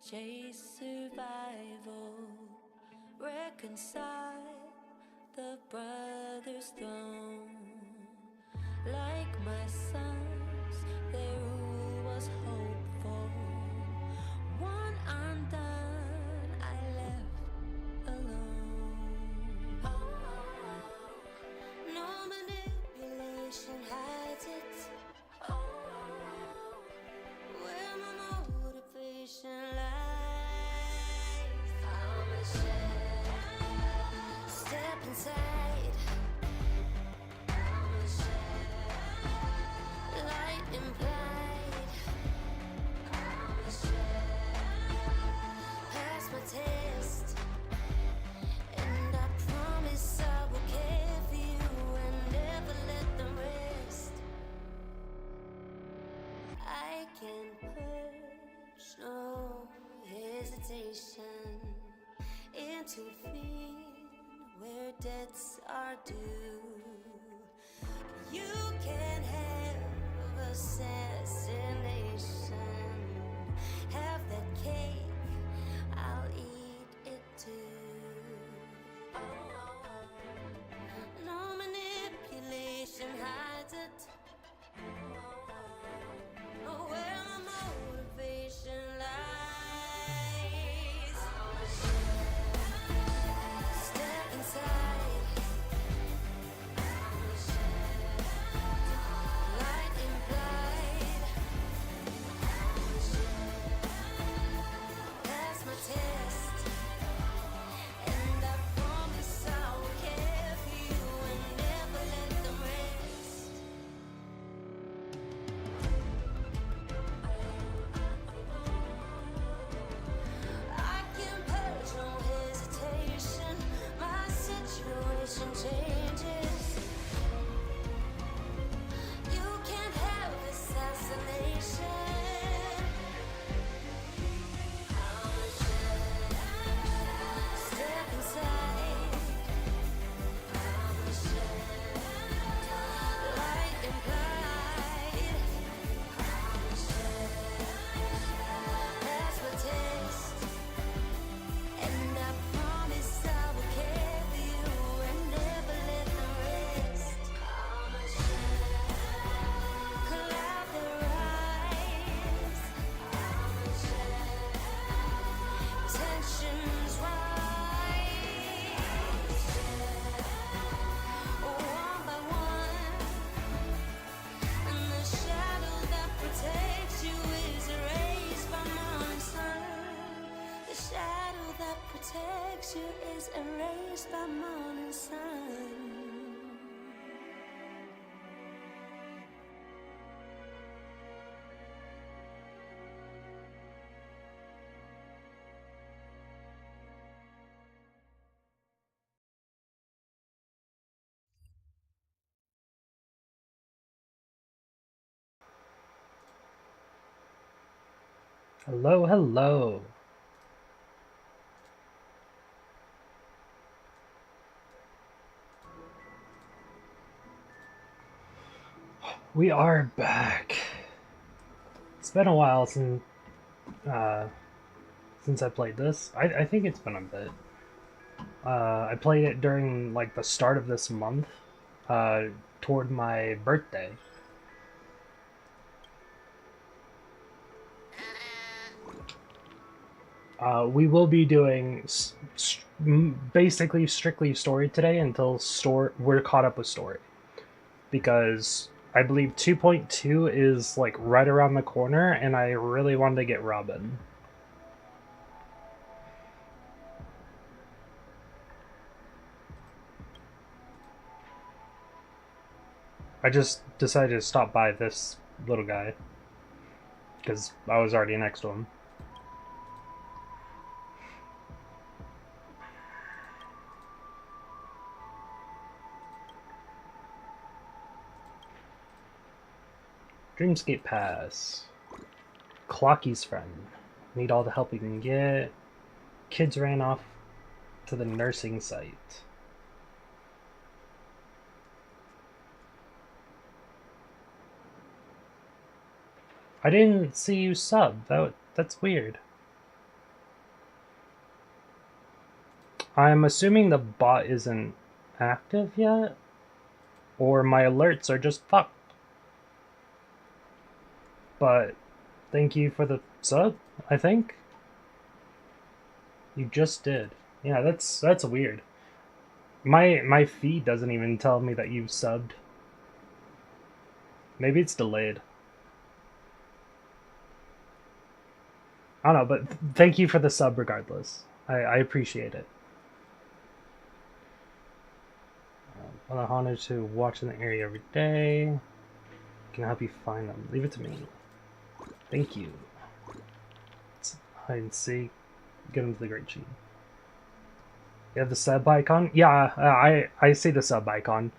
chase survival, reconcile the brother's throne. Like my sons, their rule was hopeful. One undone, I left alone. Oh, no manipulation hides it. Oh, where my motivation lies. I'm a shell. Step inside. I'm a shell. Light implied. I'm a shell. Pass my test. And I promise I will care for you and never let them rest. I can push, no hesitation, intervene where debts are due. You can have assassination, have that cake, I'll eat it too. No manipulation hides it. Where my motivation lies. Step inside. Light implied. Pass my test. And I promise I will care for you and never let them rest. I can purge no hesitation. My situation changes. You can't have assassination. I'm a shell. Step inside. I'm a shell. Light implied. I'm a shell. Pass my test. And I promise I will care for you and never let them rest. I'm a shell. Cloud the rise. I'm a shell. Tensions rise. One by one. And the shadow that protects you is erased by morning sun. The shadow that protects you is erased by morning sun. Hello, hello. We are back. It's been a while since I played this. I think it's been a bit. I played it during like the start of this month, toward my birthday. We will be doing basically strictly story today until we're caught up with story, because I believe 2.2 is like right around the corner, and I really wanted to get Robin. I just decided to stop by this little guy because I was already next to him. Dreamscape Pass. Clocky's friend. Need all the help we can get. Kids ran off to the nursing site. I didn't see you sub. That's weird. I'm assuming the bot isn't active yet, or my alerts are just fucked. But thank you for the sub, I think. You just did. Yeah, that's weird. My feed doesn't even tell me that you've subbed. Maybe it's delayed. I don't know, but thank you for the sub regardless. I appreciate it. I'm honored to watch in the area every day. Can help you find them. Leave it to me. Thank you. Let's hide and seek. Get into the great cheat. You have the sub icon? Yeah, I see the sub icon.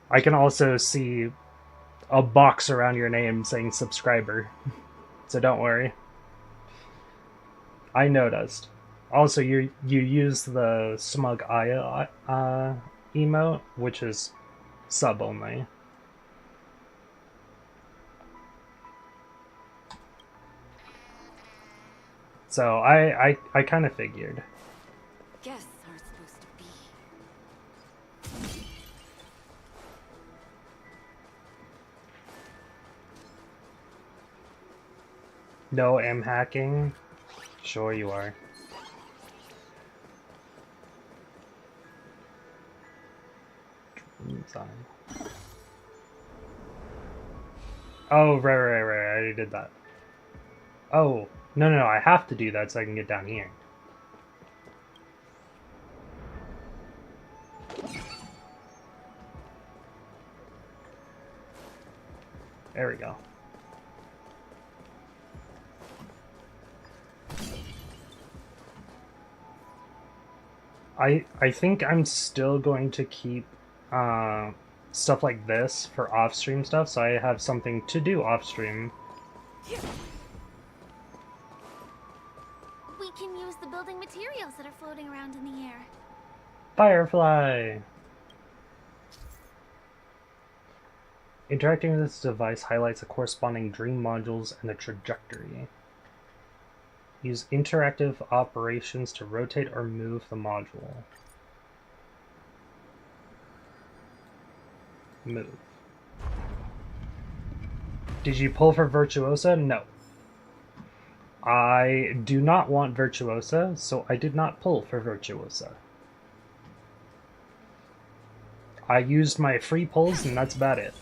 I can also see a box around your name saying subscriber. So don't worry. I noticed. Also, you use the smug eye emote, which is sub only. So I kind of figured. Guests aren't supposed to be. No M hacking? Sure you are. Oh, right, I already did that. Oh, no, I have to do that so I can get down here. There we go. I think I'm still going to keep stuff like this for off-stream stuff, so I have something to do off-stream. We can use the building materials that are floating around in the air. Firefly! Interacting with this device highlights the corresponding dream modules and the trajectory. Use interactive operations to rotate or move the module. Move. Did you pull for Virtuosa? No. I do not want Virtuosa, so I did not pull for Virtuosa. I used my free pulls and that's about it.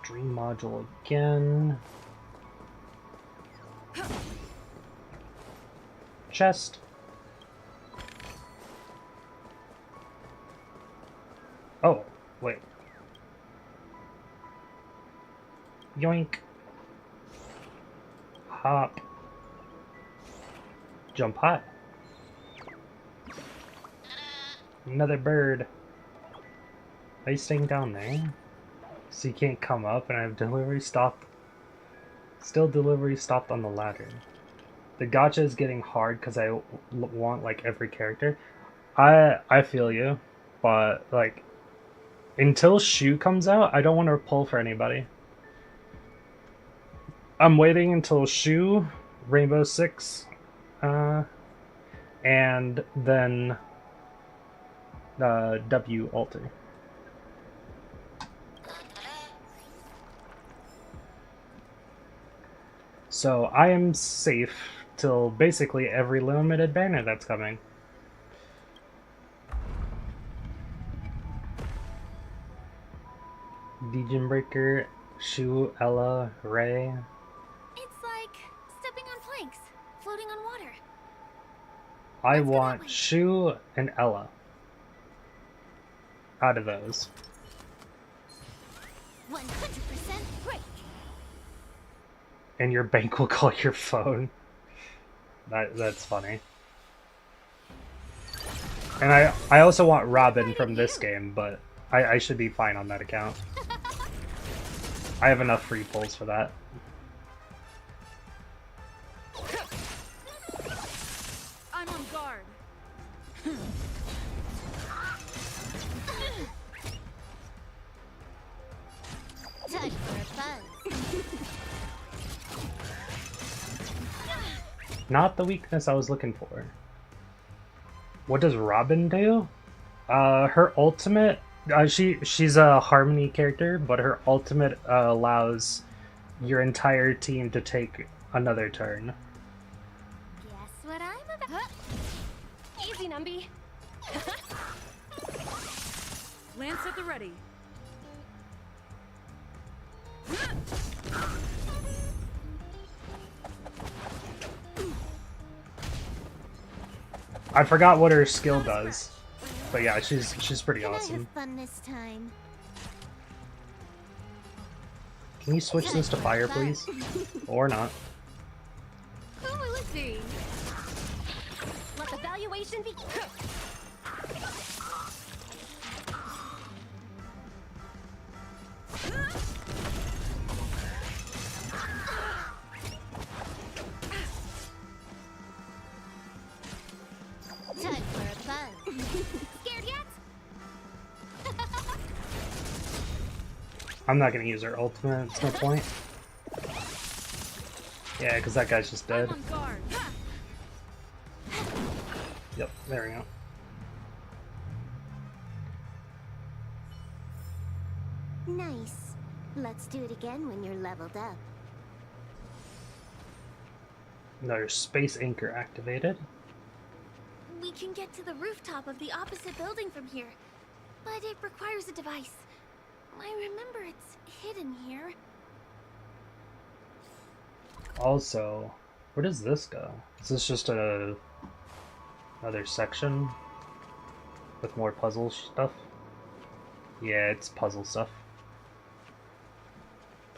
Dream module again. Chest. Oh, wait. Yoink. Hop. Jump high. Another bird. Are you staying down there? So you can't come up, and I have delivery stopped. Still delivery stopped on the ladder. The gacha is getting hard because I want like every character. I feel you, but like until Shu comes out, I don't want to pull for anybody. I'm waiting until Shu, Rainbow Six, and then W Alter. So I am safe till basically every limited banner that's coming. Legion Breaker, Shu, Ella, Ray. It's like stepping on planks, floating on water. I Let's go that want way. Shu and Ella. Out of those. 100% break. And your bank will call your phone. That's funny. And I also want Robin from this game, but I should be fine on that account. I have enough free pulls for that. I'm on guard. Time for a buzz. not the weakness I was looking for. What does Robin do? Her ultimate, she's a Harmony character, but her ultimate allows your entire team to take another turn. Guess what I'm about? Easy, Numby. Lance at the ready. I forgot what her skill does, but yeah, she's pretty Can I awesome. have fun this time? Can you switch this to fire, please? Or not? Oh, let's see. Let the valuation be. Time for a fun. Scared yet? I'm not gonna use her ultimate, it's no point. Yeah, because that guy's just dead. I'm on guard. Yep, there we go. Nice. Let's do it again when you're leveled up. Another space anchor activated. We can get to the rooftop of the opposite building from here, but it requires a device. I remember it's hidden here. Also, where does this go? Is this just another section with more puzzle stuff? Yeah, it's puzzle stuff.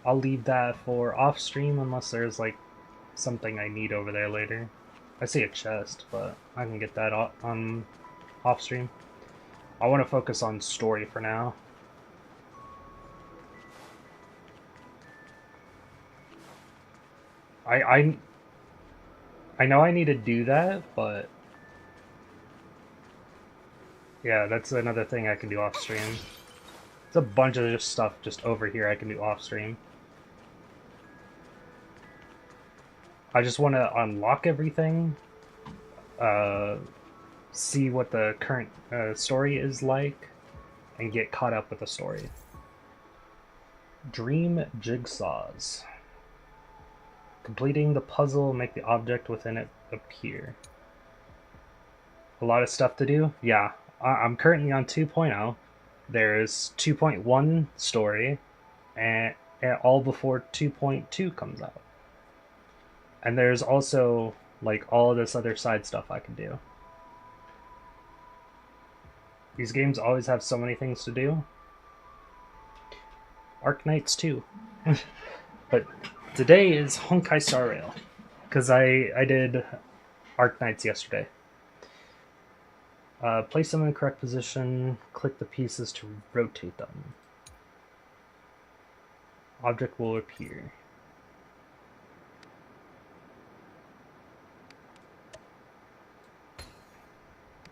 I'll leave that for off stream unless there's like something I need over there later. I see a chest, but I can get that on off stream. I want to focus on story for now. I know I need to do that, but yeah, that's another thing I can do off stream. There's a bunch of just stuff just over here I can do off stream. I just want to unlock everything, see what the current story is like, and get caught up with the story. Dream jigsaws. Completing the puzzle will make the object within it appear. A lot of stuff to do? Yeah, I'm currently on 2.0. There's 2.1 story, and all before 2.2 comes out. And there's also, like, all this other side stuff I can do. These games always have so many things to do. Arknights too. But today is HonkaiStarRail, because I did Arknights yesterday. Place them in the correct position, click the pieces to rotate them. Object will appear.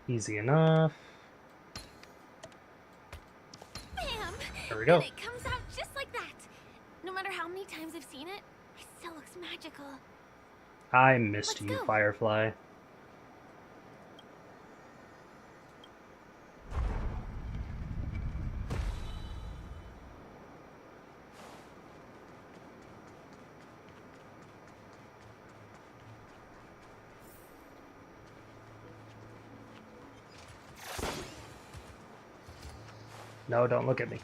Easy enough. Bam! There we go. And it comes out just like that. No matter how many times I've seen it, it still looks magical. I missed Let's you, go. Firefly. No, don't look at me.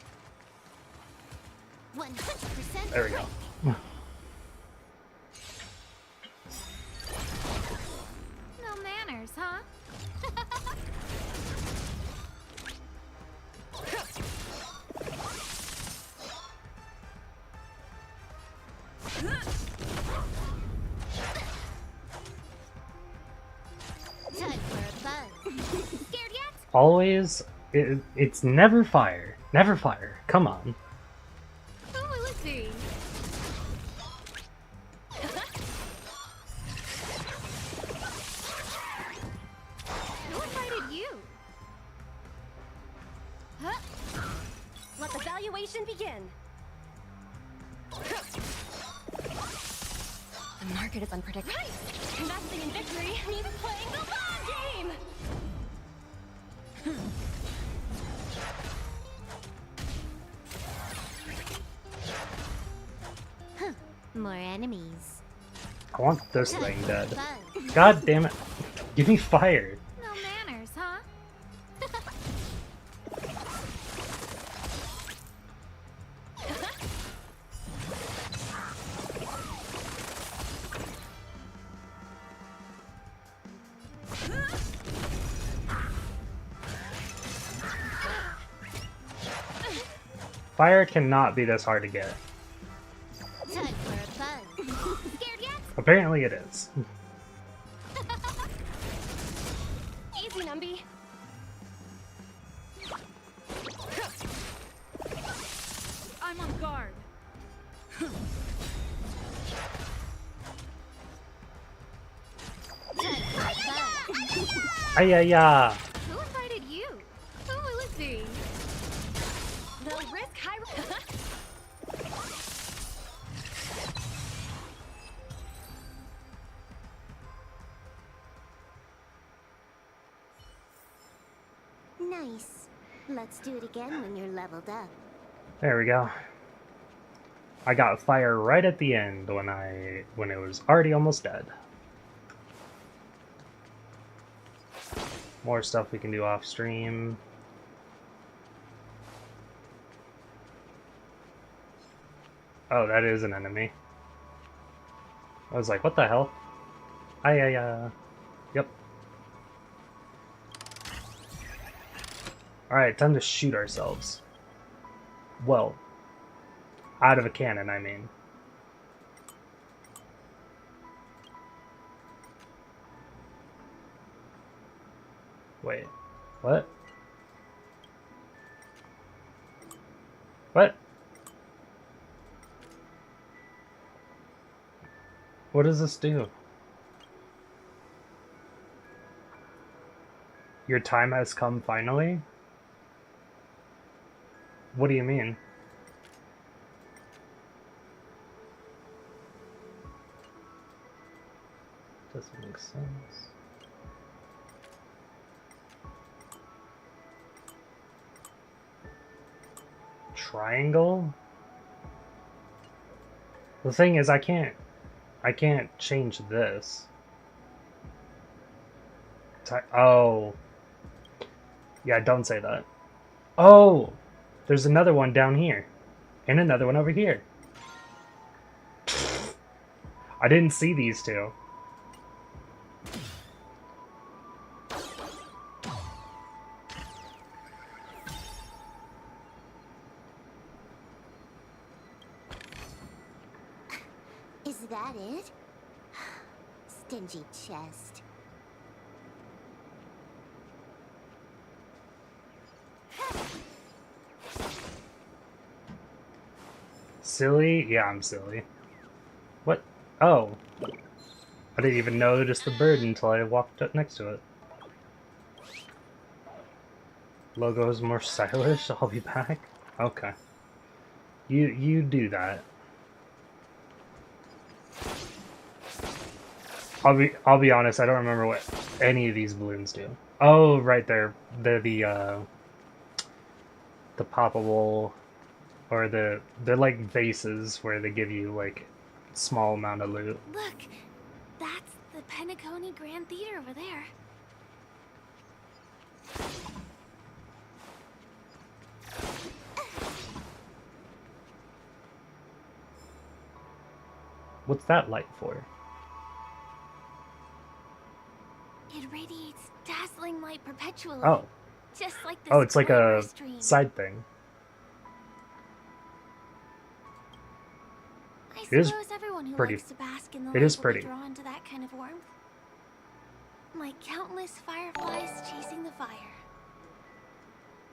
100%. There we go. No manners, huh? Time for a fun. Scared yet? Always, it's never fire. Never fire. Come on. Oh, let's see. Who invited you? Huh? Let the valuation begin. The market is unpredictable. Right. Investing in victory means playing the long game! More enemies. I want this thing dead. Fun. God damn it. Give me fire. No manners, huh? Fire cannot be this hard to get. Time for a fun. Scared yet? Apparently it is. Easy, Numby. I'm on guard. Ayaya! Who invited you? Who will it be? They'll risk high. Nice. Let's do it again when you're leveled up. There we go. I got fire right at the end when it was already almost dead. More stuff we can do off stream. Oh, that is an enemy. I was like, what the hell? Yep. Alright, time to shoot ourselves. Well, out of a cannon, I mean. Wait, what? What? What does this do? Your time has come finally? What do you mean? Doesn't make sense. Triangle? The thing is, I can't change this. Oh. Yeah, don't say that. Oh! There's another one down here. And another one over here. I didn't see these two. Is that it? Stingy chest. Silly? Yeah, I'm silly. What? Oh. I didn't even notice the bird until I walked up next to it. Logo is more stylish. I'll be back. Okay. You do that. I'll be honest, I don't remember what any of these balloons do. Oh, right there. They're the poppable, or they're like vases where they give you like small amount of loot. Look, that's the Penacony Grand Theater over there. What's that light for? It radiates dazzling light perpetually. Oh. Just like this. Oh, it's like a stream. side thing. I It is suppose everyone who pretty. likes to bask in the It light is will pretty. be drawn to that kind of warmth. Like countless fireflies chasing the fire.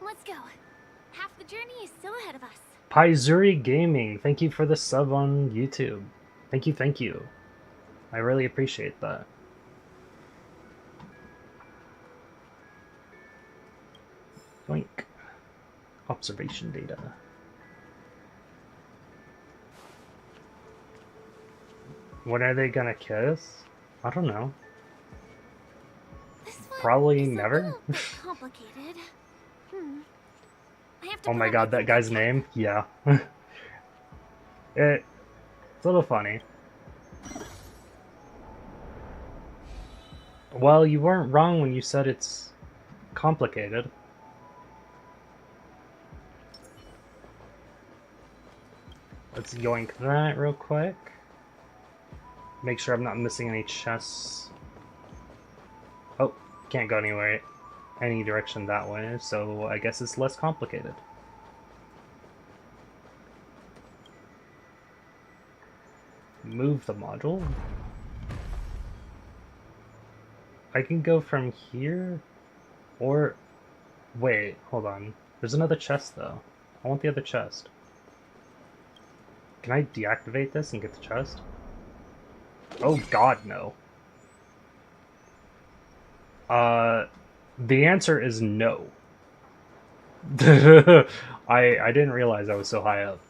Let's go. Half the journey is still ahead of us. Paizuri Gaming, thank you for the sub on YouTube. Thank you. I really appreciate that. Yoink. Observation data. When are they gonna kiss? I don't know. probably It's never. a little bit complicated. I have to Oh pull my out god, that thinking guy's cap. name? Yeah. It's a little funny. Well, you weren't wrong when you said it's complicated. Let's yoink that real quick. Make sure I'm not missing any chests. Oh, can't go anywhere, any direction that way, so I guess it's less complicated. Move the module. I can go from here, or... Wait, hold on. There's another chest, though. I want the other chest. Can I deactivate this and get the chest? Oh god, no. The answer is no. I didn't realize I was so high up.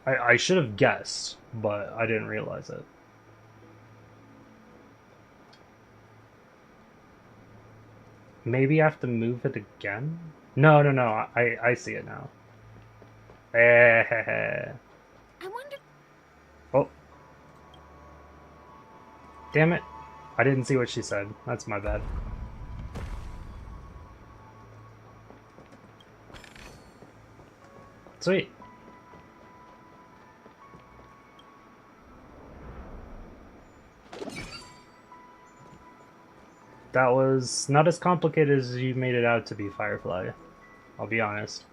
I should have guessed, but I didn't realize it. Maybe I have to move it again? No, I see it now. I wonder. Oh. Damn it. I didn't see what she said. That's my bad. Sweet. That was not as complicated as you made it out to be, Firefly. I'll be honest.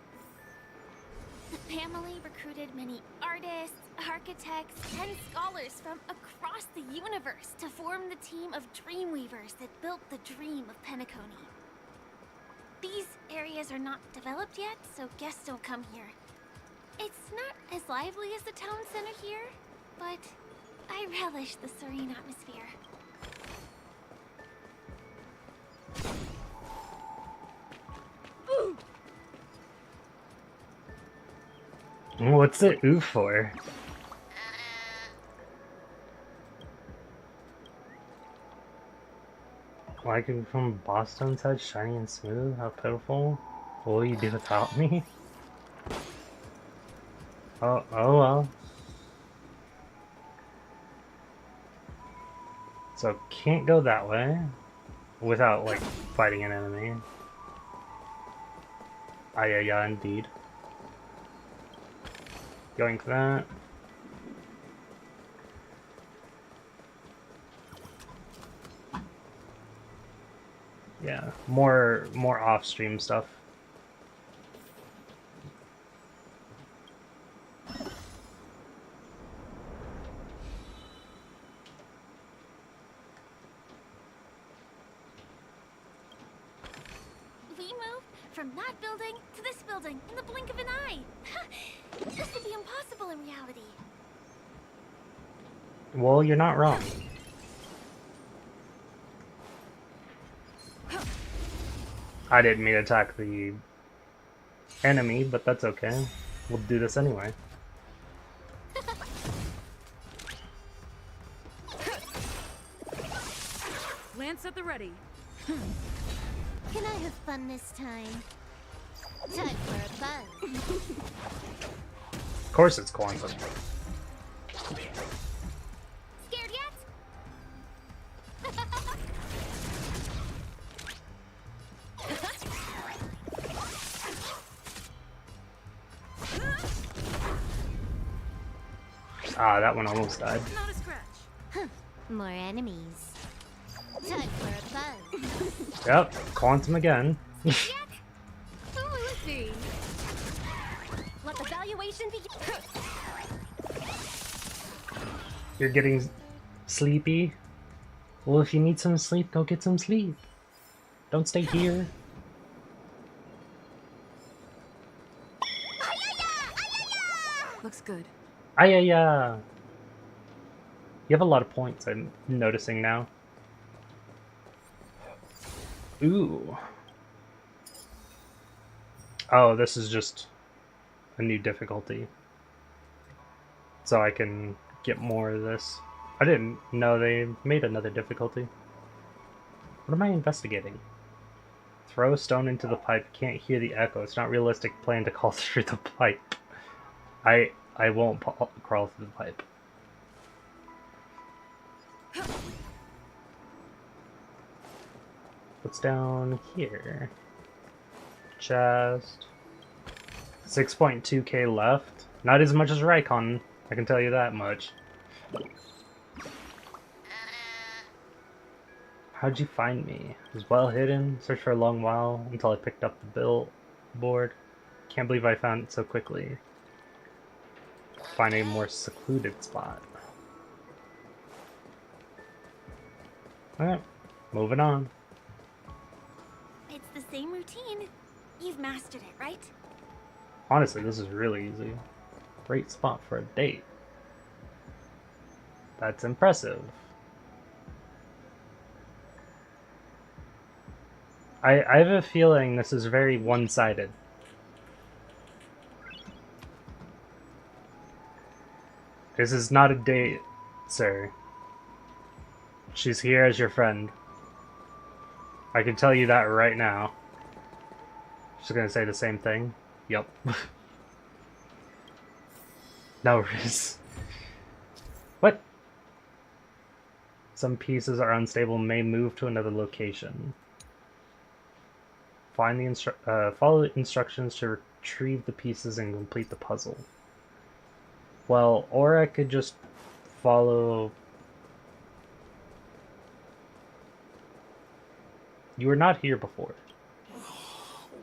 The family recruited many artists, architects, and scholars from across the universe to form the team of Dreamweavers that built the dream of Penacony. These areas are not developed yet, so guests don't come here. It's not as lively as the town center here, but I relish the serene atmosphere. What's it ooh for? Like it from Boston's head, shiny and smooth, how pitiful. What will you do without me? Oh well. So can't go that way without like fighting an enemy. Ah yeah, indeed. Going for that. Yeah, more off-stream stuff. We moved from that building to this building in the blink of an eye. This would be impossible in reality. Well, you're not wrong. I didn't mean to attack the enemy, but that's okay. We'll do this anyway. Lance at the ready. Can I have fun this time? Time for a buzz. Of course it's quantum. Scared yet? Ah, that one almost died. Not a scratch. More enemies. Time for a buzz. Yep, quantum again. Yet? Who will it be? Let the valuation begin. You're getting sleepy? Well, if you need some sleep, go get some sleep. Don't stay here. Looks good. Ayaya! You have a lot of points, I'm noticing now. Ooh. Oh, this is just a new difficulty. So I can get more of this. I didn't know they made another difficulty. What am I investigating? Throw a stone into the pipe. Can't hear the echo. It's not realistic plan to call through the pipe. I won't crawl through the pipe. What's down here? Chest. 6.2k left. Not as much as Raikon, I can tell you that much. How'd you find me? It was well hidden. Searched for a long while until I picked up the billboard. Can't believe I found it so quickly. Find a more secluded spot. Alright, moving on. It's the same routine. You've mastered it, right? Honestly, this is really easy. Great spot for a date. That's impressive. I have a feeling this is very one-sided. This is not a date, sir. She's here as your friend. I can tell you that right now. She's gonna say the same thing. Yup. No, Riz. What? Some pieces are unstable and may move to another location. Find the follow the instructions to retrieve the pieces and complete the puzzle. Well, or I could just follow... You were not here before.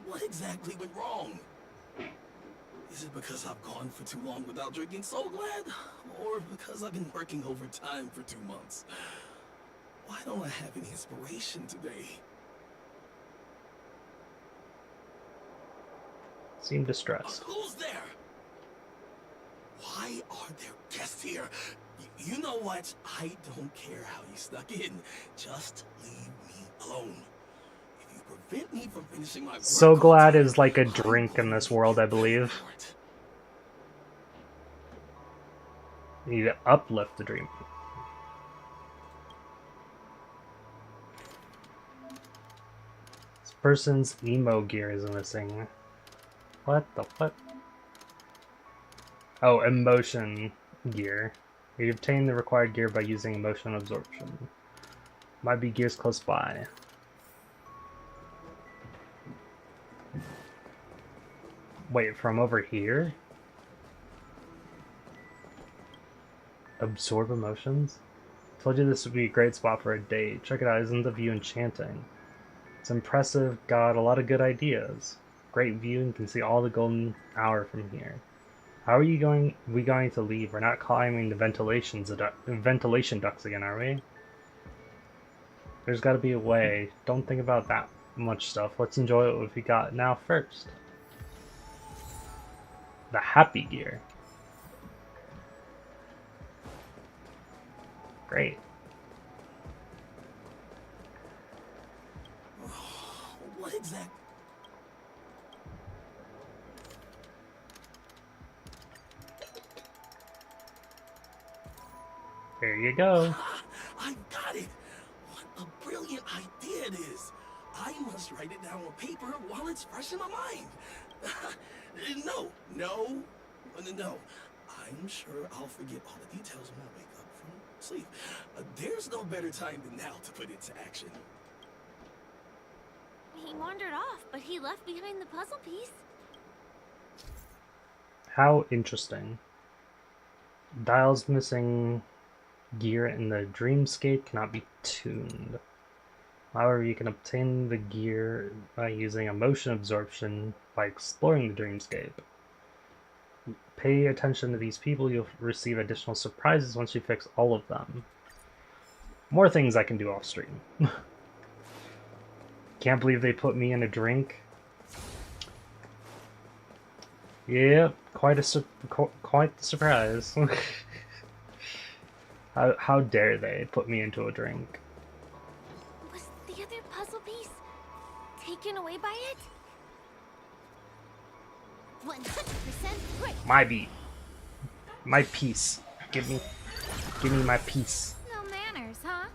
What exactly went wrong? Is it because I've gone for too long without drinking So Glad? Or because I've been working overtime for 2 months? Why don't I have any inspiration today? Seem distressed. Who's there? Why are there guests here? You know what? I don't care how you snuck in. Just leave me alone. If you prevent me from finishing my work, So Glad is like a drink in this world, I believe. You need to uplift the dream. This person's emo gear is missing. What the what? Oh, emotion gear. You obtain the required gear by using emotion absorption. Might be gears close by. Wait, from over here? Absorb emotions? Told you this would be a great spot for a date. Check it out, isn't the view enchanting? It's impressive, got a lot of good ideas. Great view and you can see all the golden hour from here. How are we going to leave? We're not climbing the ventilation ducts again, are we? There's got to be a way. Don't think about that much stuff. Let's enjoy what we got now first. The happy gear. Great. What exactly? There you go. I got it! What a brilliant idea it is! I must write it down on paper while it's fresh in my mind. No. I'm sure I'll forget all the details when I wake up from sleep. There's no better time than now to put it to action. He wandered off, but he left behind the puzzle piece. How interesting. Dials missing gear in the dreamscape cannot be tuned. However, you can obtain the gear by using emotion absorption by exploring the dreamscape. Pay attention to these people, you'll receive additional surprises once you fix all of them. More things I can do off stream. Can't believe they put me in a drink. Yep, quite the surprise. How dare they put me into a drink? Was the other puzzle piece taken away by it? 100% right. My beat. My piece. Give me. Give me my piece. No manners, huh?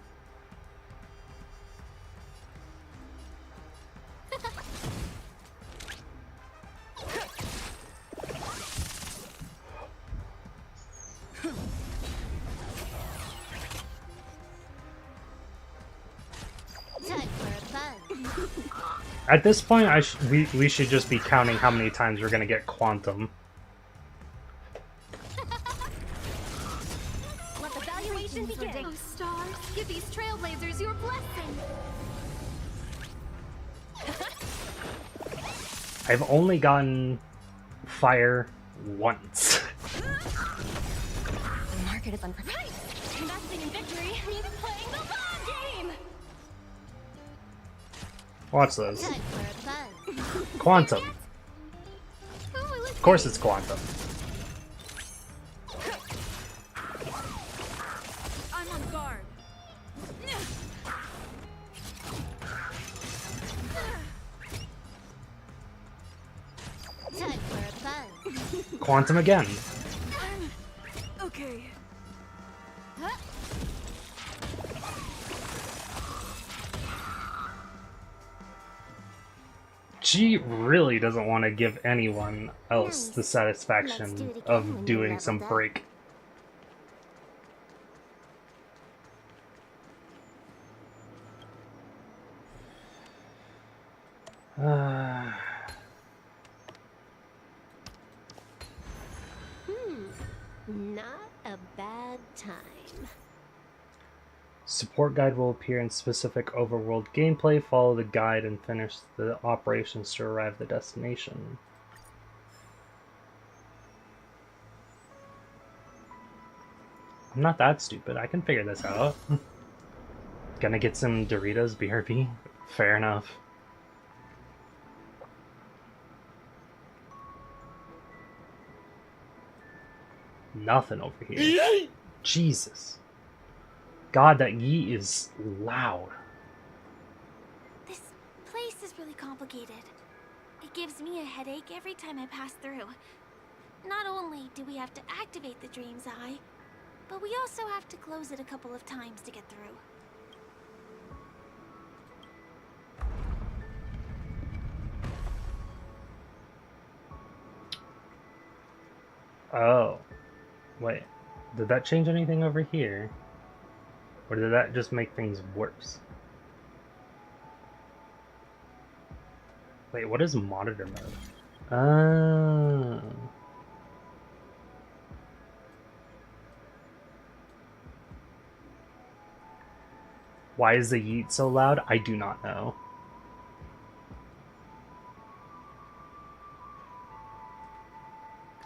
Time for a fun. At this point, we should just be counting how many times we're gonna get Quantum. Let the valuation begin. Oh, stars, give these trailblazers your blessing. I've only gotten fire once. The market is unprepared. Investing in victory means playing the long game. Watch this. Time for a fun. Quantum. Oh, let's Of course it's Quantum. I'm on guard. Time for a fun. Quantum again. Okay. She really doesn't want to give anyone else the Let's do satisfaction it again when of you're doing some leveled up. break. Not a bad time. Support guide will appear in specific overworld gameplay. Follow the guide and finish the operations to arrive at the destination. I'm not that stupid. I can figure this out. Gonna get some Doritos BRB? Fair enough. Nothing over here. Jesus. God, that Yi is loud. This place is really complicated. It gives me a headache every time I pass through. Not only do we have to activate the Dream's Eye, but we also have to close it a couple of times to get through. Oh. Wait. Did that change anything over here? Or did that just make things worse? Wait, what is monitor mode? Oh. Why is the yeet so loud? I do not know.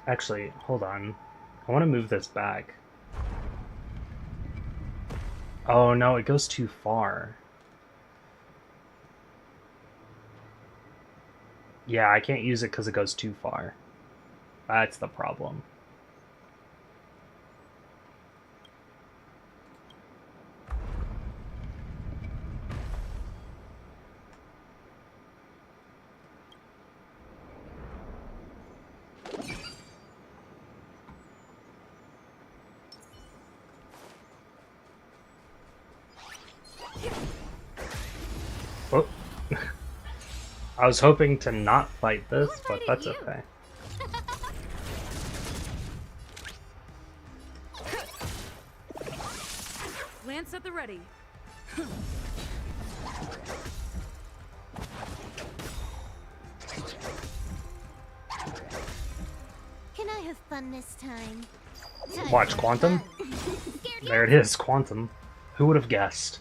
Actually, hold on. I want to move this back. Oh no, it goes too far. Yeah, I can't use it because it goes too far. That's the problem. Oh. I was hoping to not fight this, but that's okay. Lance at the ready. Can I have fun this time? Time Watch for Quantum. fun. There it is, Quantum. Who would have guessed?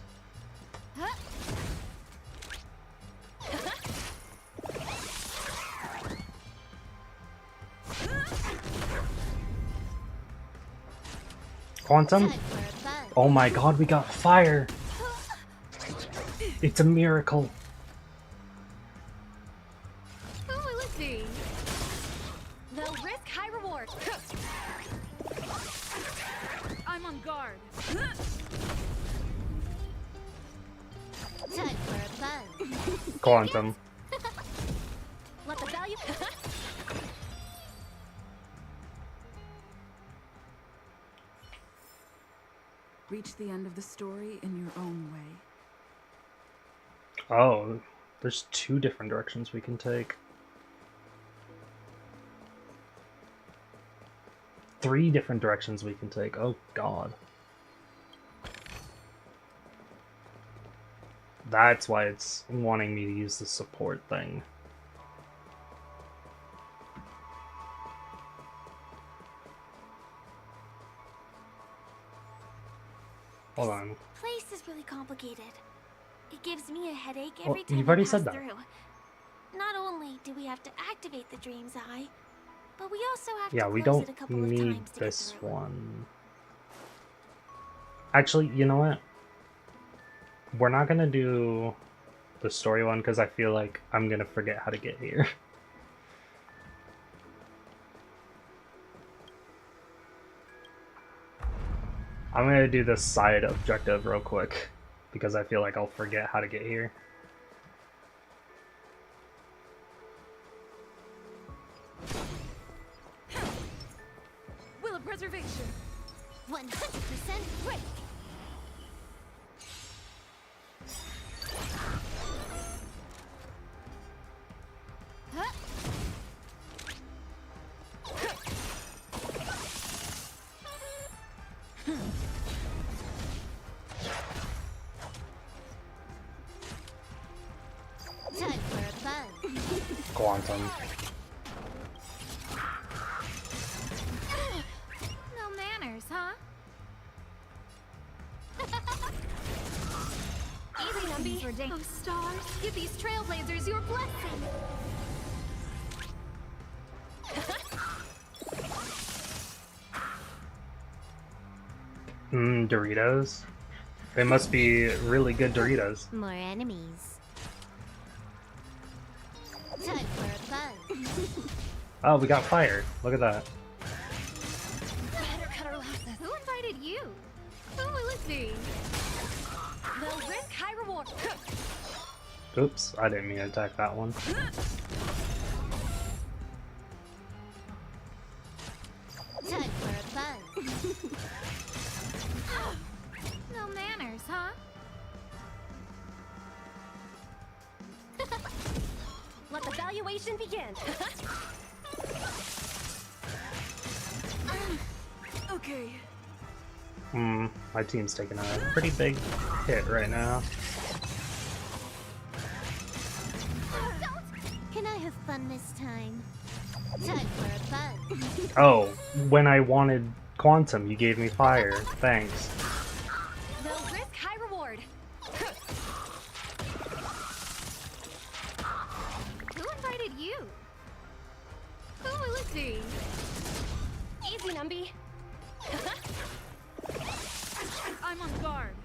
Quantum? Time for fun. Oh my god, we got fire! It's a miracle. Who will it be? They'll risk high reward. I'm on guard. Time for fun. Quantum. Let the value. Reach the end of the story in your own way. Oh, there's 2 different directions we can take. 3 different directions we can take. Oh god. That's why it's wanting me to use the support thing. Hold on. Place is really complicated. It gives me a headache Well, every time you've I already pass said that. through. Not only do we have to activate the dream's eye, but we also have Yeah, to we close don't it a couple of need times to this get through. one. Actually, you know what? We're not gonna do the story one because I feel like I'm gonna forget how to get here. I'm gonna do the side objective real quick because I feel like I'll forget how to get here. Will of preservation. 100% break. Huh? Time for a fun. Quantum. No manners, huh? Easy, Numby. Oh, stars, give these trailblazers your blessing. Doritos. They must be really good Doritos. More enemies. Time for a fun. Oh, we got fire. Look at that. Better cut our losses. Who invited you? Who will it be? They'll risk high reward. Oops, I didn't mean to attack that one. Time for a fun. No manners, huh? Let the valuation begin. Okay. My team's taking a pretty big hit right now. Can I have fun this time? Time for a fun. Oh, when I wanted Quantum, you gave me fire. Thanks. They'll risk high reward. Who invited you? Who will it be? Easy, Numby. I'm on guard.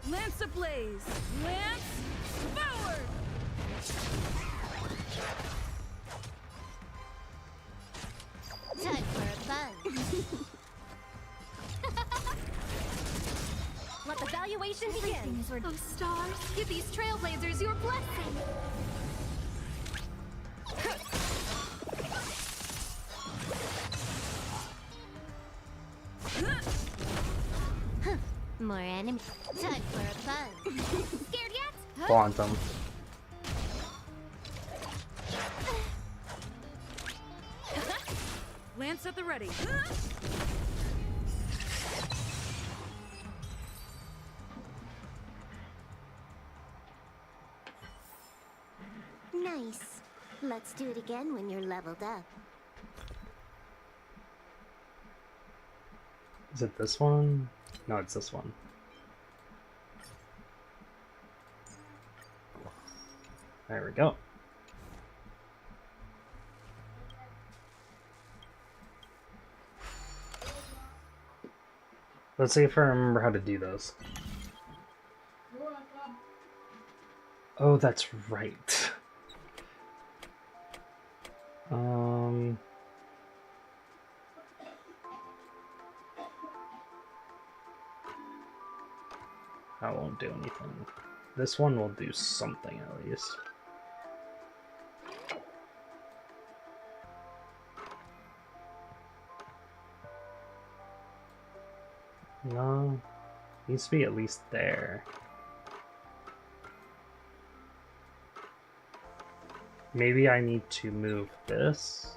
Lance ablaze. Lance forward. Time for a fun. Let the valuation begin. Oh, stars, give these trailblazers your blessing. More enemies. Time for a fun. Scared yet? Quantum. Lance at the ready. Nice. Let's do it again when you're leveled up. Is it this one? No, it's this one. There we go. Let's see if I remember how to do those. Oh, that's right. That won't do anything. This one will do something at least. No, needs to be at least there. Maybe I need to move this.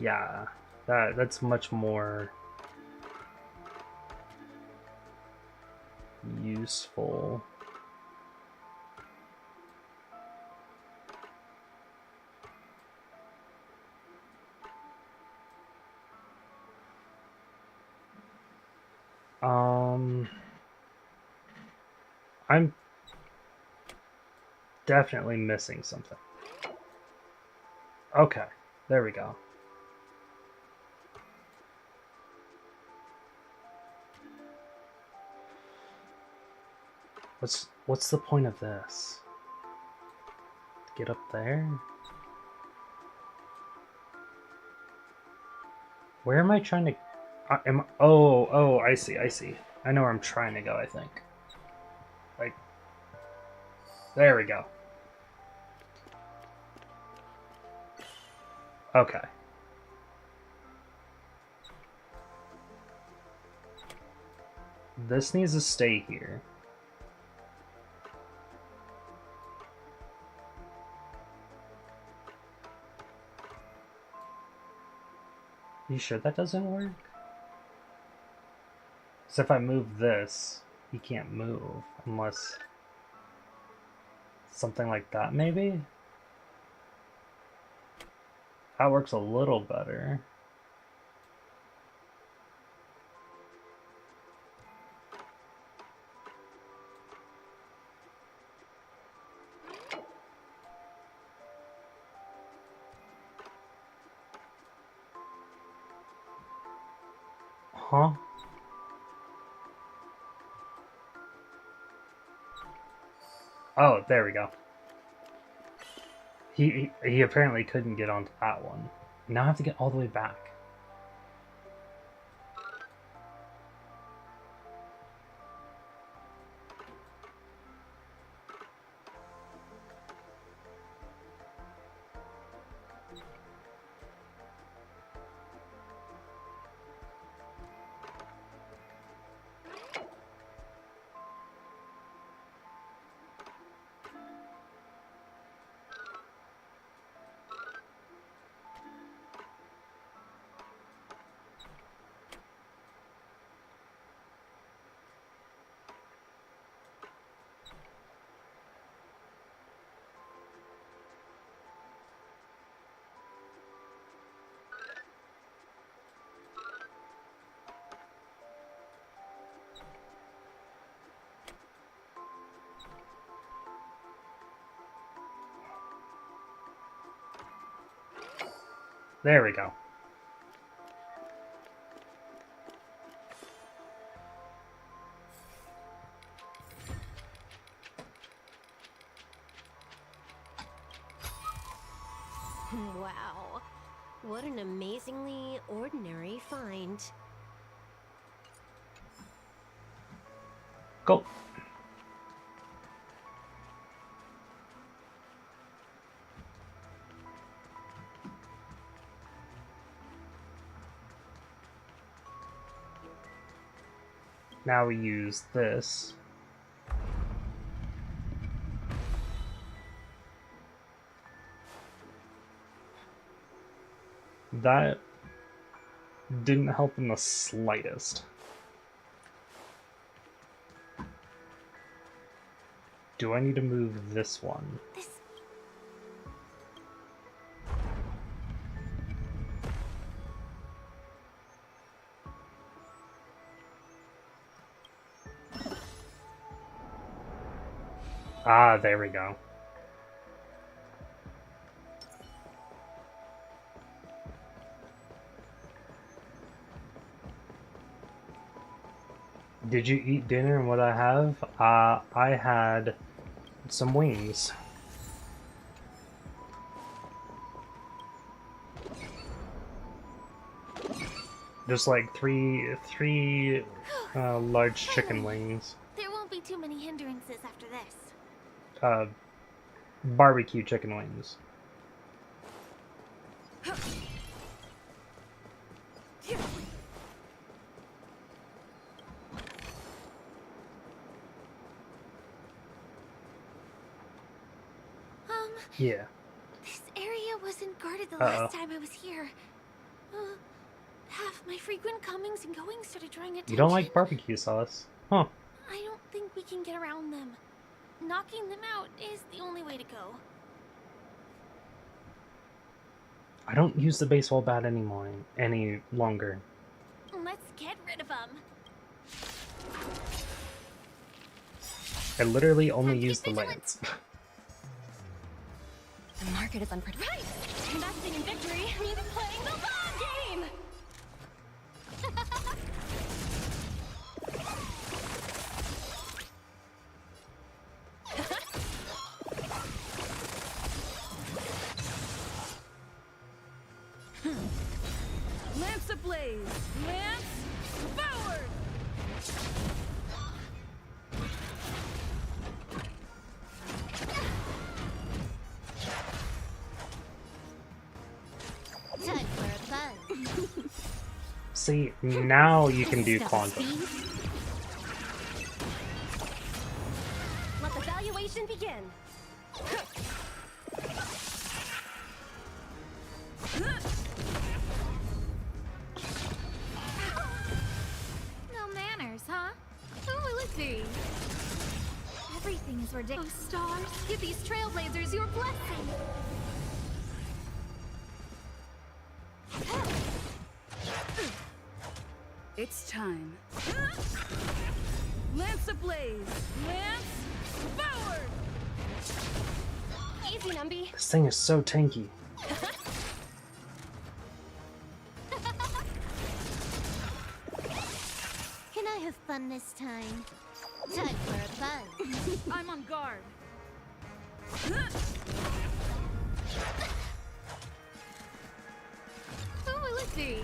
Yeah, that's much more useful. I'm definitely missing something. Okay, there we go. What's the point of this? Get up there? Where am I trying to... oh, I see. I know where I'm trying to go, I think. Like, there we go. Okay. This needs to stay here. You sure that doesn't work? So if I move this, he can't move unless something like that, maybe? That works a little better. Huh? Oh, there we go. He apparently couldn't get onto that one. Now I have to get all the way back. There we go. Wow. What an amazingly ordinary find. Go. Now we use this. That didn't help in the slightest. Do I need to move this one? Ah, there we go. Did you eat dinner and what I have? I had some wings. Just like three large chicken wings. There won't be too many hindrances after this. Barbecue chicken wings. Yeah. This area wasn't guarded the Uh-oh. last time I was here. Half my frequent comings and goings started drawing attention. You don't like barbecue sauce? Huh. I don't think we can get around them. Knocking them out is the only way to go. I don't use the baseball bat any longer. Let's get rid of them. I literally only Keep use the vigilant. lance. The market is unpredictable. Right! Investing in victory means playing the long game! Lance ablaze! Lance forward! Time for a buzz. See, now you can do Stop quantum. speed. Let the valuation begin. No manners, huh? Who will it be? Everything is ridiculous. Oh, stars, give these trailblazers your blessing. It's time. Lance ablaze! Lance forward! Easy, Numby. This thing is so tanky. Can I have fun this time? Time for a buzz. I'm on guard. Who will it be?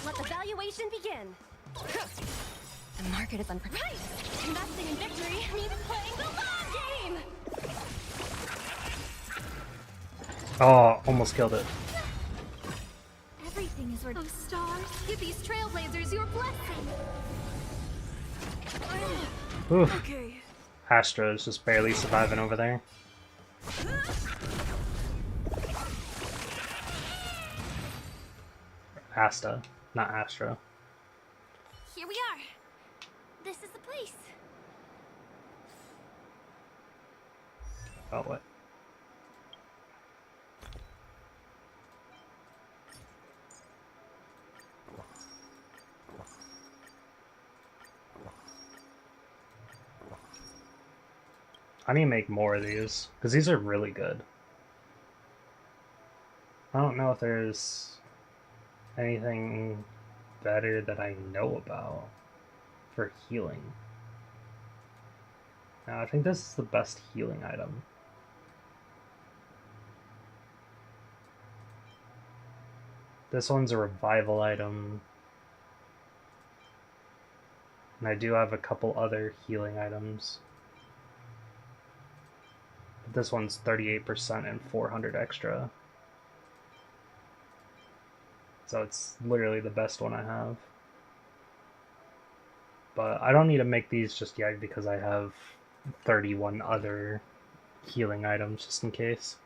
Let the valuation begin. The market is unpredictable. Right! Investing in victory means playing the long game! Oh, almost killed it. Everything is ridiculous. Oh, stars, give these trailblazers your blessing. Oof. Okay. Astra is just barely surviving over there. Asta, not Astra. Here we are. This is the place. Oh, what? I need to make more of these, because these are really good. I don't know if there's anything better that I know about for healing. Now, I think this is the best healing item. This one's a revival item. And I do have a couple other healing items. But this one's 38% and 400 extra. So it's literally the best one I have. But I don't need to make these just yet because I have 31 other healing items just in case.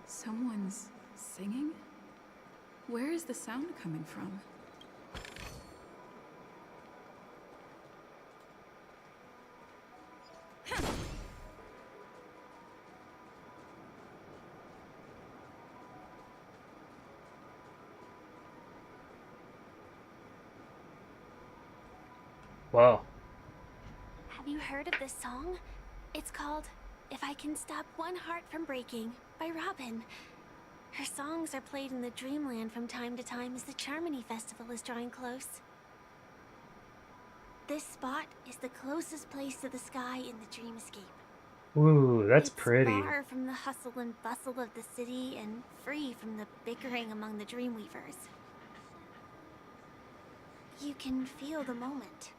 Someone's singing? Where is the sound coming from? Whoa. Have you heard of this song? It's called If I Can Stop One Heart from Breaking by Robin. Her songs are played in the Dreamland from time to time as the Charmony Festival is drawing close. This spot is the closest place to the sky in the dreamscape. Ooh, that's It's pretty. far from the hustle and bustle of the city and free from the bickering among the Dreamweavers. You can feel the moment.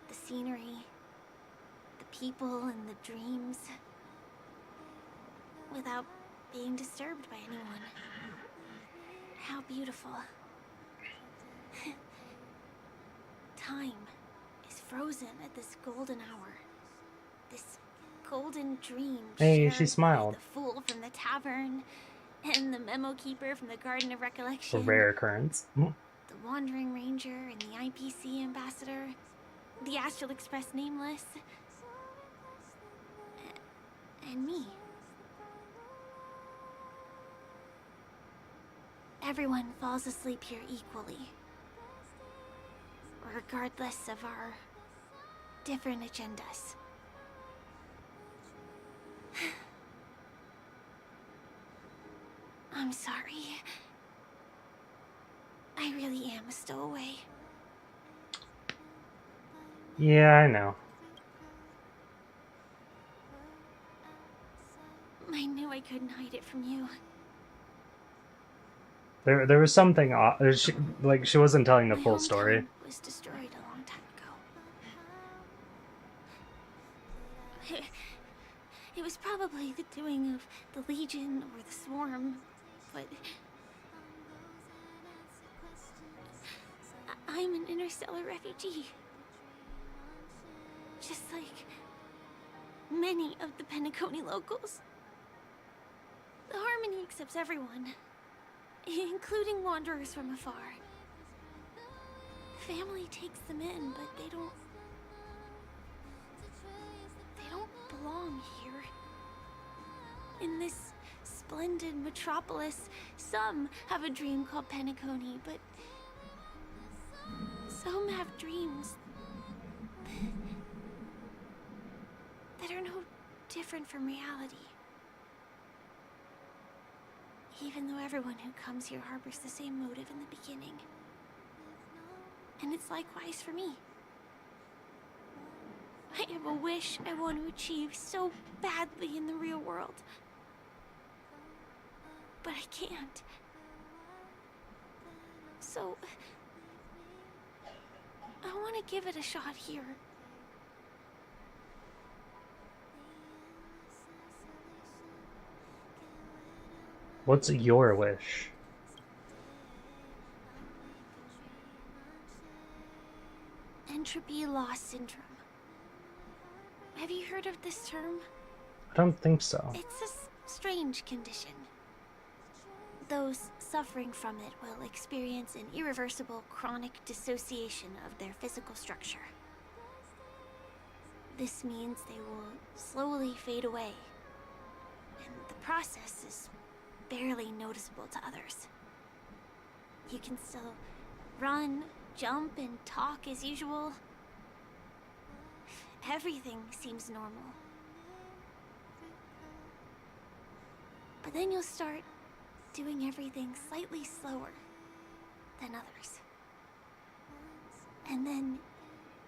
The scenery, the people and the dreams, without being disturbed by anyone. How beautiful. Time is frozen at this golden hour. This golden dream Hey, shared she smiled. by the fool from the tavern and the memo keeper from the Garden of A Recollection. rare occurrence. Mm. The Wandering Ranger and the IPC ambassador. The Astral Express Nameless. And me. Everyone falls asleep here equally. Regardless of our different agendas. I'm sorry. I really am a stowaway. Yeah, I know. I knew I couldn't hide it from you. There was something off. She wasn't telling the My full story. hometown was destroyed a long time ago. It was probably the doing of the Legion or the Swarm, but I'm an interstellar refugee. Just like many of the Penacony locals. The Harmony accepts everyone, including wanderers from afar. The family takes them in, but they don't belong here. In this splendid metropolis, some have a dream called Penacony, but some have dreams that are no different from reality. Even though everyone who comes here harbors the same motive in the beginning. And it's likewise for me. I have a wish I want to achieve so badly in the real world. But I can't. So I want to give it a shot here. What's your wish? Entropy loss syndrome. Have you heard of this term? I don't think so. It's a strange condition. Those suffering from it will experience an irreversible chronic dissociation of their physical structure. This means they will slowly fade away, and the process is barely noticeable to others. You can still run, jump, and talk as usual. Everything seems normal. But then you'll start doing everything slightly slower than others. And then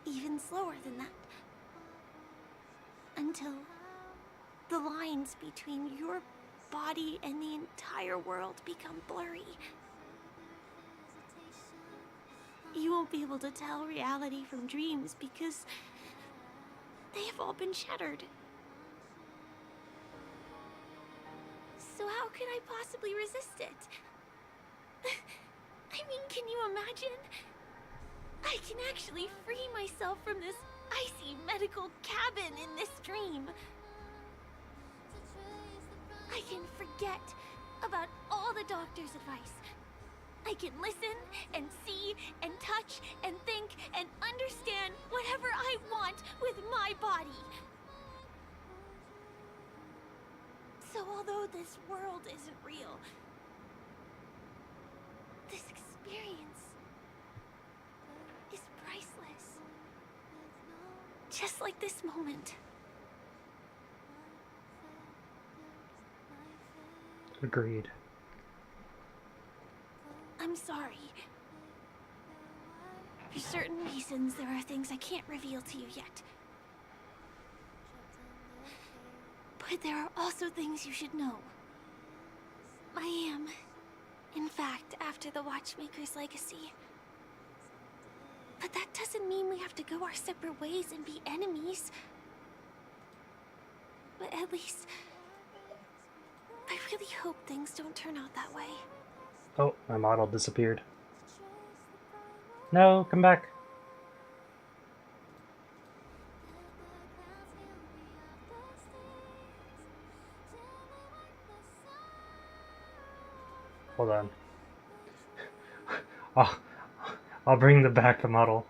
even slower than that. Until the lines between your body and the entire world become blurry. You won't be able to tell reality from dreams because they have all been shattered. So how could I possibly resist it? I mean, can you imagine? I can actually free myself from this icy medical cabin in this dream. I can forget about all the doctor's advice. I can listen and see and touch and think and understand whatever I want with my body. So although this world isn't real, this experience is priceless. Just like this moment. Agreed. I'm sorry. For certain reasons, there are things I can't reveal to you yet. But there are also things you should know. I am, in fact, after the Watchmaker's legacy. But that doesn't mean we have to go our separate ways and be enemies. But at least I really hope things don't turn out that way. Oh, my model disappeared. No, come back. Hold on. I'll, I'll bring back the model.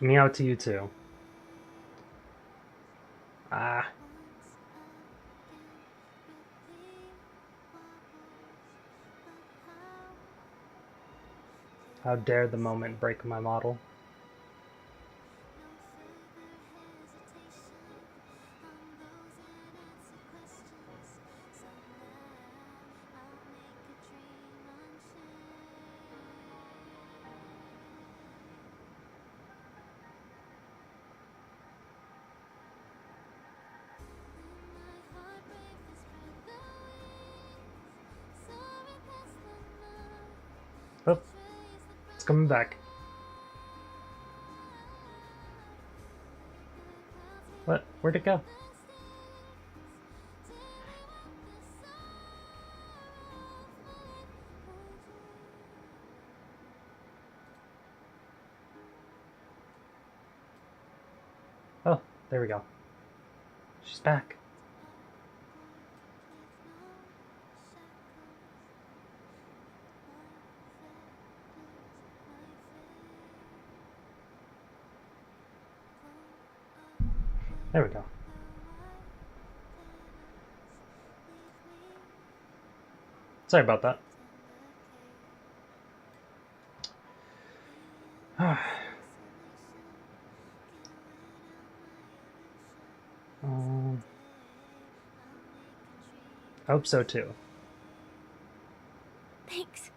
Meow to you too. Ah. How dare the moment break my model. Oh, it's coming back. What? Where'd it go? Oh, there we go. She's back. There we go. Sorry about that. I hope so too. Thanks.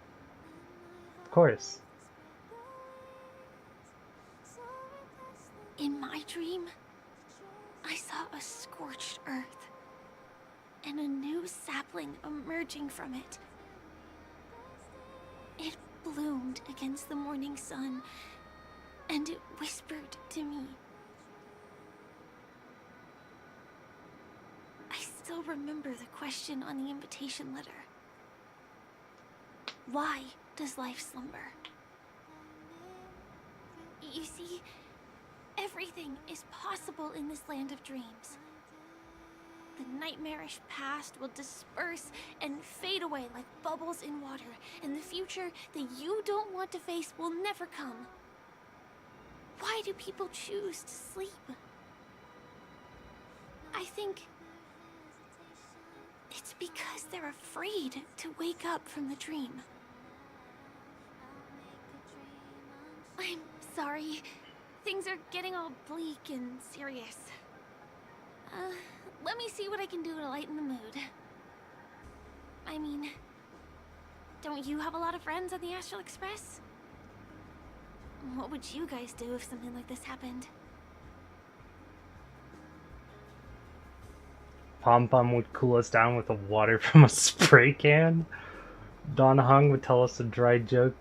Of course. In my dream, I saw a scorched earth and a new sapling emerging from it. It bloomed against the morning sun, and it whispered to me. I still remember the question on the invitation letter. Why does life slumber? You see, everything is possible in this land of dreams. The nightmarish past will disperse and fade away like bubbles in water, and the future that you don't want to face will never come. Why do people choose to sleep? I think it's because they're afraid to wake up from the dream. I'm sorry. Things are getting all bleak and serious. Let me see what I can do to lighten the mood. I mean, don't you have a lot of friends on the Astral Express? What would you guys do if something like this happened? Pom Pom would cool us down with the water from a spray can. Don Hung would tell us dry jokes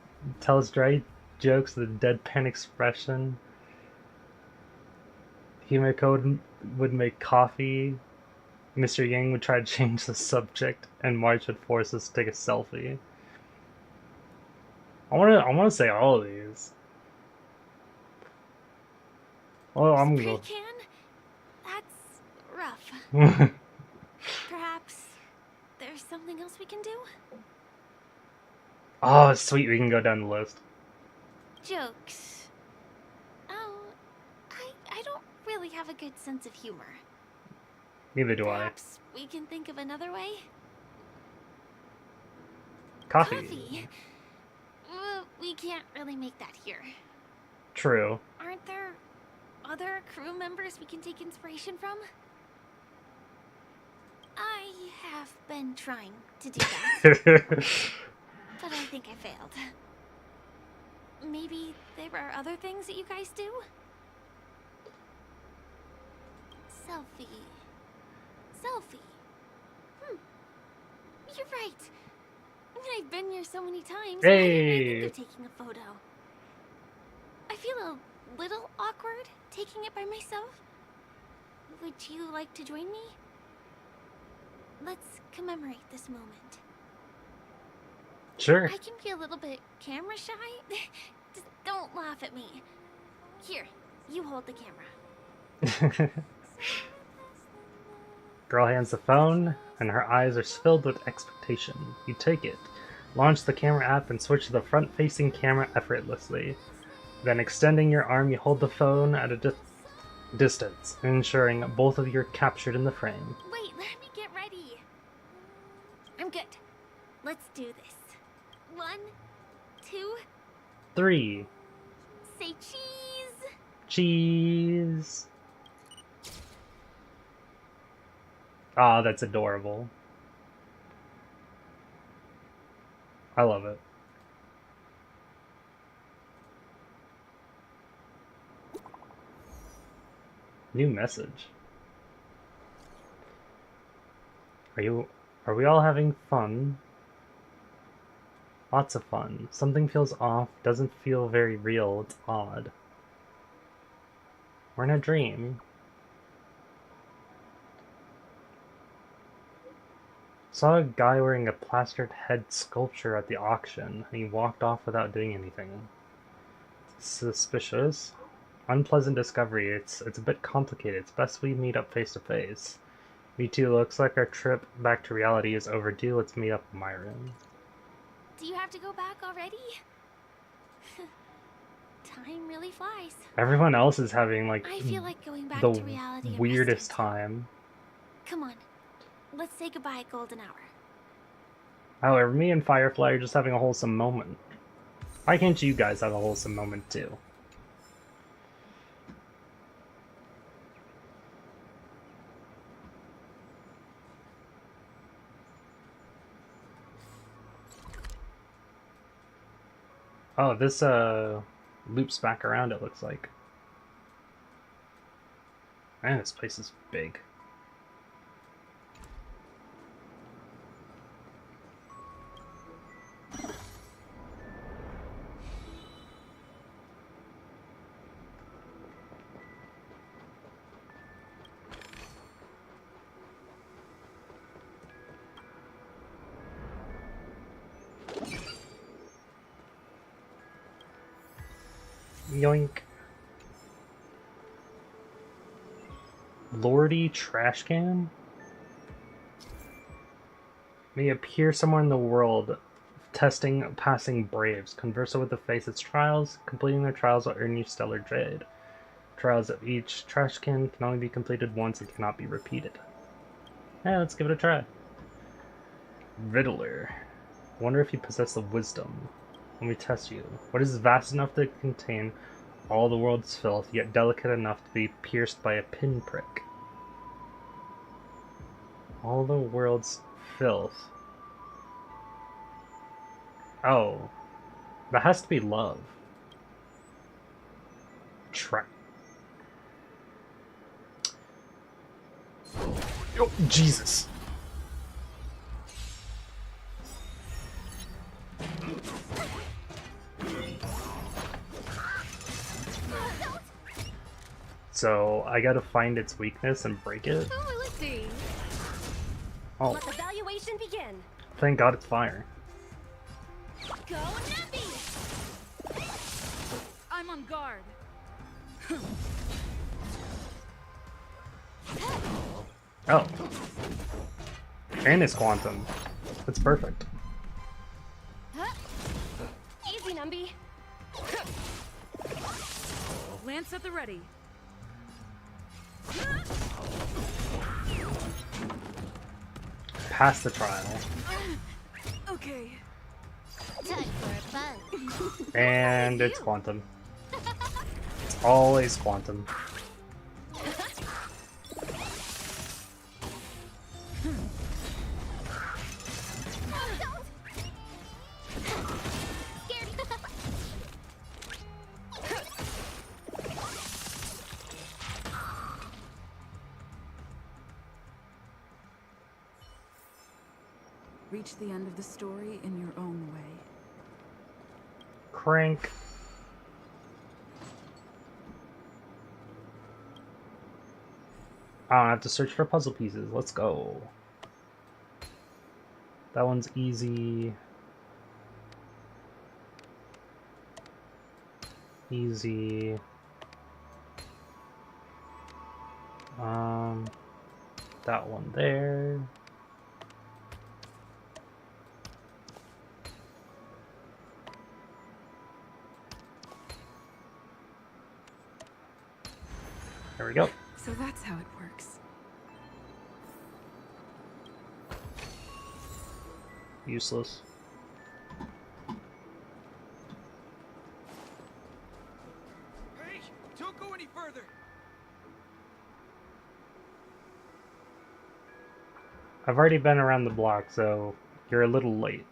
with a deadpan expression. Himeko would make coffee. Mr. Yang would try to change the subject, and March would force us to take a selfie. I wanna say all of these. Oh, I'm Spray gonna can? That's rough. go. Perhaps there's something else we can do? Oh, sweet, we can go down the list. Jokes. Oh, I don't really have a good sense of humor. Neither do Perhaps we can think of another way? I. Coffee. We can't really make that here. True. Aren't there other crew members we can take inspiration from? I have been trying to do that, but I think I failed. Maybe there are other things that you guys do? Selfie. You're right. I've been here so many times. Hey. Why didn't I think of taking a photo? I feel a little awkward taking it by myself. Would you like to join me? Let's commemorate this moment. Sure. I can be a little bit camera shy. Just don't laugh at me. Here, you hold the camera. Girl hands the phone, and her eyes are filled with expectation. You take it, launch the camera app, and switch to the front-facing camera effortlessly. Then, extending your arm, you hold the phone at a distance, ensuring both of you are captured in the frame. Wait, let me get ready. I'm good. Let's do this. 1, 2, 3. say cheese. Cheese. Ah, that's adorable. I love it. New message. Are we all having fun? Lots of fun. Something feels off, doesn't feel very real, it's odd. We're in a dream. Saw a guy wearing a plastered head sculpture at the auction, and he walked off without doing anything. Suspicious. Unpleasant discovery. It's a bit complicated. It's best we meet up face to face. Me too. Looks like our trip back to reality is overdue. Let's meet up in my room. Do you have to go back already? Time really flies. Everyone else is having like I feel like going back the to reality and weirdest resting. time. Come on. Let's say goodbye at golden hour. However, me and Firefly are just having a wholesome moment. Why can't you guys have a wholesome moment too? Oh, this loops back around, it looks like. Man, this place is big. Yoink. Lordy trash can? May appear somewhere in the world, testing passing braves. Converse with the face its trials. Completing their trials will earn you stellar jade. Trials of each trash can can only be completed once and cannot be repeated. Yeah, let's give it a try. Riddler. Wonder if you possess the wisdom. Let me test you. What is vast enough to contain all the world's filth, yet delicate enough to be pierced by a pinprick? All the world's filth. Oh. That has to be love. Oh, Jesus. So I gotta find its weakness and break it. Oh, let's see. Oh, Let the valuation begin. thank God it's fire. Go Nappy! I'm on guard. Oh. And it's quantum. That's perfect. Easy, Numby. Lance at the ready. Pass the trial. Okay. Time for fun. And it's quantum. It's always quantum. Reach the end of the story in your own way. Crank. I don't have to search for puzzle pieces. Let's go. That one's easy. Easy. That one there. There we go. So that's how it works. Useless. Hey, don't go any further. I've already been around the block, so you're a little late.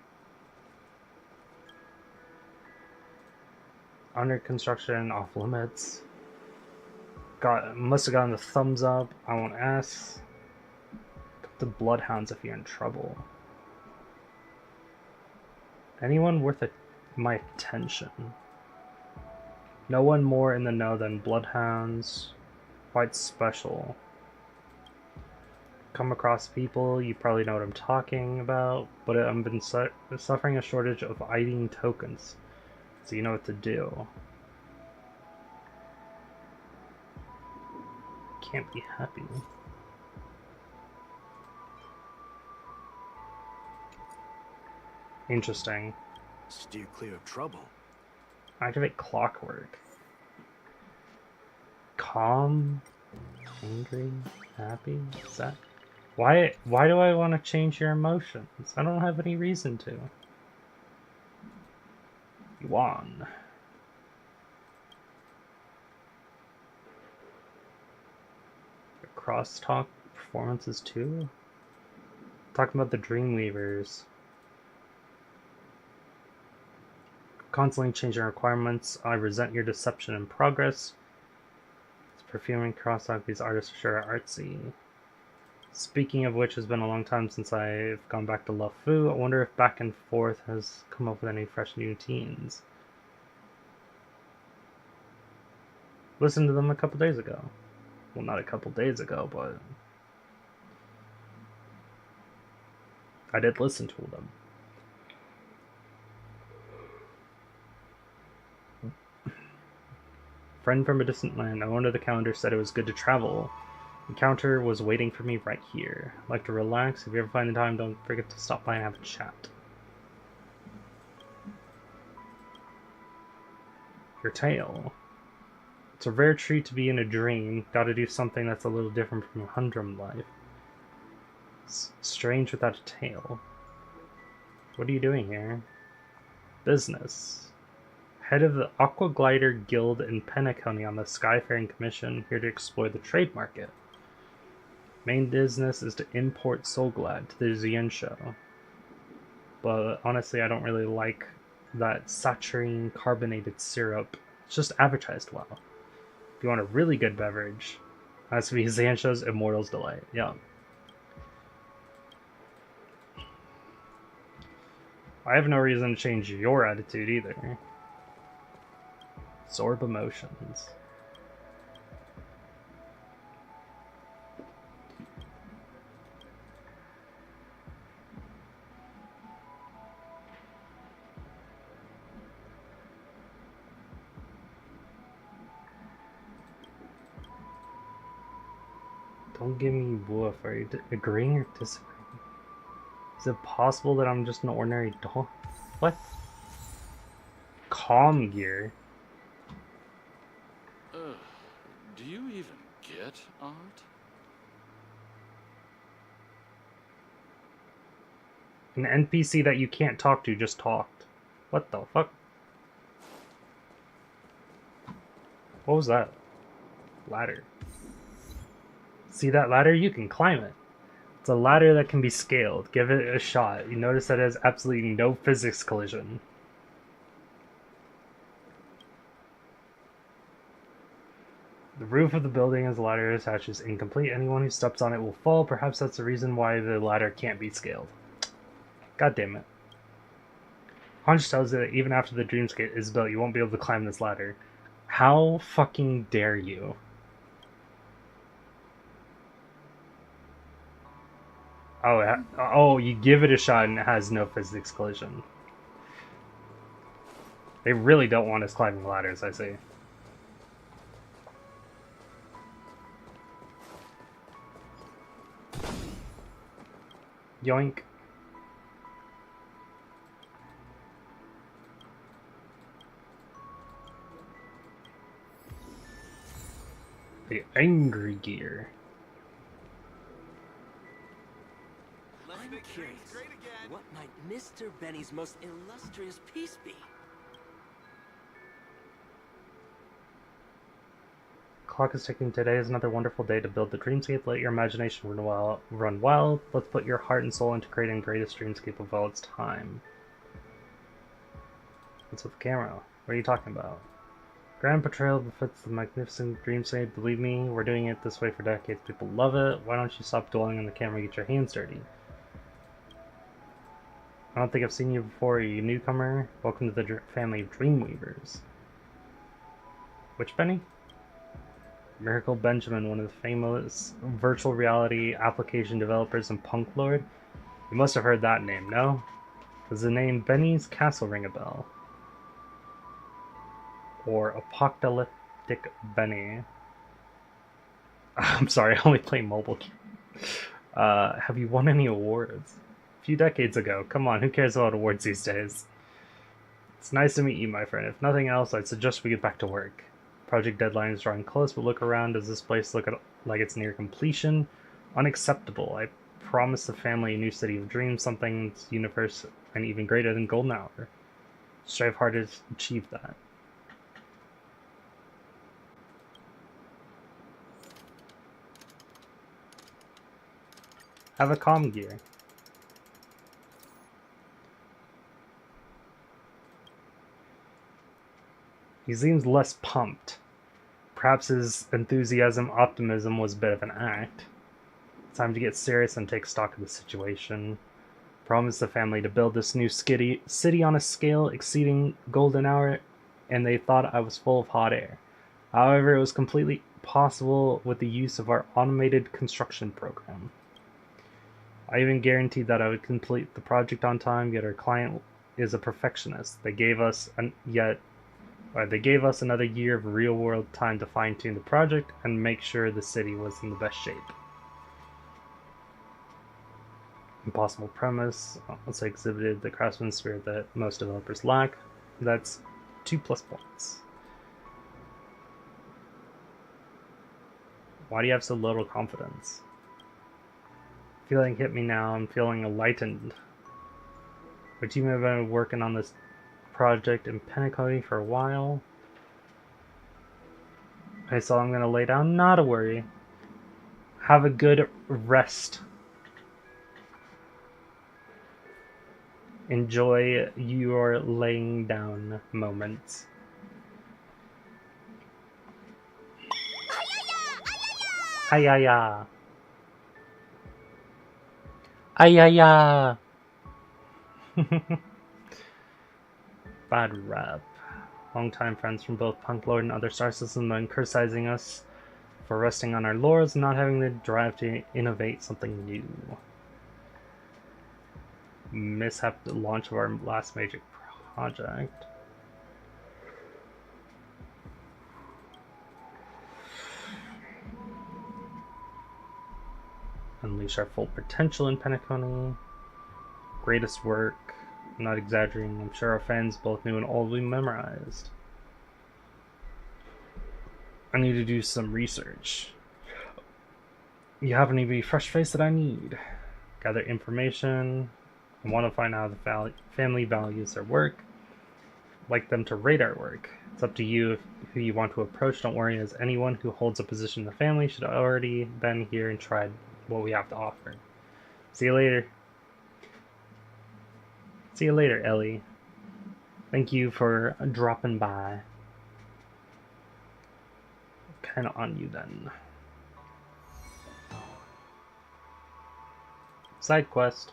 Under construction, off limits. Must have gotten the thumbs up. I won't ask. The bloodhounds if you're in trouble. Anyone worth my attention? No one more in the know than bloodhounds. Quite special. Come across people, you probably know what I'm talking about, but I've been suffering a shortage of ID tokens, so you know what to do. Can't be happy. Interesting. Steer clear of trouble. Activate clockwork. Calm, angry, happy. Is that why do I want to change your emotions? I don't have any reason to. Yuan. Crosstalk performances too? Talking about the Dreamweavers. Constantly changing requirements. I resent your deception in progress. It's perfuming crosstalk. These artists sure are artsy. Speaking of which, it's been a long time since I've gone back to LaFu. I wonder if Back and Forth has come up with any fresh new teens. Listened to them a couple days ago. Well, not a couple days ago, but I did listen to them. Friend from a distant land. I wonder the calendar said it was good to travel. Encounter was waiting for me right here. I'd like to relax. If you ever find the time, don't forget to stop by and have a chat. Your tale. It's a rare treat to be in a dream. Gotta do something that's a little different from humdrum life. It's strange without a tale. What are you doing here? Business. Head of the Aqua Glider Guild in Penacony on the Skyfaring Commission, here to explore the trade market. Main business is to import Solglad to the Xian show. But honestly, I don't really like that saccharine carbonated syrup. It's just advertised well. If you want a really good beverage, it has to be Xancho's Immortal's Delight. Yeah. I have no reason to change your attitude either. Absorb emotions. Don't give me woof. Are you agreeing or disagreeing? Is it possible that I'm just an ordinary dog? What? Calm gear? Do you even get art? An NPC that you can't talk to just talked. What the fuck? What was that? Ladder. See that ladder? You can climb it. It's a ladder that can be scaled. Give it a shot. You notice that it has absolutely no physics collision. The roof of the building as the ladder attached is incomplete. Anyone who steps on it will fall. Perhaps that's the reason why the ladder can't be scaled. God damn it. Hunch tells you that even after the dreamscape is built, you won't be able to climb this ladder. How fucking dare you? Oh, you give it a shot and it has no physics collision. They really don't want us climbing ladders, I see. Yoink. The angry gear. I'm curious, what might Mr. Benny's most illustrious piece be? Clock is ticking. Today is another wonderful day to build the dreamscape. Let your imagination run wild. Let's put your heart and soul into creating the greatest dreamscape of all its time. What's with the camera? What are you talking about? Grand portrayal befits the magnificent dreamscape. Believe me, we're doing it this way for decades. People love it. Why don't you stop dwelling on the camera and get your hands dirty? I don't think I've seen you before. Are you a newcomer? Welcome to the family of Dreamweavers. Which Benny? Miracle Benjamin, one of the famous virtual reality application developers and punk lord. You must have heard that name, no? Does the name Benny's Castle ring a bell? Or Apocalyptic Benny? I'm sorry, I only play mobile games. Have you won any awards? A few decades ago. Come on, who cares about awards these days? It's nice to meet you, my friend. If nothing else, I'd suggest we get back to work. Project deadline is drawing close, but look around. Does this place look like it's near completion? Unacceptable. I promised the family a new city of dreams, something that's universe and even greater than Golden Hour. Strive hard to achieve that. Have a comm gear. He seems less pumped. Perhaps his enthusiasm, optimism was a bit of an act. It's time to get serious and take stock of the situation. Promised the family to build this new city on a scale exceeding Golden Hour, and they thought I was full of hot air. However, it was completely possible with the use of our automated construction program. I even guaranteed that I would complete the project on time, yet our client is a perfectionist. They gave us another year of real-world time to fine-tune the project and make sure the city was in the best shape. Impossible premise also exhibited the craftsman spirit that most developers lack. That's 2+ points. Why do you have so little confidence? Feeling hit me now. I'm feeling enlightened. Our team have been working on this project in Penacony for a while. Okay, so I'm gonna lay down. Not a worry. Have a good rest. Enjoy your laying down moments. Ayaya! Ayaya! Bad rap. Longtime friends from both Punk Lord and other star systems are criticizing us for resting on our laurels and not having the drive to innovate something new. Mishap the launch of our last major project. Unleash our full potential in Penacony. Greatest work. I'm not exaggerating. I'm sure our fans, both new and old, we memorized. I need to do some research. You have any refresh face that I need? Gather information. I want to find out how the family values their work. Like them to rate our work. It's up to you who you want to approach. Don't worry, as anyone who holds a position in the family should have already been here and tried what we have to offer. See you later. See you later, Ellie. Thank you for dropping by. Kinda on you then. Side quest.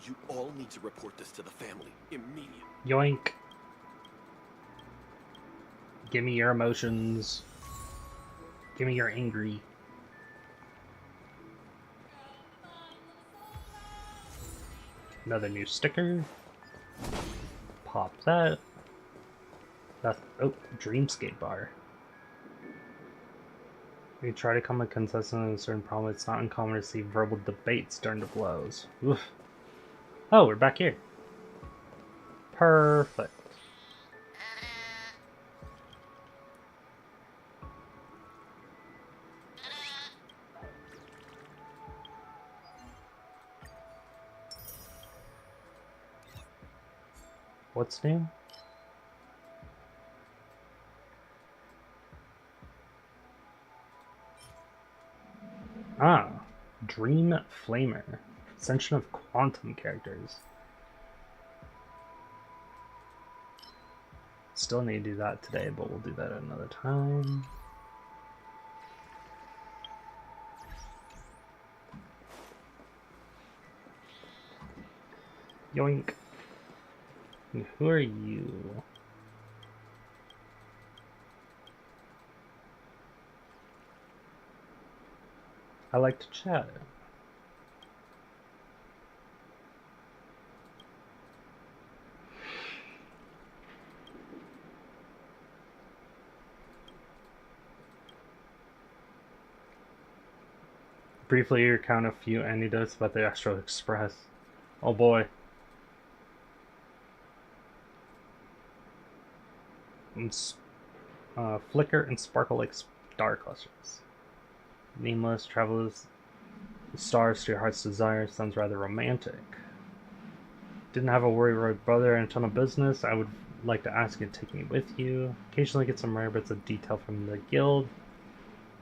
You all need to report this to the family immediately. Yoink. Give me your emotions. Give me your angry. Another new sticker. Pop that. That's, oh, Dreamscape bar. We try to come a consensus on a certain problem. It's not uncommon to see verbal debates during the blows. Oof. Oh, we're back here. Perfect. What's new? Ah, Dream Flamer. Ascension of Quantum characters. Still need to do that today, but we'll do that another time. Yoink. And who are you? I like to chat. Briefly recount a few anecdotes about the Astral Express. Oh boy. Flicker and sparkle like star clusters. Nameless travels the stars to your heart's desire. Sounds rather romantic. Didn't have a worry brother and a ton of business. I would like to ask you to take me with you. Occasionally get some rare bits of detail from the guild.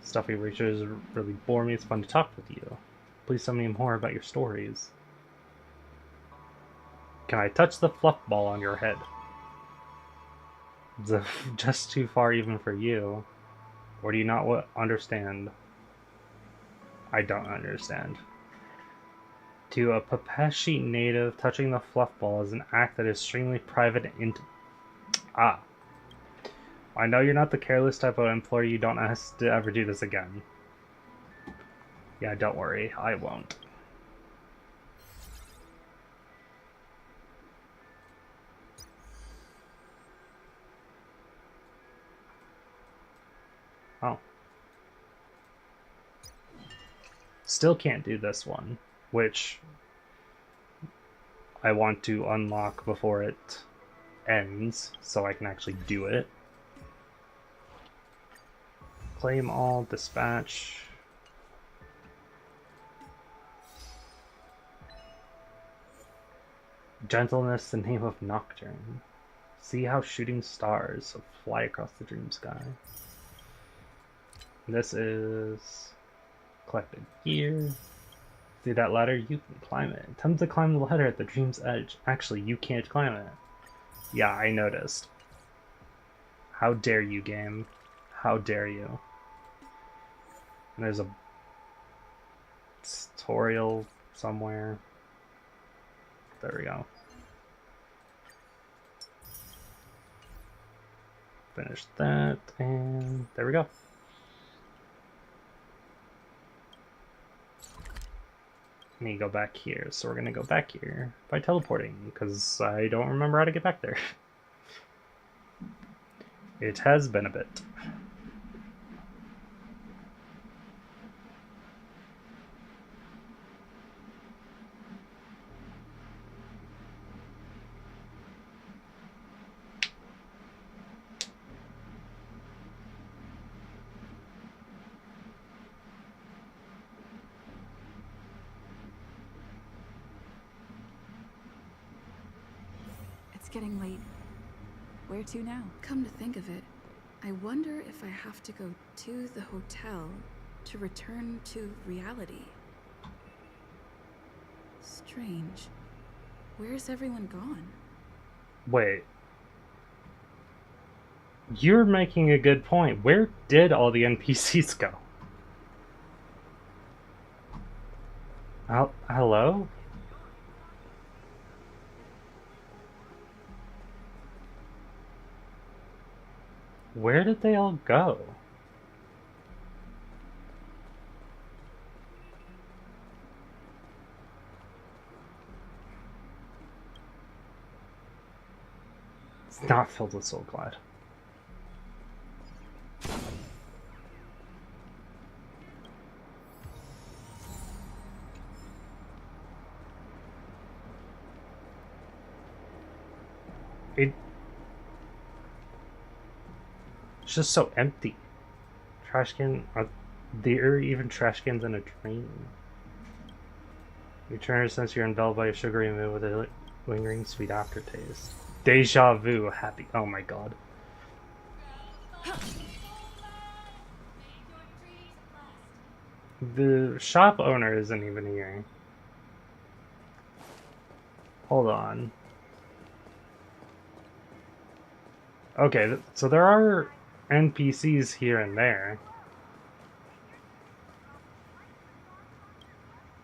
Stuffy researchers really bore me. It's fun to talk with you. Please tell me more about your stories. Can I touch the fluff ball on your head? It's just too far even for you. Or do you not understand? I don't understand. To a Papeshi native, touching the fluff ball is an act that is extremely private and intimate. Ah. I know you're not the careless type of employee. You don't ask to ever do this again. Yeah, don't worry. I won't. Oh. Still can't do this one, which I want to unlock before it ends, so I can actually do it. Claim all, dispatch. Gentleness, the name of Nocturne. See how shooting stars fly across the dream sky. This is collected gear. See that ladder? You can climb it. Attempt to climb the ladder at the dream's edge. Actually, you can't climb it. Yeah, I noticed. How dare you, game? How dare you? And there's a tutorial somewhere. There we go. Finish that, and there we go. I need to go back here, so we're gonna go back here by teleporting, because I don't remember how to get back there. It has been a bit. It's getting late. Where to now? Come to think of it, I wonder if I have to go to the hotel to return to reality. Strange. Where's everyone gone? Wait. You're making a good point. Where did all the NPCs go? Hello? Where did they all go? It's not filled with Soul Glad. It's just so empty. Trash can. Are there even trash cans in a dream? You turn to sense you're enveloped by a sugary mood with a lingering sweet aftertaste. Deja vu. Happy. Oh my god. The shop owner isn't even here. Hold on. Okay, so there are NPCs here and there.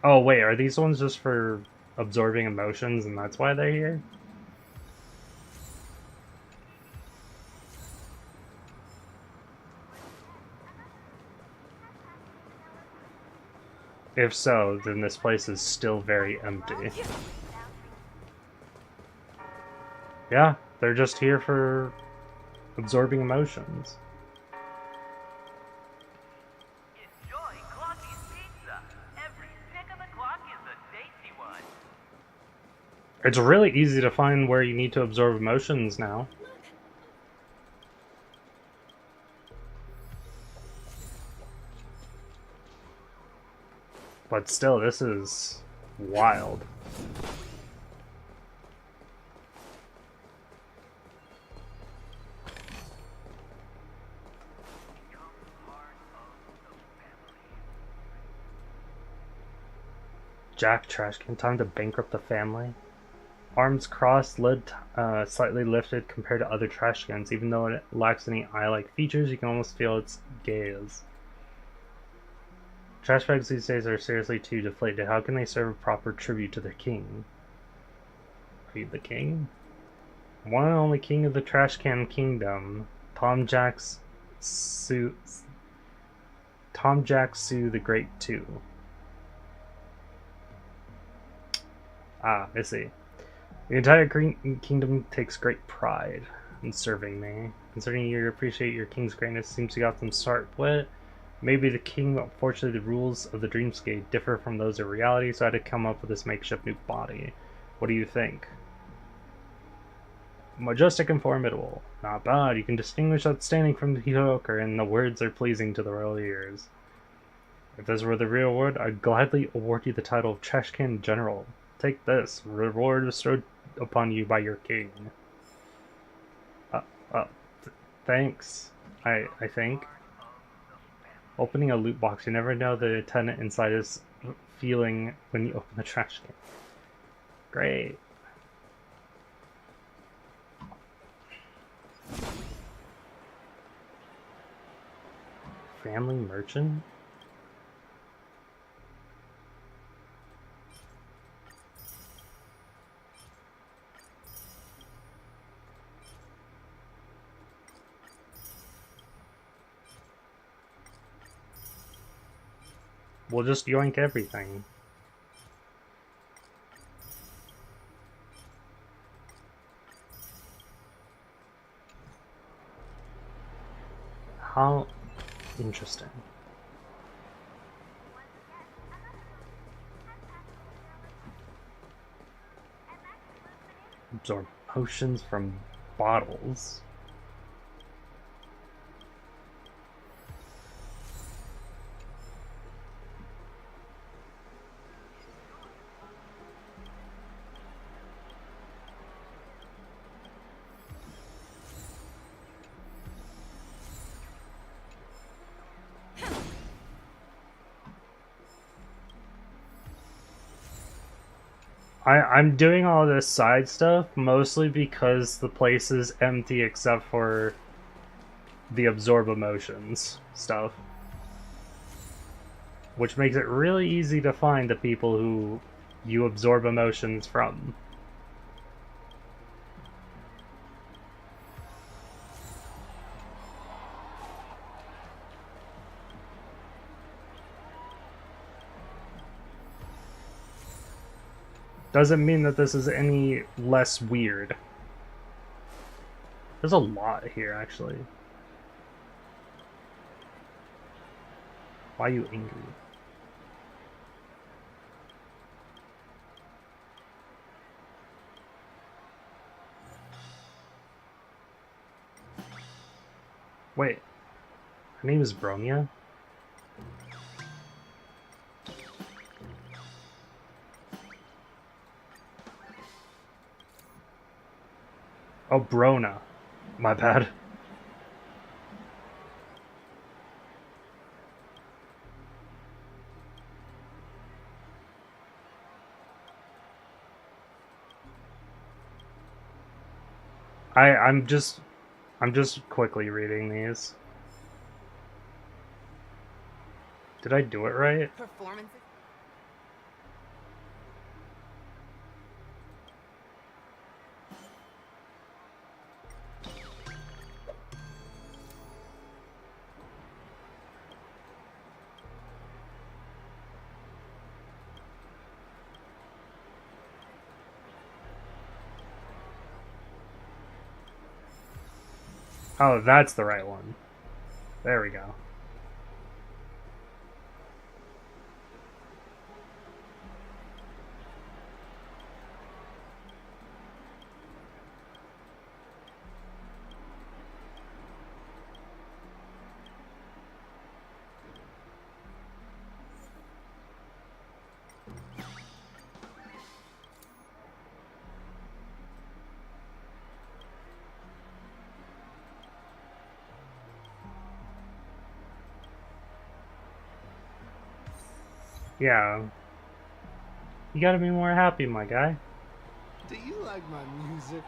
Oh wait, are these ones just for absorbing emotions and that's why they're here? If so, then this place is still very empty. Yeah, they're just here for absorbing emotions. Enjoy Clocky's pizza. Every tick of the clock is a tasty one. It's really easy to find where you need to absorb emotions now. But still, this is wild. Jack Trashcan, time to bankrupt the family. Arms crossed, lid slightly lifted compared to other trash cans. Even though it lacks any eye-like features, you can almost feel its gaze. Trash bags these days are seriously too deflated. How can they serve a proper tribute to their king? Are you the king? One and only king of the trash can kingdom. Tom Jack Sue the Great 2. Ah, I see. The entire kingdom takes great pride in serving me. Considering you appreciate your king's greatness seems to got them start. What? Maybe the king, unfortunately the rules of the dreamscape differ from those of reality, so I had to come up with this makeshift new body. What do you think? Majestic and formidable. Not bad. You can distinguish outstanding from the mediocre, and the words are pleasing to the royal ears. If this were the real word, I'd gladly award you the title of Trashcan General. Take this, reward bestowed upon you by your king. Thanks, I think. Opening a loot box, you never know the tenant inside is feeling when you open the trash can. Great. Family merchant? We'll just yoink everything. How interesting. Absorb potions from bottles. I'm doing all this side stuff mostly because the place is empty except for the absorb emotions stuff. Which makes it really easy to find the people who you absorb emotions from. doesn't mean that this is any less weird. There's a lot here, actually. Why are you angry? Wait. Her name is Bronya? Oh, Brona. My bad. I'm just quickly reading these. Did I do it right? Performances. Oh, that's the right one. There we go. Yeah. You gotta be more happy, my guy. Do you like my music?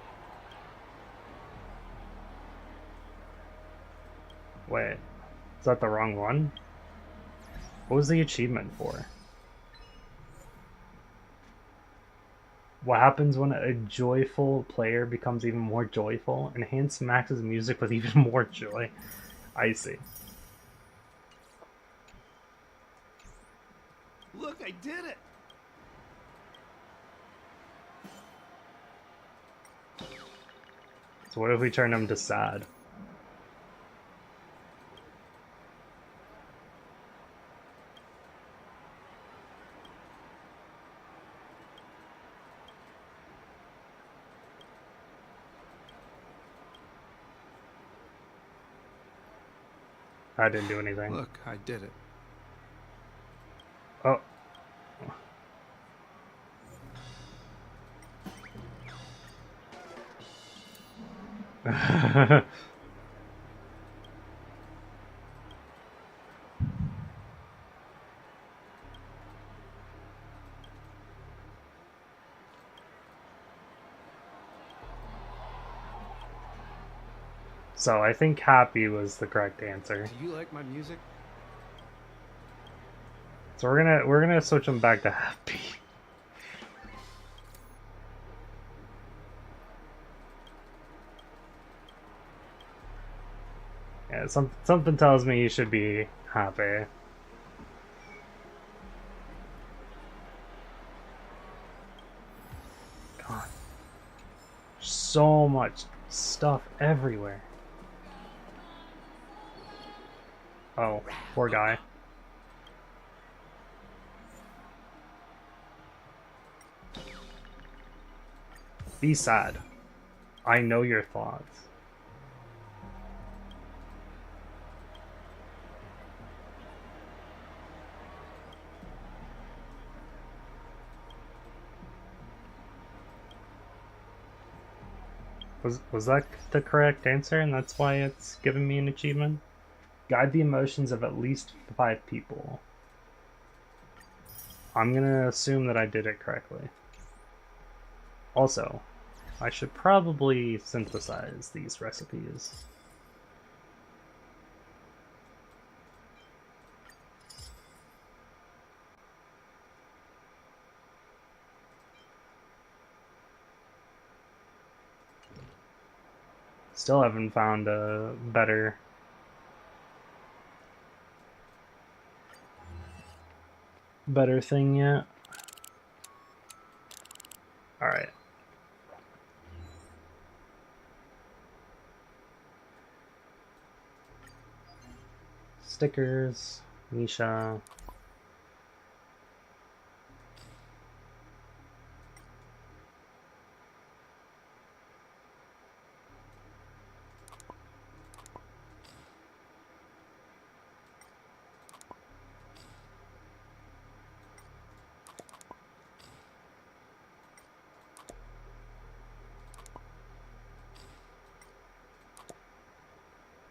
Wait. Is that the wrong one? What was the achievement for? What happens when a joyful player becomes even more joyful? Enhance Max's music with even more joy. I see. Look, I did it! So what if we turn him to sad? I didn't do anything. Look, I did it. Oh. So I think happy was the correct answer. Do you like my music? So we're gonna switch him back to happy. Yeah, something tells me you should be happy. God. So much stuff everywhere. Oh, poor guy. Be sad. I know your thoughts. Was that the correct answer, and that's why it's giving me an achievement? Guide the emotions of at least 5 people. I'm gonna assume that I did it correctly. Also, I should probably synthesize these recipes. Still haven't found a better thing yet. stickers. Misha.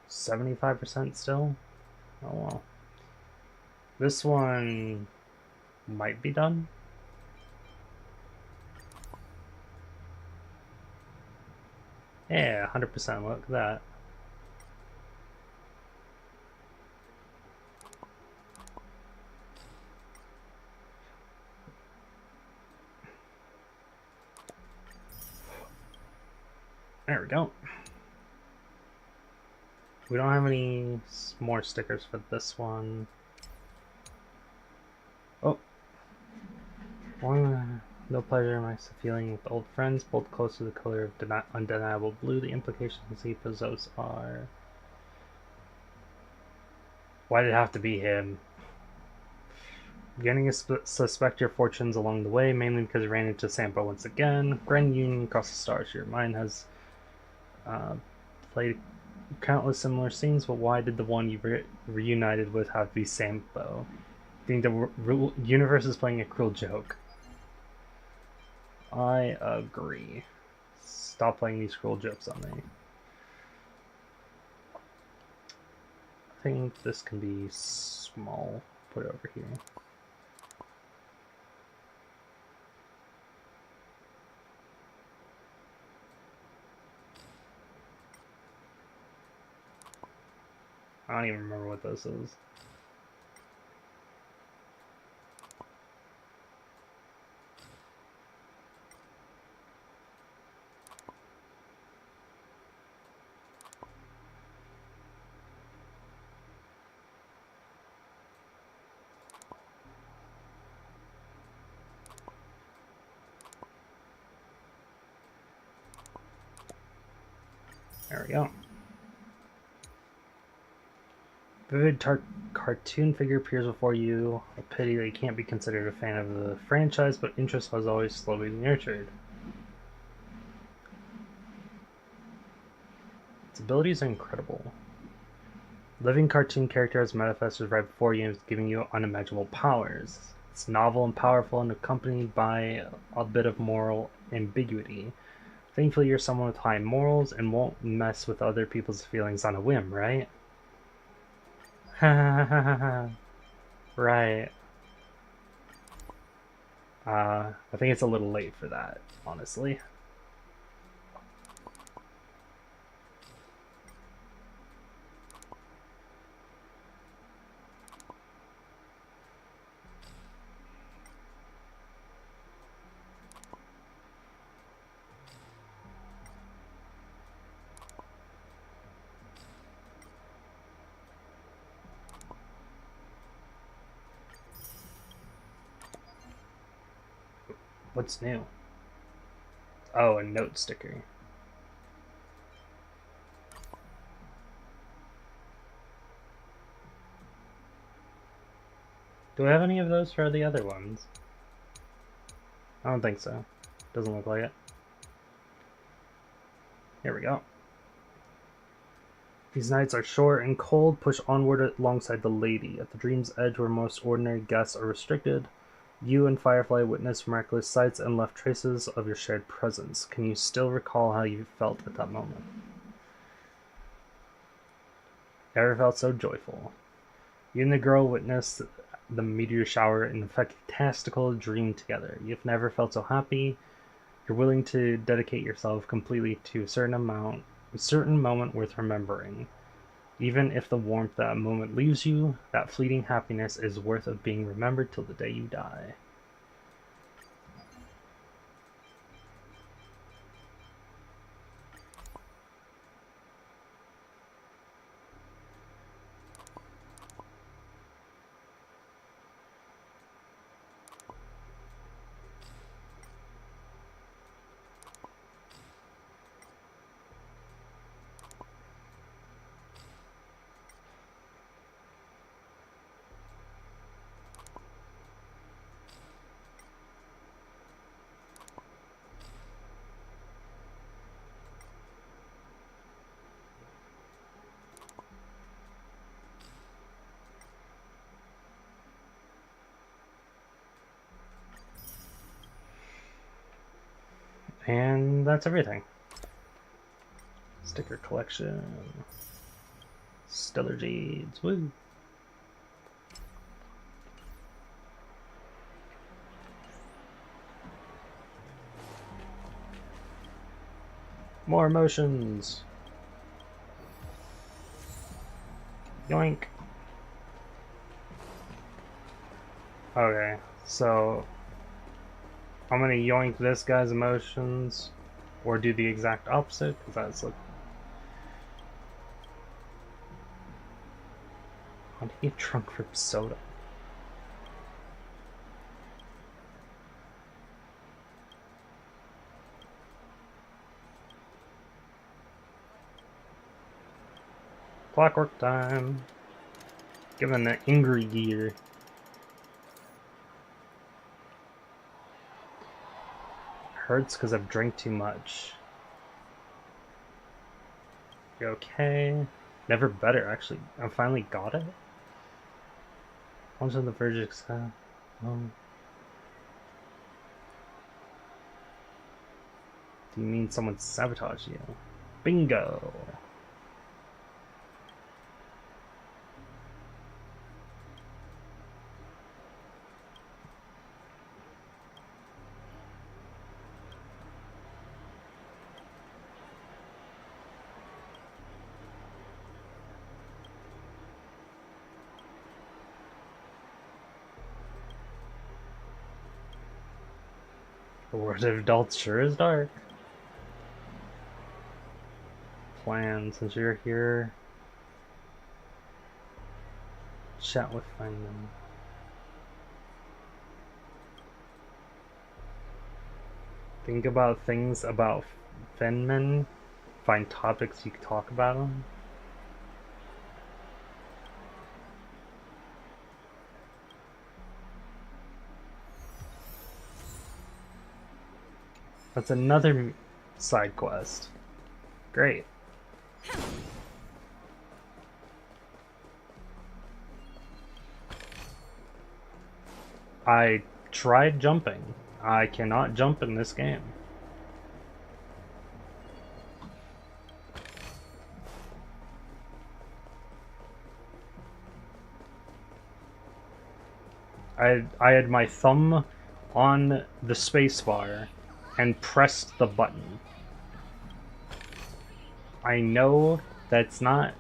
$75% still? Oh well. This one might be done. Yeah, 100%. Look at that. There we go. We don't have any more stickers for this one. Oh. No pleasure in my feeling with old friends, both close to the color of undeniable blue. The implications he possesses are... Why did it have to be him? Beginning to suspect your fortunes along the way, mainly because you ran into Sampo once again. Grand Union across the stars. Your mind has played countless similar scenes, but why did the one you reunited with have to be Sampo? I think the universe is playing a cruel joke. I agree. Stop playing these cruel jokes on me. I think this can be small. Put it over here. I don't even remember what this is. There we go. Vivid cartoon figure appears before you. A pity that you can't be considered a fan of the franchise, but interest was always slowly nurtured. Its abilities are incredible. Living cartoon characters manifested right before you, giving you unimaginable powers. It's novel and powerful and accompanied by a bit of moral ambiguity. Thankfully, you're someone with high morals and won't mess with other people's feelings on a whim, right? Right. I think it's a little late for that, honestly. What's new? Oh, a note sticker. Do I have any of those for the other ones? I don't think so. Doesn't look like it. Here we go. These nights are short and cold. Push onward alongside the lady. At the dream's edge where most ordinary guests are restricted, you and Firefly witnessed miraculous sights and left traces of your shared presence. Can you still recall how you felt at that moment? Never felt so joyful. You and the girl witnessed the meteor shower in a fantastical dream together. You've never felt so happy. You're willing to dedicate yourself completely to a certain moment worth remembering. Even if the warmth that moment leaves you, that fleeting happiness is worth of being remembered till the day you die. And that's everything. Sticker collection. Stellar Jades. Woo! More emotions. Yoink. Okay, so I'm gonna yoink this guy's emotions, or do the exact opposite, because that's like... How do you get drunk from soda? Clockwork time. Given the angry gear. Hurts because I've drank too much. You okay? Never better, actually. I finally got it. Once on the verge of success. Do you mean someone sabotaged you? Bingo! The world of adults sure is dark. Plan, since you're here. Chat with Feynman. Think about things about Feynman. Find topics you can talk about them. That's another side quest. Great. I tried jumping. I cannot jump in this game. I had my thumb on the spacebar and pressed the button. I know that's not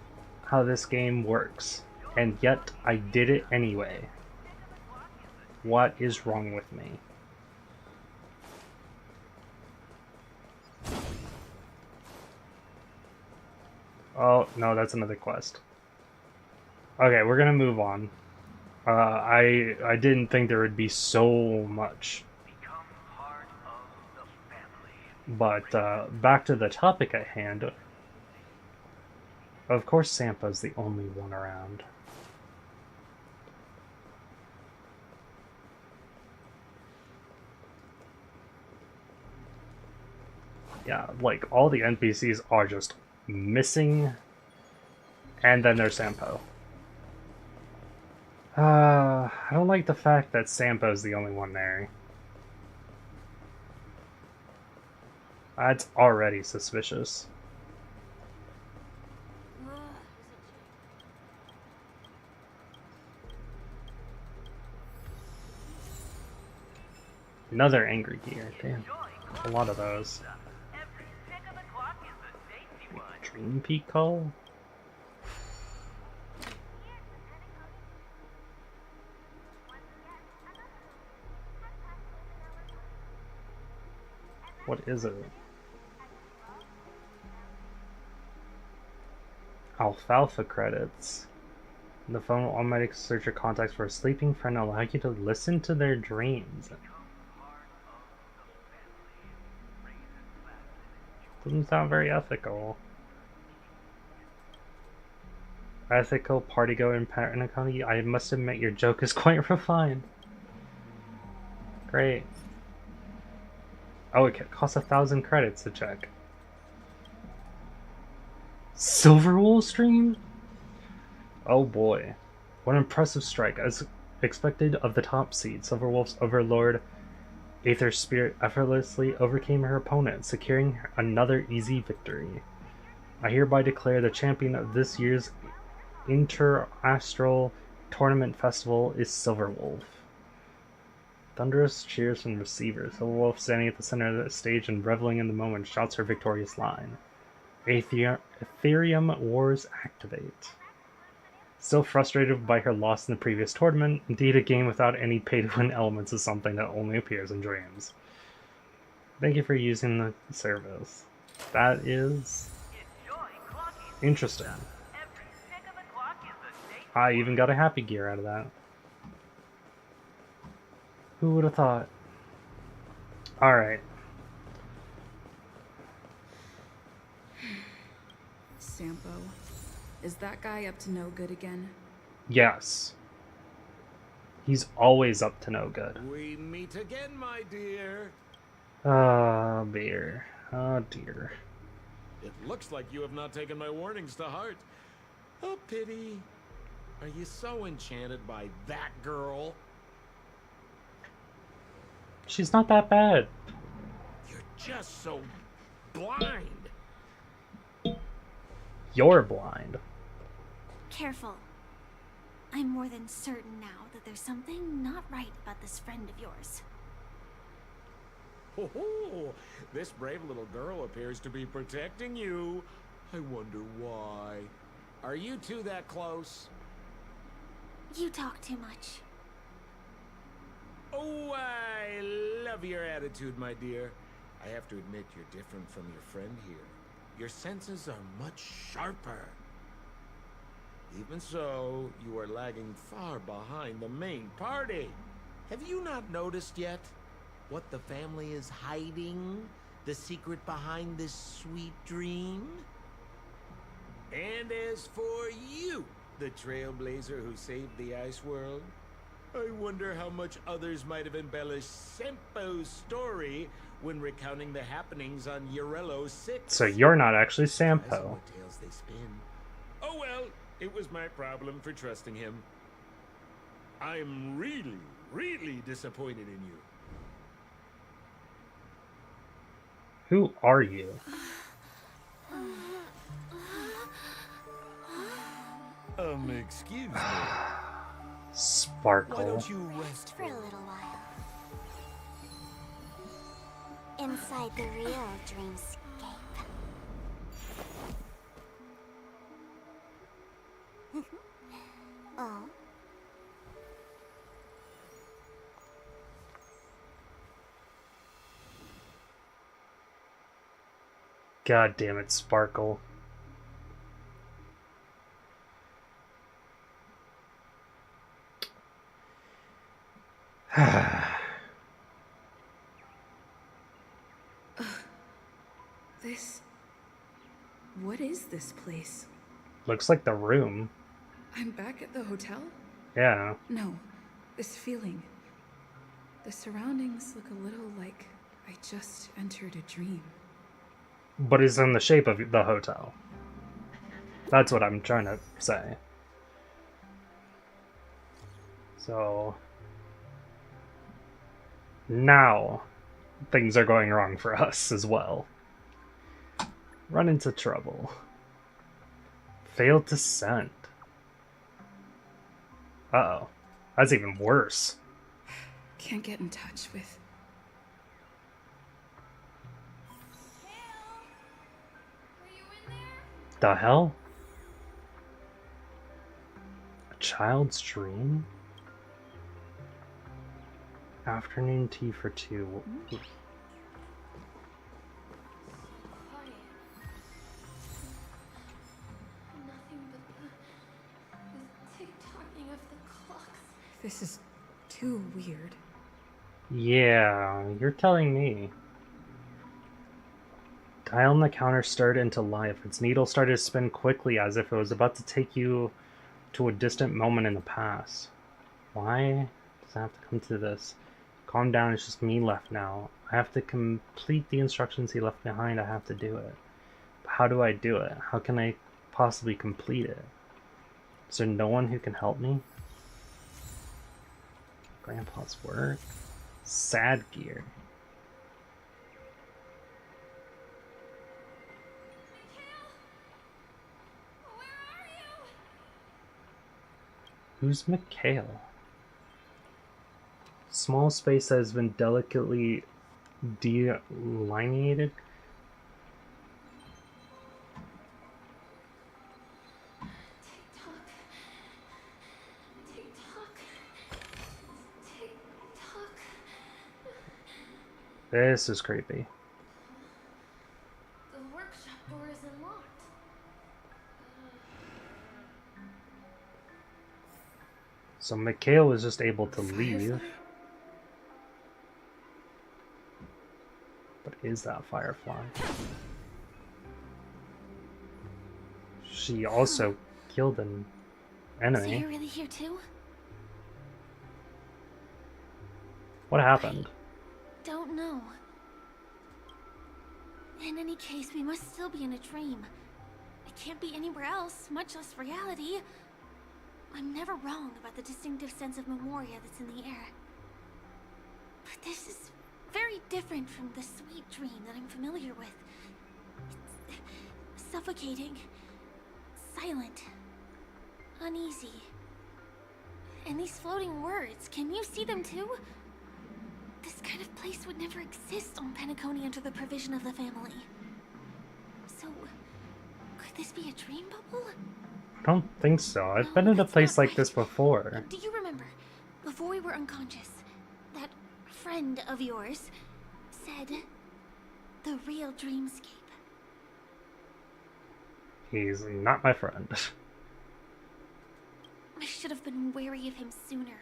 how this game works, and yet I did it anyway. What is wrong with me? Oh, no, that's another quest. Okay, we're gonna move on. I didn't think there would be so much. But back to the topic at hand. Of course Sampa's the only one around. Yeah, like all the NPCs are just missing. And then there's Sampo. I don't like the fact that Sampo's the only one there. That's already suspicious. Another angry gear. Damn. A lot of those. Dream Peak call? What is it? Alfalfa credits. The phone will automatically search your contacts for a sleeping friend and allow you to listen to their dreams. Doesn't sound very ethical. Ethical party go in pattern economy. I must admit your joke is quite refined. Great. Oh, it costs 1,000 credits to check. Silverwool stream? Oh boy. What an impressive strike. As expected of the top seed, Silverwolf's overlord Aether's spirit effortlessly overcame her opponent, securing another easy victory. I hereby declare the champion of this year's Inter-Astral Tournament Festival is Silverwolf. Thunderous cheers from the receivers. Silverwolf, standing at the center of the stage and reveling in the moment, shouts her victorious line. Ethereum Wars activate. Still frustrated by her loss in the previous tournament, indeed a game without any pay-to-win elements is something that only appears in dreams. Thank you for using the service. That is interesting. I even got a happy gear out of that. Who would have thought? Alright. Sampo. Is that guy up to no good again? Yes. He's always up to no good. We meet again, my dear. Oh, dear. Oh, dear. It looks like you have not taken my warnings to heart. Oh, pity. Are you so enchanted by that girl? She's not that bad. You're just so blind. You're blind. Careful. I'm more than certain now that there's something not right about this friend of yours. Oh, this brave little girl appears to be protecting you. I wonder why. Are you two that close? You talk too much. Oh, I love your attitude, my dear. I have to admit you're different from your friend here. Your senses are much sharper. Even so, you are lagging far behind the main party. Have you not noticed yet what the family is hiding? The secret behind this sweet dream? And as for you, the trailblazer who saved the ice world, I wonder how much others might have embellished Sempo's story when recounting the happenings on Eurello 6. So you're not actually Sampo. What tales they spin. Oh well, it was my problem for trusting him. I'm really, really disappointed in you. Who are you? Excuse me. Sparkle. Why don't you rest For a little while. Inside the real dreamscape. Oh. God damn it, Sparkle. This... What is this place? Looks like the room. I'm back at the hotel? Yeah. No, this feeling. The surroundings look a little like I just entered a dream. But it's in the shape of the hotel. That's what I'm trying to say. So... now, things are going wrong for us as well. Run into trouble. Failed to send. Uh-oh. That's even worse. Can't get in touch with... The hell? A child's dream? Afternoon tea for two. This is too weird. Yeah, you're telling me. Dial on the counter stirred into life. Its needle started to spin quickly as if it was about to take you to a distant moment in the past. Why does it have to come to this? Calm down, it's just me left now. I have to complete the instructions he left behind. I have to do it. But how do I do it? How can I possibly complete it? Is there no one who can help me? Grandpa's work? Sad gear. Who's Mikhail? Small space that has been delicately delineated. This is creepy. The workshop door is unlocked. So Mikhail was just able to leave. But is that Firefly? She also killed an So enemy. you're really here too? What happened? Don't know. In any case, we must still be in a dream. It can't be anywhere else, much less reality. I'm never wrong about the distinctive sense of memoria that's in the air. But this is very different from the sweet dream that I'm familiar with. It's suffocating, silent, uneasy. And these floating words, can you see them too? This kind of place would never exist on Penacony under the provision of the family. So, could this be a dream bubble? I don't think so. I've been in a place like this before. Do you remember, before we were unconscious, that friend of yours said the real dreamscape? He's not my friend. I should have been wary of him sooner.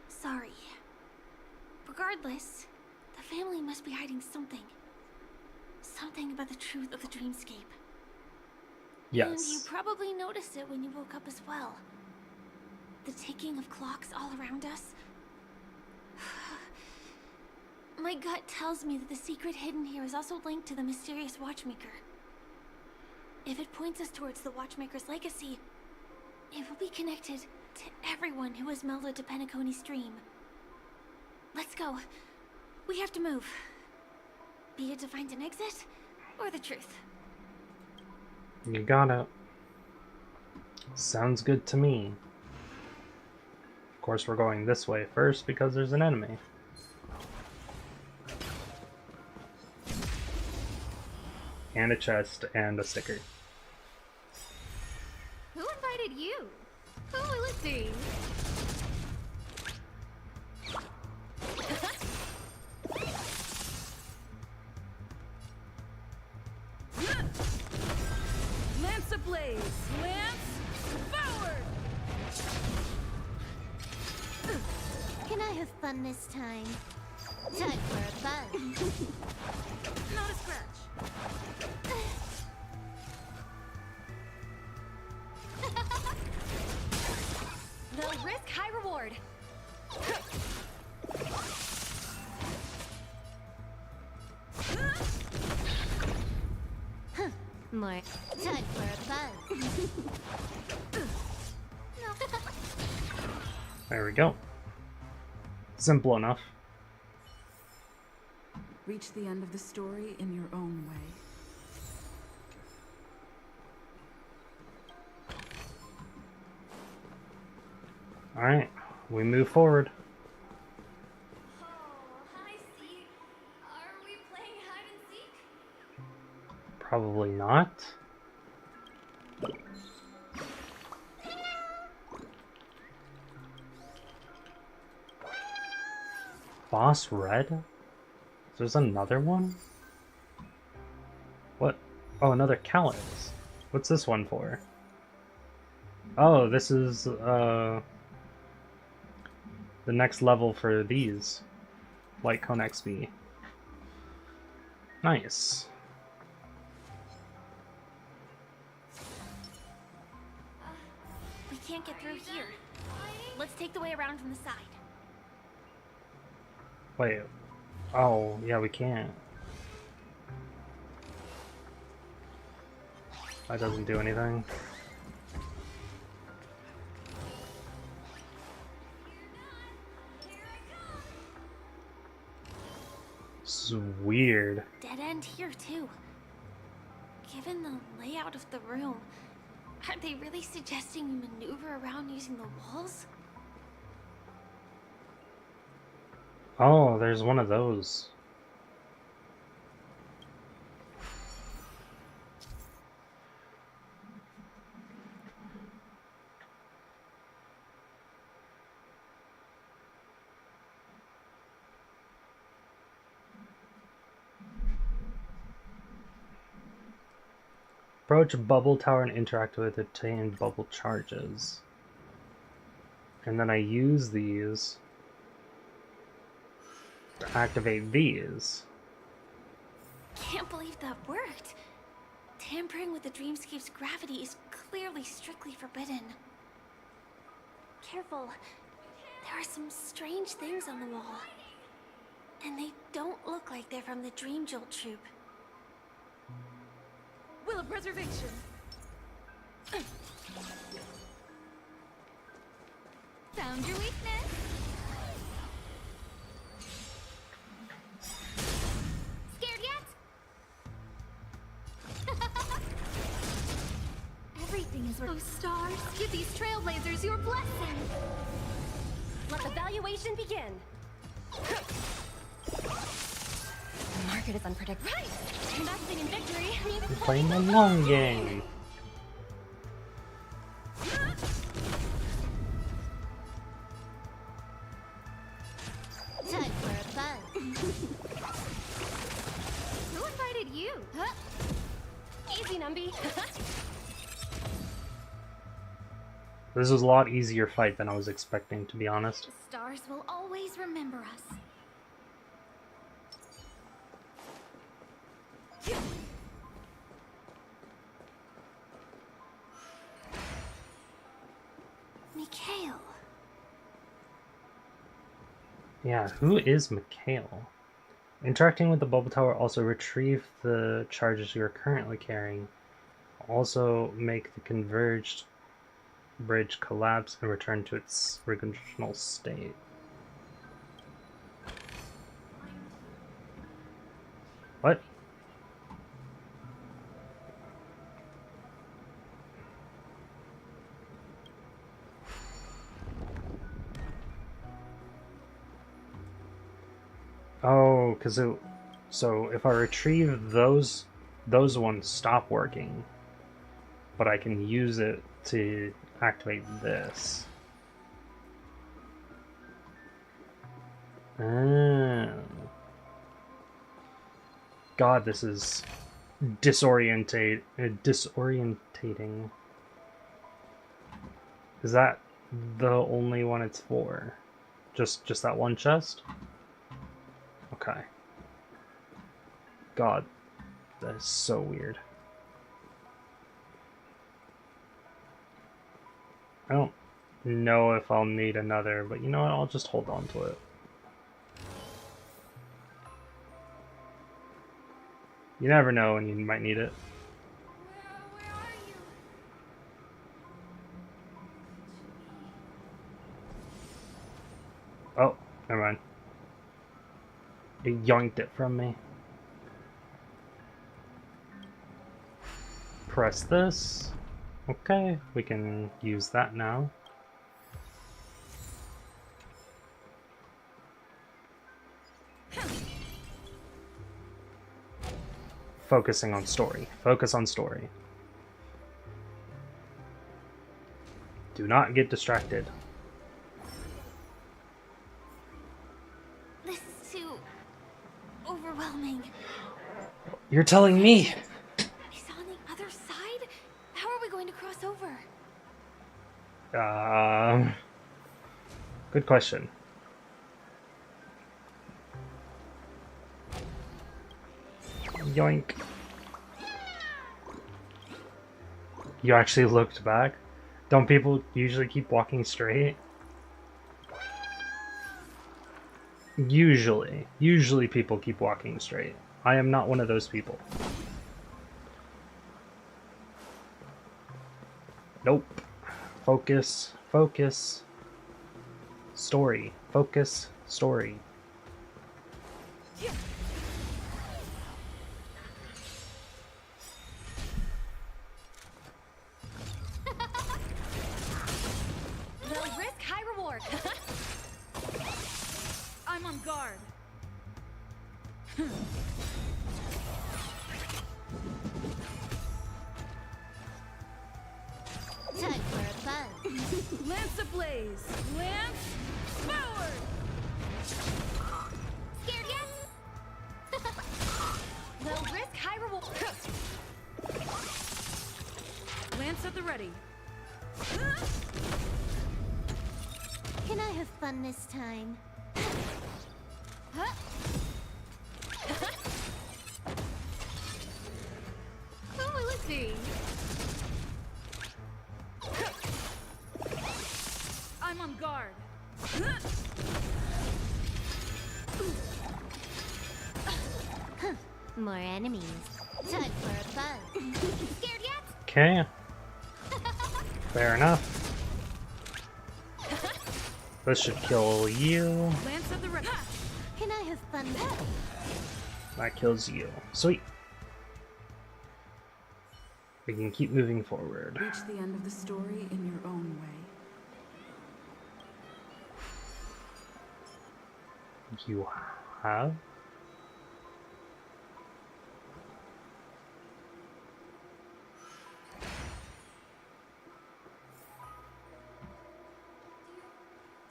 Sorry. Regardless, the family must be hiding something. Something about the truth of the dreamscape. Yes. And you probably noticed it when you woke up as well. The ticking of clocks all around us. My gut tells me that the secret hidden here is also linked to the mysterious Watchmaker. If it points us towards the Watchmaker's legacy, it will be connected to everyone who has melded to Penacony's dream. Let's go. We have to move. Be it to find an exit, or the truth. You got it. Sounds good to me. Of course, we're going this way first because there's an enemy. And a chest and a sticker. Who invited you? Who will it be? Lance ablaze! Lance forward! Can I have fun this time? Time for a fun. Not a scratch. Low risk, high reward. More time for a fun. There we go. Simple enough. Reach the end of the story in your own way. Alright, we move forward. Oh, hi, Seek. Are we playing hide and seek? Probably not. Boss Red? There's another one? What? Oh, another Calyx. What's this one for? Oh, this is, the next level for these. Light Cone XP. Nice. We can't get through here. Let's take the way around from the side. Wait. Oh, yeah, we can't. That doesn't do anything. is weird. Dead end here, too. Given the layout of the room, are they really suggesting you maneuver around using the walls? Oh, there's one of those. Approach a bubble tower and interact with obtained bubble charges. And then I use these to activate these. Can't believe that worked. Tampering with the dreamscape's gravity is clearly strictly forbidden. Careful. There are some strange things on the wall. And they don't look like they're from the Dream Jolt troupe. Will of preservation. Found your weakness. Scared yet? Everything is worth. Oh, stars, give these trailblazers your blessing. Let the valuation begin. The market is unpredictable. Right! Investing in victory means I'm playing the long game. Time for a bun. Who invited you? Huh? Easy, Numby. This was a lot easier fight than I was expecting, to be honest. The stars will always remember us. Mikhail. Yeah, who is Mikhail? Interacting with the bubble tower also retrieve the charges you are currently carrying. Also make the converged bridge collapse and return to its original state. What? Oh, because it... So if I retrieve those ones stop working, but I can use it to activate this. God, this is disorientating. Is that the only one it's for? Just that one chest? Okay. God, that is so weird. I don't know if I'll need another, but you know what? I'll just hold on to it. You never know when you might need it. Where are you? Oh, never mind. It yoinked it from me. Press this. Okay, we can use that now. Focusing on story. Focus on story. Do not get distracted. This is too overwhelming. You're telling me. He's on the other side? How are we going to cross over? Good question. Yoink. You actually looked back? Don't people usually keep walking straight? Usually. Usually people keep walking straight. I am not one of those people. Nope. Focus. Focus. Story. Focus. Story. Time for a buzz. Lance ablaze! Lance forward! Scared yet? Low risk, high reward. Lance at the ready. Can I have fun this time? Oh, let's see. I'm on guard. More enemies. Time for a buzz. Scared yet? Okay. Fair enough. This should kill you. Lance at the ready. Can I have fun? That kills you. Sweet. We can keep moving forward. Reach the end of the story in your own way. You have?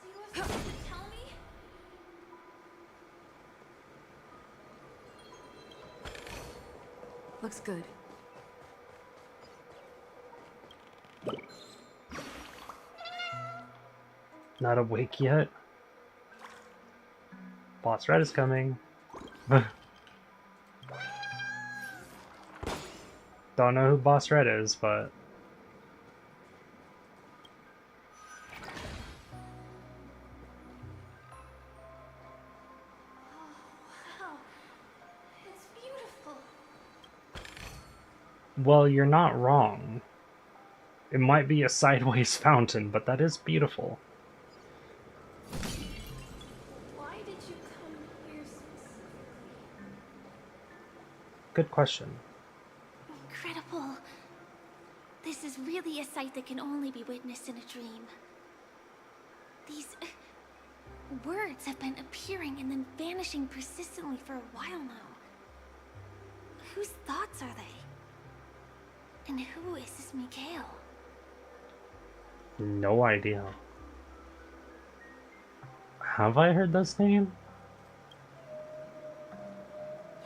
Do you have something to tell me? Looks good. Not awake yet? Boss Red is coming. Don't know who Boss Red is, but... Wow. It's beautiful. Well, you're not wrong. It might be a sideways fountain, but that is beautiful. Why did you come here specifically? Good question. Incredible. This is really a sight that can only be witnessed in a dream. These words have been appearing and then vanishing persistently for a while now. Whose thoughts are they? And who is this Mikhail? No idea. Have I heard this name?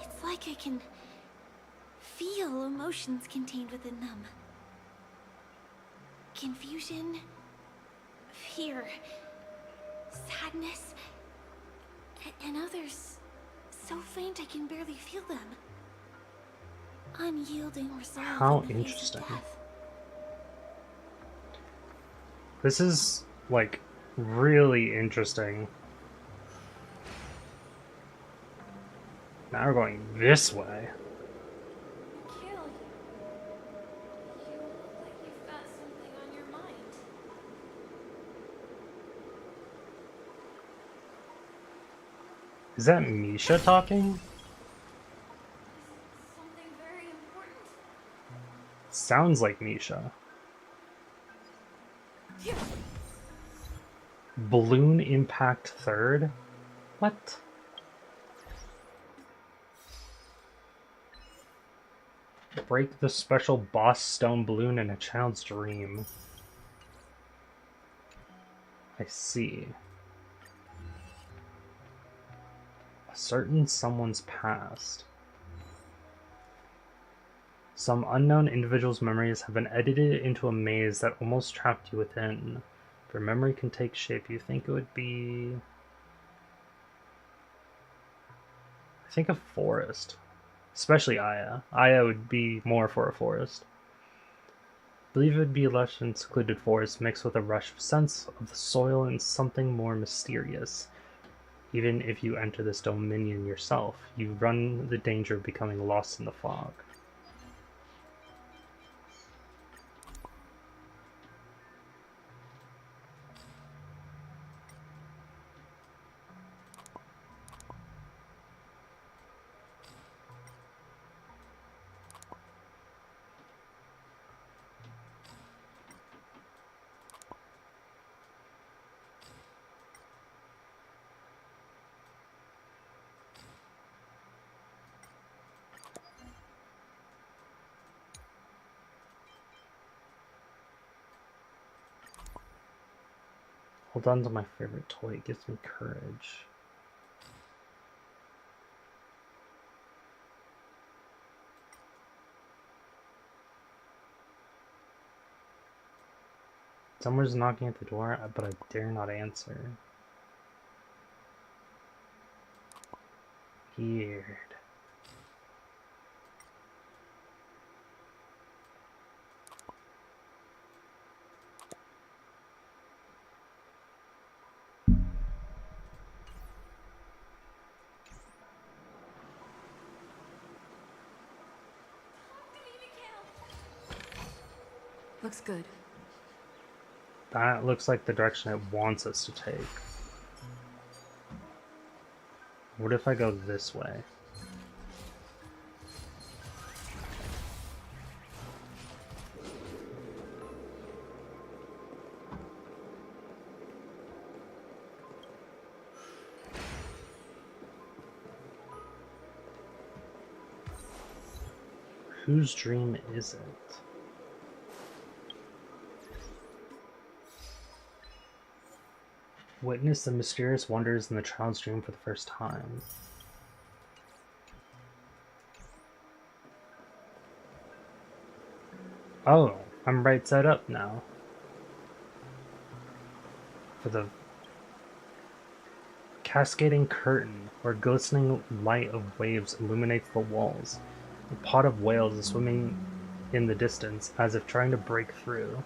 It's like I can feel emotions contained within them. Confusion, fear, sadness, and others so faint I can barely feel them. Unyielding resolve How in the face of interesting. death. This is, like, really interesting. Now we're going this way. Mikhail, you look like you've got something on your mind. Is that Misha talking? Something very important. Sounds like Misha. Balloon impact third? What? Break the special boss stone balloon in a child's dream. I see. Ascertain someone's past. Some unknown individual's memories have been edited into a maze that almost trapped you within. If your memory can take shape, you think it would be... I think a forest. Especially Aya. Aya would be more for a forest. I believe it would be a lush and secluded forest mixed with a rush of sense of the soil and something more mysterious. Even if you enter this dominion yourself, you run the danger of becoming lost in the fog. Hold on to my favorite toy. It gives me courage. Someone's knocking at the door, but I dare not answer. Weird. Looks good. That looks like the direction it wants us to take. What if I go this way? Whose dream is it? Witness the mysterious wonders in the child's dream for the first time. Oh, I'm right side up now. For the cascading curtain, where glistening light of waves illuminates the walls. A pod of whales is swimming in the distance, as if trying to break through.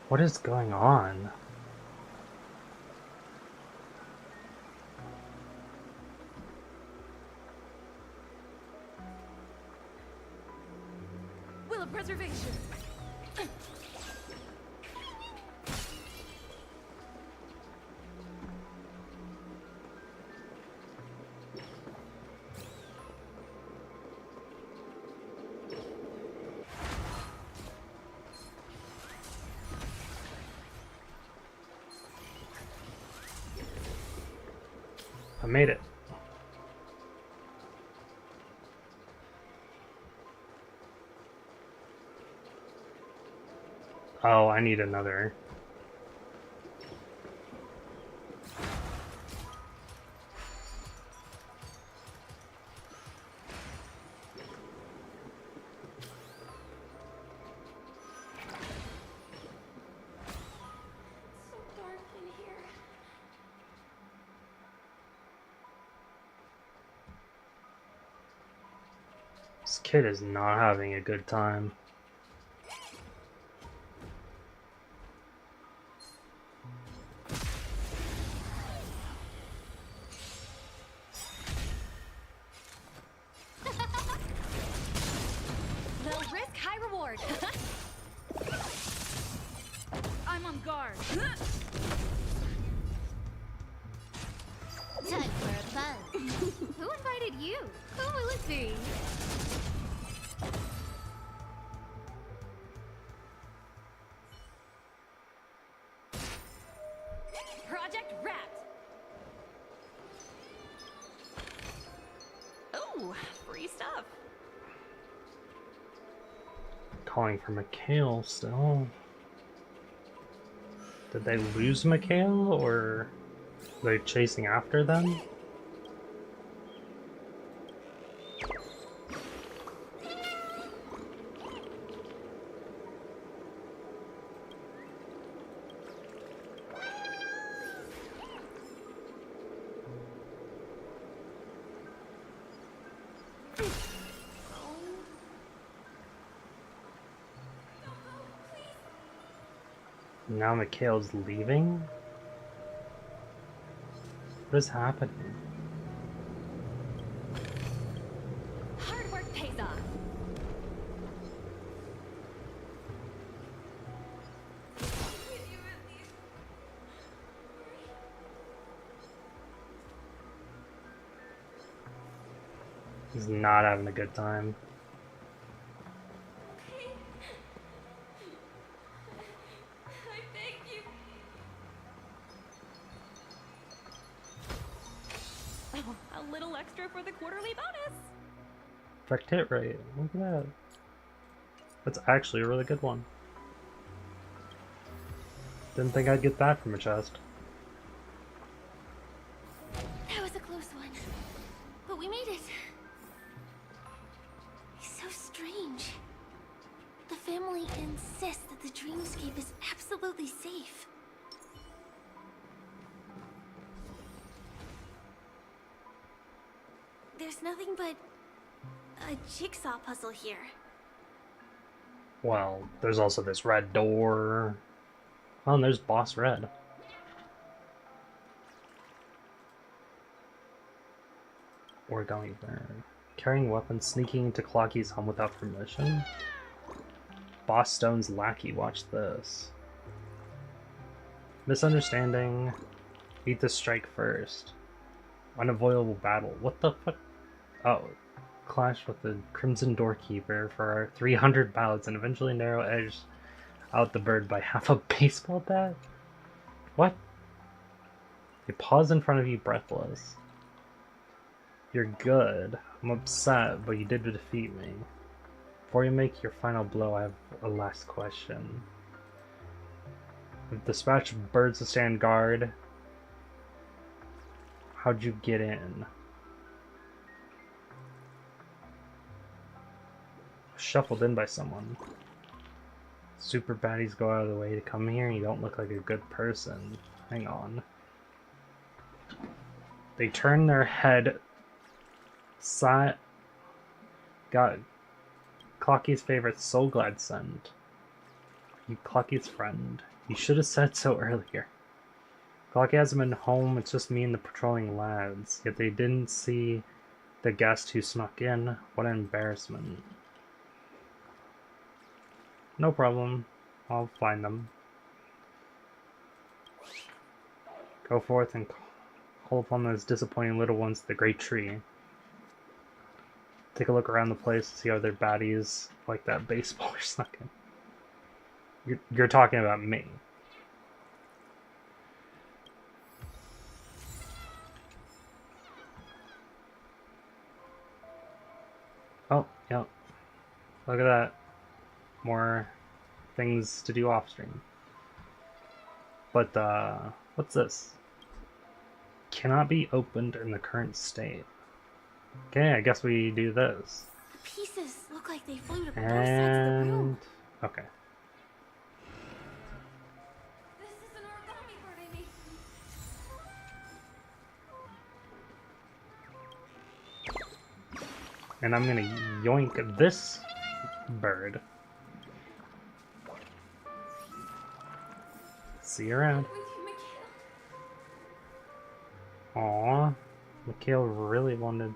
What is going on? Will of preservation. I made it. Oh, I need another. This kid is not having a good time. Low risk, high reward. I'm on guard. Time for a fun. Who invited you? Who will it be? Project wrapped. Oh, free stuff. Calling for Mikhail still. Did they lose Mikhail, or are they chasing after them? Now Mikhail's leaving? What is happening? Hard work pays off. He's not having a good time. A little extra for the quarterly bonus. Effect hit rate. Look at that. That's actually a really good one. Didn't think I'd get that from a chest. That was a close one. But we made it. It's so strange. The family insists that the dreamscape is absolutely safe. There's nothing but a jigsaw puzzle here. Well, there's also this red door. Oh, and there's Boss Red. We're going there. Carrying weapons, sneaking into Clocky's home without permission. Boss Stone's lackey, watch this. Misunderstanding. Beat the strike first. Unavoidable battle. What the fuck? Oh. Clash with the Crimson Doorkeeper for our 300 ballots and eventually narrow edge out the bird by half a baseball bat? What? They pause in front of you breathless. You're good. I'm upset, but you did defeat me. Before you make your final blow, I have a last question. I've dispatched birds to stand guard. How'd you get in? Shuffled in by someone. Super baddies go out of the way to come here and you don't look like a good person. Hang on. They turn their head. Got Clocky's favorite Soul Glad scent. You Clocky's friend. You should have said so earlier. Clocky hasn't been home, it's just me and the patrolling lads. Yet they didn't see the guest who snuck in. What an embarrassment. No problem. I'll find them. Go forth and call upon those disappointing little ones at the great tree. Take a look around the place to see other baddies like that baseballer snuck in. You're talking about me. Oh, yep. Look at that. More things to do off stream. But, what's this? Cannot be opened in the current state. Okay, I guess we do this. The pieces look like they flew to both sides of the room. Okay. This is an origami bird I made. And I'm gonna yoink this bird. See you around. Aww, Mikhail really wanted.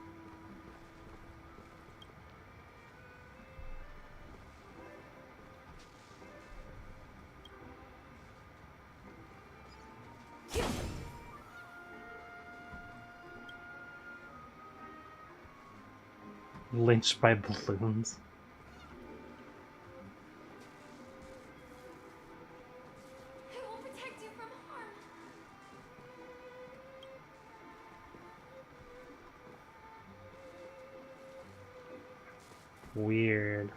Lynched by balloons. Weird.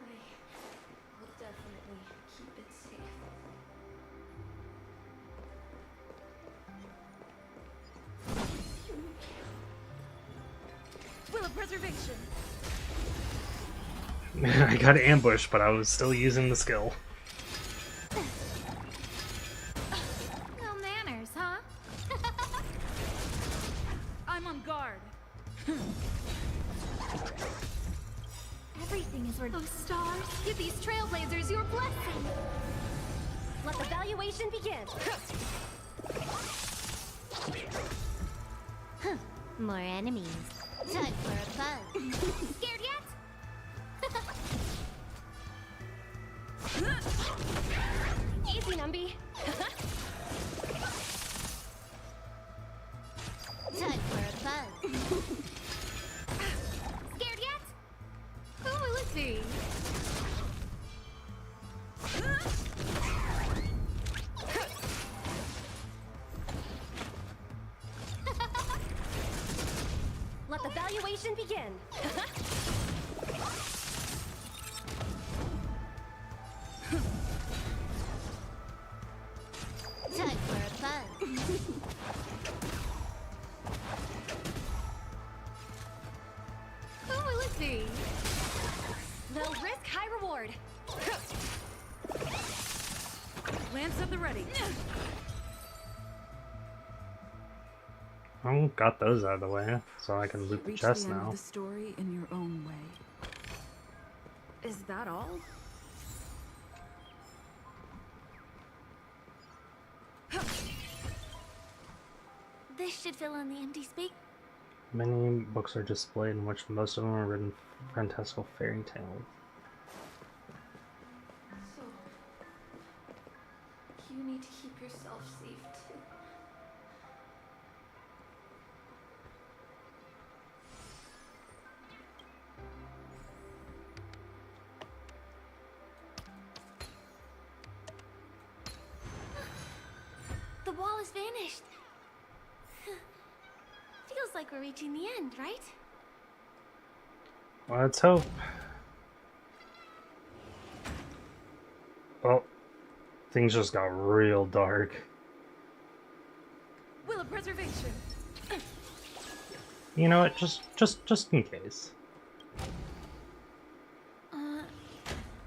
I will definitely keep it safe. Will of preservation. I got ambushed, but I was still using the skill. No manners, huh? I'm on guard. Everything is where those stars give these trailblazers your blessing. Let the valuation begin. More enemies. Time for a buzz. Scared yet? Easy, Numby. Time for a buzz. Scared yet? Who will it be? ready. I got those out of the way, so I can loot the Reach chest the end now. of the story in your own way. Is that all? This should fill in the empty space. Many books are displayed in which most of them are written fantastical fairy tales. So, you need to keep yourself safe too. The wall has vanished. Feels like we're reaching the end, right? Let's hope. Oh, things just got real dark. Will of preservation. You know what? Just in case.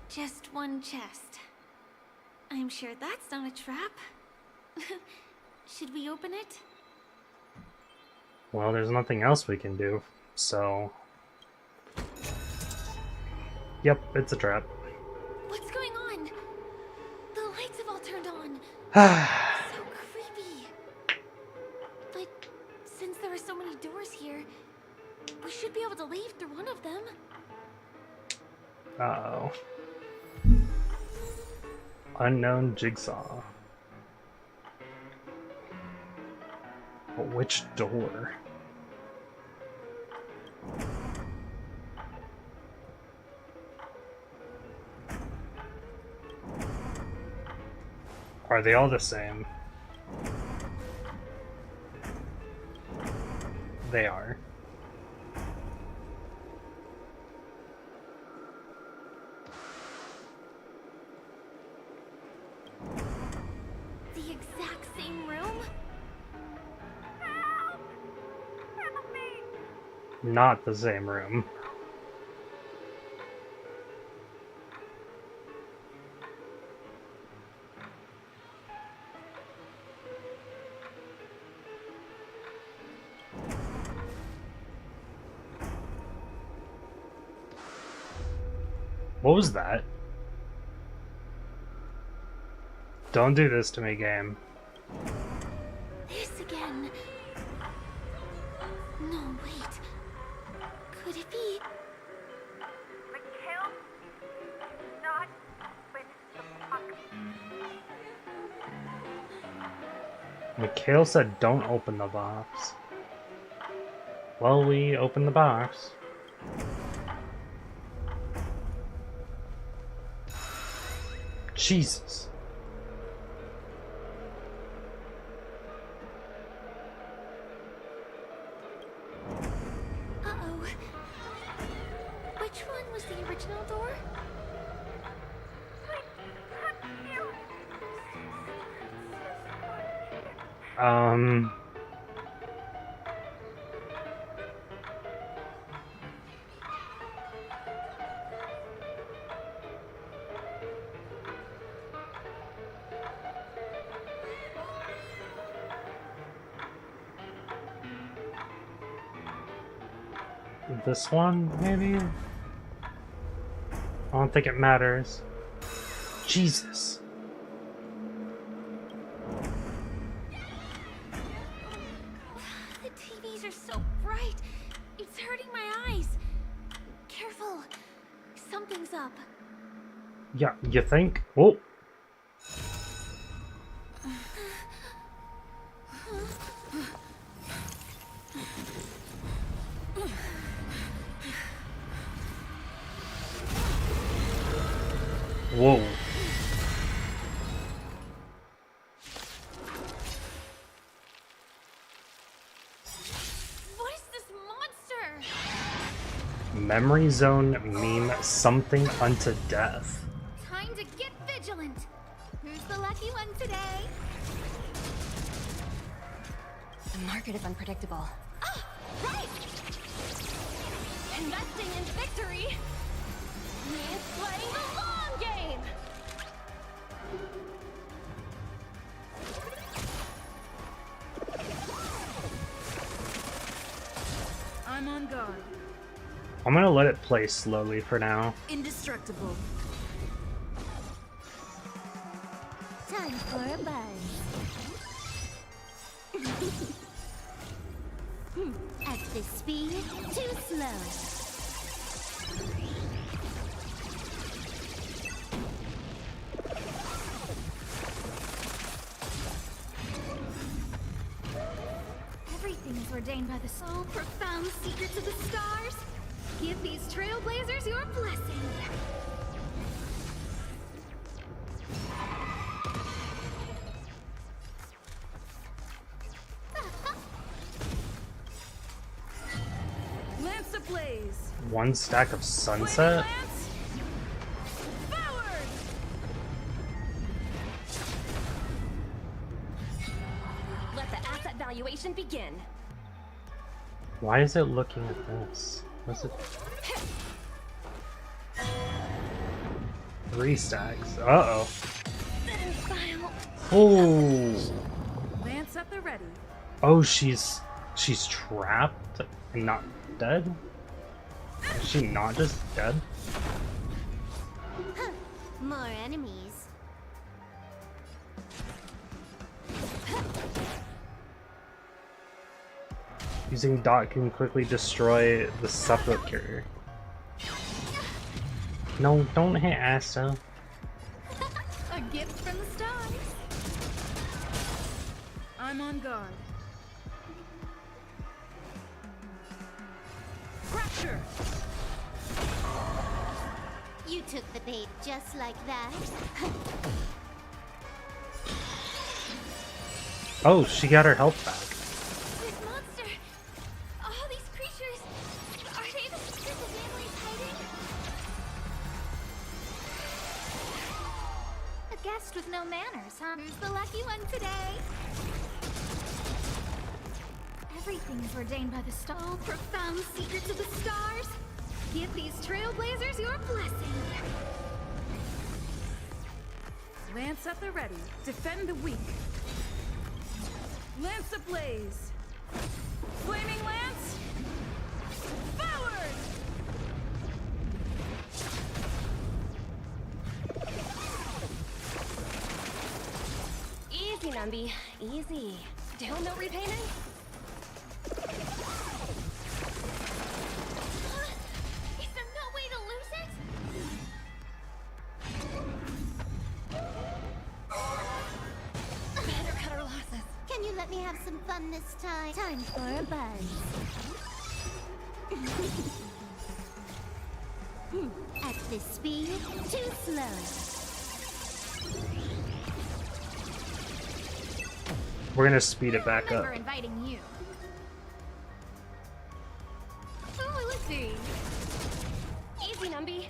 Just one chest. I'm sure that's not a trap. Should we open it? Well, there's nothing else we can do, so... Yep, it's a trap. What's going on? The lights have all turned on. So creepy. But since there are so many doors here, we should be able to leave through one of them. Uh-oh. Unknown jigsaw. But which door? Are they all the same? They are. The exact same room? Help me! Not the same room. What was that? Don't do this to me, game. This again. No, wait. Could it be? Mikhail? Not with the puck. Mikhail said don't open the box. Well, we opened the box. Jesus. Uh-oh. Which one was the original door? This one, maybe? I don't think it matters. Jesus. The TVs are so bright. It's hurting my eyes. Careful. Something's up. Yeah, you think? Oh. Whoa. What is this monster? Memory zone meme something unto death. Time to get vigilant. Who's the lucky one today? The market is unpredictable. Ah, right! Investing in victory means playing the long game. I'm gonna let it play slowly for now. Indestructible. Time for a buzz. At this speed, too slow. Everything is ordained by the soul. Profound secrets of the stars. Give these trailblazers your blessing. Lance ablaze. One stack of sunset? Let the asset valuation begin. Why is it looking at this? What's it? 3 stacks. Uh-oh. Oh. Lance at the ready. Oh, she's trapped and not dead? Is she not just dead? More enemies. Using dot can quickly destroy the sepulcher. No, don't hit Asta. A gift from the stars. I'm on guard. Fracture. You took the bait just like that. Oh, she got her health back. This monster. All these creatures. Are they the secret the family's hiding? A guest with no manners, huh? Who's the lucky one today? Everything is ordained by the star. Profound secrets of the stars. Give these trailblazers your blessing. Lance at the ready. Defend the weak. Lance ablaze. Flaming lance. Forward. Easy, Numby. Easy. Down no repayment? Is there no way to lose it? Better cut our losses. Can you let me have some fun this time? Time for a buzz. At this speed, too slow. We're gonna speed it back up. Remember inviting you. Who will it be? Easy, Numby.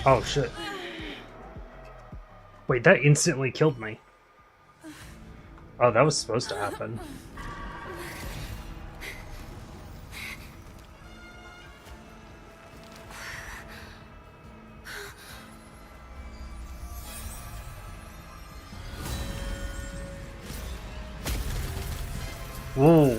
Oh shit. Wait, that instantly killed me. Oh, that was supposed to happen. Whoa.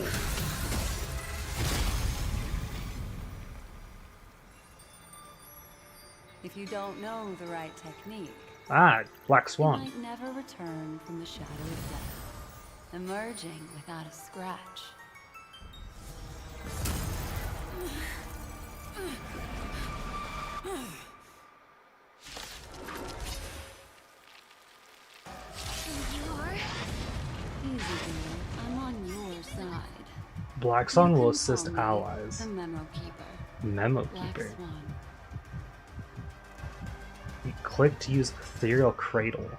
If you don't know the right technique, Ah, Black you Swan. might never return from the shadow of death, emerging without a scratch. Easy, dear. I'm on your side. Black Swan will You can assist call me allies. The Memo Keeper. Memo Black Keeper. Swan. You click to use Ethereal Cradle.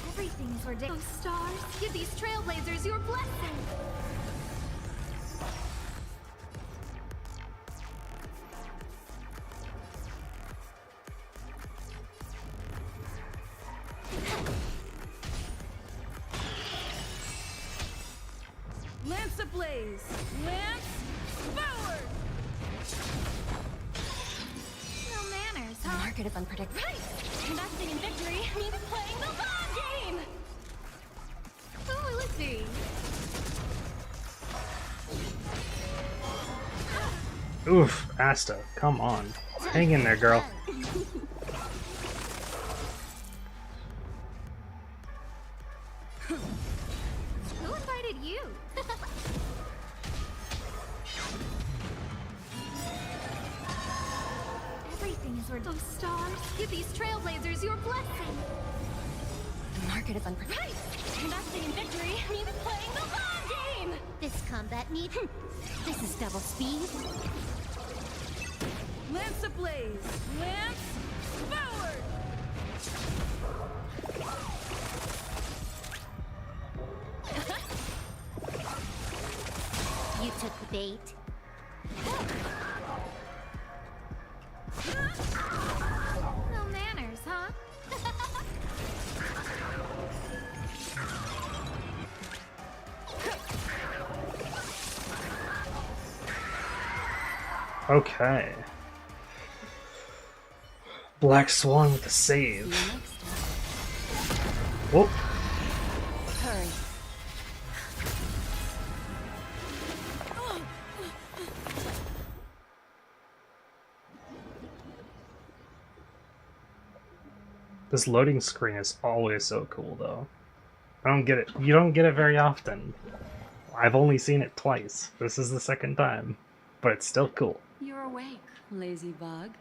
Everything is ordained. Those stars. Give these trailblazers your blessing. Lance ablaze. Lance forward. No manners, The huh? market is unpredictable. Right. Investing in victory means playing the long game! Oh, let's see. Oof, Asta, come on. Hang in there, girl. Who invited you? Everything is ordained. Oh, stars, give these trailblazers your blessing. The market is unpredictable. Investing in victory means playing the long game! This combat need. This is double speed. Lance ablaze! Lance forward! You took the bait. No manners, huh? Okay. Black Swan with a save. Whoop. Hurry. This loading screen is always so cool, though. I don't get it. You don't get it very often. I've only seen it twice. This is the second time. But it's still cool. You're awake, lazy bug.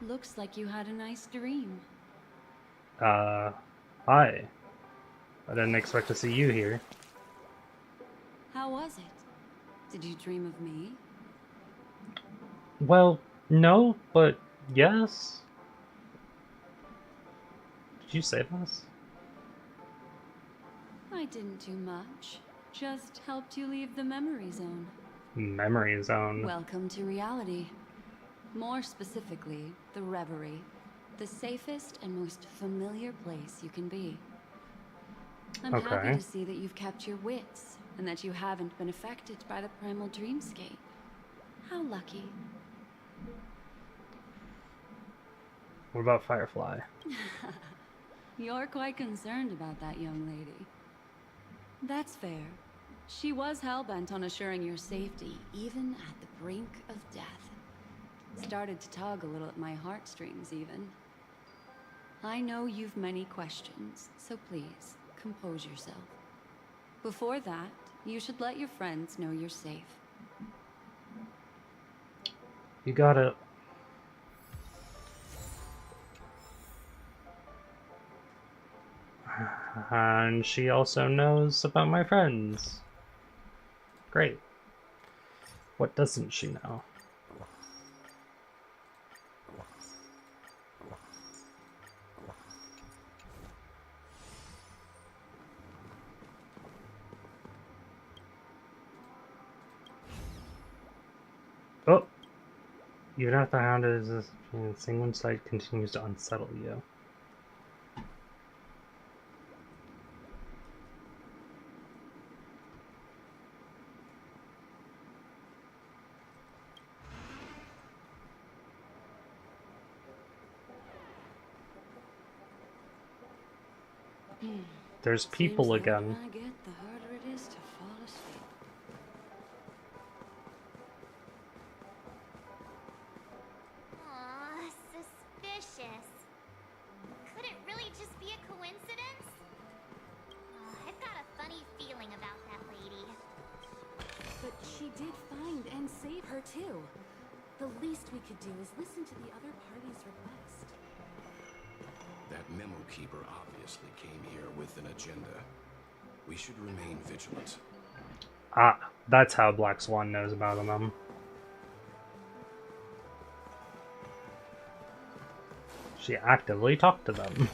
Looks like you had a nice dream. Hi. I didn't expect to see you here. How was it? Did you dream of me? Well, no, but yes. Did you save us? I didn't do much. Just helped you leave the memory zone. Memory zone. Welcome to reality. More specifically, the Reverie. The safest and most familiar place you can be. I'm happy to see that you've kept your wits, and that you haven't been affected by the primal dreamscape. How lucky. What about Firefly? You're quite concerned about that young lady. That's fair. She was hell-bent on assuring your safety, even at the brink of death. Started to tug a little at my heartstrings, even. I know you've many questions, so please, compose yourself. Before that, you should let your friends know you're safe. You got it. And she also knows about my friends. Great. What doesn't she know? Oh! Even after the hound is a single site continues to unsettle you. There's people again. I get, the harder it is to fall asleep. Aw, suspicious. Could it really just be a coincidence? I've got a funny feeling about that lady. But she did find and save her too. The least we could do is listen to the other party's request. That memo keeper obviously came here with an agenda. We should remain vigilant. Ah, that's how Black Swan knows about them. She actively talked to them.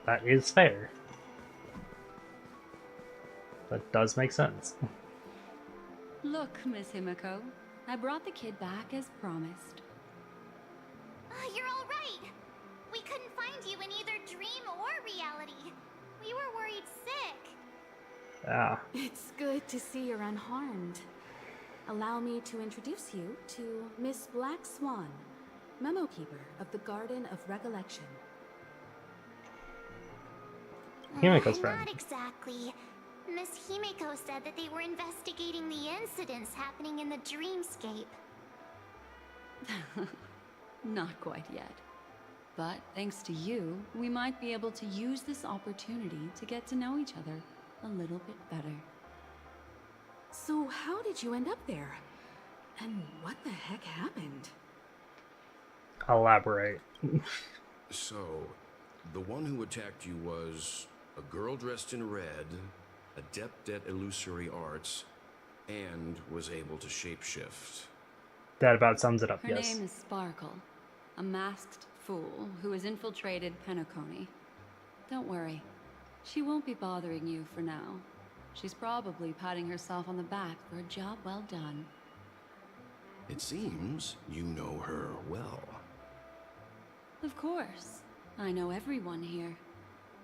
That is fair. That does make sense. Look, Miss Himiko, I brought the kid back as promised. You're all right. We couldn't find you in either dream or reality. We were worried sick. Yeah. It's good to see you're unharmed. Allow me to introduce you to Miss Black Swan, Memo Keeper of the Garden of Recollection. Himiko's friend. Not exactly. Miss Himiko said that they were investigating the incidents happening in the dreamscape. Not quite yet. But thanks to you, we might be able to use this opportunity to get to know each other a little bit better. So how did you end up there? And what the heck happened? Elaborate. So, the one who attacked you was a girl dressed in red, adept at illusory arts, and was able to shapeshift. That about sums it up, Her yes. name is Sparkle, a masked fool who has infiltrated Penacony. Don't worry, she won't be bothering you for now. She's probably patting herself on the back for a job well done. It seems you know her well. Of course. I know everyone here.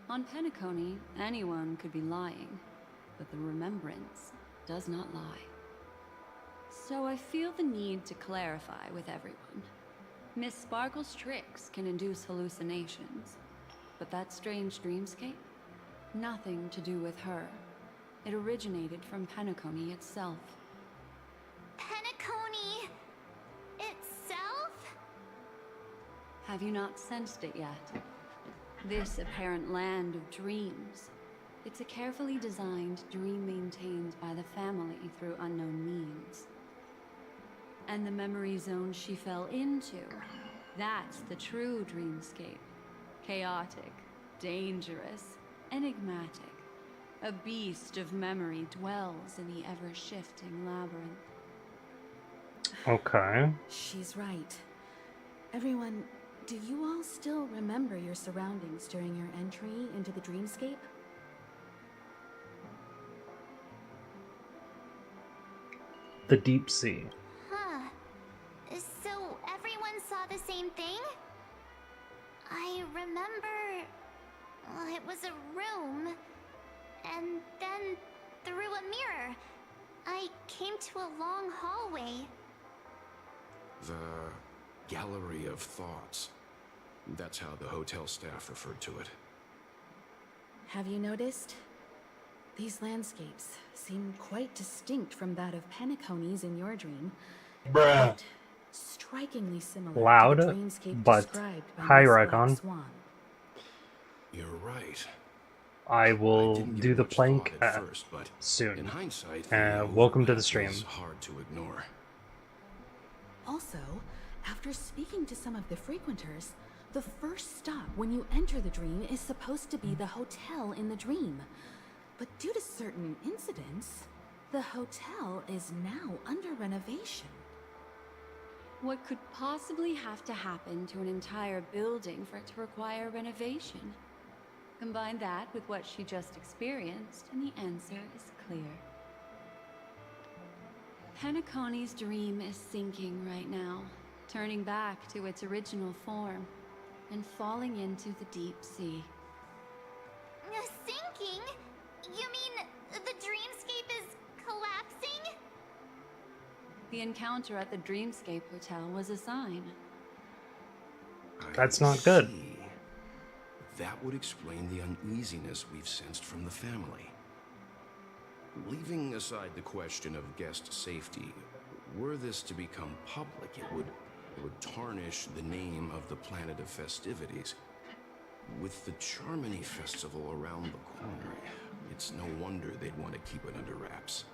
On Penacony, anyone could be lying, but the remembrance does not lie. So I feel the need to clarify with everyone. Miss Sparkle's tricks can induce hallucinations, but that strange dreamscape? Nothing to do with her. It originated from Penacony itself. Penacony itself? Have you not sensed it yet? This apparent land of dreams. It's a carefully designed dream maintained by the family through unknown means. And the memory zone she fell into, that's the true dreamscape. Chaotic, dangerous, enigmatic. A beast of memory dwells in the ever-shifting labyrinth. Okay. She's right. Everyone, do you all still remember your surroundings during your entry into the dreamscape? The deep sea. Huh. So everyone saw the same thing? I remember... Well, it was a room. And then, through a mirror, I came to a long hallway. The Gallery of Thoughts. That's how the hotel staff referred to it. Have you noticed? These landscapes seem quite distinct from that of Penacony's in your dream. Bruh. But strikingly similar Loud, to the dreamscape but described by high Miss Raycon. Black Swan. You're right. I will didn't give do the much plank thought at first, but soon. in hindsight, the Welcome to the overlap stream. is hard to ignore. Also, after speaking to some of the frequenters, the first stop when you enter the dream is supposed to be the hotel in the dream. But due to certain incidents, the hotel is now under renovation. What could possibly have to happen to an entire building for it to require renovation? Combine that with what she just experienced, and the answer is clear. Penacony's dream is sinking right now, turning back to its original form, and falling into the deep sea. Sinking? You mean the dreamscape is collapsing? The encounter at the Dreamscape Hotel was a sign. That's not good. See. That would explain the uneasiness we've sensed from the family. Leaving aside the question of guest safety, were this to become public, it would tarnish the name of the planet of festivities. With the Charmony Festival around the corner, it's no wonder they'd want to keep it under wraps.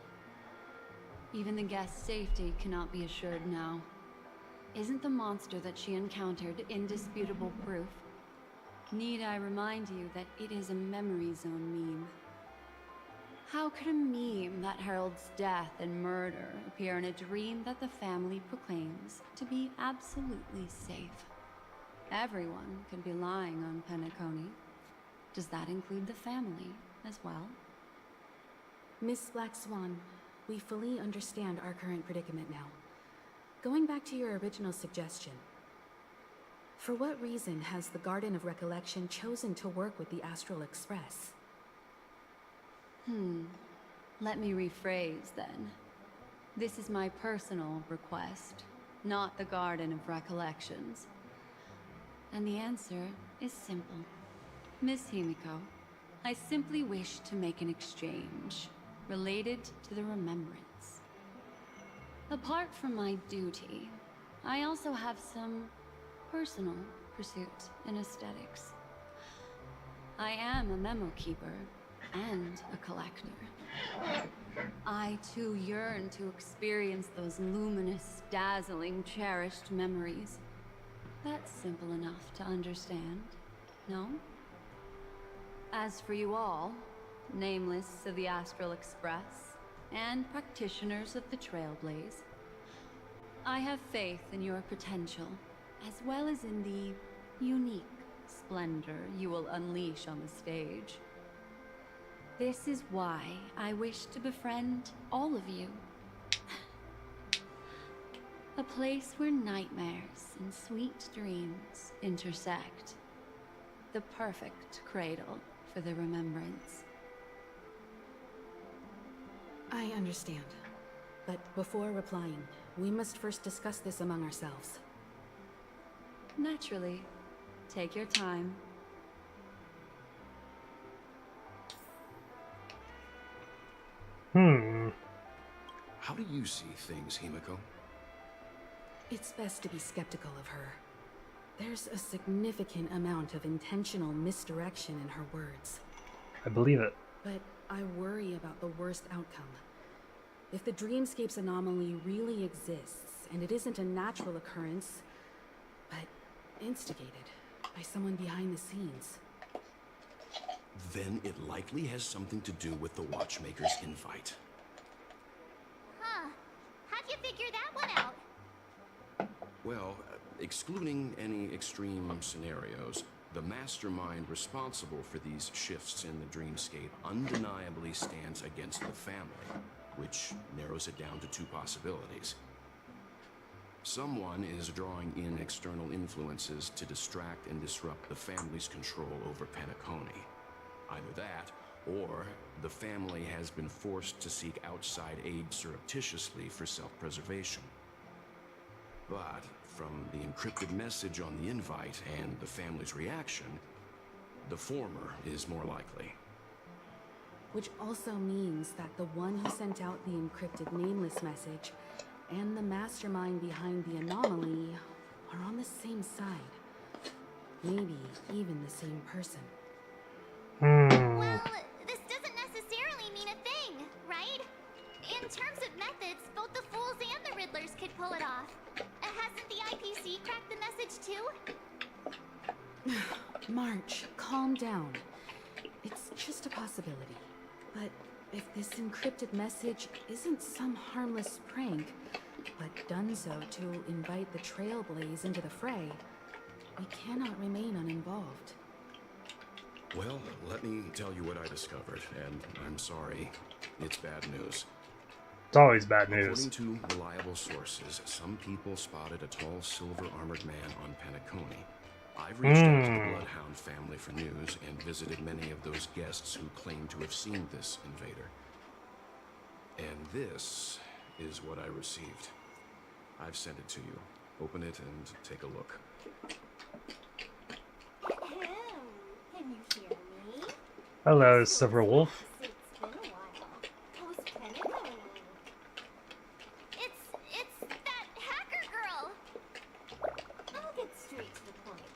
Even the guest's safety cannot be assured now. Isn't the monster that she encountered indisputable proof? Need I remind you that it is a memory zone meme? How could a meme that heralds death and murder appear in a dream that the family proclaims to be absolutely safe? Everyone could be lying on Penacony. Does that include the family as well? Miss Black Swan, we fully understand our current predicament now. Going back to your original suggestion, for what reason has the Garden of Recollection chosen to work with the Astral Express? Let me rephrase then. This is my personal request. not the Garden of Recollections? And the answer is simple. Miss Himiko, I simply wish to make an exchange related to the remembrance. Apart from my duty, I also have some personal pursuit in aesthetics. I am a memo keeper and a collector. I too yearn to experience those luminous, dazzling, cherished memories. That's simple enough to understand, no? As for you all, nameless of the Astral Express, and practitioners of the Trailblaze, I have faith in your potential, as well as in the unique splendor you will unleash on the stage. This is why I wish to befriend all of you. A place where nightmares and sweet dreams intersect. The perfect cradle for the remembrance. I understand. But before replying, we must first discuss this among ourselves. Naturally. Take your time. How do you see things, Himiko? It's best to be skeptical of her. There's a significant amount of intentional misdirection in her words. I believe it. But I worry about the worst outcome. If the dreamscape's anomaly really exists, and it isn't a natural occurrence, but instigated by someone behind the scenes, then it likely has something to do with the Watchmaker's invite. Huh. How'd you figure that one out? Well, excluding any extreme scenarios, the mastermind responsible for these shifts in the dreamscape undeniably stands against the family, which narrows it down to two possibilities. Someone is drawing in external influences to distract and disrupt the family's control over Penacony. Either that, or the family has been forced to seek outside aid surreptitiously for self-preservation. But from the encrypted message on the invite and the family's reaction, the former is more likely. which also means that the one who sent out the encrypted nameless message and the mastermind behind the anomaly are on the same side. Maybe even the same person. Well, this doesn't necessarily mean a thing, right? In terms of methods, both the Fools and the Riddlers could pull it off. Hasn't the IPC cracked the message too? March, calm down. It's just a possibility. But if this encrypted message isn't some harmless prank, but done so to invite the Trailblaze into the fray, we cannot remain uninvolved. Well, let me tell you what I discovered, and I'm sorry, it's bad news. It's always bad news. According to reliable sources, some people spotted a tall silver-armored man on Penacony. I've reached out to the Bloodhound family for news and visited many of those guests who claim to have seen this invader. And this is what I received. I've sent it to you. Open it and take a look. Can you hear me? Hello, Silver Wolf. It's been a while. How's Penacony? It's that hacker girl! I'll get straight to the point.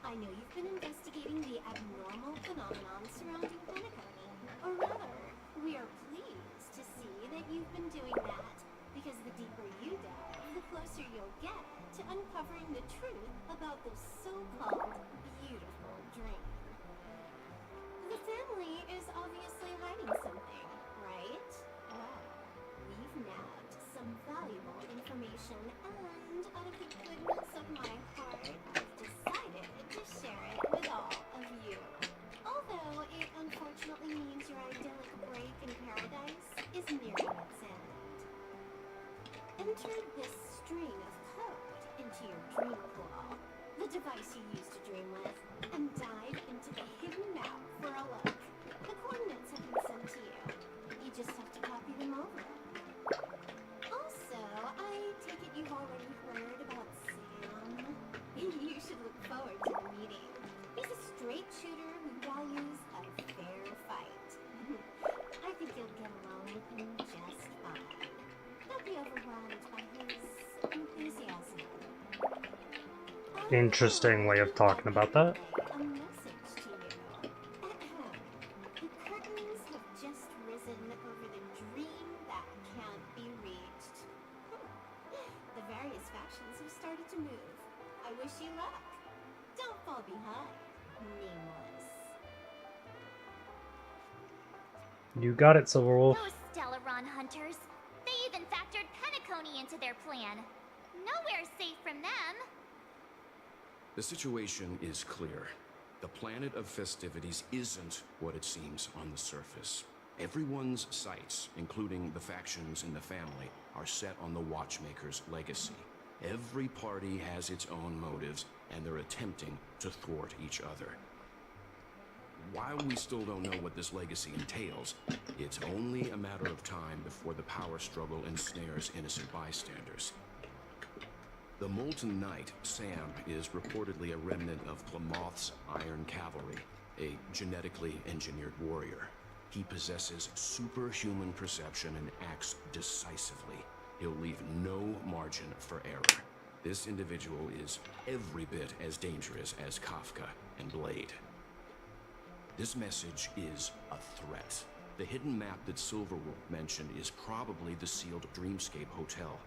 I know you've been investigating the abnormal phenomenon surrounding Penacony. Or rather, we are pleased to see that you've been doing that, because the deeper you dive, the closer you'll get to uncovering the truth about this so-called beautiful dream. The family is obviously hiding something, right? Well, we've nabbed some valuable information, and out of the goodness of my heart, I've decided to share it with all of you. Although it unfortunately means your idyllic break in paradise is nearing its end. Enter this string of code into your dream pool, the device you use to dream with, and dive into the hidden map for a look. The coordinates have been sent to you. You just have to copy them over. Also, I take it you've already heard interesting way of talking about that. A message to you. The curtains have just risen over the dream that can't be reached. The various factions have started to move. I wish you luck. Don't fall behind, nameless. You got it, Silverwolf. Those Stellaron hunters. They even factored Penacony into their plan. Nowhere safe from them. The situation is clear. The planet of festivities isn't what it seems on the surface. Everyone's sights, including the factions in the family, are set on the Watchmaker's legacy. Every party has its own motives, and they're attempting to thwart each other. While we still don't know what this legacy entails, it's only a matter of time before the power struggle ensnares innocent bystanders. The Molten Knight, Sam, is reportedly a remnant of Plamoth's Iron Cavalry, a genetically engineered warrior. He possesses superhuman perception and acts decisively. He'll leave no margin for error. This individual is every bit as dangerous as Kafka and Blade. This message is a threat. The hidden map that Silverwolf mentioned is probably the sealed Dreamscape Hotel.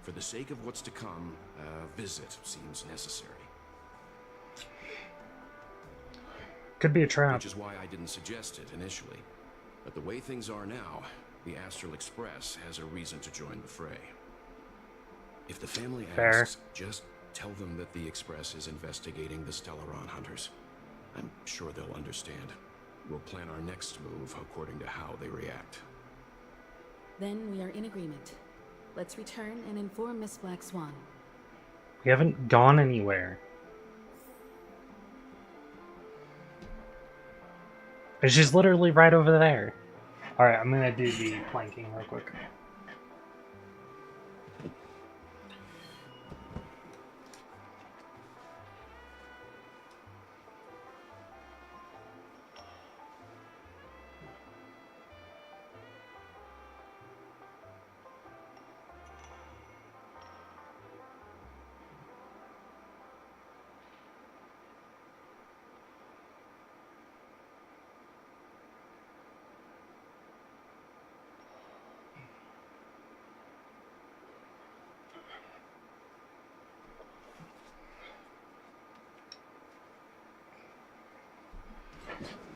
For the sake of what's to come, a visit seems necessary. Could be a trap. Which is why I didn't suggest it initially. But the way things are now, the Astral Express has a reason to join the fray. If the family asks, just tell them that the Express is investigating the Stellaron hunters. I'm sure they'll understand. We'll plan our next move according to how they react. Then we are in agreement. Let's return and inform Miss Black Swan. We haven't gone anywhere. And she's literally right over there. Alright, I'm gonna do the planking real quick.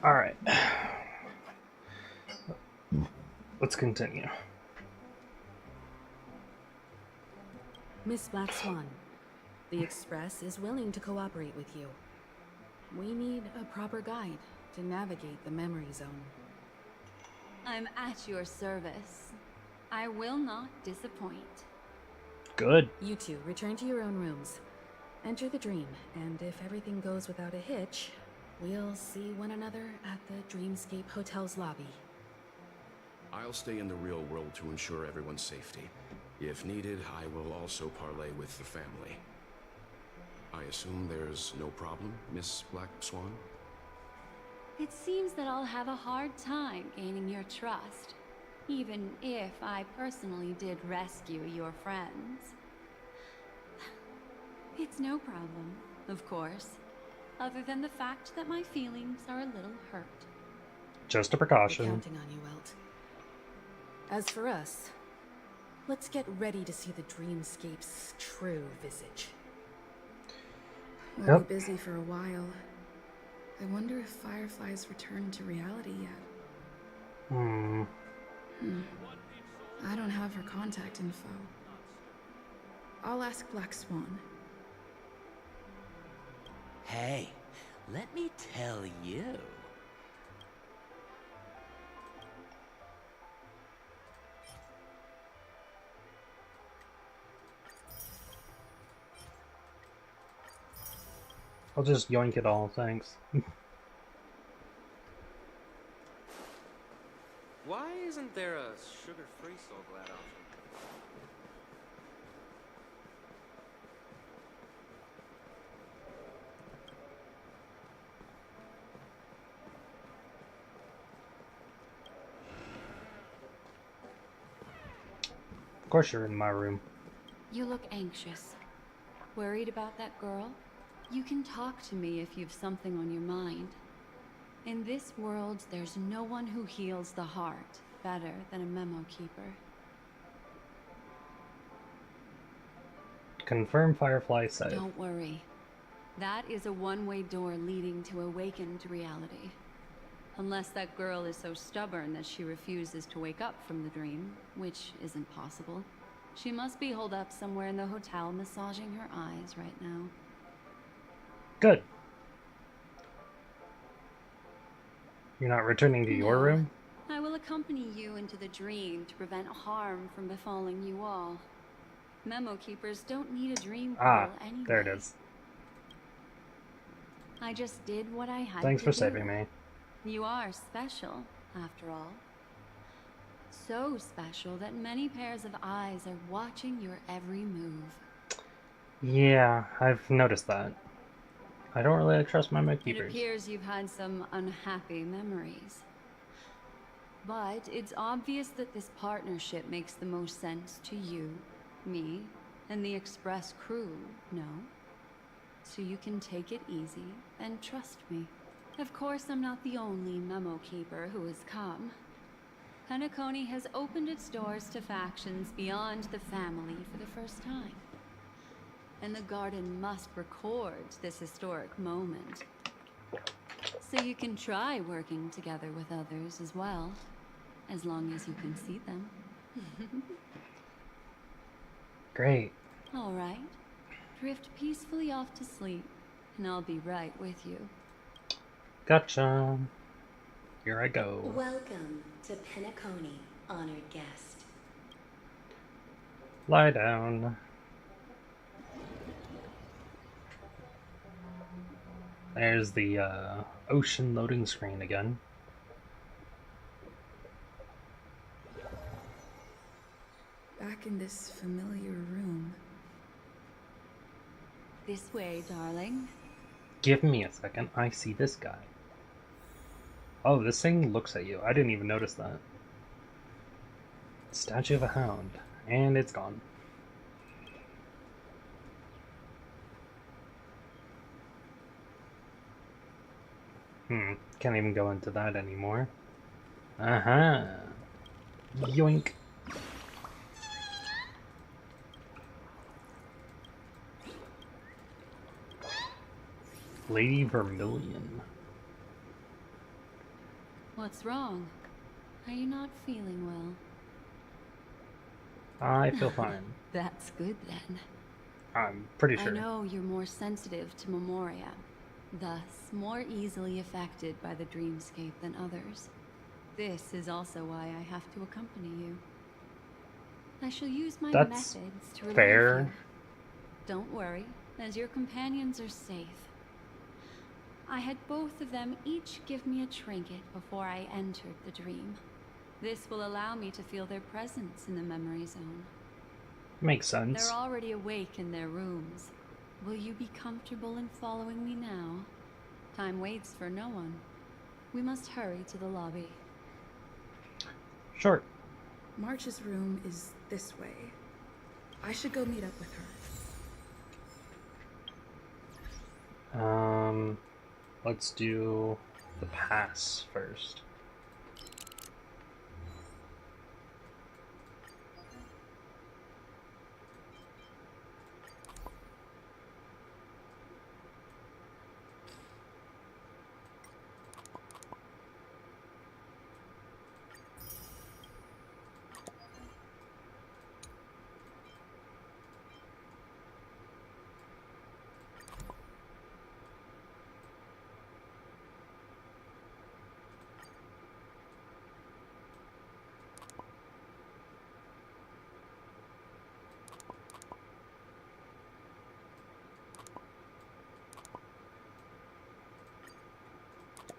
Alright. Let's continue. Miss Black Swan, the Express is willing to cooperate with you. We need a proper guide to navigate the memory zone. I'm at your service. I will not disappoint. Good. You two return to your own rooms. Enter the dream, and if everything goes without a hitch, we'll see one another at the Dreamscape Hotel's lobby. I'll stay in the real world to ensure everyone's safety. If needed, I will also parlay with the family. I assume there's no problem, Miss Black Swan? It seems that I'll have a hard time gaining your trust, even if I personally did rescue your friends. It's no problem, of course, other than the fact that my feelings are a little hurt. Just a precaution. We're counting on you, Welt. As for us, let's get ready to see the Dreamscape's true visage. We'll be busy for a while. I wonder if Firefly's returned to reality yet. I don't have her contact info. I'll ask Black Swan. Hey, let me tell you. I'll just yoink it all, thanks. Why isn't there a sugar-free Soul Glad option? Of course you're in my room. You look anxious. Worried about that girl? You can talk to me if you've something on your mind. In this world, there's no one who heals the heart better than a memo keeper. Confirm Firefly said. Don't worry. That is a one-way door leading to awakened reality. Unless that girl is so stubborn that she refuses to wake up from the dream, which isn't possible. She must be holed up somewhere in the hotel massaging her eyes right now. Good. You're not returning to your room? I will accompany you into the dream to prevent harm from befalling you all. Memo keepers don't need a dream portal anyway. There it is. I just did what I had to do. Thanks for saving me. You are special, after all. So special that many pairs of eyes are watching your every move. Yeah, I've noticed that. I don't really trust my memo It keepers. appears you've had some unhappy memories. But it's obvious that this partnership makes the most sense to you, me, and the Express crew, no? So you can take it easy and trust me. Of course, I'm not the only memo keeper who has come. Penacony has opened its doors to factions beyond the family for the first time. And the Garden must record this historic moment. So you can try working together with others as well, as long as you can see them. Great. All right. Drift peacefully off to sleep, and I'll be right with you. Gotcha. Here I go. Welcome to Penacony, honored guest. Lie down. There's the ocean loading screen again. Back in this familiar room. This way, darling. Give me a second. I see this guy. Oh, this thing looks at you. I didn't even notice that. Statue of a hound. And it's gone. Can't even go into that anymore. Yoink. Lady Vermilion. What's wrong? Are you not feeling well? I feel fine. That's good then. I'm pretty sure. I know you're more sensitive to Memoria, thus more easily affected by the dreamscape than others. This is also why I have to accompany you. I shall use my methods to relieve fair. you. Don't worry, as your companions are safe. I had both of them each give me a trinket before I entered the dream. This will allow me to feel their presence in the memory zone. Makes sense. They're already awake in their rooms. Will you be comfortable in following me now? Time waits for no one. We must hurry to the lobby. Sure. March's room is this way. I should go meet up with her. Let's do the pass first.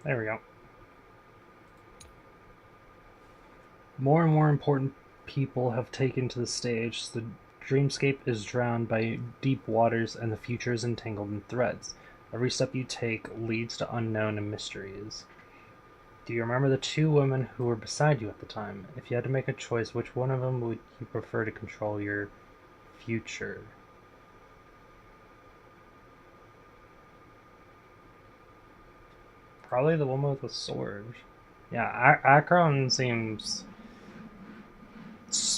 There we go. More and more important people have taken to the stage. The dreamscape is drowned by deep waters and the future is entangled in threads. Every step you take leads to unknown and mysteries. Do you remember the two women who were beside you at the time? If you had to make a choice, which one of them would you prefer to control your future? Probably the woman with the sword. Yeah, Akron seems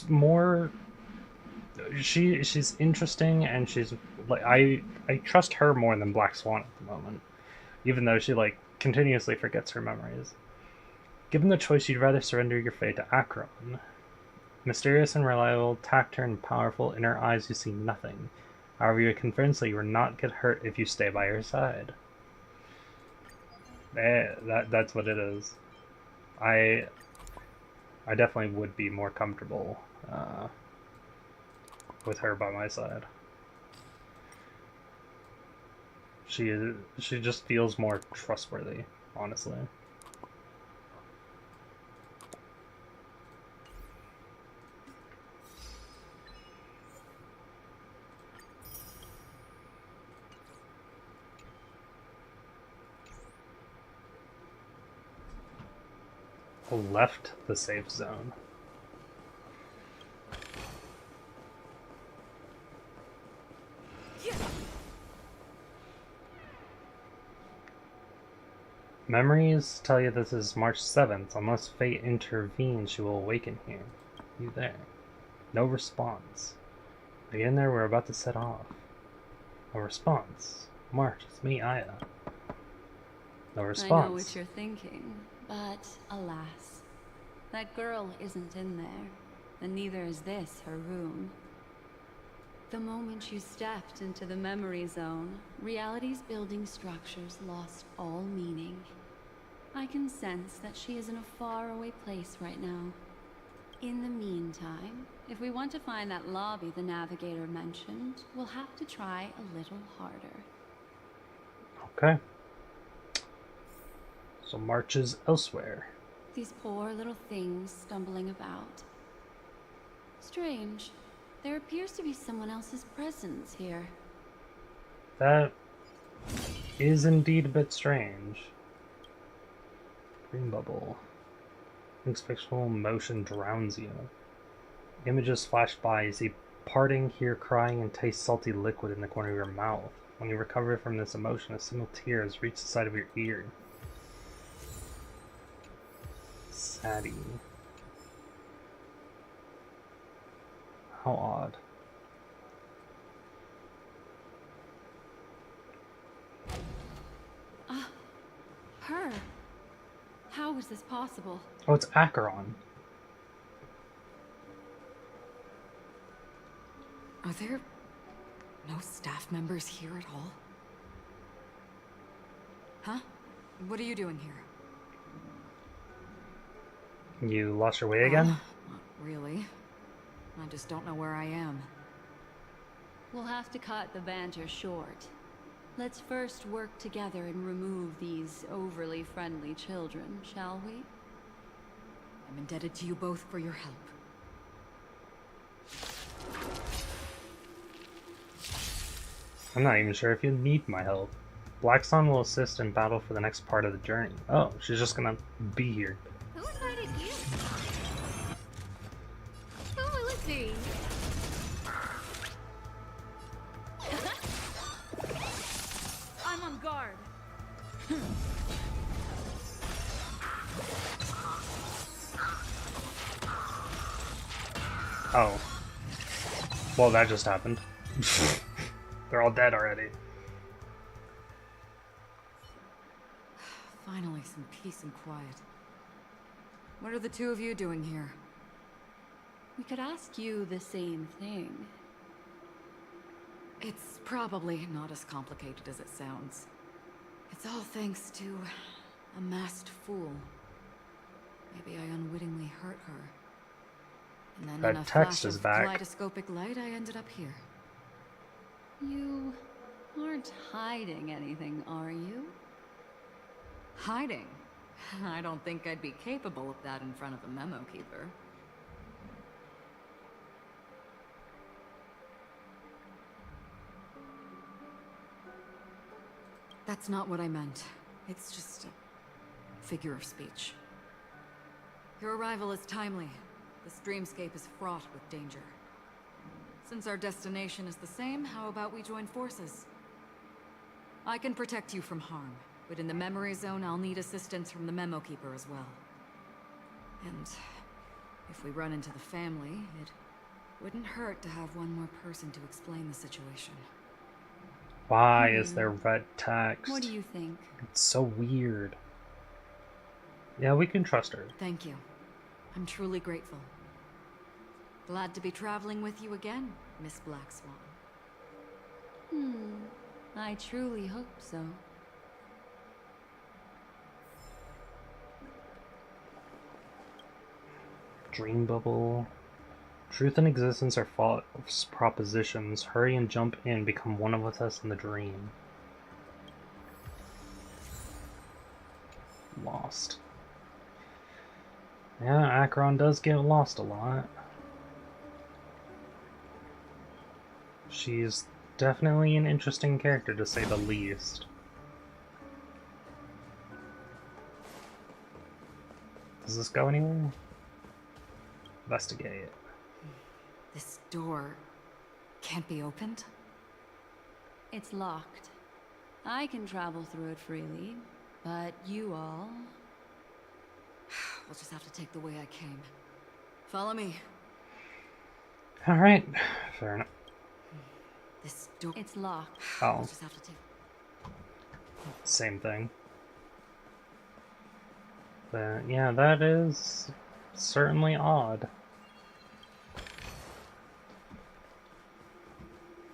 more. She's interesting, and she's like I trust her more than Black Swan at the moment, even though she like continuously forgets her memories. Given the choice, you'd rather surrender your fate to Akron. Mysterious and reliable, taciturn and powerful, in her eyes you see nothing. However, you're convinced that you will not get hurt if you stay by her side. That's what it is. I definitely would be more comfortable with her by my side. She just feels more trustworthy, honestly. Left the safe zone. Memories tell you this is March 7th. Unless fate intervenes, she will awaken here. You there? No response. Are you in there? We're about to set off. No response. March, it's me, Aya. No response. I know what you're thinking, but alas, that girl isn't in there, and neither is this her room. The moment you stepped into the memory zone, reality's building structures lost all meaning. I can sense that she is in a faraway place right now. In the meantime, if we want to find that lobby the navigator mentioned, we'll have to try a little harder. Okay. So March is elsewhere. These poor little things stumbling about. Strange. There appears to be someone else's presence here. That is indeed a bit strange. Green bubble. Inspectional motion drowns you. Images flash by. You see parting, hear crying, and taste salty liquid in the corner of your mouth. When you recover from this emotion, a single tear has reached the side of your ear. Saddy. How odd. Her? How is this possible? Oh, it's Acheron. Are there no staff members here at all? Huh? What are you doing here? You lost your way again? Not really. I just don't know where I am. We'll have to cut the banter short. Let's first work together and remove these overly friendly children, shall we? I'm indebted to you both for your help. I'm not even sure if you need my help. Blackstone will assist in battle for the next part of the journey. Oh, she's just gonna be here. Who invited you? Oh, let's see. I'm on guard. Oh. Well, that just happened. They're all dead already. Finally, some peace and quiet. What are the two of you doing here? We could ask you the same thing. It's probably not as complicated as it sounds. It's all thanks to a masked fool. Maybe I unwittingly hurt her. And then That in a text flash is of back. kaleidoscopic light, I ended up here. You aren't hiding anything, are you? Hiding? I don't think I'd be capable of that in front of a memo keeper. That's not what I meant. It's just a figure of speech. Your arrival is timely. This dreamscape is fraught with danger. Since our destination is the same, how about we join forces? I can protect you from harm, But in the memory zone, I'll need assistance from the Memo Keeper as well. And if we run into the family, it wouldn't hurt to have one more person to explain the situation. Why is there red text? What do you think? It's so weird. Yeah, we can trust her. Thank you. I'm truly grateful. Glad to be traveling with you again, Miss Black Swan. I truly hope so. Dream bubble. Truth and existence are false propositions. Hurry and jump in. Become one of us in the dream. Lost. Yeah, Akron does get lost a lot. She's definitely an interesting character, to say the least. Does this go anywhere? Investigate. This door can't be opened? It's locked. I can travel through it freely, but you all... We'll just have to take the way I came. Follow me. Alright, fair enough. This door... It's locked. Oh. We'll just have to take... Same thing. But yeah, that is certainly odd.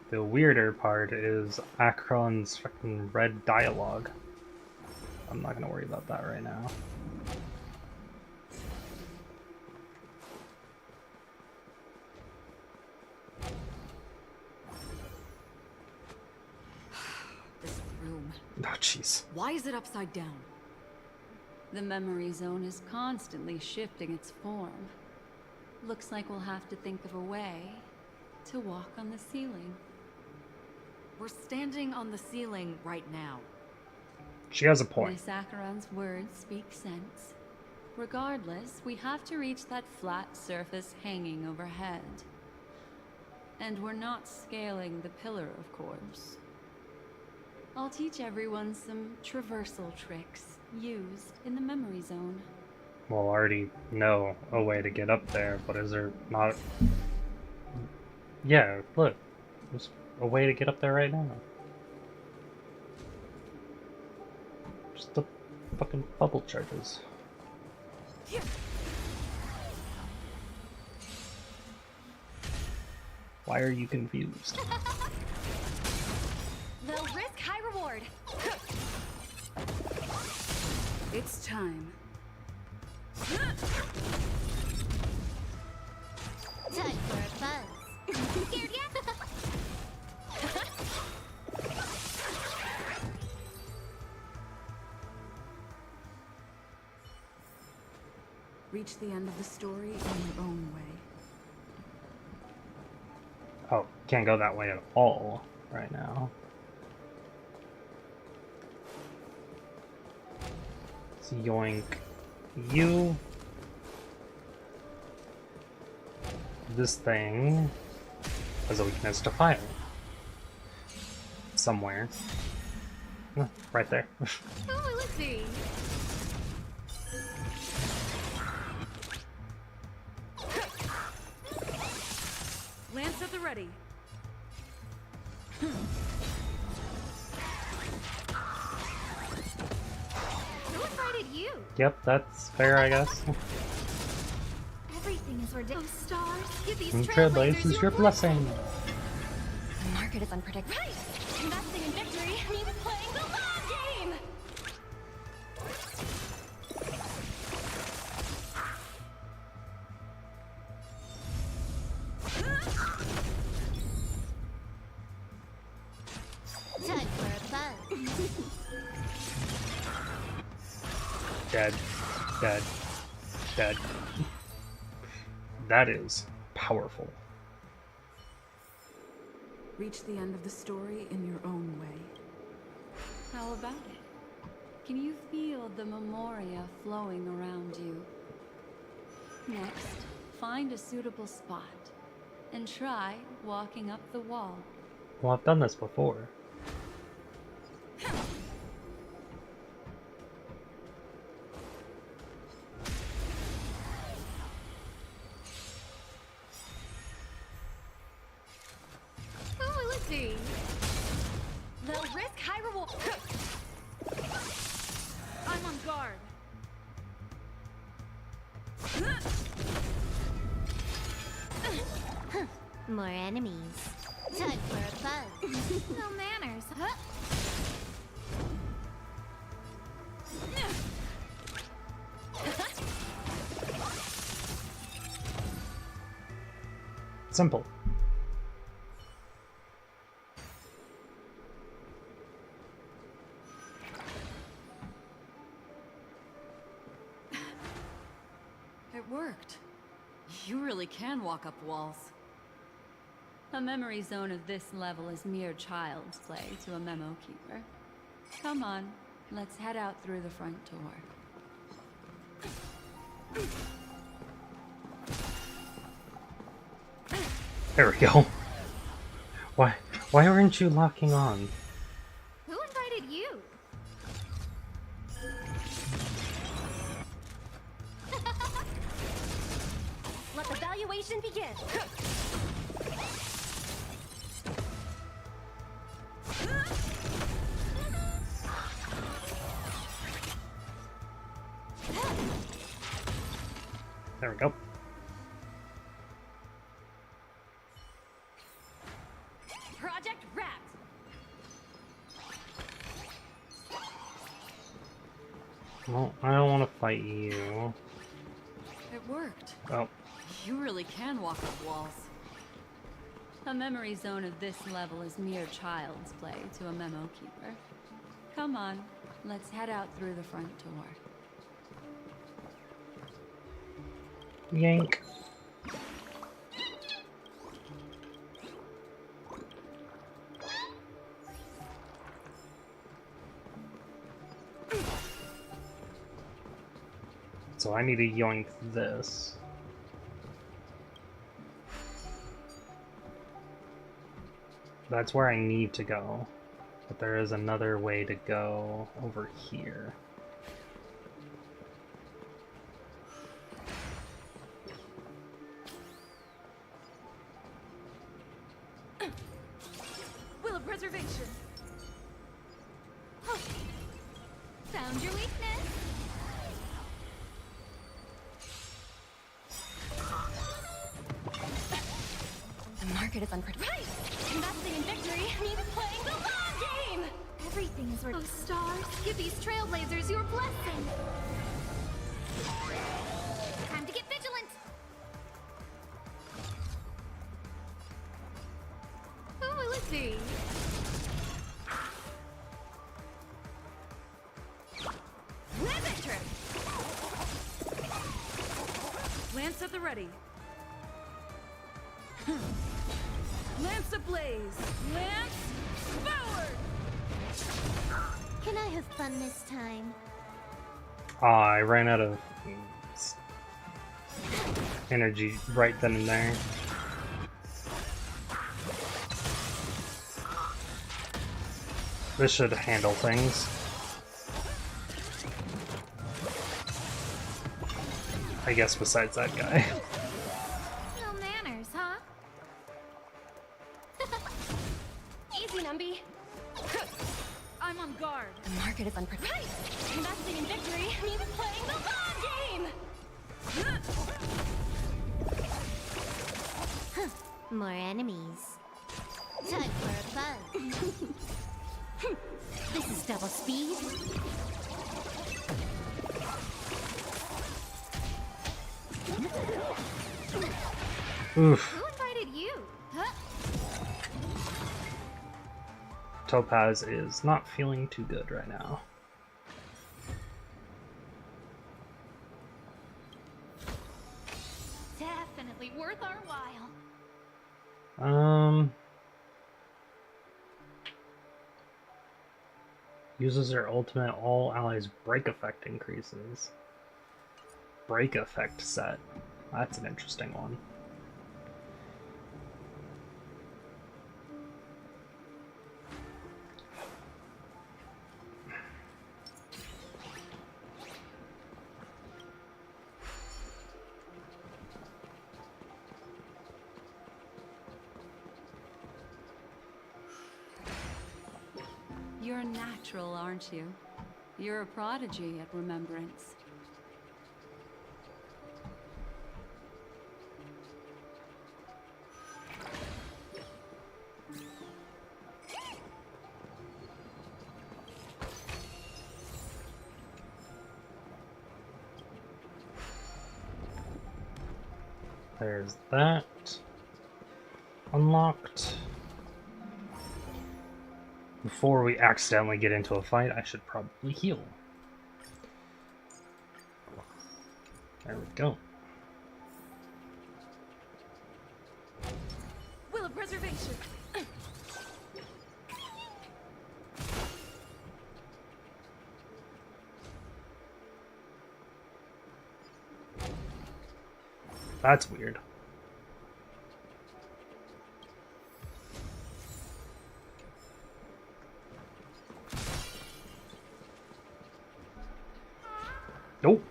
The weirder part is Akron's fucking red dialogue. I'm not gonna worry about that right now. This room. Oh, jeez. Why is it upside down? The memory zone is constantly shifting its form. Looks like we'll have to think of a way to walk on the ceiling. We're standing on the ceiling right now. She has a point. Miss Acheron's words speak sense. Regardless, we have to reach that flat surface hanging overhead. And we're not scaling the pillar, of course. I'll teach everyone some traversal tricks used in the memory zone. Well, I already know a way to get up there, but is there not... Yeah, look. There's a way to get up there right now. Just the fucking bubble charges. Why are you confused? They'll risk high reward. It's time. Time for a buzz. Scared yet? Reach the end of the story in your own way. Oh, can't go that way at all right now. Let's yoink you. This thing has a weakness to fire. Somewhere. Right there. Oh, let's see. Lance at the ready. Who invited you? Yep, that's fair, I guess. Everything is ridiculous. Oh, stars, give these Trailblazers your blessing. The market is unpredictable. Right! Investing in victory means playing the long game! Time for a buzz. Dead. Dead. Dead. That is powerful. Reach the end of the story in your own way. How about it? Can you feel the memoria flowing around you? Next, find a suitable spot and try walking up the wall. Well, I've done this before. see. They'll risk high reward. I'm on guard. More enemies. Time for a buzz. No manners. Simple. It worked. You really can walk up walls. A memory zone of this level is mere child's play to a memo keeper. Come on, let's head out through the front door. There we go. Why aren't you locking on? Who invited you? Let the valuation begin. There we go. Project wrapped. Well, I don't want to fight you. It worked. Oh. You really can walk up walls. A memory zone of this level is mere child's play to a memo keeper. Come on, let's head out through the front door. Yank. So I need to yoink this. That's where I need to go. But there is another way to go over here. Will of preservation. Oh. Found your weakness. The market is unpredictable. Right! Investing in victory means playing the long game! Everything is worth. Oh, stars, give these trailblazers your blessing! Time to get vigilant! Who will it be? Riveter! Lance at the ready. Lance ablaze! Lance forward! Can I have fun this time? Ah, I ran out of energy right then and there. This should handle things. I guess besides that guy. No manners, huh? Easy, Numby. I'm on guard. The market is unpredictable. Right! Investing in victory means playing the long game! More enemies. Time for a buzz. This is double speed. Oof. Who invited you? Huh? Topaz is not feeling too good right now. Definitely worth our while. Uses their ultimate, all allies break effect increases. Break effect set. That's an interesting one. You're natural, aren't you? You're a prodigy at remembrance. There's that. Unlocked. Before we accidentally get into a fight, I should probably heal. There we go. Will of preservation. That's weird. Nope.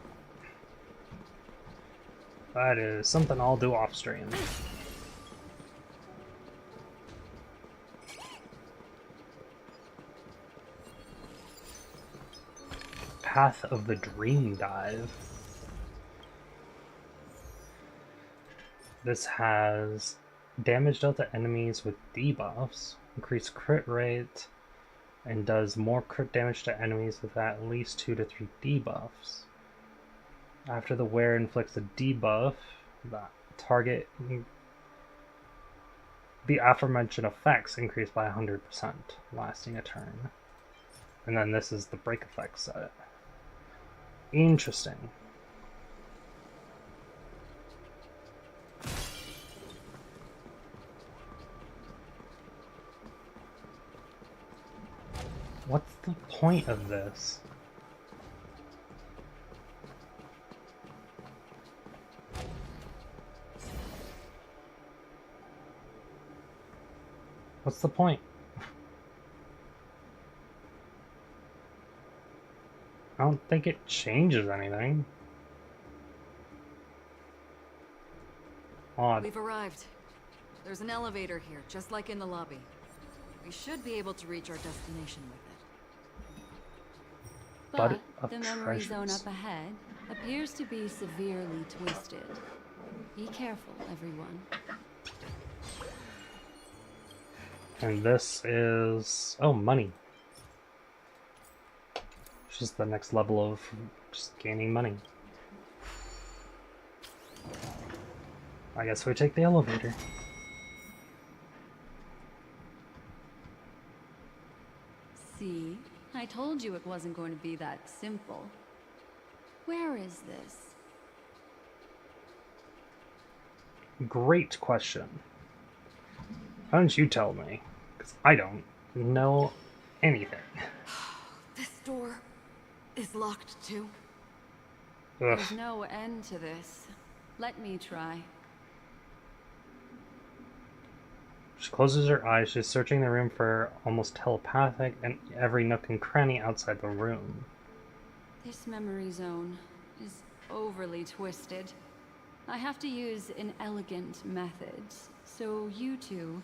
That is something I'll do off stream. Path of the Dream Dive. This has damage dealt to enemies with debuffs, increased crit rate, and does more crit damage to enemies with at least 2 to 3 debuffs. After the wearer inflicts a debuff, the aforementioned effects increase by 100%, lasting a turn. And then this is the break effect set. Interesting. What's the point of this? What's the point? I don't think it changes anything. Odd. We've arrived. There's an elevator here, just like in the lobby. We should be able to reach our destination with it. But the memory zone up ahead appears to be severely twisted. Be careful, everyone. And this is... oh, money. It's just the next level of just gaining money. I guess we take the elevator. See? I told you it wasn't going to be that simple. Where is this? Great question. Why don't you tell me? Because I don't know anything. This door is locked too. Ugh. There's no end to this. Let me try. She closes her eyes. She's searching the room for almost telepathic and every nook and cranny outside the room. This memory zone is overly twisted. I have to use an elegant method, so you two,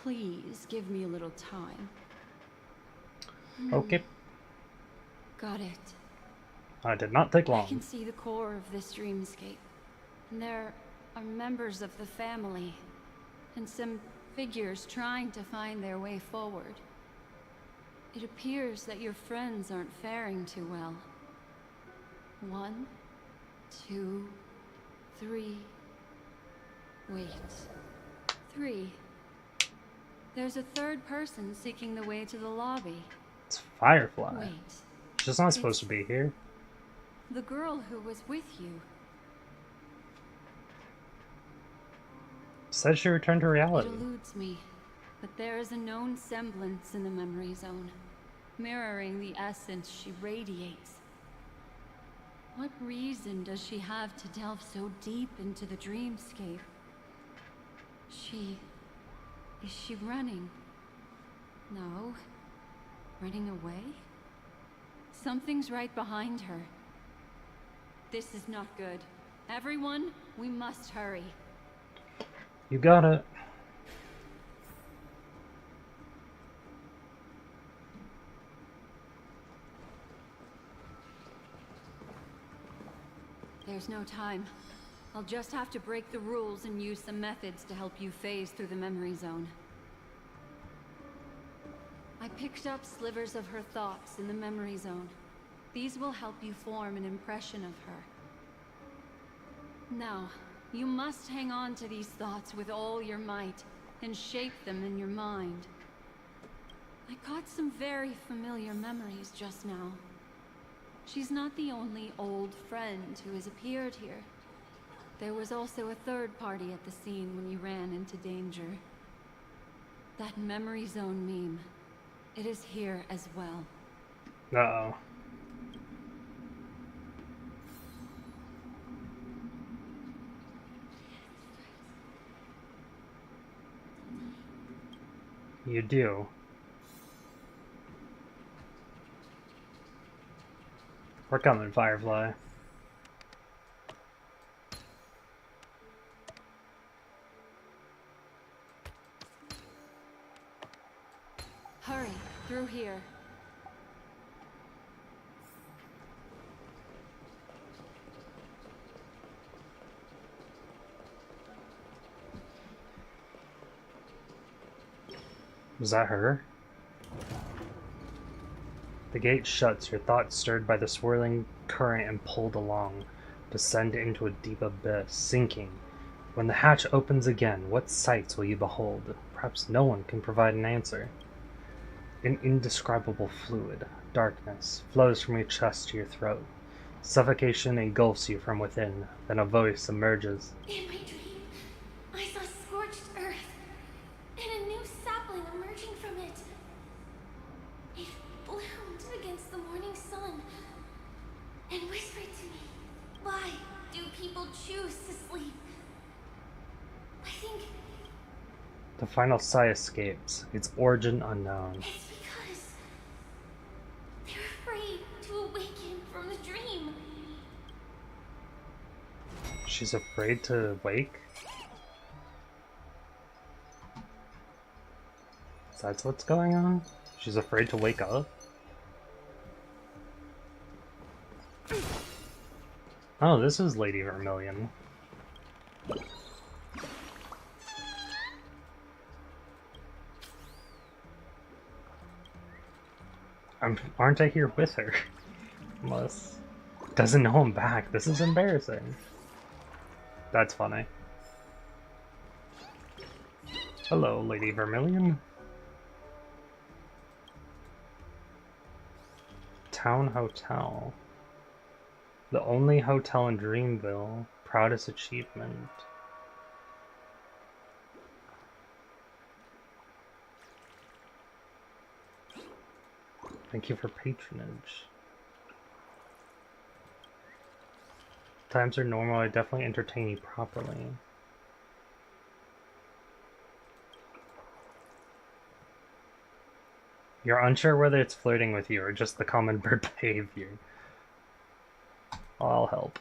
please give me a little time. Okay. Got it. It did not take I long. can see the core of this dreamscape. And there are members of the family, and some figures trying to find their way forward. It appears that your friends aren't faring too well. 1, 2, 3. Wait. 3. There's a third person seeking the way to the lobby. It's Firefly. Wait. She's not supposed to be here. The girl who was with you. Said she returned to reality. It eludes me, but there is a known semblance in the memory zone, mirroring the essence she radiates. What reason does she have to delve so deep into the dreamscape? Is she running? No. Running away? Something's right behind her. This is not good. Everyone, we must hurry. You got it. There's no time. I'll just have to break the rules and use some methods to help you phase through the memory zone. I picked up slivers of her thoughts in the memory zone. These will help you form an impression of her. Now, you must hang on to these thoughts with all your might and shape them in your mind. I caught some very familiar memories just now. She's not the only old friend who has appeared here. There was also a third party at the scene when you ran into danger. That memory zone meme. It is here as well. Uh-oh. You do. We're coming, Firefly. Hurry, through here. Was that her? The gate shuts, your thoughts stirred by the swirling current and pulled along, descend into a deep abyss, sinking. When the hatch opens again, what sights will you behold? Perhaps no one can provide an answer. An indescribable fluid, darkness, flows from your chest to your throat. Suffocation engulfs you from within, then a voice emerges. In my dream, I saw scorched earth and a new sapling emerging from it. It bloomed against the morning sun and whispered to me, "Why do people choose to sleep?" I think The final sigh escapes, its origin unknown. it's because they're afraid to awaken from the dream. She's afraid to wake? That's what's going on? She's afraid to wake up? Oh, this is Lady Vermilion. Aren't I here with her? Unless... Doesn't know I'm back. This is embarrassing. That's funny. Hello, Lady Vermilion. Town Hotel. The only hotel in Dreamville. Proudest achievement. Thank you for patronage. Times are normal, I definitely entertain you properly. You're unsure whether it's flirting with you or just the common bird behavior. I'll help.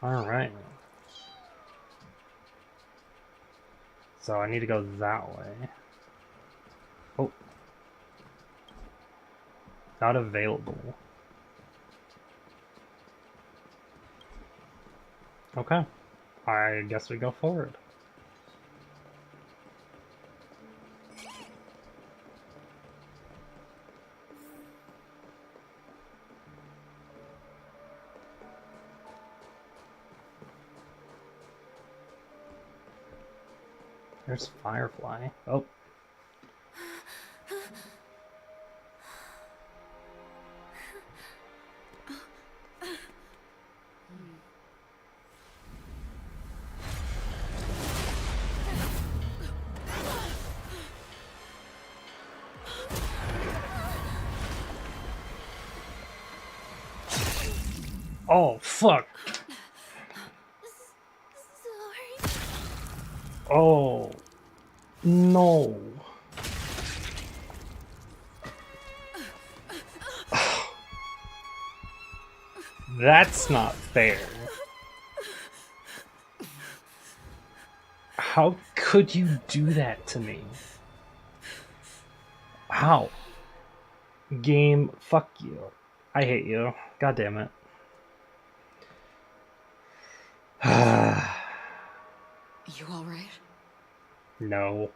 Alright. So I need to go that way. Oh. Not available. Okay. I guess we go forward. There's Firefly. Oh. Oh, fuck. Oh. No. That's not fair. How could you do that to me? How? Game, fuck you. I hate you. God damn it. You alright? No.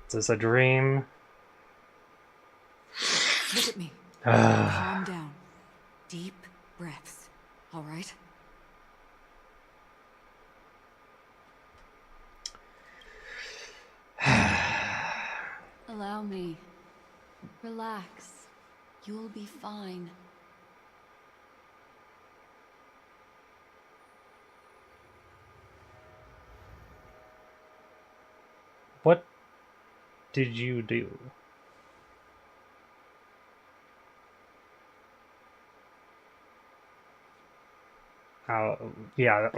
Is this a dream? Look at me. Calm down. Deep breaths. Alright? Allow me. Relax. You'll be fine. What did you do? Yeah.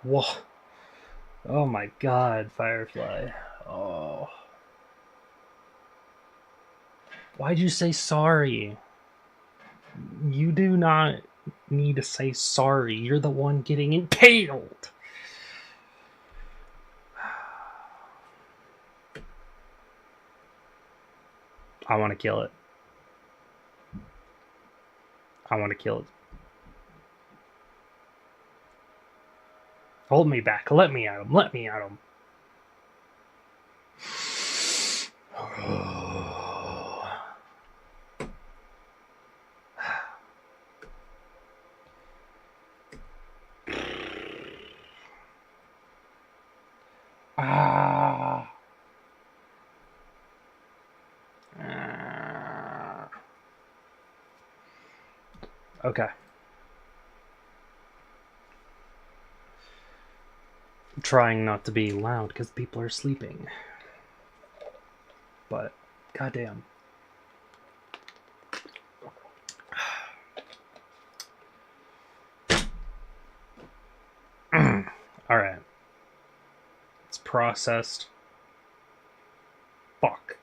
Whoa. Oh my god, Firefly. Oh. Why'd you say sorry? You do not need to say sorry. You're the one getting impaled. I want to kill it. I want to kill it. Hold me back. Let me at him. Let me at him. Okay. I'm trying not to be loud because people are sleeping. But, goddamn. Alright. It's processed. Fuck.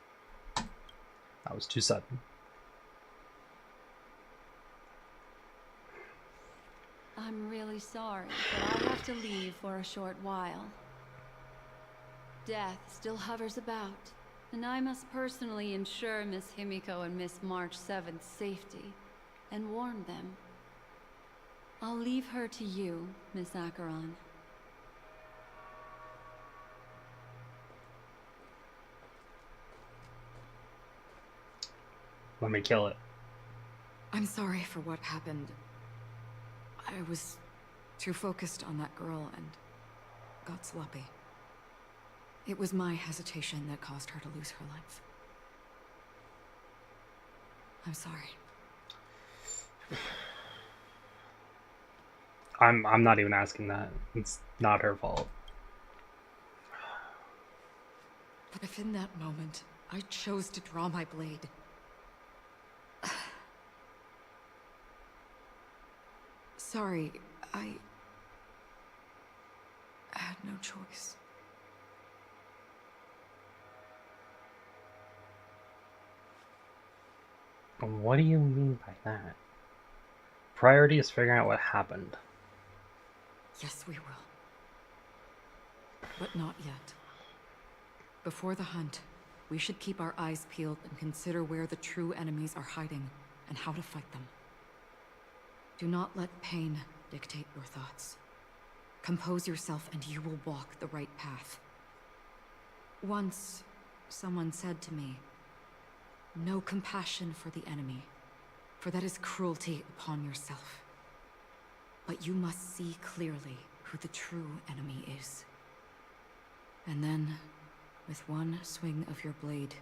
That was too sudden. I'm really sorry, but I have to leave for a short while. Death still hovers about, and I must personally ensure Miss Himiko and Miss March 7th's safety, and warn them. I'll leave her to you, Miss Acheron. Let me kill it. I'm sorry for what happened. I was too focused on that girl and got sloppy. It was my hesitation that caused her to lose her life. I'm sorry. I'm not even asking that. It's not her fault. But if in that moment I chose to draw my blade, sorry, I had no choice. What do you mean by that? Priority is figuring out what happened. Yes, we will. But not yet. Before the hunt, we should keep our eyes peeled and consider where the true enemies are hiding and how to fight them. Do not let pain dictate your thoughts. Compose yourself and you will walk the right path. Once, someone said to me, "No compassion for the enemy, for that is cruelty upon yourself. But you must see clearly who the true enemy is. And then, with one swing of your blade,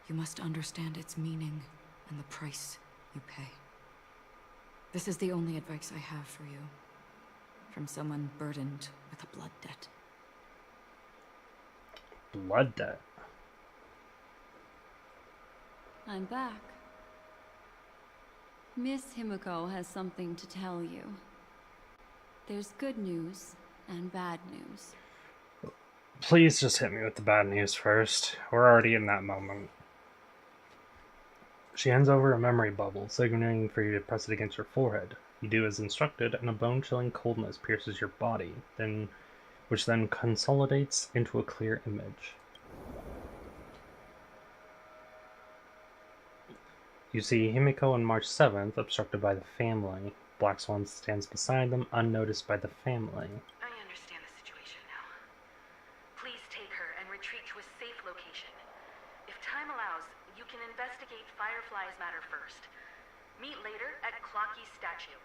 you must understand its meaning and the price you pay." This is the only advice I have for you, from someone burdened with a blood debt. Blood debt? I'm back. Miss Himiko has something to tell you. There's good news and bad news. Please just hit me with the bad news first. We're already in that moment. She hands over a memory bubble, signaling for you to press it against your forehead. You do as instructed, and a bone-chilling coldness pierces your body. Then which then consolidates into a clear image. You see Himiko on March 7th, obstructed by the family. Black Swan stands beside them, unnoticed by the family. I understand the situation now. Please take her and retreat to a safe location. If time allows, you can investigate Firefly's matter first. Meet later at Clocky's statue.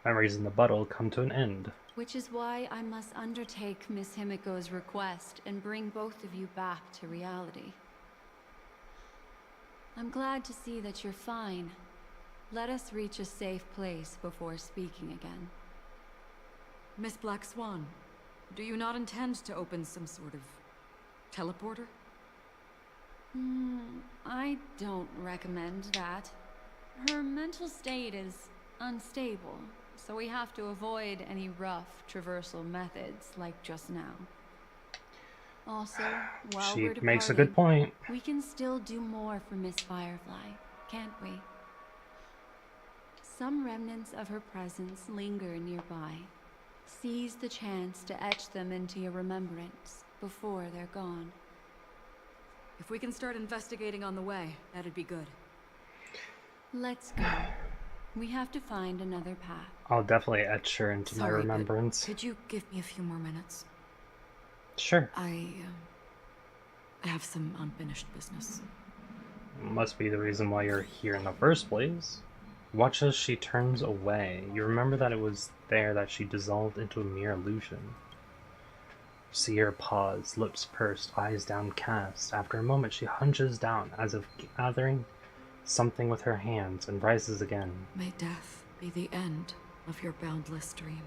Memories in the bottle come to an end. Which is why I must undertake Miss Himiko's request and bring both of you back to reality. I'm glad to see that you're fine. Let us reach a safe place before speaking again. Miss Black Swan, do you not intend to open some sort of teleporter? I don't recommend that. Her mental state is unstable, so we have to avoid any rough traversal methods like just now. Also, while She we're departing, makes a good point. we can still do more for Miss Firefly, can't we? Some remnants of her presence linger nearby. Seize the chance to etch them into your remembrance before they're gone. If we can start investigating on the way, that'd be good. Let's go. We have to find another path. I'll definitely etch her into my remembrance. Could you give me a few more minutes? Sure. I have some unfinished business. Must be the reason why you're here in the first place. Watch as she turns away. You remember that it was there that she dissolved into a mere illusion. See her pause, lips pursed, eyes downcast. After a moment, she hunches down as if gathering something with her hands and rises again. May death be the end of your boundless dream,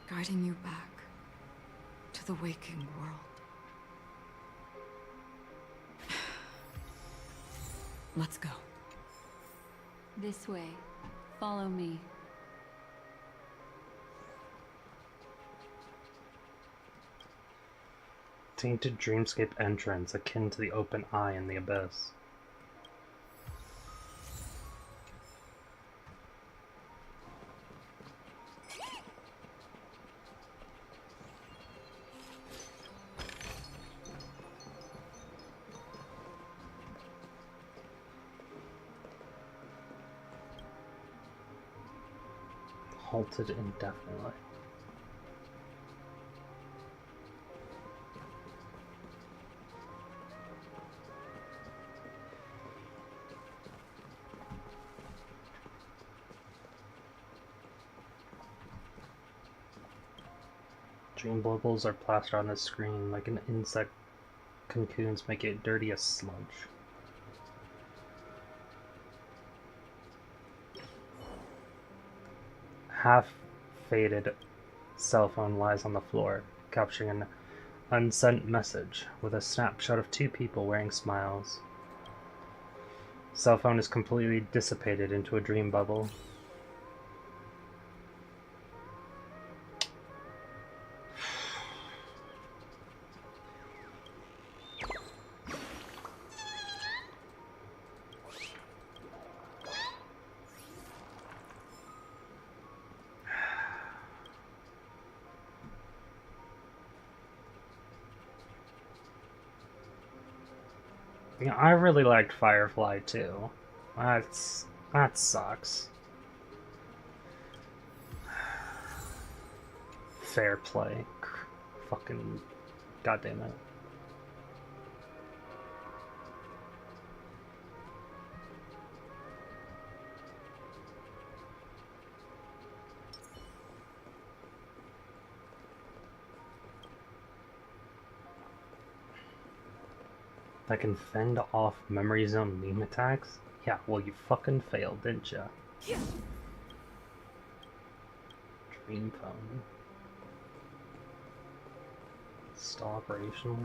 guiding you back to the waking world. Let's go. This way. Follow me. Tainted dreamscape entrance akin to the open eye in the abyss. Halted indefinitely. Dream bubbles are plastered on the screen like an insect cocoons make it dirty as sludge. Half-faded cell phone lies on the floor, capturing an unsent message with a snapshot of two people wearing smiles. Cell phone is completely dissipated into a dream bubble. Yeah, I really liked Firefly too. That sucks. Fair play. Fucking goddamn it. That can fend off memory zone meme attacks? Yeah, well you fucking failed, didn't ya? Yeah. Dream phone. Still operational?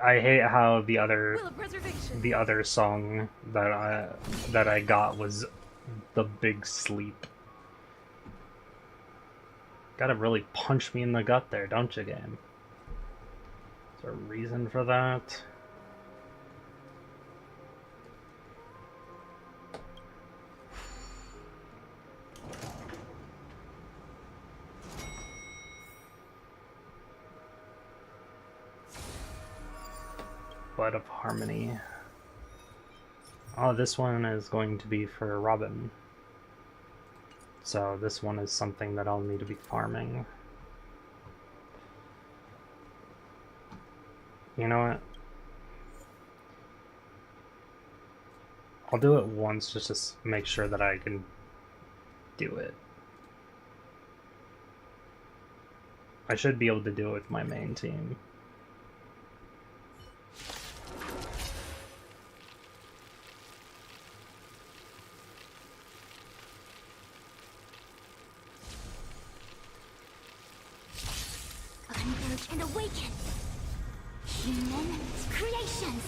I hate how the other song that I got was The big sleep. Gotta really punch me in the gut there, don't you, game? Is there a reason for that? Blood of Harmony. Oh, this one is going to be for Robin. So this one is something that I'll need to be farming. You know what? I'll do it once just to make sure that I can do it. I should be able to do it with my main team. Unmerge and awaken! Human creations!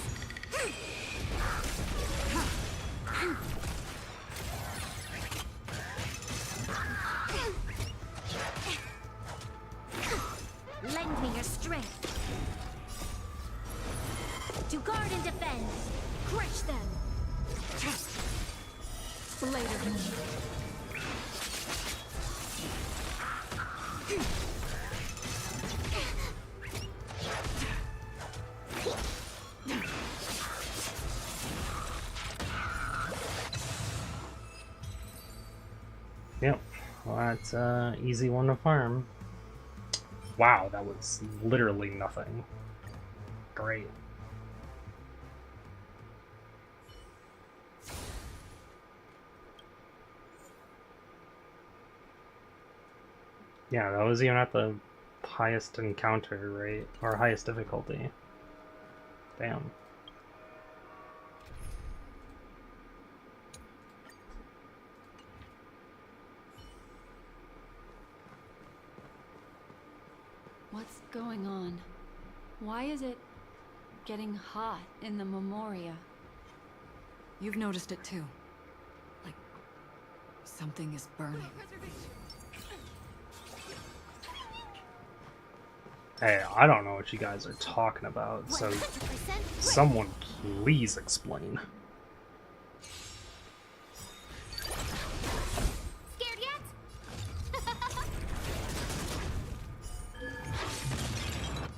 Lend me your strength. To guard and defend. Crush them. Blade of me. Yep, well, that's an easy one to farm. Wow, that was literally nothing. Great. Yeah, that was even at the highest encounter rate, or highest difficulty. Damn. What's going on? Why is it getting hot in the Memoria? You've noticed it too. Like, something is burning. Hey, I don't know what you guys are talking about, so someone please explain. Scared yet?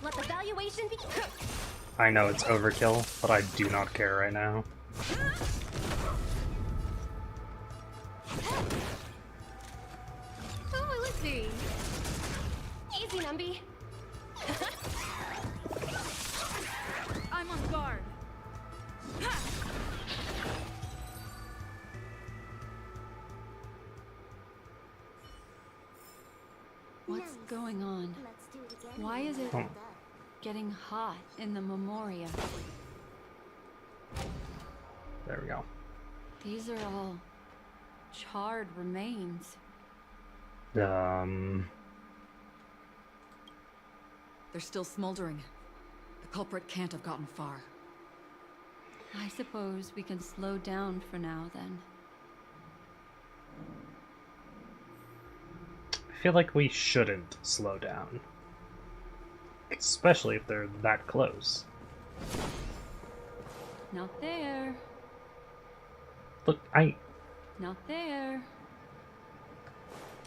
Let the valuation be. I know it's overkill, but I do not care right now. Oh, let's see. Easy, Numby. I'm on guard. What's going on? Why is it getting hot in the Memoria? There we go. These are all charred remains. They're still smoldering. The culprit can't have gotten far. I suppose we can slow down for now, then. I feel like we shouldn't slow down. Especially if they're that close. Not there. Look, Not there.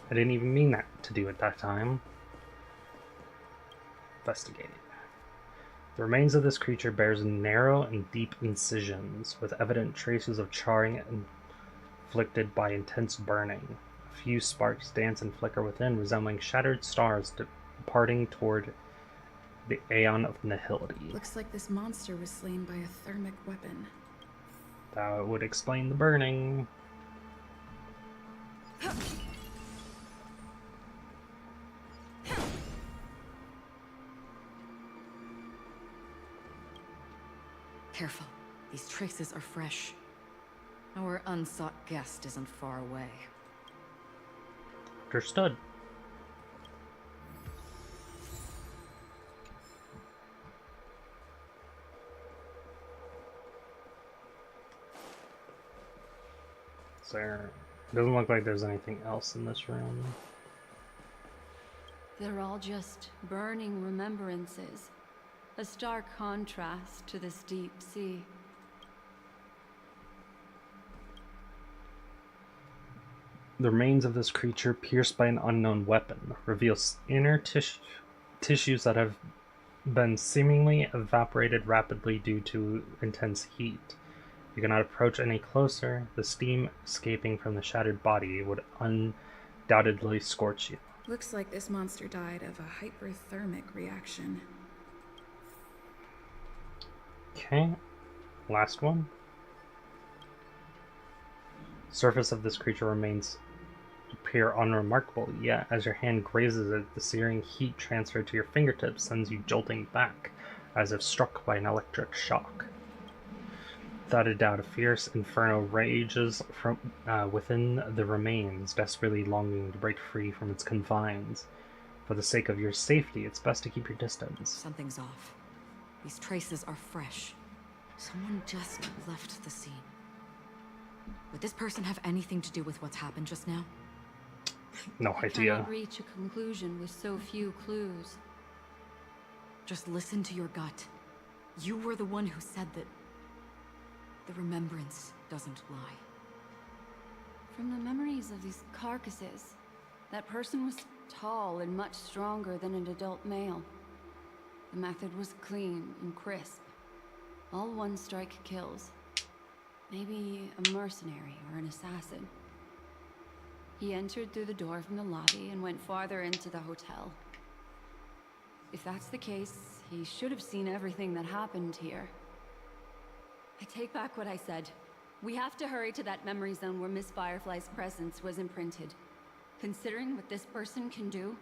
I didn't even mean that to do at that time. Investigate. The remains of this creature bears narrow and deep incisions, with evident traces of charring inflicted by intense burning. A few sparks dance and flicker within, resembling shattered stars departing toward the Aeon of Nihility. Looks like this monster was slain by a thermic weapon. That would explain the burning. Careful. These traces are fresh. Our unsought guest isn't far away. Understood. there. It doesn't look like there's anything else in this room. They're all just burning remembrances. A stark contrast to this deep sea. The remains of this creature, pierced by an unknown weapon, reveals inner tissues that have been seemingly evaporated rapidly due to intense heat. You cannot approach any closer. The steam escaping from the shattered body would undoubtedly scorch you. Looks like this monster died of a hyperthermic reaction. Okay, last one. Surface of this creature remains appear unremarkable, yet as your hand grazes it, the searing heat transferred to your fingertips sends you jolting back, as if struck by an electric shock. Without a doubt, a fierce inferno rages from within the remains, desperately longing to break free from its confines. For the sake of your safety, it's best to keep your distance. Something's off. These traces are fresh. Someone just left the scene. Would this person have anything to do with what's happened just now? No idea. I cannot reach a conclusion with so few clues. Just listen to your gut. You were the one who said that the remembrance doesn't lie. From the memories of these carcasses, that person was tall and much stronger than an adult male. The method was clean and crisp. All one-strike kills. Maybe a mercenary or an assassin. He entered through the door from the lobby and went farther into the hotel. If that's the case, he should have seen everything that happened here. I take back what I said. We have to hurry to that memory zone where Miss Firefly's presence was imprinted. Considering what this person can do,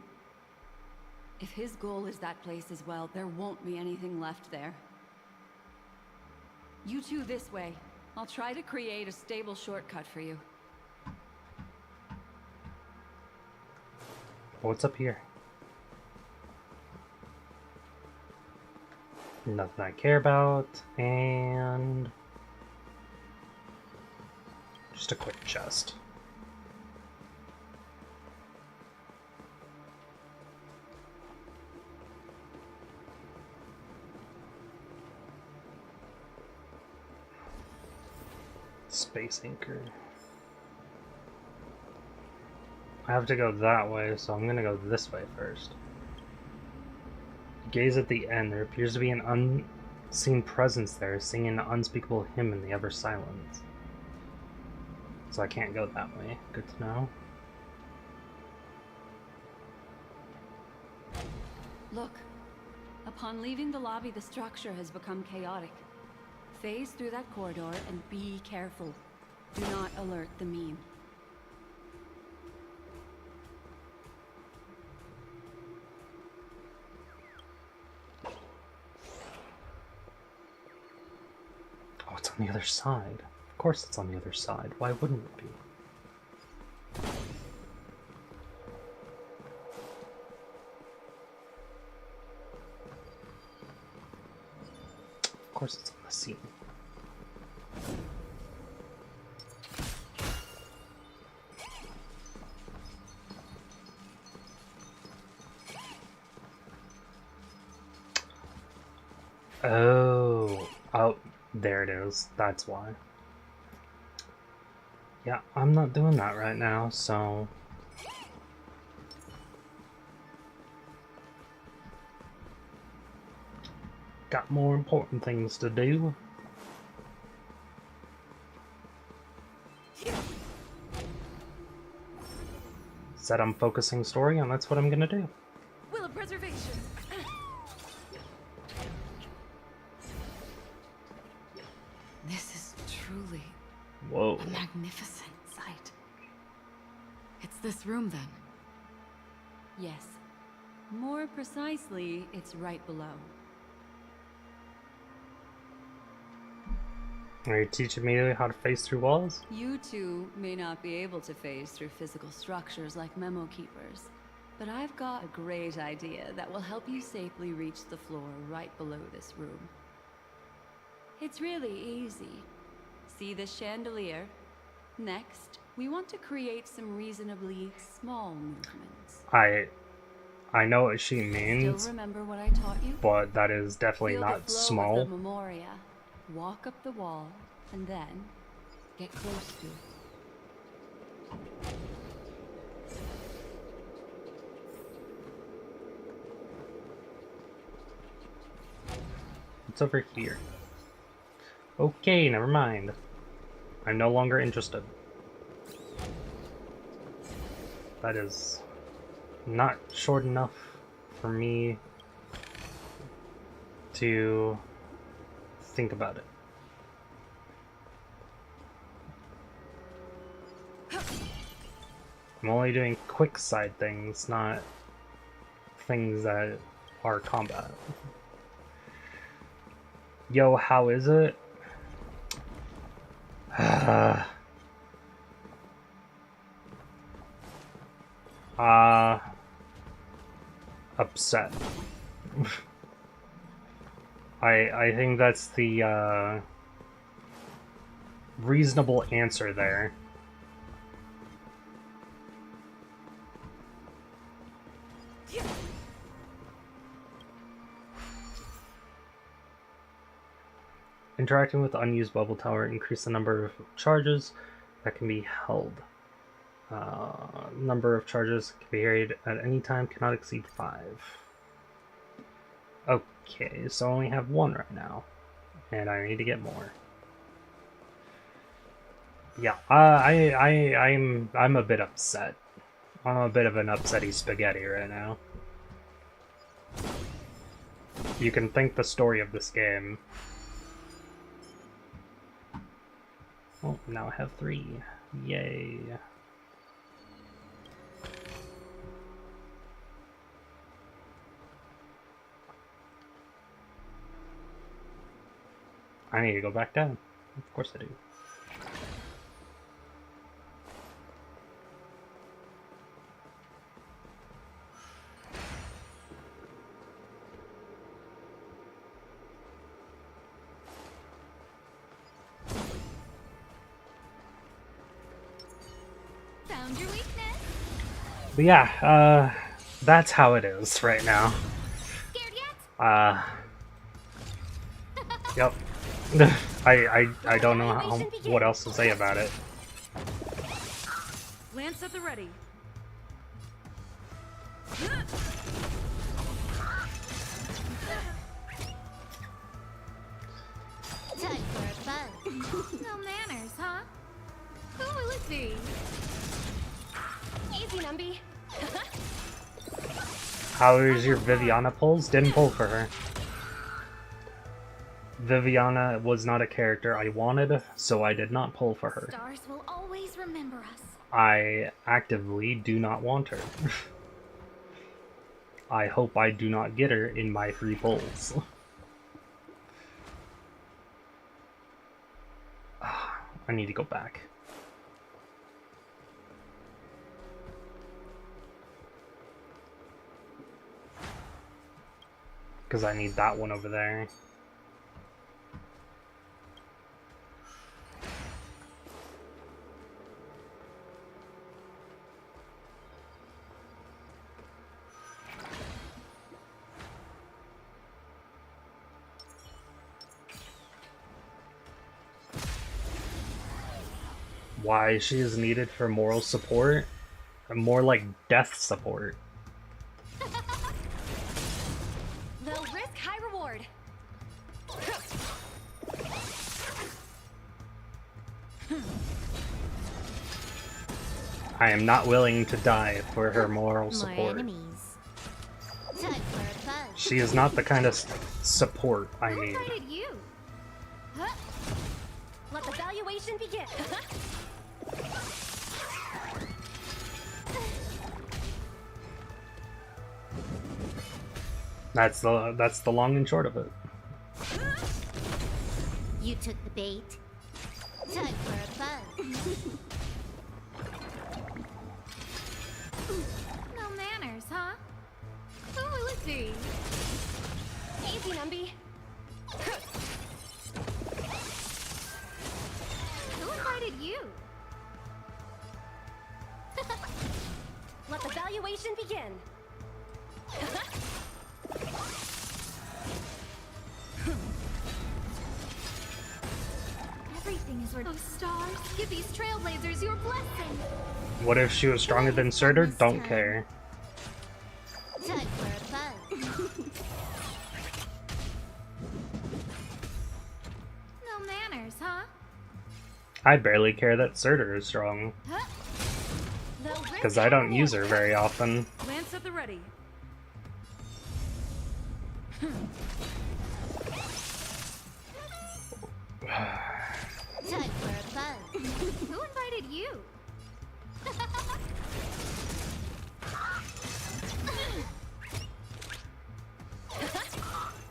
if his goal is that place as well, there won't be anything left there. You two this way. I'll try to create a stable shortcut for you. What's up here? Nothing I care about, and just a quick chest. Space anchor. I have to go that way, so I'm gonna go this way first. Gaze at the end. There appears to be an unseen presence there, singing an unspeakable hymn in the ever silence. So I can't go that way. Good to know. Look. Upon leaving the lobby, the structure has become chaotic. Phase through that corridor and be careful. Do not alert the meme. Oh, it's on the other side. Of course it's on the other side. Why wouldn't it be? Of course it's on the scene. Oh, there it is. That's why. Yeah, I'm not doing that right now, so... Got more important things to do. Said I'm focusing story, and that's what I'm gonna do. Will of preservation. This is truly Whoa. a magnificent sight. It's this room, then? Yes. More precisely, it's right below. Are you teaching me how to phase through walls? You two may not be able to phase through physical structures like memo keepers, but I've got a great idea that will help you safely reach the floor right below this room. It's really easy. See this chandelier? Next, we want to create some reasonably small movements. I know what she Still means, remember what I taught you? but that is definitely Feel not the flow small. of the Memoria. Walk up the wall, and then get close to it. It's over here. Okay, never mind. I'm no longer interested. That is not short enough for me to think about it. I'm only doing quick side things, not things that are combat. Yo, how is it? Upset. I think that's the reasonable answer there. Interacting with the unused bubble tower increase the number of charges that can be held. Number of charges can be carried at any time, cannot exceed 5. Okay, so I only have 1 right now, and I need to get more. Yeah, I'm a bit upset. I'm a bit of an upsetty spaghetti right now. You can think the story of this game. Oh, now I have 3. Yay. I need to go back down. Of course I do. Found your weakness. But yeah, that's how it is right now. Scared yet? Yep. I don't know what else to say about it. Lance at the ready. Time for a buzz. No manners, huh? Who will it be? Easy, Numby. How is your Viviana pulls? Didn't pull for her. Viviana was not a character I wanted, so I did not pull for her. Stars will always remember us. I actively do not want her. I hope I do not get her in my 3 pulls. I need to go back. Because I need that one over there. Why she is needed for moral support? More like death support. Low risk, high reward. I am not willing to die for her moral support. enemies. Time for a buzz. She is not the kind of support I Who need. invited you? Huh? Let the valuation begin. That's the long and short of it. You took the bait. Time for a buzz. No manners, huh? Who will it be? Easy, Numby. Who invited you? evaluation begin. Everything is worth stars. Give these trailblazers your blessing. What if she was stronger than Surtur? Don't care. Time for a buzz. No manners, huh? I barely care that Surtur is strong. Because I don't use her very often. Lance at the ready. Time for a buzz. Who invited you?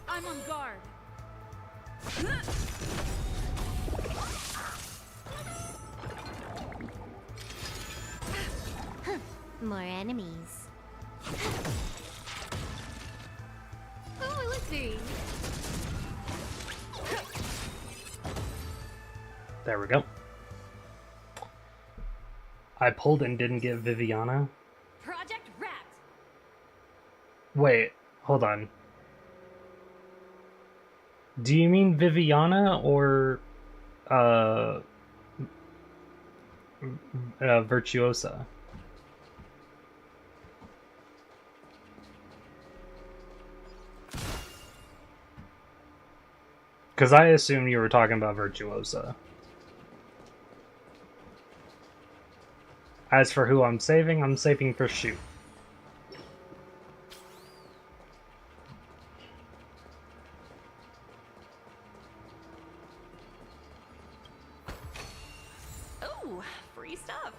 I'm on guard. More enemies. Who will it be? There we go. I pulled and didn't get Viviana. Project wrapped. Wait, hold on. Do you mean Viviana or Virtuosa? Because I assumed you were talking about Virtuosa. As for who I'm saving for Shoot. Oh, free stuff.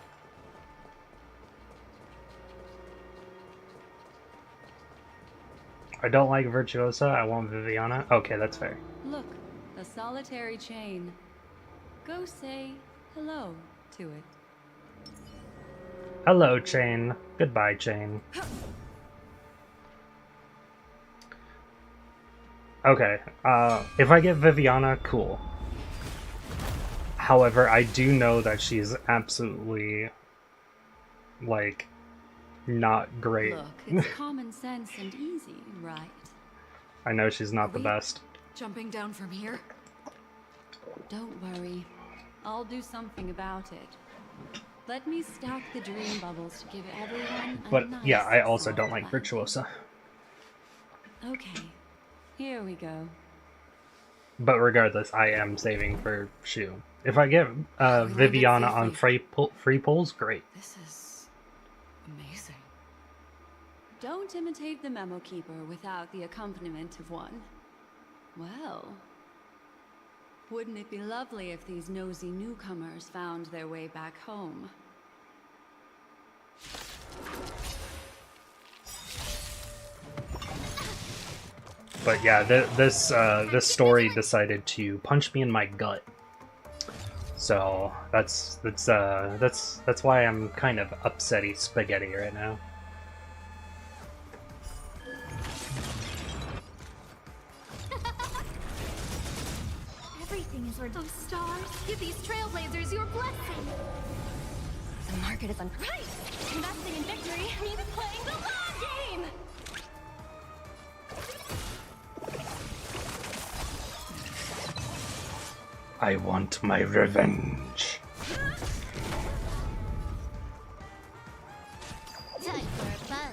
I don't like Virtuosa, I want Viviana. Okay, that's fair. Look, a solitary chain. Go say hello to it. Hello, Chain. Goodbye, Chain. Okay, if I get Viviana, cool. However, I do know that she's absolutely, like, not great. Look, it's common sense and easy, right? I know she's not the best. Jumping down from here? Don't worry. I'll do something about it. Let me stack the dream bubbles to give everyone a But nice yeah, I also soft don't like landing. Virtuosa. Okay, here we go. But regardless, I am saving for Shu. If I get Viviana on free pulls, great. This is amazing. Don't imitate the memo keeper without the accompaniment of one. Well, wouldn't it be lovely if these nosy newcomers found their way back home? But yeah, this story decided to punch me in my gut. So that's why I'm kind of upsetty spaghetti right now. Everything is worth those stars. Give these trailblazers your blessing. The market is on right. Investing in victory means playing the long game. I want my revenge. Time for a buzz.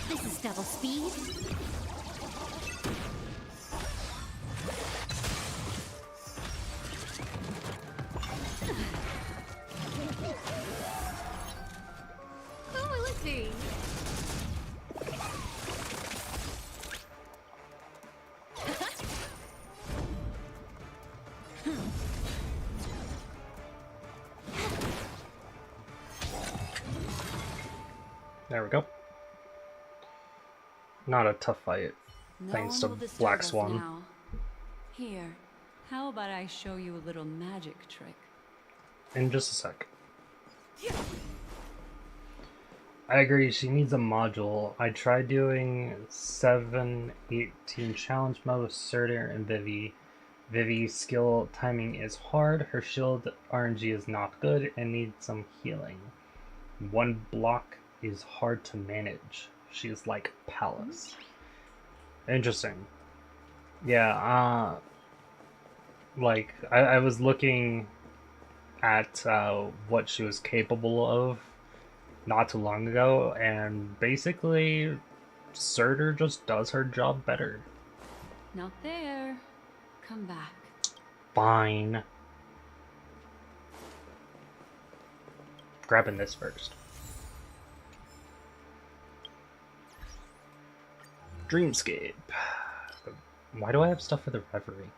This is double speed. Who will it be? There we go. Not a tough fight, No thanks one to will disturb Black us Swan. now. Here, how about I show you a little magic trick? In just a sec. I agree, she needs a module. I tried doing 7-18 challenge mode with Surtur and Vivi. Vivi's skill timing is hard, her shield RNG is not good, and needs some healing. One block is hard to manage. She is like Palace. Interesting. Yeah, like, I was looking at what she was capable of not too long ago, and basically, Surtur just does her job better. Not there. Come back. Fine. Grabbing this first. Dreamscape. Why do I have stuff for the Reverie?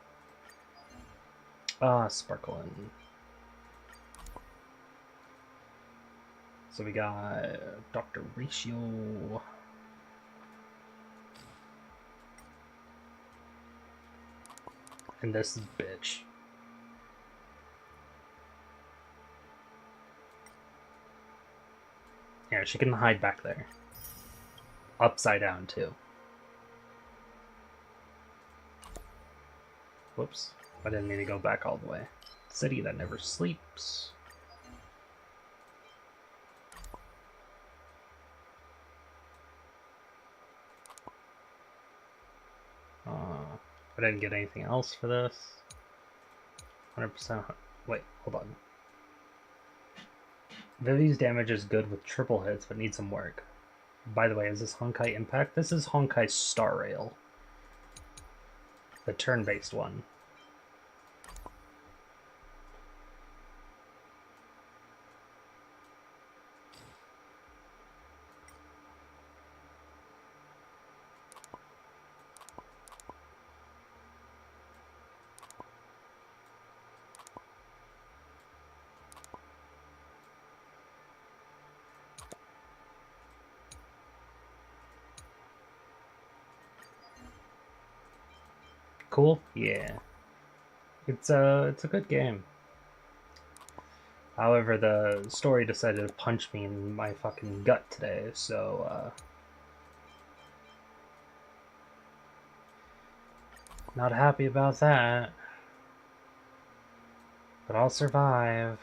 Sparkling. So we got Dr. Ratio. And this bitch. Yeah, she can hide back there. Upside down, too. Whoops. I didn't mean to go back all the way. City that never sleeps. I didn't get anything else for this. 100%. Wait, hold on. Vivi's damage is good with triple hits, but needs some work. By the way, is this Honkai Impact? This is HonkaiStarRail. The turn-based one. Cool? Yeah. It's a good game. However, the story decided to punch me in my fucking gut today, so, not happy about that. But I'll survive.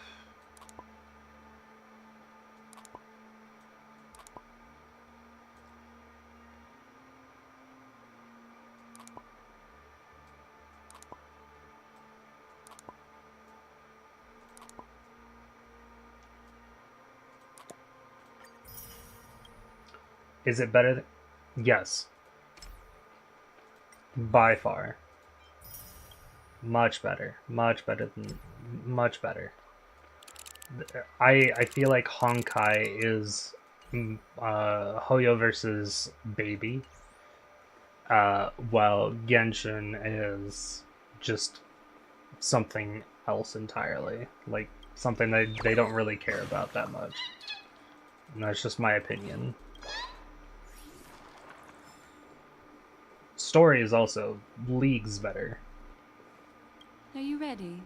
Is it better? Yes. By far. Much better. Much better than... Much better. I feel like Honkai is Hoyo versus Baby. While Genshin is just something else entirely. Like, something that they don't really care about that much. And that's just my opinion. Story is also leagues better. Are you ready?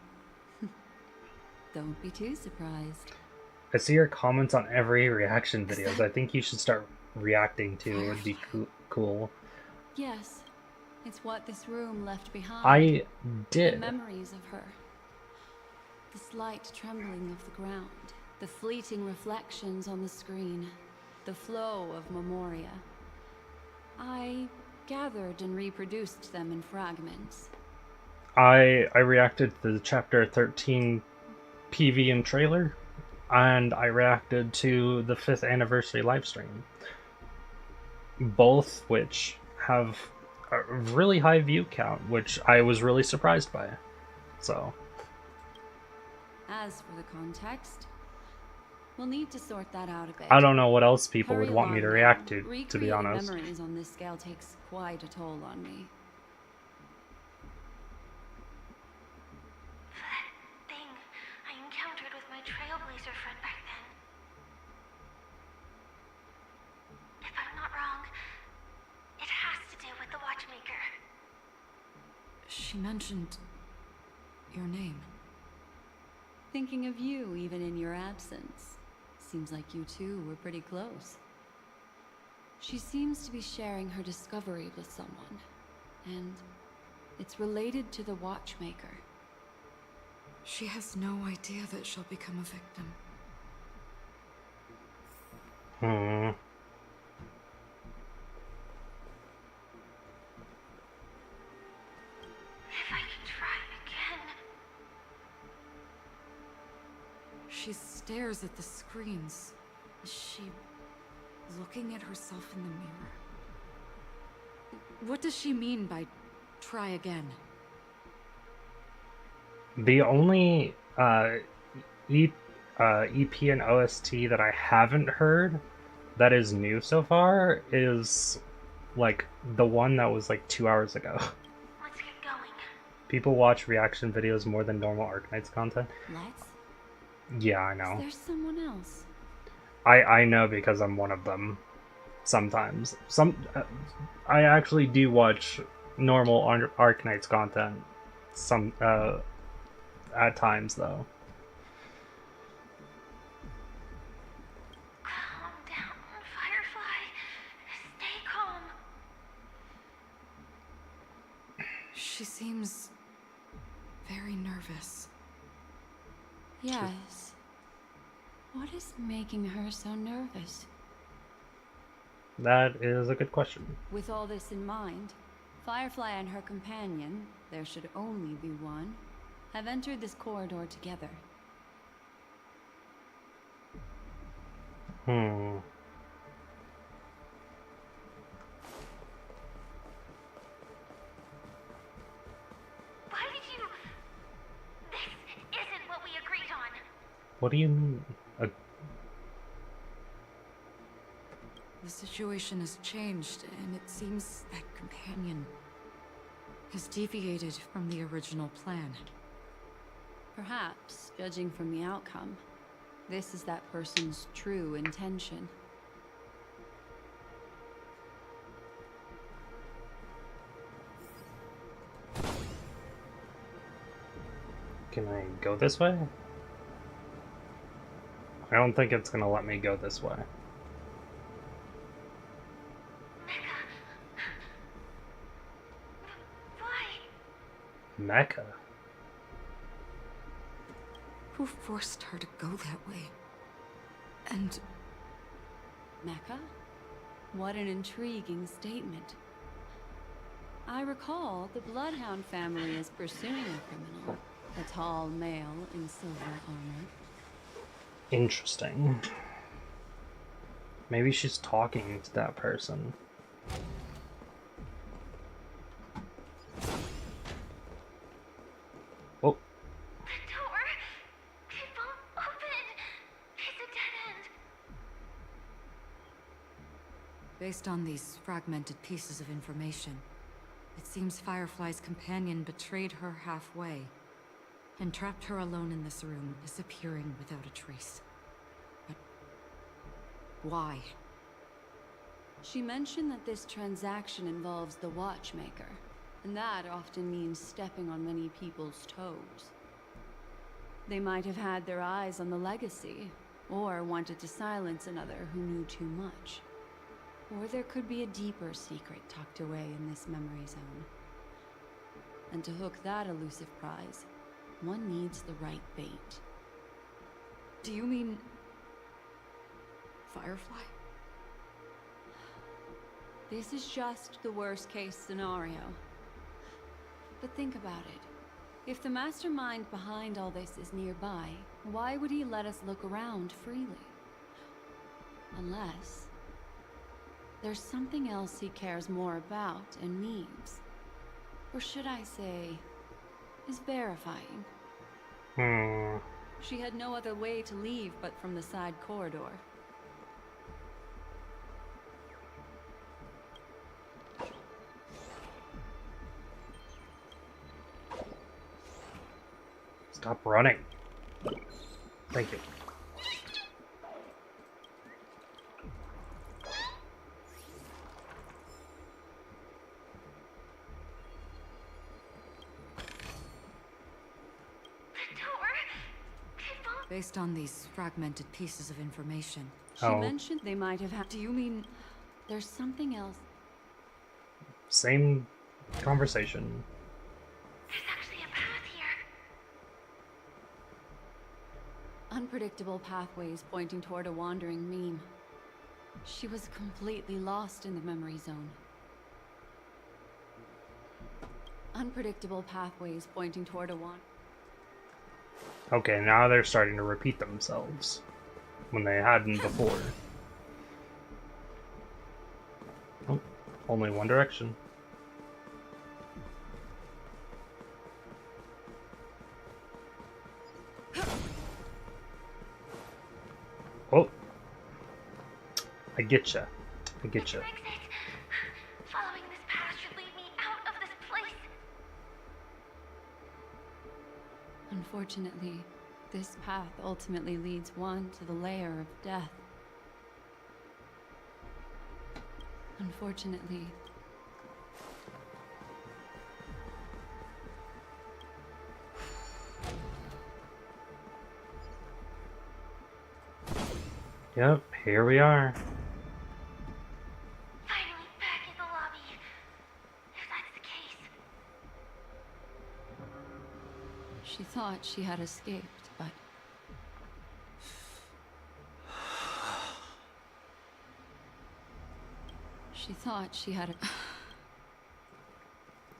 Don't be too surprised. I see your comments on every reaction videos. I think you should start reacting to. It would be cool. Yes, it's what this room left behind. I did. The memories of her. The slight trembling of the ground. The fleeting reflections on the screen. The flow of memoria. I gathered and reproduced them in fragments. I reacted to the chapter 13 PV and trailer, and I reacted to the 5th anniversary livestream. Both which have a really high view count, which I was really surprised by. So. As for the context, we'll need to sort that out a bit. I don't know what else people would want me to along react now. to be honest. Memories on this scale takes quite a toll on me. That thing I encountered with my Trailblazer friend back then. If I'm not wrong, it has to do with the Watchmaker. She mentioned your name. Thinking of you even in your absence. Seems like you two were pretty close. She seems to be sharing her discovery with someone, and it's related to the Watchmaker. She has no idea that she'll become a victim. Hmm. If I could try again. She stares at the screens. Is she looking at herself in the mirror? What does she mean by try again? The only EP and OST that I haven't heard that is new so far is like the one that was like 2 hours ago. Let's get going. People watch reaction videos more than normal Arknights content. Let's? Yeah, I know. There's someone else. I know because I'm one of them. Sometimes. I actually do watch normal Arknights content. At times though. Calm down, Firefly. Stay calm. She seems very nervous. Yes. What is making her so nervous? That is a good question. With all this in mind, Firefly and her companion, there should only be one, have entered this corridor together. Hmm. Why did you... This isn't what we agreed on. What do you mean? The situation has changed, and it seems that companion has deviated from the original plan. Perhaps, judging from the outcome, this is that person's true intention. Can I go this way? I don't think it's gonna let me go this way. Mecca? Who forced her to go that way? And... Mecca? What an intriguing statement. I recall the Bloodhound family is pursuing a criminal. A tall male in silver armor. Interesting. Maybe she's talking to that person. Oh. The door! It won't open! It's a dead end! based on these fragmented pieces of information, it seems Firefly's companion betrayed her halfway and trapped her alone in this room, disappearing without a trace. But why? She mentioned that this transaction involves the Watchmaker, and that often means stepping on many people's toes. They might have had their eyes on the legacy, or wanted to silence another who knew too much. Or there could be a deeper secret tucked away in this memory zone. And to hook that elusive prize, one needs the right bait. Do you mean... Firefly? This is just the worst-case scenario. But think about it. If the mastermind behind all this is nearby, why would he let us look around freely? Unless... there's something else he cares more about and needs. Or should I say, is verifying. She had no other way to leave but from the side corridor. Stop running. Thank you. Based on these fragmented pieces of information. She mentioned they might have had... Do you mean there's something else? Same conversation. There's actually a path here. Unpredictable pathways pointing toward a wandering meme. She was completely lost in the memory zone. Unpredictable pathways pointing toward a one. Okay, now they're starting to repeat themselves when they hadn't before. Oh, only one direction. Oh, I getcha. I getcha. Following this path should lead me out of this place. Unfortunately, this path ultimately leads one to the lair of death. Unfortunately. Yep, here we are. Finally back in the lobby. If that's the case. She thought she had escaped, but... She thought she had a...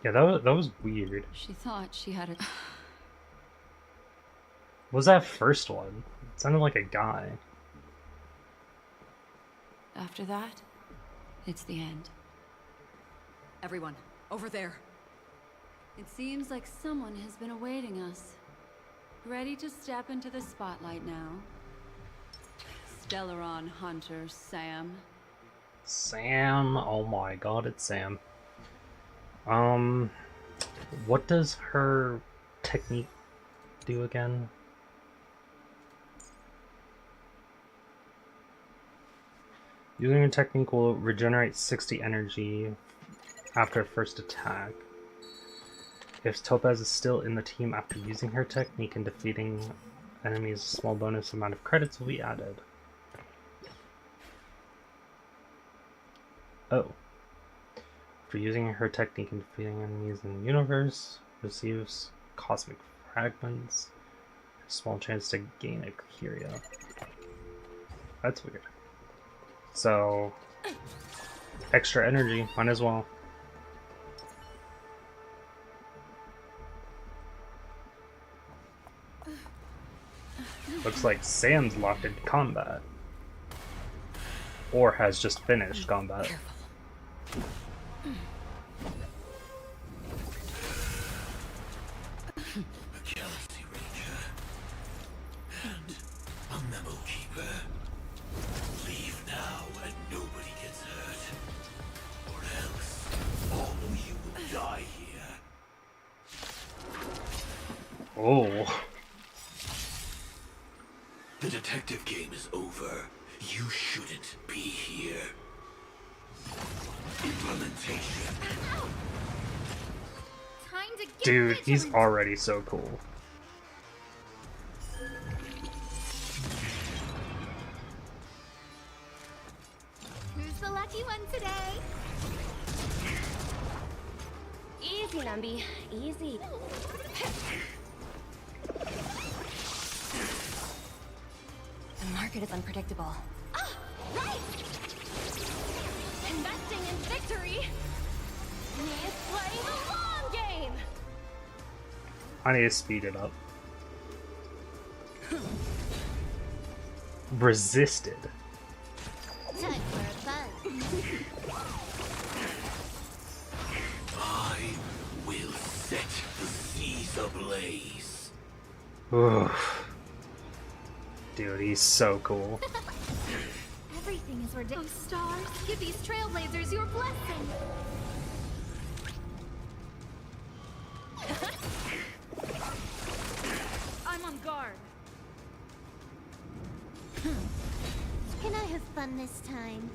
Yeah, that was weird. She thought she had a... What was that first one? It sounded like a guy. After that, it's the end. Everyone, over there. It seems like someone has been awaiting us. Ready to step into the spotlight now. Stellaron Hunter Sam. Sam, oh my god, it's Sam. What does her technique do again? Using a technique will regenerate 60 energy after first attack. If Topaz is still in the team after using her technique and defeating enemies, a small bonus amount of credits will be added. Oh. For using her technique and defeating enemies in the universe, receives cosmic fragments, a small chance to gain a curia. That's weird. So, extra energy, might as well. Looks like Sam's locked into combat. Or has just finished combat. A Galaxy Ranger. And a memo keeper. Leave now and nobody gets hurt. Or else, all of you will die here. Oh. The detective game is over. You shouldn't be here. Implementation. Time to get Dude, he's already so cool. Who's the lucky one today? Easy, Numby. Easy. The market is unpredictable. Ah, right! Investing in victory means playing the long game! I need to speed it up. Resisted. Time for a buzz. I will set the seas ablaze. Ugh. Dude, he's so cool. Everything is ridiculous. Oh, stars, give these trailblazers your blessing. I'm on guard. Can I have fun this time?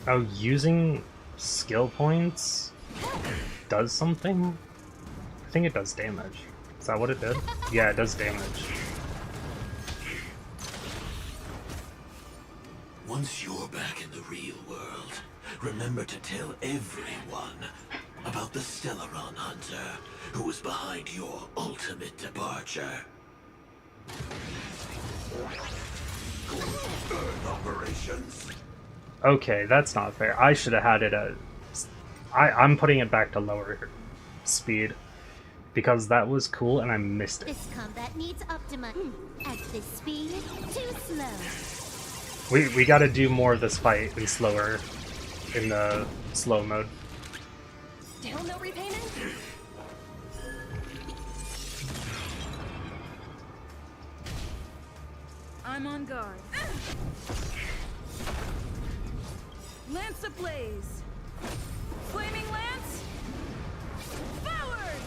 Oh, using skill points does something? I think it does damage. Is that what it did? Yeah, it does damage. Once you're back in the real world, remember to tell everyone about the Stellaron Hunter who was behind your ultimate departure. Okay, that's not fair. I should have had it at... I'm putting it back to lower speed. Because that was cool and I missed it. This combat needs Optima. At this speed, too slow. We gotta do more of this fight in slower... in the slow mode. Still no repayment? I'm on guard. Lance ablaze! Flaming lance! Forward!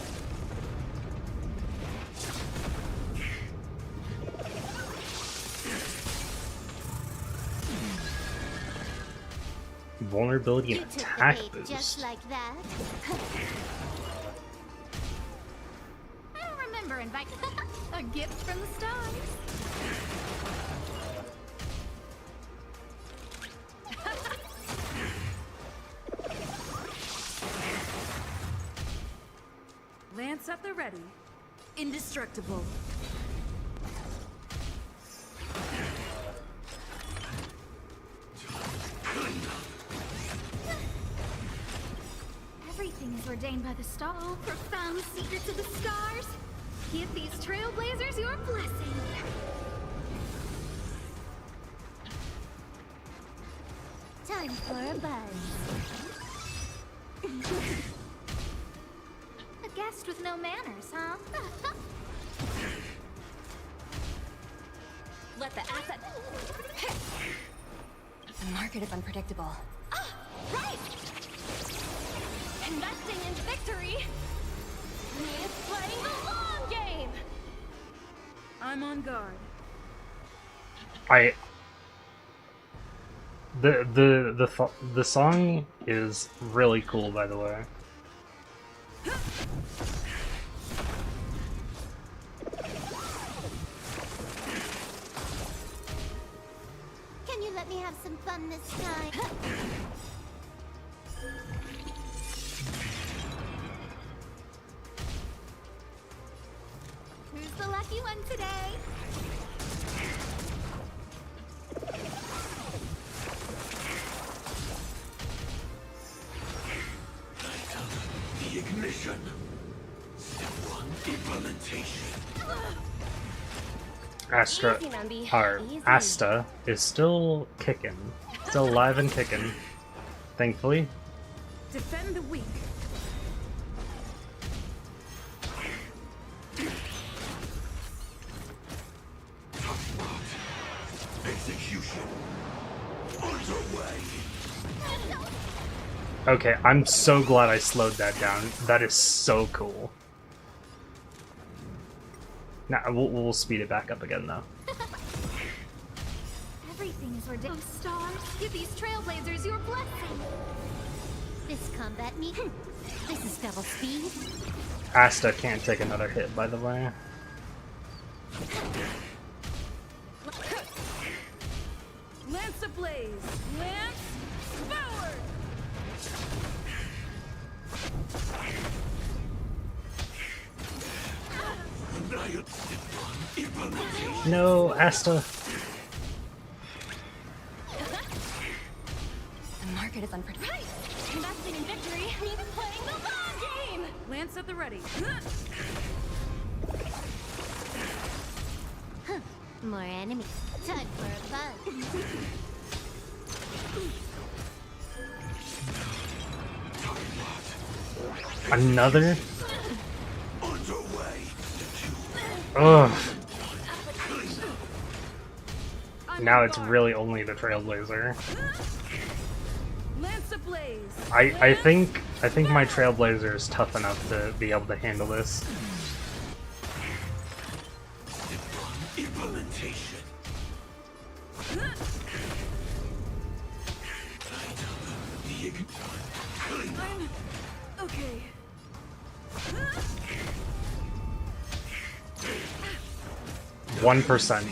Vulnerability and attack boost. Just like that. I remember inviting a gift from the stars. Lance at the ready. Indestructible. Everything is ordained by the star. Oh, profound secrets of the stars. Give these trailblazers your blessing. Time for a buzz. A guest with no manners, huh? Let the asset... The market is unpredictable. Ah, right! Investing in victory means playing the long game! I'm on guard. The song is really cool, by the way. Can you let me have some fun this time? Who's the lucky one today? The ignition. Step 1, implementation. Astra, or Asta is still kicking, still alive and kicking, thankfully. Defend the weak. Execution underway. Okay, I'm so glad I slowed that down. That is so cool. Now we'll speed it back up again though. Everything is ordained. Oh, stars, give these trailblazers your blessing. This combat needs. This is double speed. Asta can't take another hit, by the way. Lance ablaze! Lance forward! No, Asta. The market is unpredictable. Right! Investing in victory means playing the long game! Lance at the ready. More enemies. Time for a fun. Another? Ugh. Now it's really only the Trailblazer. Lance ablaze. I think my Trailblazer is tough enough to be able to handle this. Implementation. I'm okay. 1%.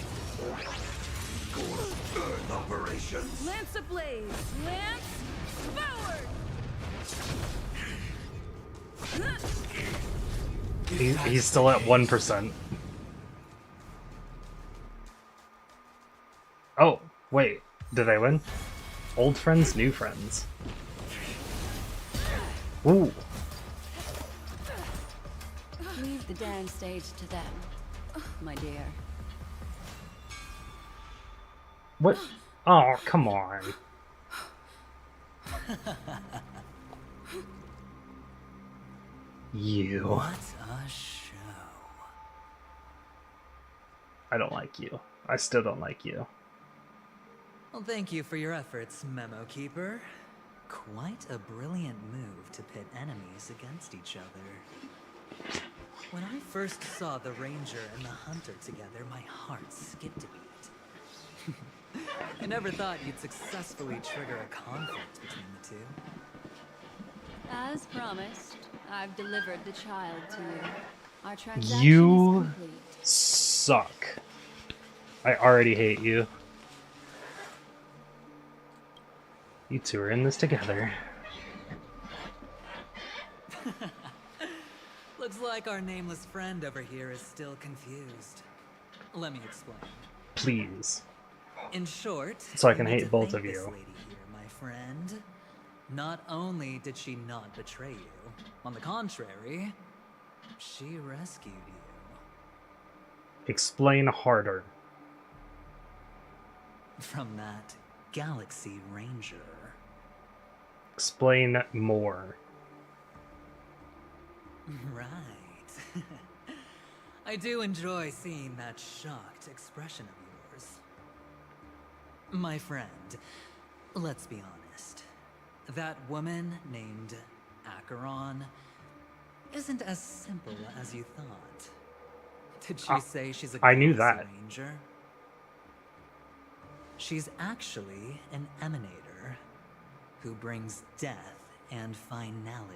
Lance ablaze. Lance forward. He's still at 1%. Oh, Did I win? Old friends, new friends. Ooh. Leave the dance stage to them, my dear. What? Oh, come on. You. What a show. I don't like you. I still don't like you. Well, thank you for your efforts, Memo Keeper. Quite a brilliant move to pit enemies against each other. When I first saw the Ranger and the Hunter together, my heart skipped a beat. I never thought you'd successfully trigger a conflict between the two. As promised, I've delivered the child to you. Our transaction You is complete. suck. I already hate you. You two are in this together. Looks like our nameless friend over here is still confused. Let me explain. Please. In short, So I can you need hate to both thank of this you. lady here, my friend. Not only did she not betray you, on the contrary, she rescued you. Explain harder. From that Galaxy Ranger. Explain more. Right. I do enjoy seeing that shocked expression of yours. My friend, let's be honest. That woman named Acheron isn't as simple as you thought. Did she say she's a I knew Galaxy that. Ranger? She's actually an emanator who brings death and finality.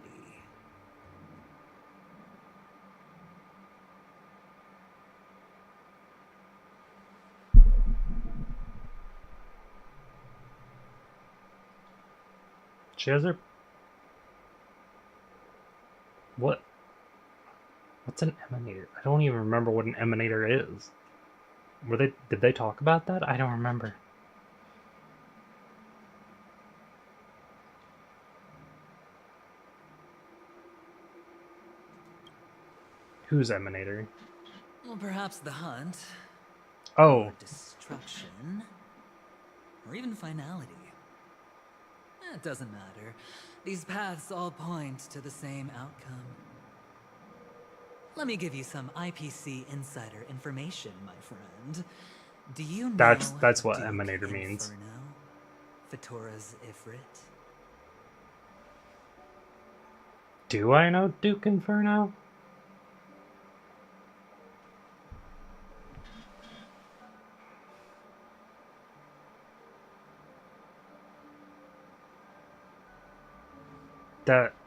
She has her... What? What's an emanator? I don't even remember what an emanator is. Did they talk about that? I don't remember. Who's emanator? Well, perhaps the hunt. Oh. Or destruction. Or even finality. It doesn't matter. These paths all point to the same outcome. Let me give you some IPC insider information, my friend. Do you know That's what Duke emanator means. Inferno? Fatora's Ifrit? Do I know Duke Inferno?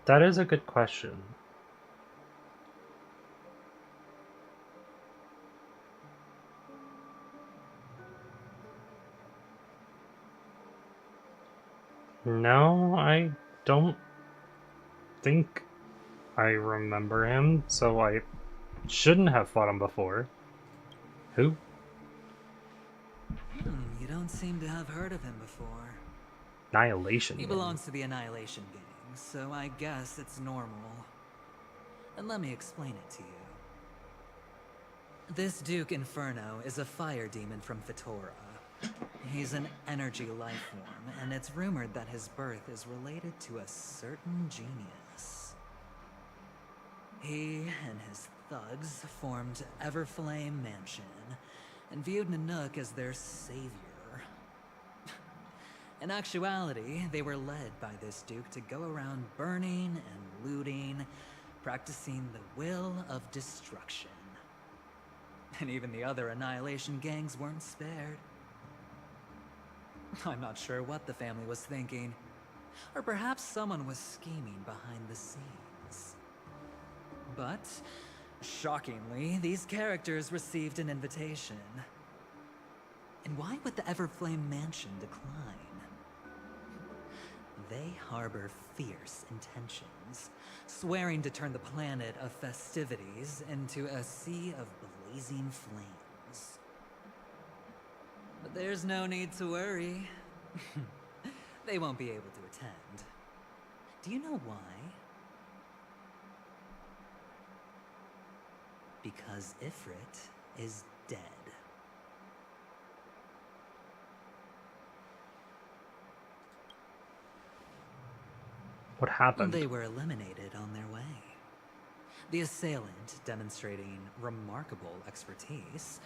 That is a good question. No, I don't think I remember him, so I shouldn't have fought him before. Who? You don't seem to have heard of him before. Annihilation. He belongs to the Annihilation Gang, so I guess it's normal. And let me explain it to you. This Duke Inferno is a fire demon from Fatora. He's an energy life form, and it's rumored that his birth is related to a certain genius. He and his thugs formed Everflame Mansion, and viewed Nanook as their savior. In actuality, they were led by this Duke to go around burning and looting, practicing the will of destruction. And even the other Annihilation gangs weren't spared. I'm not sure what the family was thinking. Or perhaps someone was scheming behind the scenes. But, shockingly, these characters received an invitation. And why would the Everflame Mansion decline? They harbor fierce intentions, swearing to turn the planet of festivities into a sea of blazing flames. But there's no need to worry. They won't be able to attend. Do you know why? Because Ifrit is dead. What happened? They were eliminated on their way. The assailant, demonstrating remarkable expertise,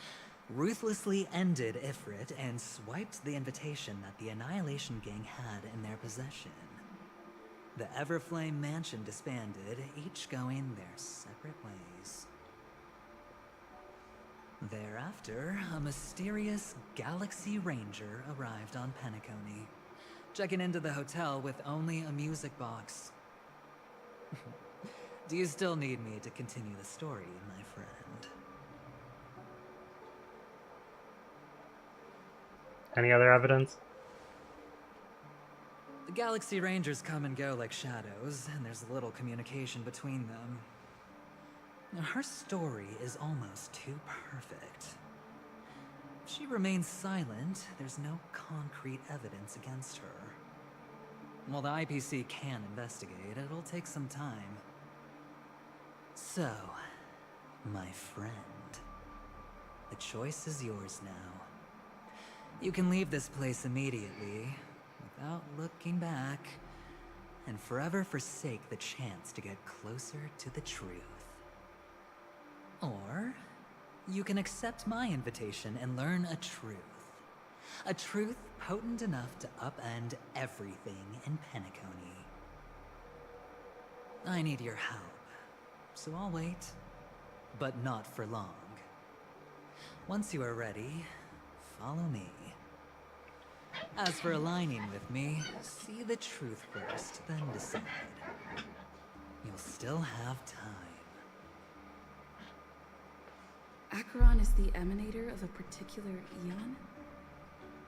ruthlessly ended Ifrit and swiped the invitation that the Annihilation Gang had in their possession. The Everflame Mansion disbanded, each going their separate ways. Thereafter, a mysterious Galaxy Ranger arrived on Penacony, checking into the hotel with only a music box. Do you still need me to continue the story, my friend? Any other evidence? The Galaxy Rangers come and go like shadows, and there's little communication between them. Now, her story is almost too perfect. If she remains silent, there's no concrete evidence against her. While the IPC can investigate, it'll take some time. So, my friend, the choice is yours now. You can leave this place immediately, without looking back, and forever forsake the chance to get closer to the truth. Or, you can accept my invitation and learn a truth. A truth potent enough to upend everything in Penacony. I need your help, so I'll wait, but not for long. Once you are ready, follow me. As for aligning with me, see the truth first, then decide. You'll still have time. Acheron is the emanator of a particular eon?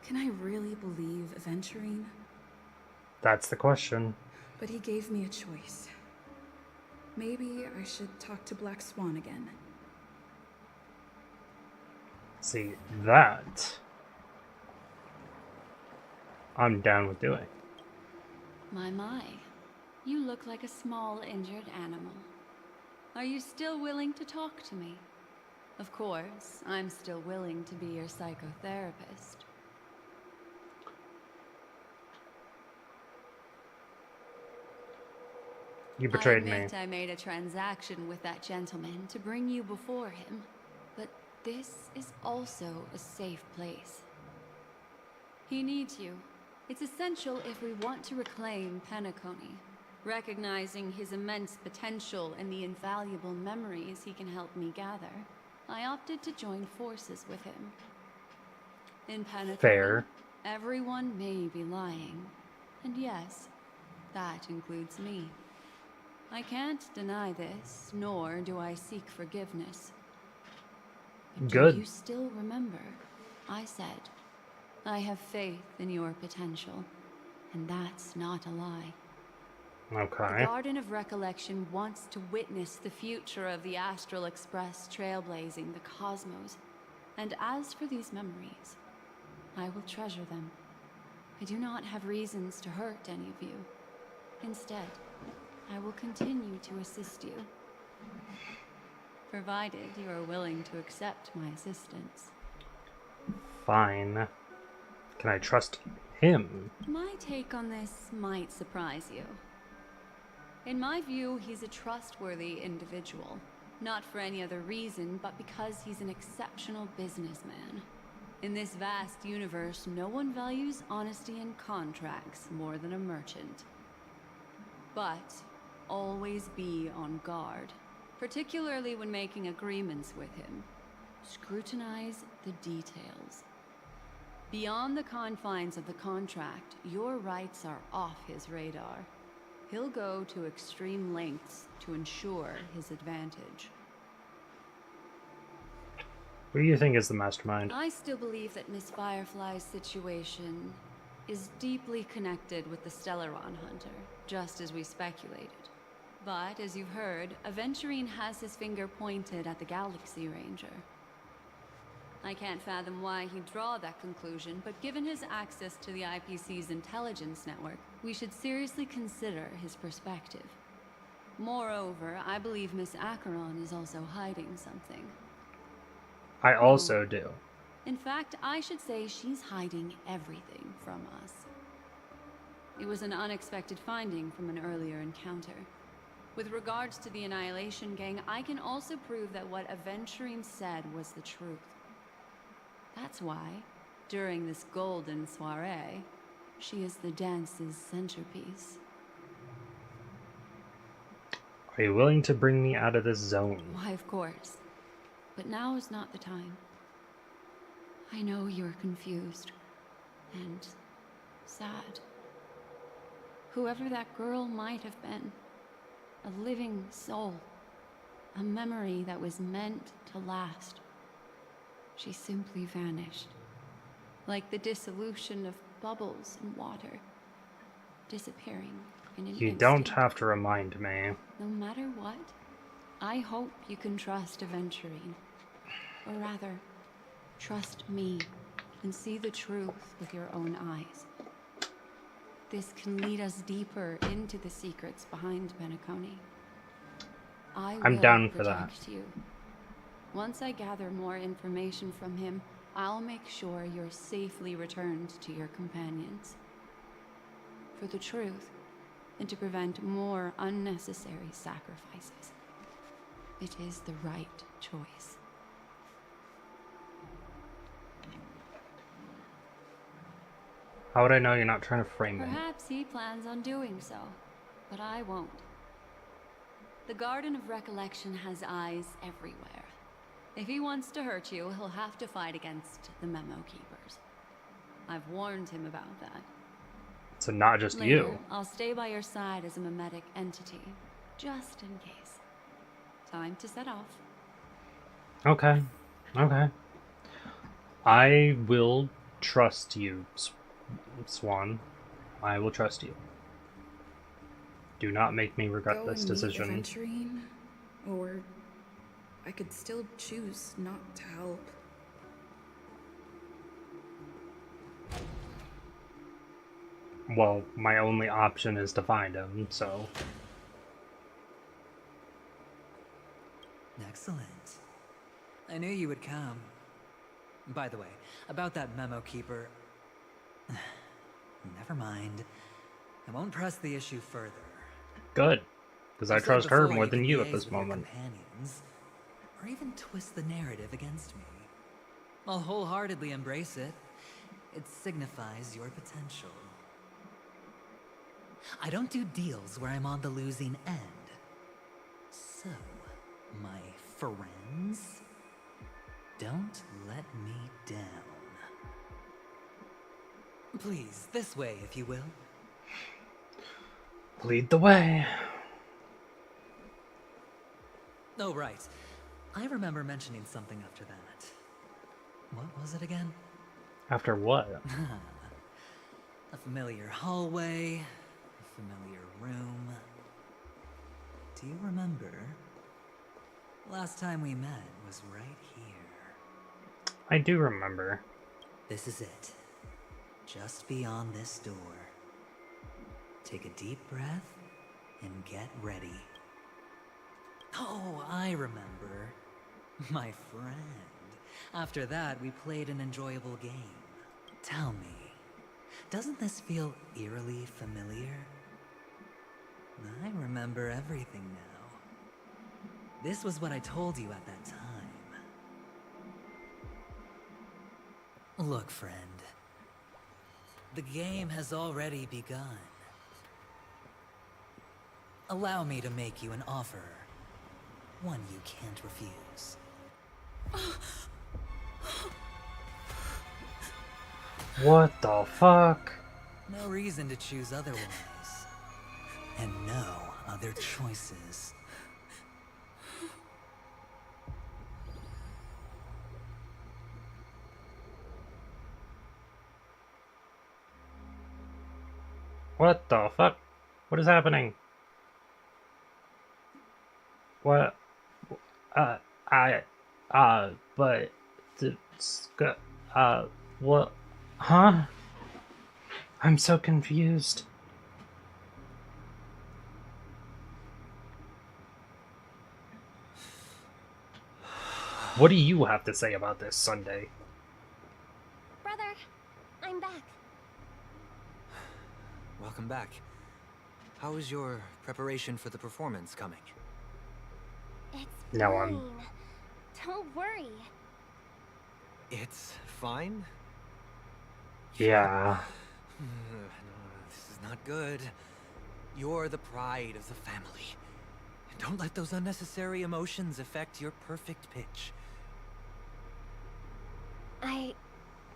Can I really believe Aventurine? That's the question. But he gave me a choice. Maybe I should talk to Black Swan again. See, that I'm down with doing. My. You look like a small, injured animal. Are you still willing to talk to me? Of course, I'm still willing to be your psychotherapist. You betrayed I admit me. I made a transaction with that gentleman to bring you before him, but this is also a safe place. He needs you. It's essential if we want to reclaim Penacony, recognizing his immense potential and the invaluable memories he can help me gather. I opted to join forces with him. In Penacony, Fair. Everyone may be lying, and yes, that includes me. I can't deny this, nor do I seek forgiveness. But Good. do you still remember? I said, I have faith in your potential, and that's not a lie. Okay. The Garden of Recollection wants to witness the future of the Astral Express trailblazing the cosmos. And as for these memories, I will treasure them. I do not have reasons to hurt any of you. Instead, I will continue to assist you, provided you are willing to accept my assistance. Fine. Can I trust him? My take on this might surprise you. In my view, he's a trustworthy individual. Not for any other reason, but because he's an exceptional businessman. In this vast universe, no one values honesty in contracts more than a merchant. But always be on guard, particularly when making agreements with him. Scrutinize the details. Beyond the confines of the contract, your rights are off his radar. He'll go to extreme lengths to ensure his advantage. Who do you think is the mastermind? I still believe that Miss Firefly's situation is deeply connected with the Stellaron Hunter, just as we speculated. But, as you've heard, Aventurine has his finger pointed at the Galaxy Ranger. I can't fathom why he'd draw that conclusion, but given his access to the IPC's intelligence network, we should seriously consider his perspective. Moreover, I believe Miss Acheron is also hiding something. I also do. In fact, I should say she's hiding everything from us. It was an unexpected finding from an earlier encounter. With regards to the Annihilation Gang, I can also prove that what Aventurine said was the truth. That's why, during this golden soiree, she is the dance's centerpiece. Are you willing to bring me out of this zone? Why, of course. But now is not the time. I know you're confused and sad. Whoever that girl might have been, a living soul, a memory that was meant to last. She simply vanished, like the dissolution of bubbles in water, disappearing in an instant. Don't have to remind me. No matter what, I hope you can trust Aventurine. Or rather, trust me and see the truth with your own eyes. This can lead us deeper into the secrets behind Penacony. I'm down for that. You. Once I gather more information from him, I'll make sure you're safely returned to your companions. For the truth, and to prevent more unnecessary sacrifices. It is the right choice. How would I know you're not trying to frame me? Perhaps he plans on doing so, but I won't. The Garden of Recollection has eyes everywhere. If he wants to hurt you, he'll have to fight against the Memo Keepers. I've warned him about that. So not just Later, you. I'll stay by your side as a memetic entity, just in case. Time to set off. Okay. Okay. I will trust you, Swan. I will trust you. Do not make me regret this decision. Aventurine, or I could still choose not to help. Well, my only option is to find him, so... Excellent. I knew you would come. By the way, about that memo keeper... Never mind. I won't press the issue further. Good, because I trust her more than you at this moment. Companions, or even twist the narrative against me. I'll wholeheartedly embrace it. It signifies your potential. I don't do deals where I'm on the losing end. So, my friends, don't let me down. Please, this way, if you will. Lead the way. Oh, right. I remember mentioning something after that. What was it again? After what? A familiar hallway, a familiar room. Do you remember? Last time we met was right here. I do remember. This is it. Just beyond this door. Take a deep breath and get ready. Oh, I remember. My friend. After that, we played an enjoyable game. Tell me, doesn't this feel eerily familiar? I remember everything now. This was what I told you at that time. Look, friend. The game has already begun. Allow me to make you an offer. One you can't refuse. What the fuck? No reason to choose otherwise. And no other choices. What the fuck? What is happening? What? But What? Huh? I'm so confused. What do you have to say about this, Sunday? Brother, I'm back. Welcome back. How is your preparation for the performance coming? It's No, fine. Don't worry. It's fine? Yeah. This is not good. You're the pride of the family. Don't let those unnecessary emotions affect your perfect pitch.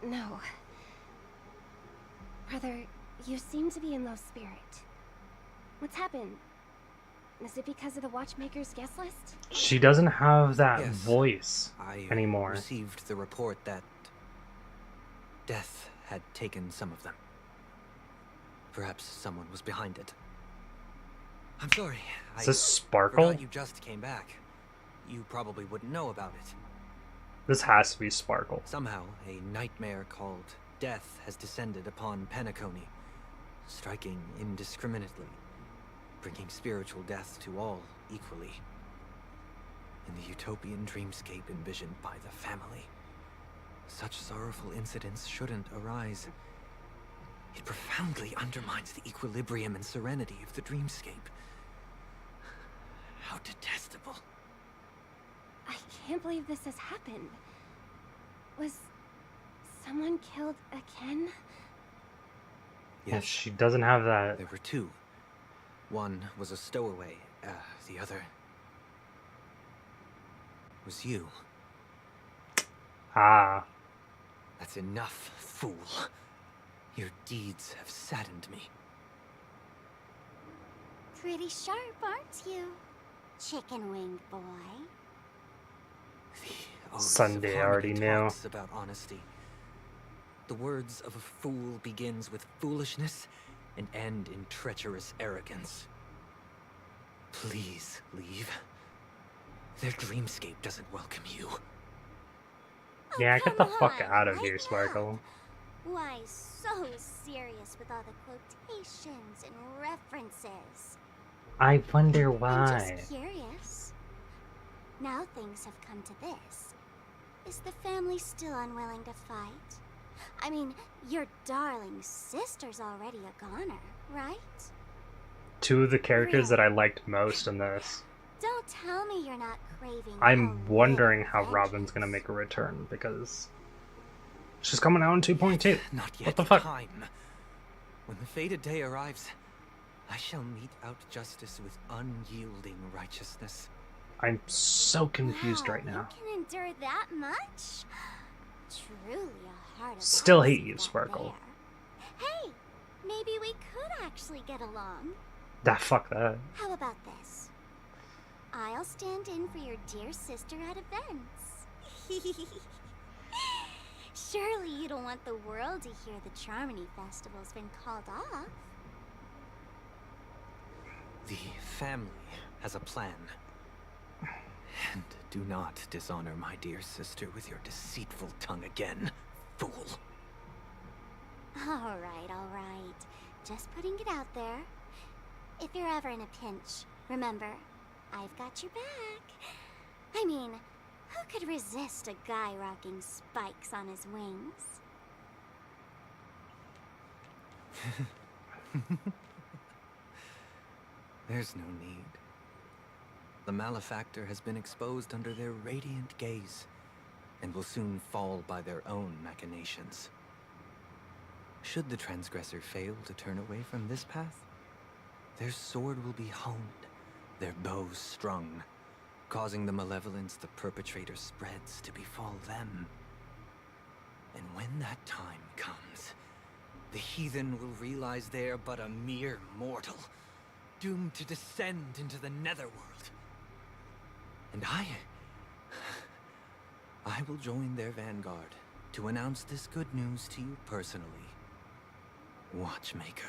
No. Brother, you seem to be in low spirit. What's happened? Is it because of the Watchmaker's guest list? She doesn't have that Yes, voice anymore. I received the report that death had taken some of them. Perhaps someone was behind it. I'm sorry. Is this Sparkle? Forgot you just came back. You probably wouldn't know about it. This has to be Sparkle. Somehow, a nightmare called death has descended upon Penacony, striking indiscriminately, bringing spiritual death to all equally. In the utopian dreamscape envisioned by the family, such sorrowful incidents shouldn't arise. It profoundly undermines the equilibrium and serenity of the dreamscape. How detestable. I can't believe this has happened. Was someone killed again? Yes, she doesn't have that. There were two. One was a stowaway. The other was you. Ah. That's enough, fool. Your deeds have saddened me. Pretty sharp, aren't you, chicken-winged boy? Sunday already knew. About honesty. The words of a fool begins with foolishness and end in treacherous arrogance. Please leave. Their dreamscape doesn't welcome you. Yeah, get the fuck out of here, Sparkle. Why so serious with all the quotations and references? I wonder I'm why. just curious. Now things have come to this. Is the family still unwilling to fight? I mean, your darling sister's already a goner, right? Two of the characters that I liked most in this. Don't tell me you're not craving. I'm wondering how Robin's gonna make a return because she's coming out in 2.2. Not yet. What the fuck? Time. When the fated day arrives, I shall mete out justice with unyielding righteousness. I'm so confused right now. You can endure that much? Truly a heart of Still ice hate you, that Sparkle. there. Hey, maybe we could actually get along. Ah, fuck that. How about this? I'll stand in for your dear sister at events. Surely you don't want the world to hear the Charmony Festival's been called off. The family has a plan. And do not dishonor my dear sister with your deceitful tongue again, fool. All right. Just putting it out there. If you're ever in a pinch, remember, I've got your back. I mean, who could resist a guy rocking spikes on his wings? There's no need. The malefactor has been exposed under their radiant gaze, and will soon fall by their own machinations. Should the transgressor fail to turn away from this path, their sword will be honed, their bows strung, causing the malevolence the perpetrator spreads to befall them. And when that time comes, the heathen will realize they're but a mere mortal, doomed to descend into the netherworld. And I will join their vanguard to announce this good news to you personally, Watchmaker.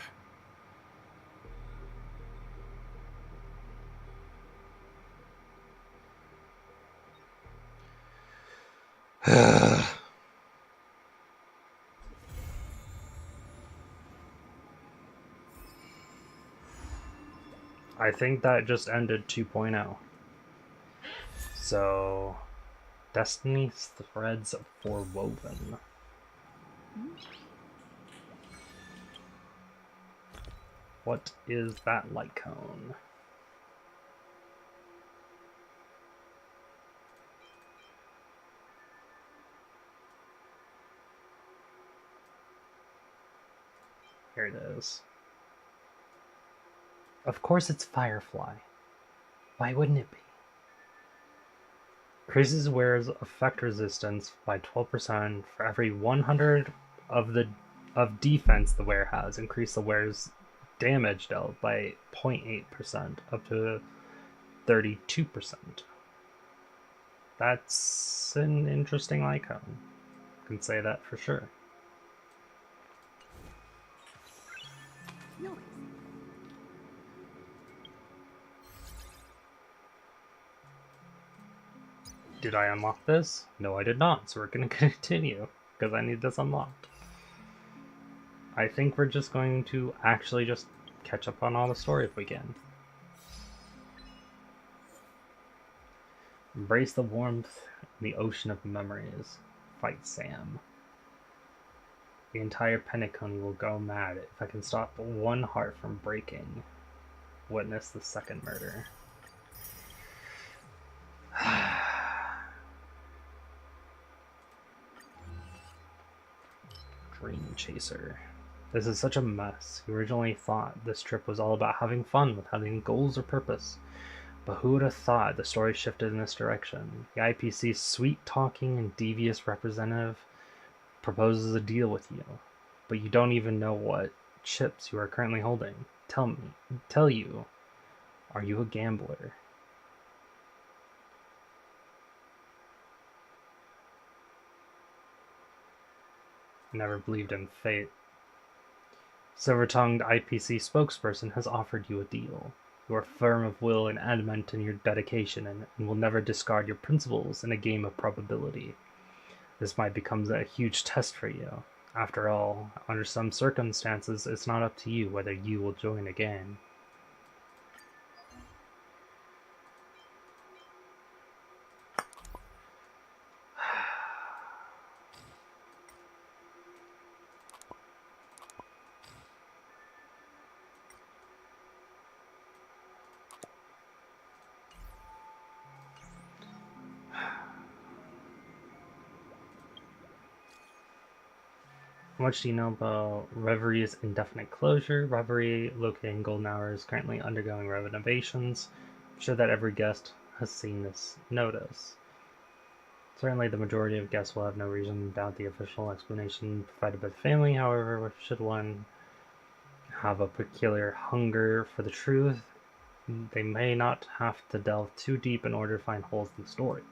I think that just ended 2.0. So, Destiny's Threads Forewoven. What is that light cone? Here it is. Of course it's Firefly. Why wouldn't it be? Increases wearer's effect resistance by 12% for every 100 of defense the wearer has. Increase the wearer's damage dealt by 0.8% up to 32%. That's an interesting icon. Can say that for sure. No. Did I unlock this? No, I did not, so we're gonna continue, because I need this unlocked. I think we're just going to actually just catch up on all the story if we can. Embrace the warmth in the ocean of memories. Fight Sam. The entire Penacony will go mad if I can stop one heart from breaking. Witness the second murder. Dream Chaser. This is such a mess. You originally thought this trip was all about having fun with having goals or purpose. But who would have thought the story shifted in this direction? The IPC's sweet-talking and devious representative proposes a deal with you, but you don't even know what chips you are currently holding. Tell you, are you a gambler? Never believed in fate. Silver-tongued IPC spokesperson has offered you a deal. You are firm of will and adamant in your dedication and will never discard your principles in a game of probability. This might become a huge test for you. After all, under some circumstances, it's not up to you whether you will join a game. How much do you know about Reverie's indefinite closure? Reverie, located in Golden Hour, is currently undergoing renovations. I'm sure that every guest has seen this notice. Certainly the majority of guests will have no reason to doubt the official explanation provided by the family. However, should one have a peculiar hunger for the truth, they may not have to delve too deep in order to find holes in the story.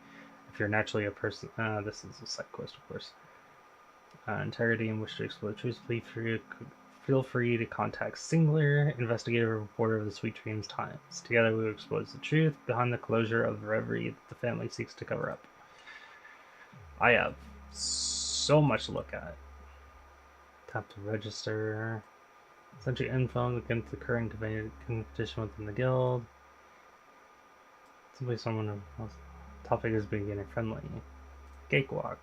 If you're naturally a person... this is a side quest, of course. Integrity and wish to explore the truth, feel free to contact Singler, investigative reporter of the Sweet Dreams Times. Together we will expose the truth behind the closure of the reverie that the family seeks to cover up. I have so much to look at. Tap to register. Essentially info against the current competition within the guild. Simply someone else. Topic is beginner friendly. Cakewalk.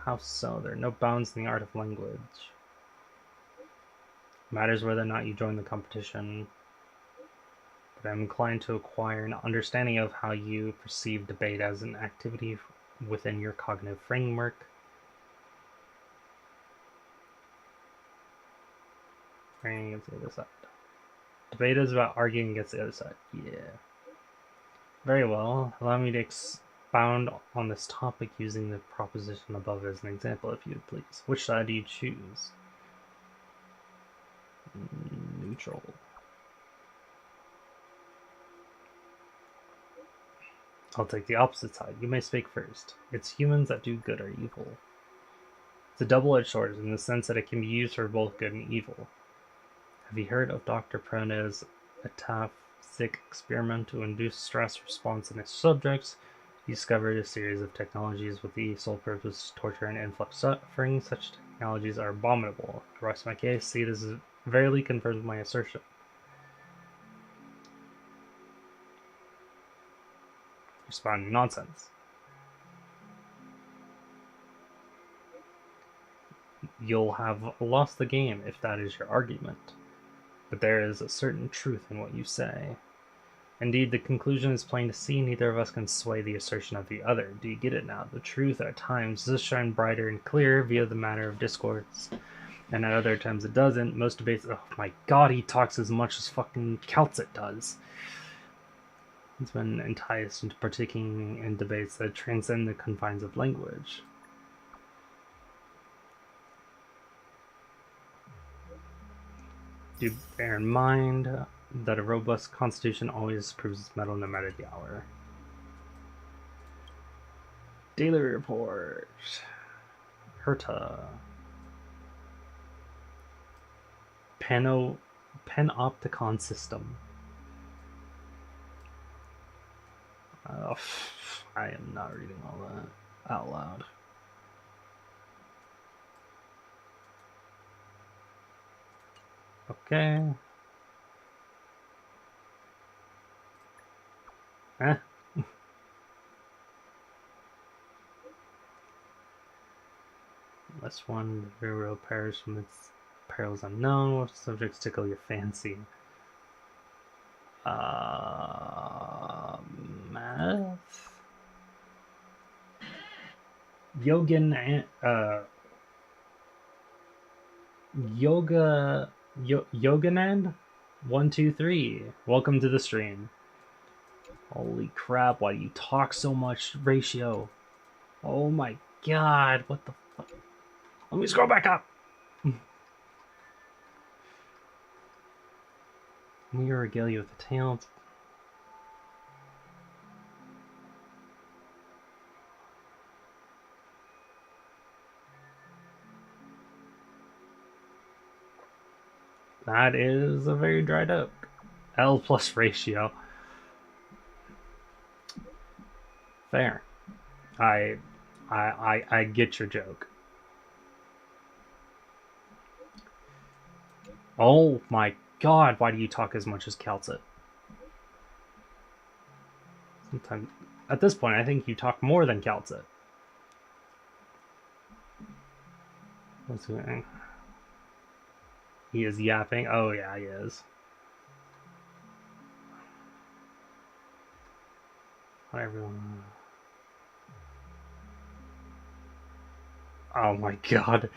How so? There are no bounds in the art of language. It matters whether or not you join the competition. But I'm inclined to acquire an understanding of how you perceive debate as an activity within your cognitive framework. Arguing against the other side. Debate is about arguing against the other side. Yeah. Very well. Allow me to expound on this topic using the proposition above as an example, if you would please. Which side do you choose? Neutral. I'll take the opposite side. You may speak first. It's humans that do good or evil. It's a double-edged sword in the sense that it can be used for both good and evil. Have you heard of Dr. Prona's ataphic experiment to induce stress response in his subjects You discovered a series of technologies with the sole purpose to torture and inflict suffering. Such technologies are abominable. The rest of my case, see, this is verily confirms my assertion. Respond nonsense. You'll have lost the game if that is your argument. But there is a certain truth in what you say. Indeed, the conclusion is plain to see. Neither of us can sway the assertion of the other. Do you get it now? The truth at times does shine brighter and clearer via the matter of discourse, and at other times it doesn't. Most debates... Oh my god, he talks as much as fucking Calcit does. He's been enticed into partaking in debates that transcend the confines of language. Do bear in mind that a robust constitution always proves its mettle no matter the hour. Daily report. Herta. Panopticon system. I am not reading all that out loud. Okay. This one, the real perish from its perils unknown. What subjects tickle your fancy? Math? Yoganand? 123. Welcome to the stream. Holy crap, why do you talk so much, Ratio? Oh my god, what the fuck? Let me scroll back up! Let me regale you with the tales. That is a very dried oak. L plus ratio. Fair. I get your joke. Oh my god, why do you talk as much as Calcit? Sometimes, at this point, I think you talk more than Calcit. What's he doing? He is yapping. Oh yeah, he is. Not everyone. Oh my god.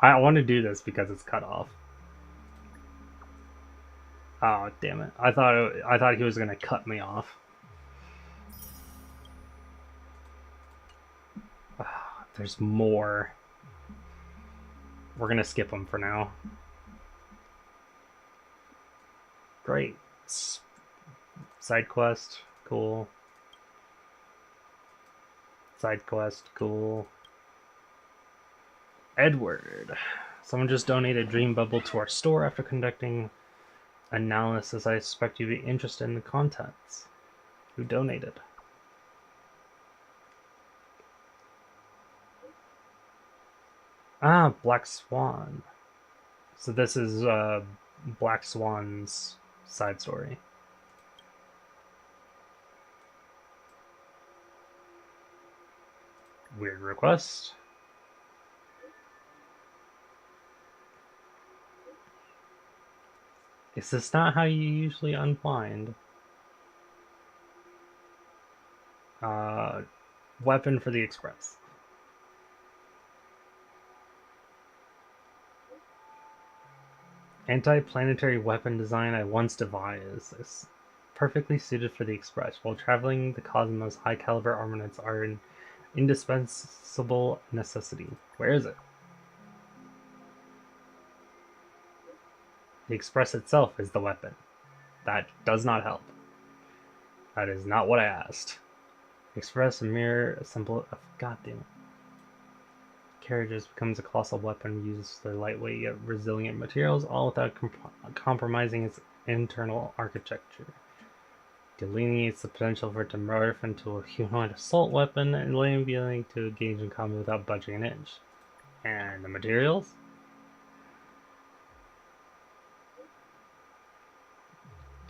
I want to do this because it's cut off. Oh damn it. I thought he was gonna cut me off. There's more. We're gonna skip them for now. Great. Side quest, cool. Side quest, cool. Edward. Someone just donated Dream Bubble to our store after conducting analysis. I suspect you'd be interested in the contents. Who donated? Ah, Black Swan. So this is Black Swan's side story. Weird request. Is this not how you usually unwind? Weapon for the Express. Anti-planetary weapon design I once devised. It's perfectly suited for the Express. While traveling the cosmos, high-caliber armaments are an indispensable necessity. Where is it? The Express itself is the weapon. That does not help. That is not what I asked. Express a mere symbol of goddamn carriages becomes a colossal weapon, uses their lightweight yet resilient materials, all without compromising its internal architecture. Delineates the potential for it to morph into a humanoid assault weapon, enabling to engage in combat without budging an inch. And the materials?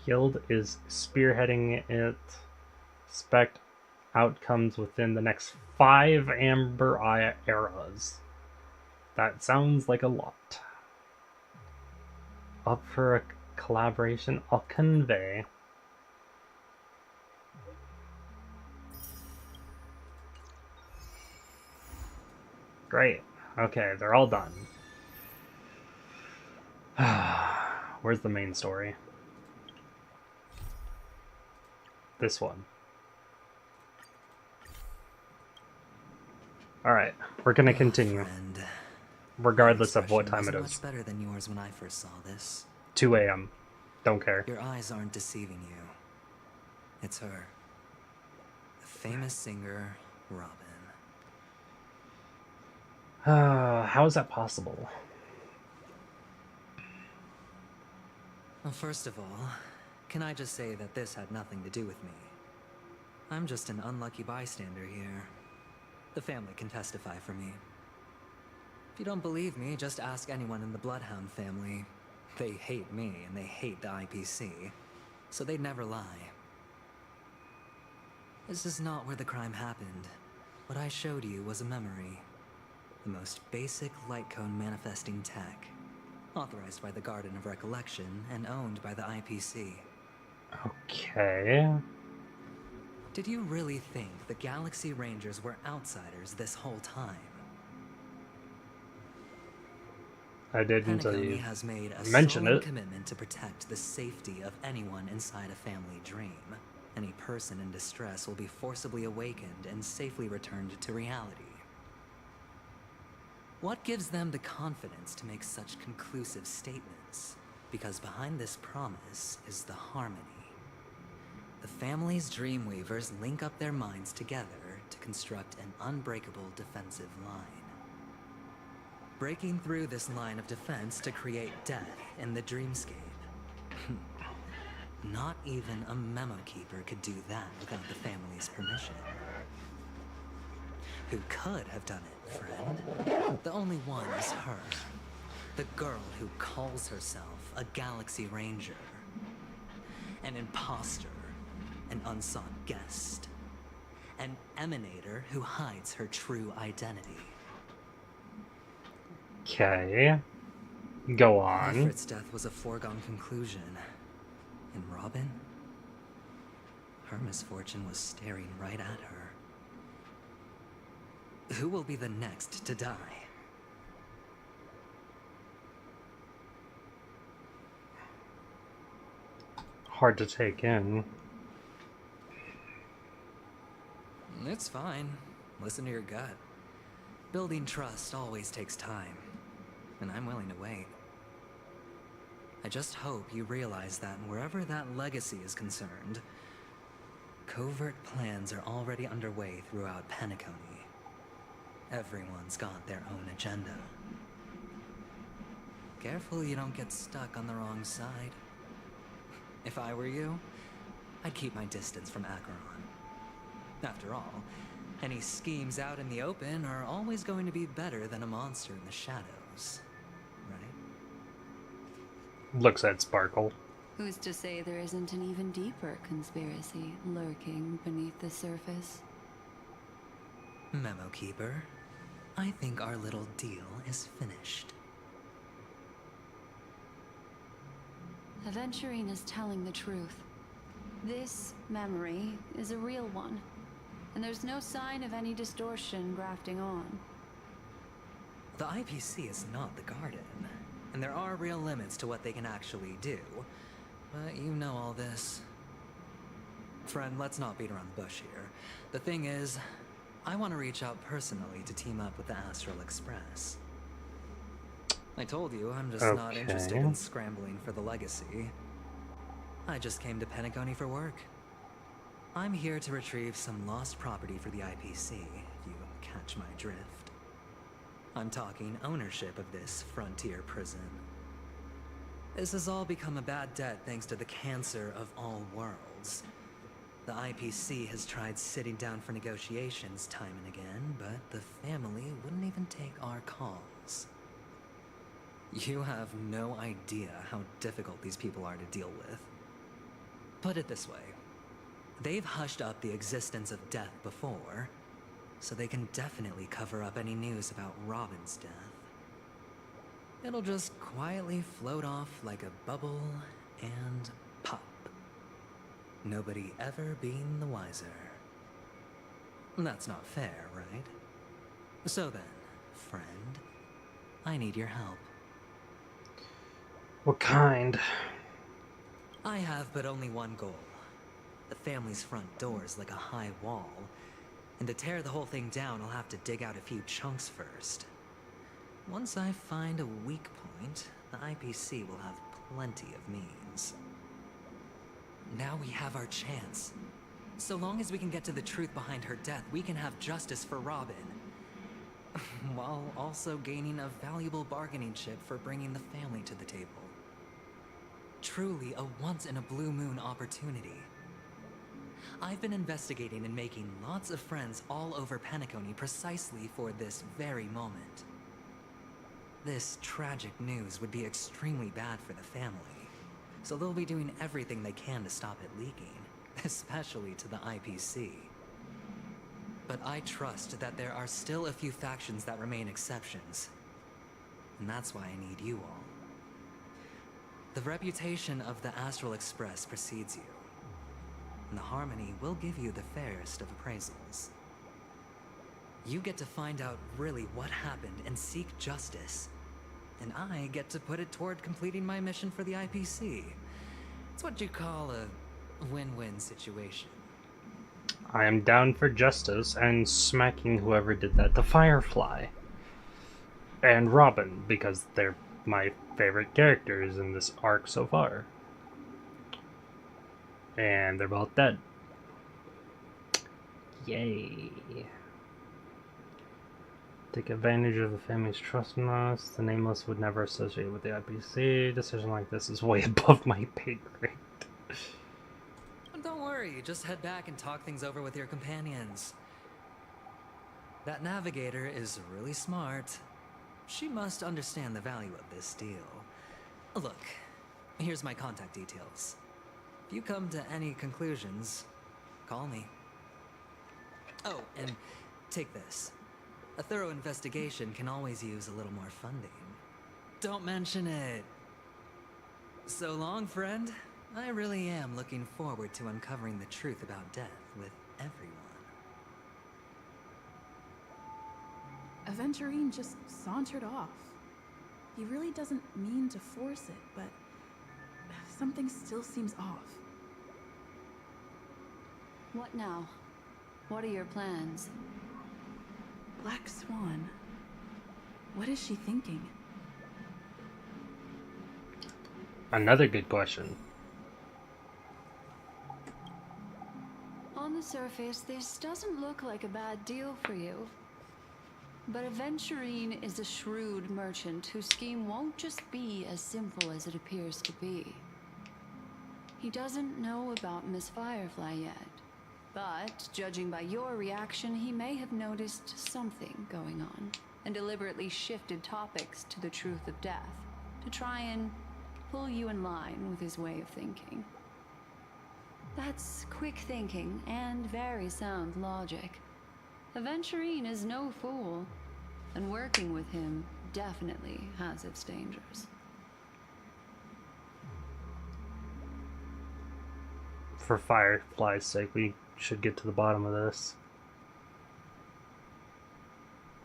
Guild is spearheading it. Spec outcomes within the next 5 Amber eras. That sounds like a lot. Up for a collaboration? I'll convey. Great. Okay, they're all done. Where's the main story? This one. Alright, we're gonna continue. Regardless of what time it is. Much better than yours when I first saw this. 2 a.m. Don't care. Your eyes aren't deceiving you. It's her. The famous singer, Robin. How is that possible? Well, first of all, can I just say that this had nothing to do with me? I'm just an unlucky bystander here. The family can testify for me. If you don't believe me, just ask anyone in the Bloodhound family. They hate me, and they hate the IPC, so they'd never lie. This is not where the crime happened. What I showed you was a memory. The most basic light cone manifesting tech. Authorized by the Garden of Recollection and owned by the IPC. Okay. Did you really think the Galaxy Rangers were outsiders this whole time? I did until you has made a mentioned it. Commitment to protect the safety of anyone inside a family dream. Any person in distress will be forcibly awakened and safely returned to reality. What gives them the confidence to make such conclusive statements? Because behind this promise is the harmony. The family's Dreamweavers link up their minds together to construct an unbreakable defensive line. Breaking through this line of defense to create death in the dreamscape. Not even a memo keeper could do that without the family's permission. Who could have done it, friend? The only one is her. The girl who calls herself a Galaxy Ranger. An imposter. An unsought guest. An emanator who hides her true identity. Okay. Go on. Ifrit's death was a foregone conclusion. And Robin? Her misfortune was staring right at her. Who will be the next to die? Hard to take in. It's fine. Listen to your gut. Building trust always takes time, and I'm willing to wait. I just hope you realize that wherever that legacy is concerned, covert plans are already underway throughout Penacony. Everyone's got their own agenda. Careful you don't get stuck on the wrong side. If I were you, I'd keep my distance from Acheron. After all, any schemes out in the open are always going to be better than a monster in the shadows, right? Looks at Sparkle. Who's to say there isn't an even deeper conspiracy lurking beneath the surface? Memo Keeper, I think our little deal is finished. Aventurine is telling the truth. This memory is a real one, and there's no sign of any distortion grafting on. The IPC is not the Garden, and there are real limits to what they can actually do. But you know all this. Friend, let's not beat around the bush here. The thing is, I want to reach out personally to team up with the Astral Express. I told you, I'm just not interested in scrambling for the legacy. I just came to Penacony for work. I'm here to retrieve some lost property for the IPC, if you catch my drift. I'm talking ownership of this frontier prison. This has all become a bad debt thanks to the cancer of all worlds. The IPC has tried sitting down for negotiations time and again, but the family wouldn't even take our calls. You have no idea how difficult these people are to deal with. Put it this way. They've hushed up the existence of death before, so they can definitely cover up any news about Robin's death. It'll just quietly float off like a bubble and pop. Nobody ever being the wiser. That's not fair, right? So then, friend, I need your help. What kind? I have but only one goal. The family's front door's like a high wall, and to tear the whole thing down, I'll have to dig out a few chunks first. Once I find a weak point, the IPC will have plenty of means. Now we have our chance. So long as we can get to the truth behind her death, we can have justice for Robin. While also gaining a valuable bargaining chip for bringing the family to the table. Truly a once-in-a-blue-moon opportunity. I've been investigating and making lots of friends all over Penacony precisely for this very moment. This tragic news would be extremely bad for the family, so they'll be doing everything they can to stop it leaking, especially to the IPC. But I trust that there are still a few factions that remain exceptions, and that's why I need you all. The reputation of the Astral Express precedes you, and the Harmony will give you the fairest of appraisals. You get to find out really what happened and seek justice, and I get to put it toward completing my mission for the IPC. It's what you call a win-win situation. I am down for justice and smacking whoever did that to Firefly. And Robin, because they're my favorite characters in this arc so far. And they're both dead. Yay. Take advantage of the family's trust in us. The Nameless would never associate with the IPC. A decision like this is way above my pay grade. Don't worry, just head back and talk things over with your companions. That navigator is really smart. She must understand the value of this deal. Look, here's my contact details. If you come to any conclusions, call me. Oh, and take this. A thorough investigation can always use a little more funding. Don't mention it. So long, friend. I really am looking forward to uncovering the truth about death with everyone. Aventurine just sauntered off. He really doesn't mean to force it, but something still seems off. What now? What are your plans? Black Swan. What is she thinking? Another good question. On the surface, this doesn't look like a bad deal for you. But Aventurine is a shrewd merchant whose scheme won't just be as simple as it appears to be. He doesn't know about Miss Firefly yet, but judging by your reaction, he may have noticed something going on and deliberately shifted topics to the truth of death to try and pull you in line with his way of thinking. That's quick thinking and very sound logic. Aventurine is no fool, and working with him definitely has its dangers. For Firefly's sake, we should get to the bottom of this.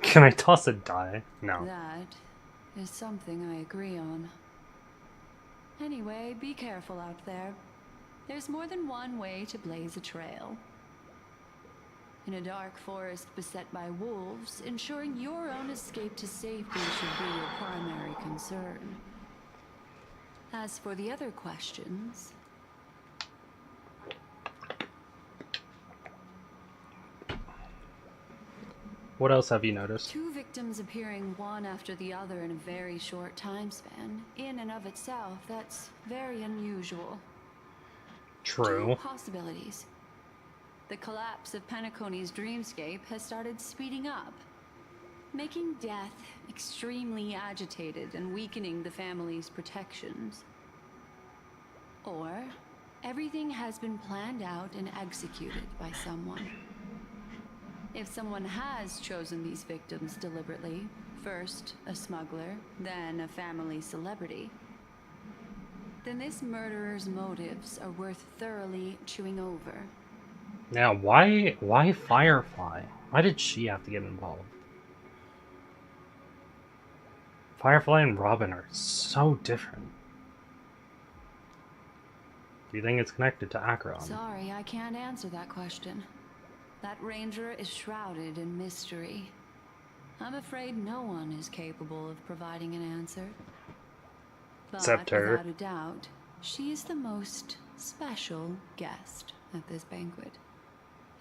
Can I toss a die? No. That is something I agree on. Anyway, be careful out there. There's more than one way to blaze a trail. In a dark forest beset by wolves, ensuring your own escape to safety should be your primary concern. As for the other questions... What else have you noticed? 2 victims appearing one after the other in a very short time span, in and of itself, that's very unusual. True. 2 possibilities. The collapse of Penacony's dreamscape has started speeding up, making death extremely agitated and weakening the family's protections. Or everything has been planned out and executed by someone. If someone has chosen these victims deliberately, first a smuggler, then a family celebrity, then this murderer's motives are worth thoroughly chewing over. Now, why Firefly? Why did she have to get involved? Firefly and Robin are so different. Do you think it's connected to Acheron? Sorry, I can't answer that question. That ranger is shrouded in mystery. I'm afraid no one is capable of providing an answer. But Except her. without a doubt, she is the most special guest at this banquet.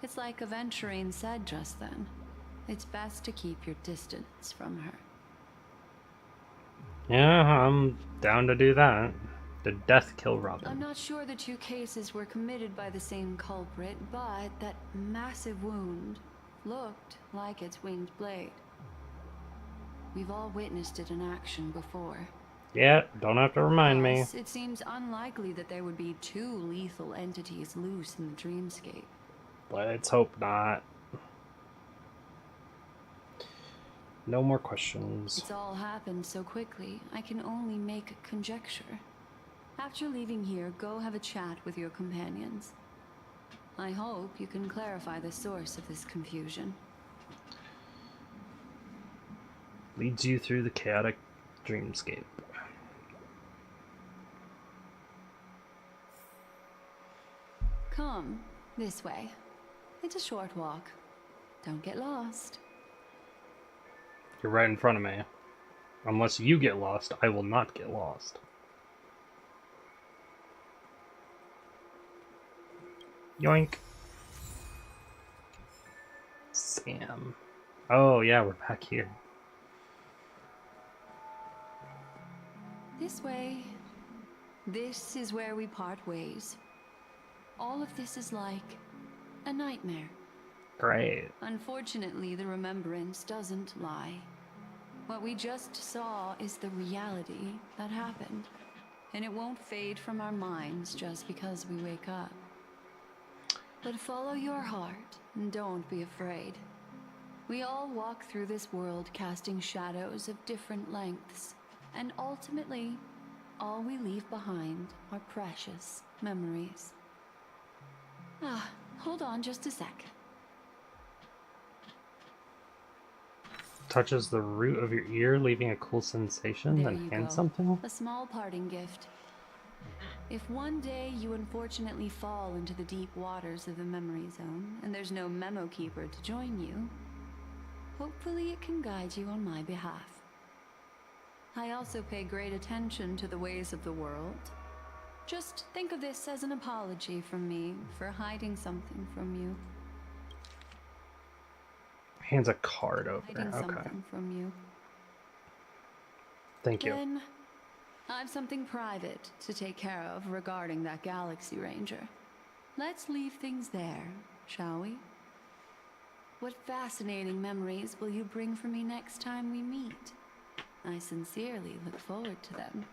It's like Aventurine said just then. It's best to keep your distance from her. Yeah, I'm down to do that. The death kill Robin. I'm not sure the two cases were committed by the same culprit, but that massive wound looked like its winged blade. We've all witnessed it in action before. Yeah, don't have to remind me. Plus, it seems unlikely that there would be two lethal entities loose in the dreamscape. Let's hope not. No more questions. It's all happened so quickly, I can only make conjecture. After leaving here, go have a chat with your companions. I hope you can clarify the source of this confusion. Leads you through the chaotic dreamscape. Come, this way. It's a short walk. Don't get lost. You're right in front of me. Unless you get lost, I will not get lost. Yoink. Sam. Oh yeah, we're back here. This way. This is where we part ways. All of this is like a nightmare. Great. Unfortunately, the remembrance doesn't lie. What we just saw is the reality that happened. And it won't fade from our minds just because we wake up. But follow your heart and don't be afraid. We all walk through this world casting shadows of different lengths. And ultimately, all we leave behind are precious memories. Ah, hold on just a sec. Touches the root of your ear, leaving a cool sensation, There then you hand go. something? A small parting gift. If one day you unfortunately fall into the deep waters of the memory zone, and there's no memo keeper to join you, hopefully it can guide you on my behalf. I also pay great attention to the ways of the world. Just think of this as an apology from me for hiding something from you. Hands a card over. Hiding Okay. something from you. Thank you. Then, I've something private to take care of regarding that Galaxy Ranger. Let's leave things there, shall we? What fascinating memories will you bring for me next time we meet? I sincerely look forward to them.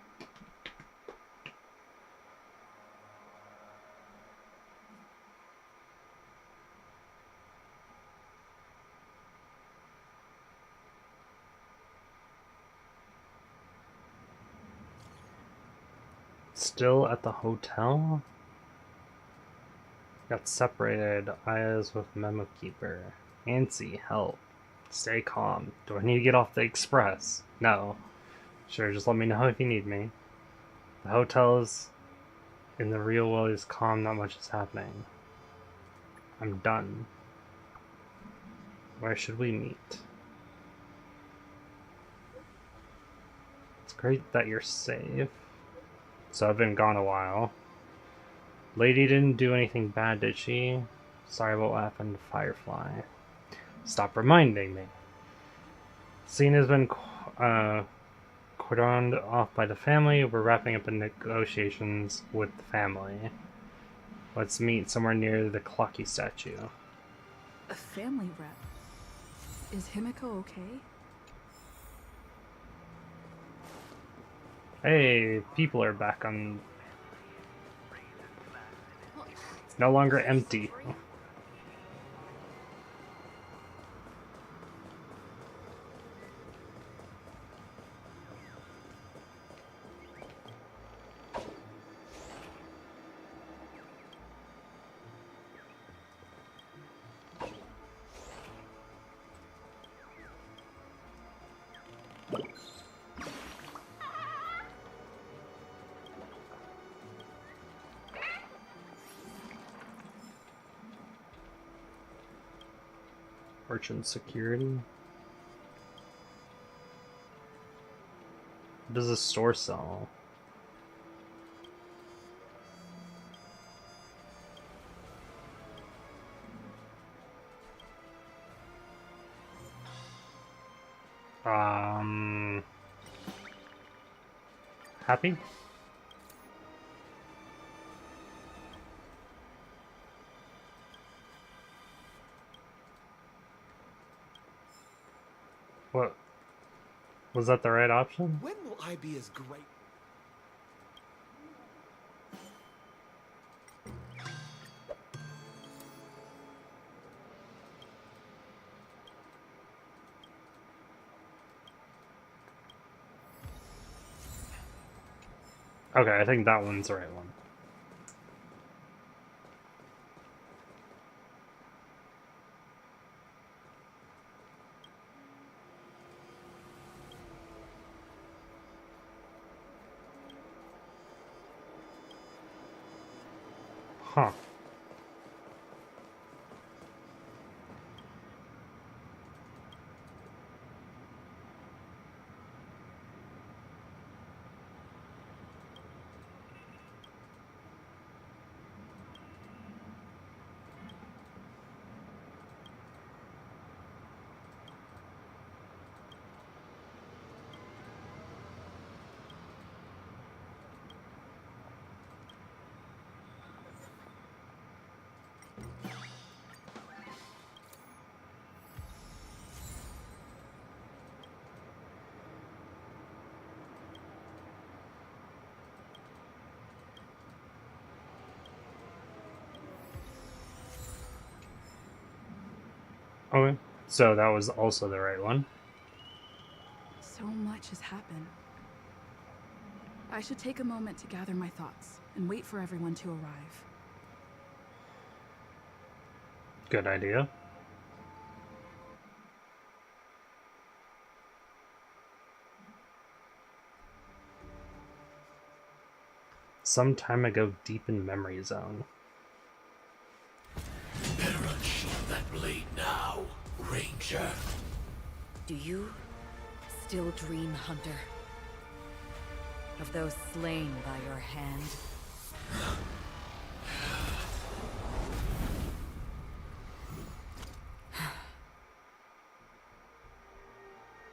Still at the hotel? Got separated. Eyes with Memo Keeper. Antsy, help. Stay calm. Do I need to get off the express? No. Sure, just let me know if you need me. The hotel is in the real world is calm, not much is happening. I'm done. Where should we meet? It's great that you're safe. So I've been gone a while. Lady didn't do anything bad, did she? Sorry about what happened to Firefly. Stop reminding me. Scene has been cordoned off by the family. We're wrapping up the negotiations with the family. Let's meet somewhere near the Clocky statue. A family rep. Is Himiko okay? Hey, people are back on. It's no longer empty. Merchant security. What does a store sell? Happy? What? Was that the right option? When will I be as great? Okay, I think that one's the right one. Huh. Okay, so that was also the right one. So much has happened. I should take a moment to gather my thoughts and wait for everyone to arrive. Good idea. Some time ago, deep in memory zone. Better unsheath that blade now, Ranger. Do you still dream, Hunter? Of those slain by your hand?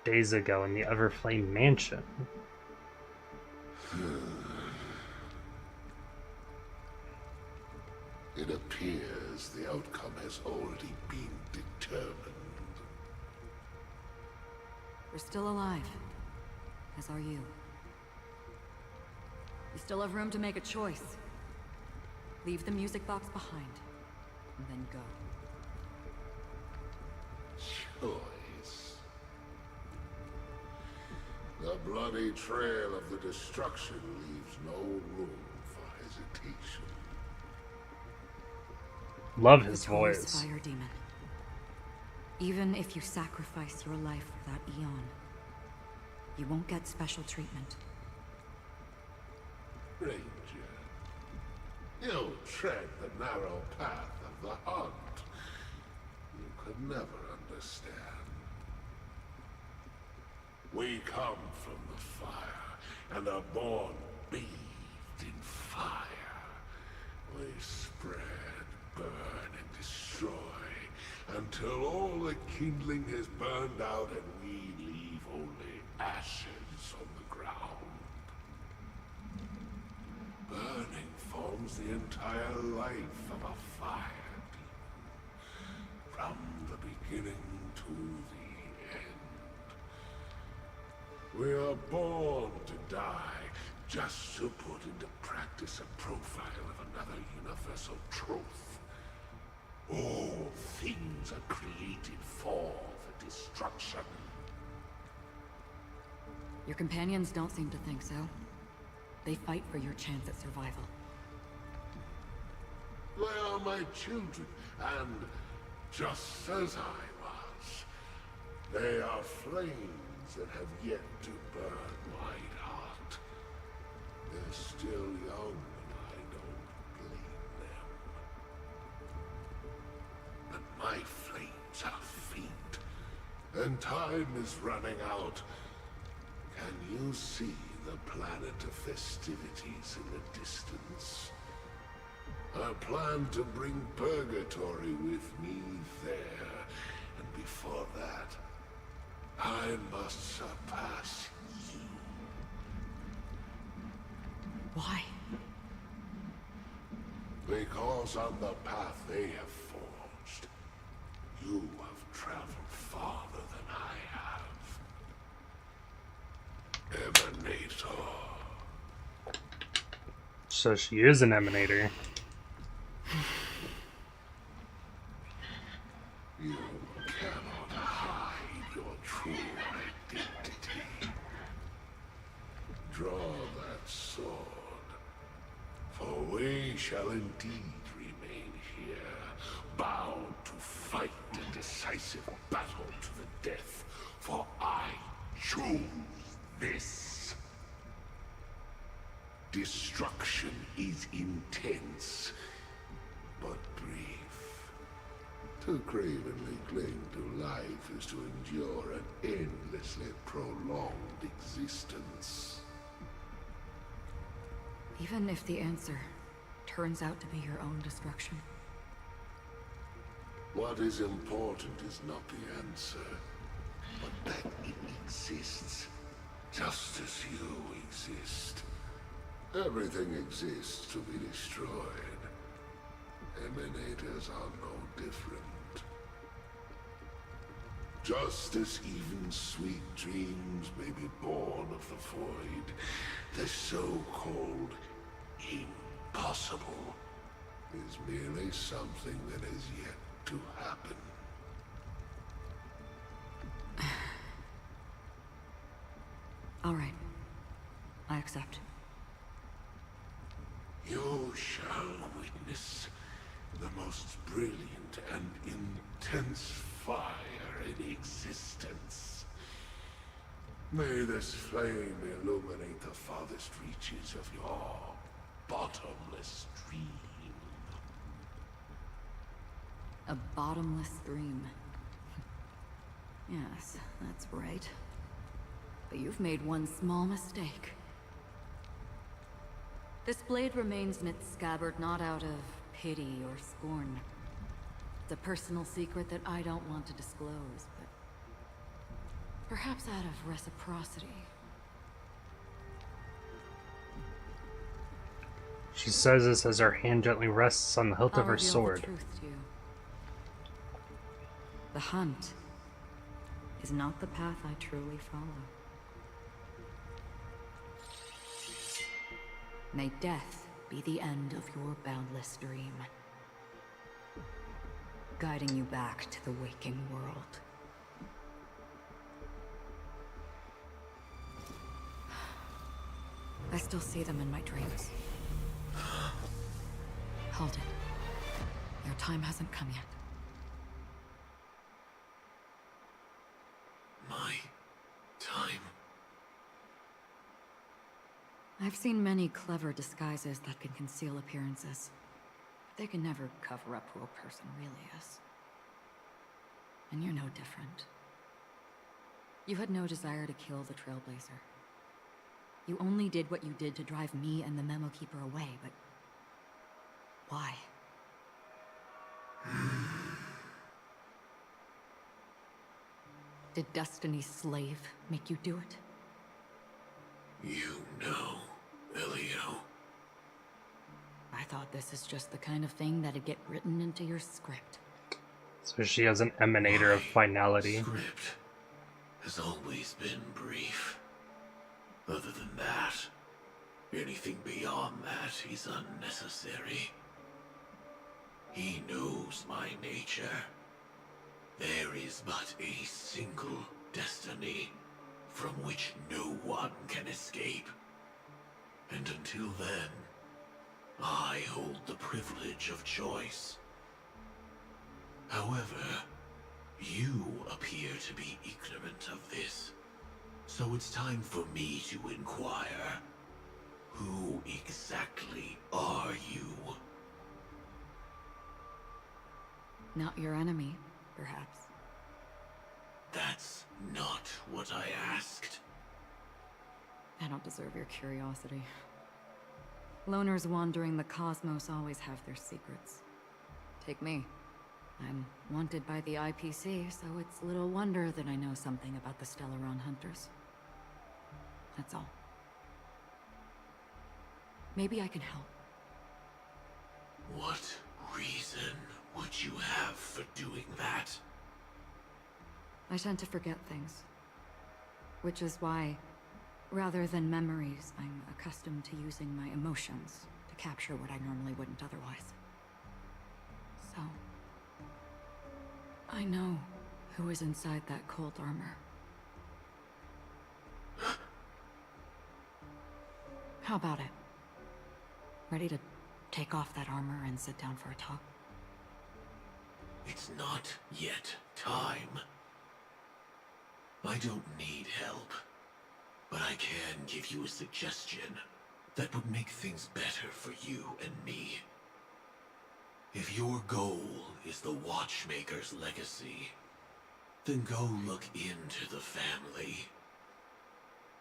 Days ago in the Everflame Mansion. It appears the outcome has already been determined. We're still alive, as are you. We still have room to make a choice. Leave the music box behind, and then go. Choice. The bloody trail of the destruction leaves no room for hesitation. Love his Victorious voice. Fire Demon. Even if you sacrifice your life for that Eon, you won't get special treatment. Ranger, you tread the narrow path of the hunt. You could never understand. We come from the fire, and are born bathed in fire. We spread, burn, and destroy, until all the kindling has burned out and we leave only ashes on the ground. Burning forms the entire life of a fire demon. From the beginning to the end. We are born to die just to put into practice a profile of another universal truth. All things are created for the destruction. Your companions don't seem to think so. They fight for your chance at survival. They are my children, and just as I was, they are flames that have yet to burn white hot. They're still young, and I don't blame them. But my flames are faint, and time is running out. Can you see the planet of festivities in the distance? I plan to bring Purgatory with me there, and before that, I must surpass you. Why? Because on the path they have forged, you have traveled farther than I have. Emanator. So she is an emanator. You cannot hide your true identity. Draw that sword, for we shall indeed remain here, bound to fight a decisive battle to the death, for I choose this. Destruction is intense, but brief. To cravenly cling to life is to endure an endlessly prolonged existence. Even if the answer turns out to be your own destruction. What is important is not the answer, but that it exists, just as you exist. Everything exists to be destroyed. Emanators are no different. Just as even sweet dreams may be born of the void, the so-called impossible is merely something that is yet to happen. All right. I accept. You shall witness the most brilliant and intense fire in existence. May this flame illuminate the farthest reaches of your bottomless dream. A bottomless stream. Yes, that's right. But you've made one small mistake. This blade remains in its scabbard not out of pity or scorn. It's a personal secret that I don't want to disclose, but perhaps out of reciprocity. She says this as her hand gently rests on the hilt of her reveal sword. The truth to you. The hunt is not the path I truly follow. May death be the end of your boundless dream, guiding you back to the waking world. I still see them in my dreams. Hold it. Your time hasn't come yet. My time? I've seen many clever disguises that can conceal appearances, but they can never cover up who a person really is. And you're no different. You had no desire to kill the Trailblazer. You only did what you did to drive me and the Memo Keeper away, but why? Did Destiny's slave make you do it? You know, Elio. thought this is just the kind of thing that'd get written into your script. So she has an emanator of finality. Script has always been brief. Other than that, anything beyond that is unnecessary. He knows my nature. There is but a single destiny from which no one can escape. And until then, I hold the privilege of choice. However, you appear to be ignorant of this, so it's time for me to inquire. Who exactly are you? Not your enemy, perhaps. That's not what I asked. I don't deserve your curiosity. Loners wandering the cosmos always have their secrets. Take me. I'm wanted by the IPC, so it's little wonder that I know something about the Stellaron Hunters. That's all. Maybe I can help. What reason would you have for doing that? I tend to forget things. Which is why, rather than memories, I'm accustomed to using my emotions to capture what I normally wouldn't otherwise. So, I know who is inside that cold armor. How about it? Ready to take off that armor and sit down for a talk? It's not yet time. I don't need help, but I can give you a suggestion that would make things better for you and me. If your goal is the Watchmaker's legacy, then go look into the family.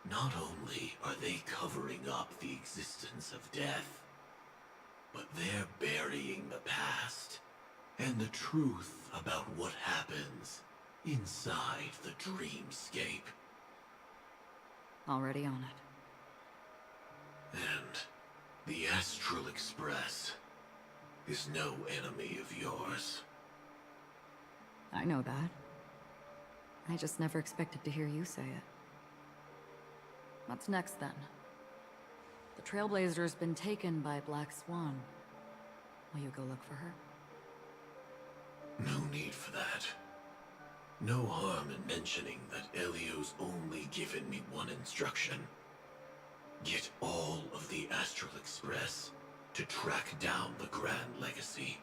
Not only are they covering up the existence of death, but they're burying the past and the truth about what happens inside the dreamscape. Already on it. And the Astral Express is no enemy of yours. I know that. I just never expected to hear you say it. What's next, then? The Trailblazer's been taken by Black Swan. Will you go look for her? No need for that. No harm in mentioning that Elio's only given me one instruction. Get all of the Astral Express to track down the Grand Legacy.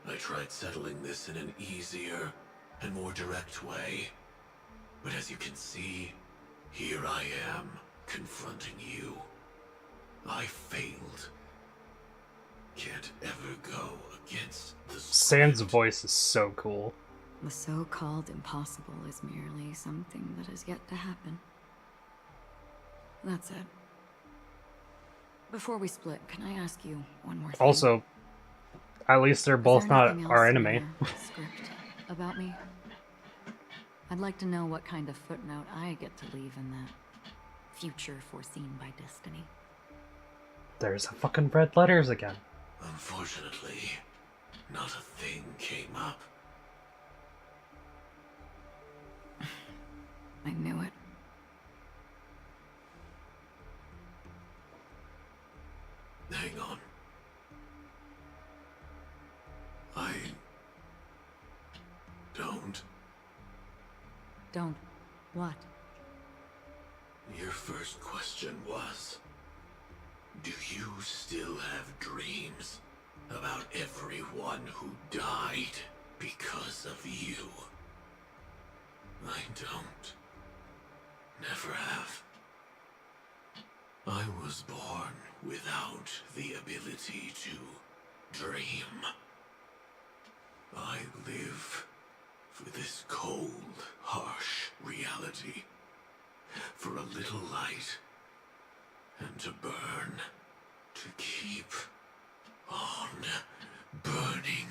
I tried settling this in an easier and more direct way, but as you can see, here I am, confronting you. I failed. Can't ever go against the Sans voice is so cool. The so-called impossible is merely something that has yet to happen. That's it. Before we split, can I ask you one more thing? Also, at least they're both not our enemy. Script about me? I'd like to know what kind of footnote I get to leave in that future foreseen by destiny. There's the fucking red letters again. Unfortunately, not a thing came up. I knew it. Hang on. I don't. Don't what? Your first question was, do you still have dreams about everyone who died because of you? I don't. Never have. I was born without the ability to dream. I live for this cold, harsh reality. For a little light. And to burn. To keep on burning.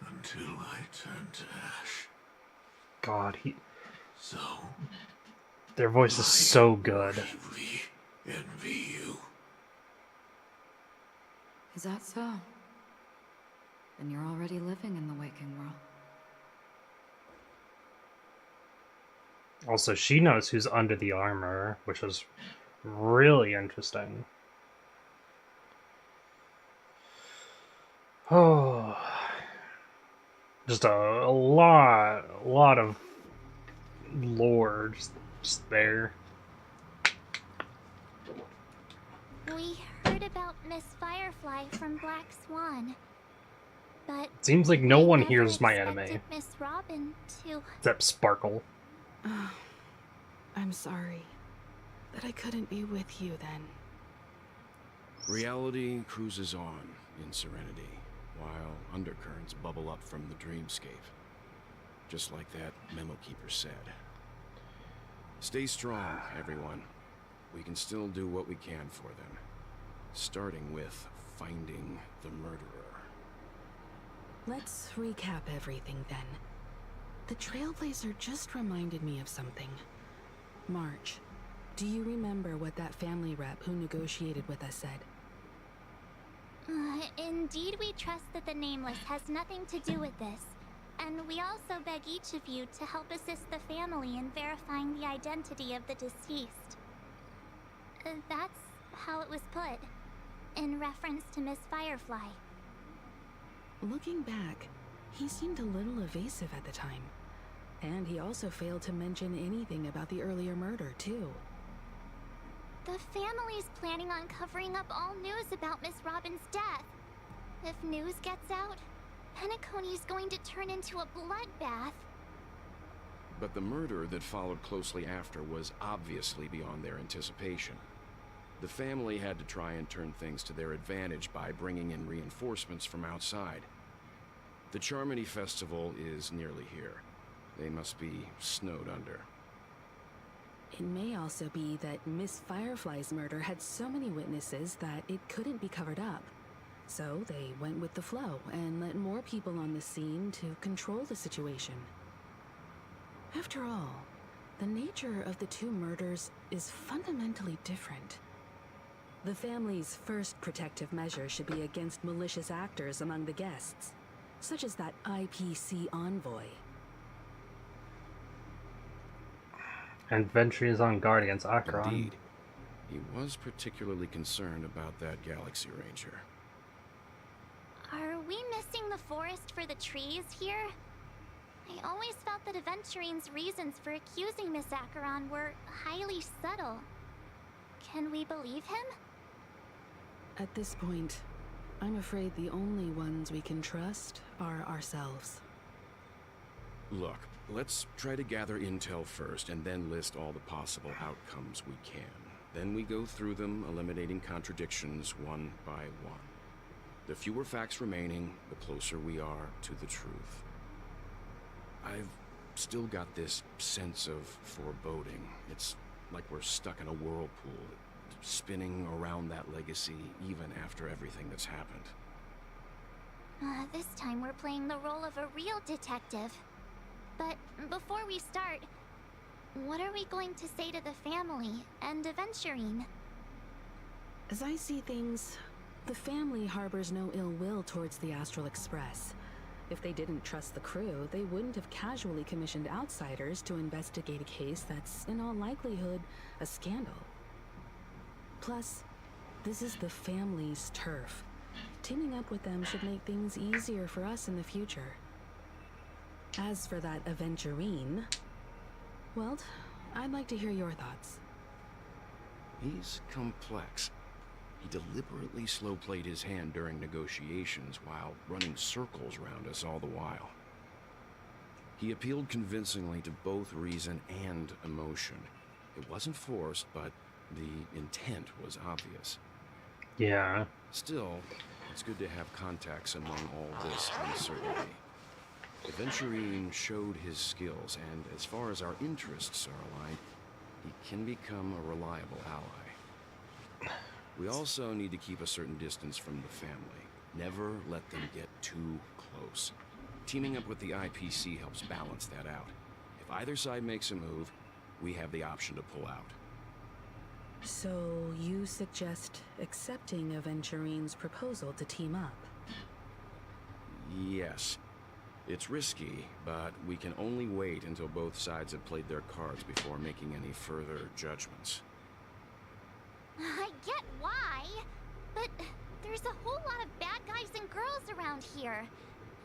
Until I turn to ash. God, So, their voice is so good. I envy you. Is that so? Then you're already living in the waking world. Also, she knows who's under the armor, which is really interesting. Oh, just a lot of lore just there. We heard about Miss Firefly from Black Swan, but It seems like no one never hears my expected anime Miss Robin to. except Sparkle. Oh, I'm sorry that I couldn't be with you then. Reality cruises on in serenity, while undercurrents bubble up from the dreamscape. Just like that memo keeper said. Stay strong, everyone. We can still do what we can for them. Starting with finding the murderer. Let's recap everything then. The Trailblazer just reminded me of something. March, do you remember what that family rep who negotiated with us said? Indeed, we trust that the Nameless has nothing to do with this. And we also beg each of you to help assist the family in verifying the identity of the deceased. That's how it was put, in reference to Miss Firefly. Looking back, he seemed a little evasive at the time. And he also failed to mention anything about the earlier murder, too. The family's planning on covering up all news about Miss Robin's death. If news gets out, Penacony's going to turn into a bloodbath. But the murder that followed closely after was obviously beyond their anticipation. The family had to try and turn things to their advantage by bringing in reinforcements from outside. The Charmony Festival is nearly here. They must be snowed under. It may also be that Miss Firefly's murder had so many witnesses that it couldn't be covered up. So they went with the flow and let more people on the scene to control the situation. After all, the nature of the two murders is fundamentally different. The family's first protective measure should be against malicious actors among the guests, such as that IPC envoy. And Ventry is on guard against Acheron. Indeed. He was particularly concerned about that Galaxy Ranger. Are we missing the forest for the trees here? I always felt that Aventurine's reasons for accusing Miss Acheron were highly subtle. Can we believe him? At this point, I'm afraid the only ones we can trust are ourselves. Look, let's try to gather intel first and then list all the possible outcomes we can. Then we go through them, eliminating contradictions one by one. The fewer facts remaining, the closer we are to the truth. I've still got this sense of foreboding. It's like we're stuck in a whirlpool, spinning around that legacy even after everything that's happened. This time we're playing the role of a real detective. But before we start, what are we going to say to the family and Aventurine? As I see things, the family harbors no ill will towards the Astral Express. If they didn't trust the crew, they wouldn't have casually commissioned outsiders to investigate a case that's, in all likelihood, a scandal. Plus, this is the family's turf. Teaming up with them should make things easier for us in the future. As for that Aventurine, well, I'd like to hear your thoughts. He's complex. He deliberately slow-played his hand during negotiations while running circles around us all the while. He appealed convincingly to both reason and emotion. It wasn't forced, but the intent was obvious. Yeah. Still, it's good to have contacts among all this uncertainty. Aventurine showed his skills, and as far as our interests are aligned, he can become a reliable ally. We also need to keep a certain distance from the family. Never let them get too close. Teaming up with the IPC helps balance that out. If either side makes a move, we have the option to pull out. So you suggest accepting Aventurine's proposal to team up? Yes. It's risky, but we can only wait until both sides have played their cards before making any further judgments. I get why, but there's a whole lot of bad guys and girls around here.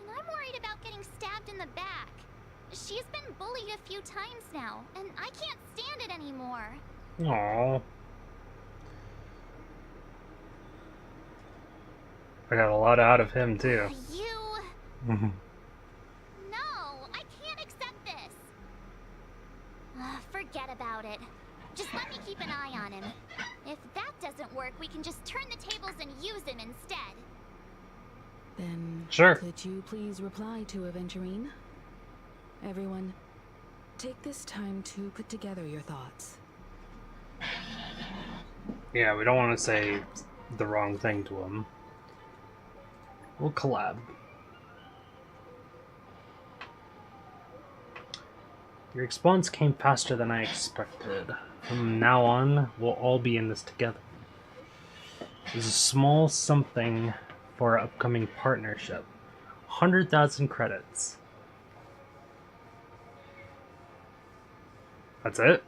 And I'm worried about getting stabbed in the back. She's been bullied a few times now, and I can't stand it anymore. Aww. I got a lot out of him, too. You... No, I can't accept this. Forget about it. Just let me keep an eye on him. If that doesn't work, we can just turn the tables and use him instead. Then, sure. Could you please reply to Aventurine? Everyone, take this time to put together your thoughts. Yeah, we don't want to say the wrong thing to him. We'll collab. Your response came faster than I expected. From now on, we'll all be in this together. There's a small something for our upcoming partnership. 100,000 credits. That's it?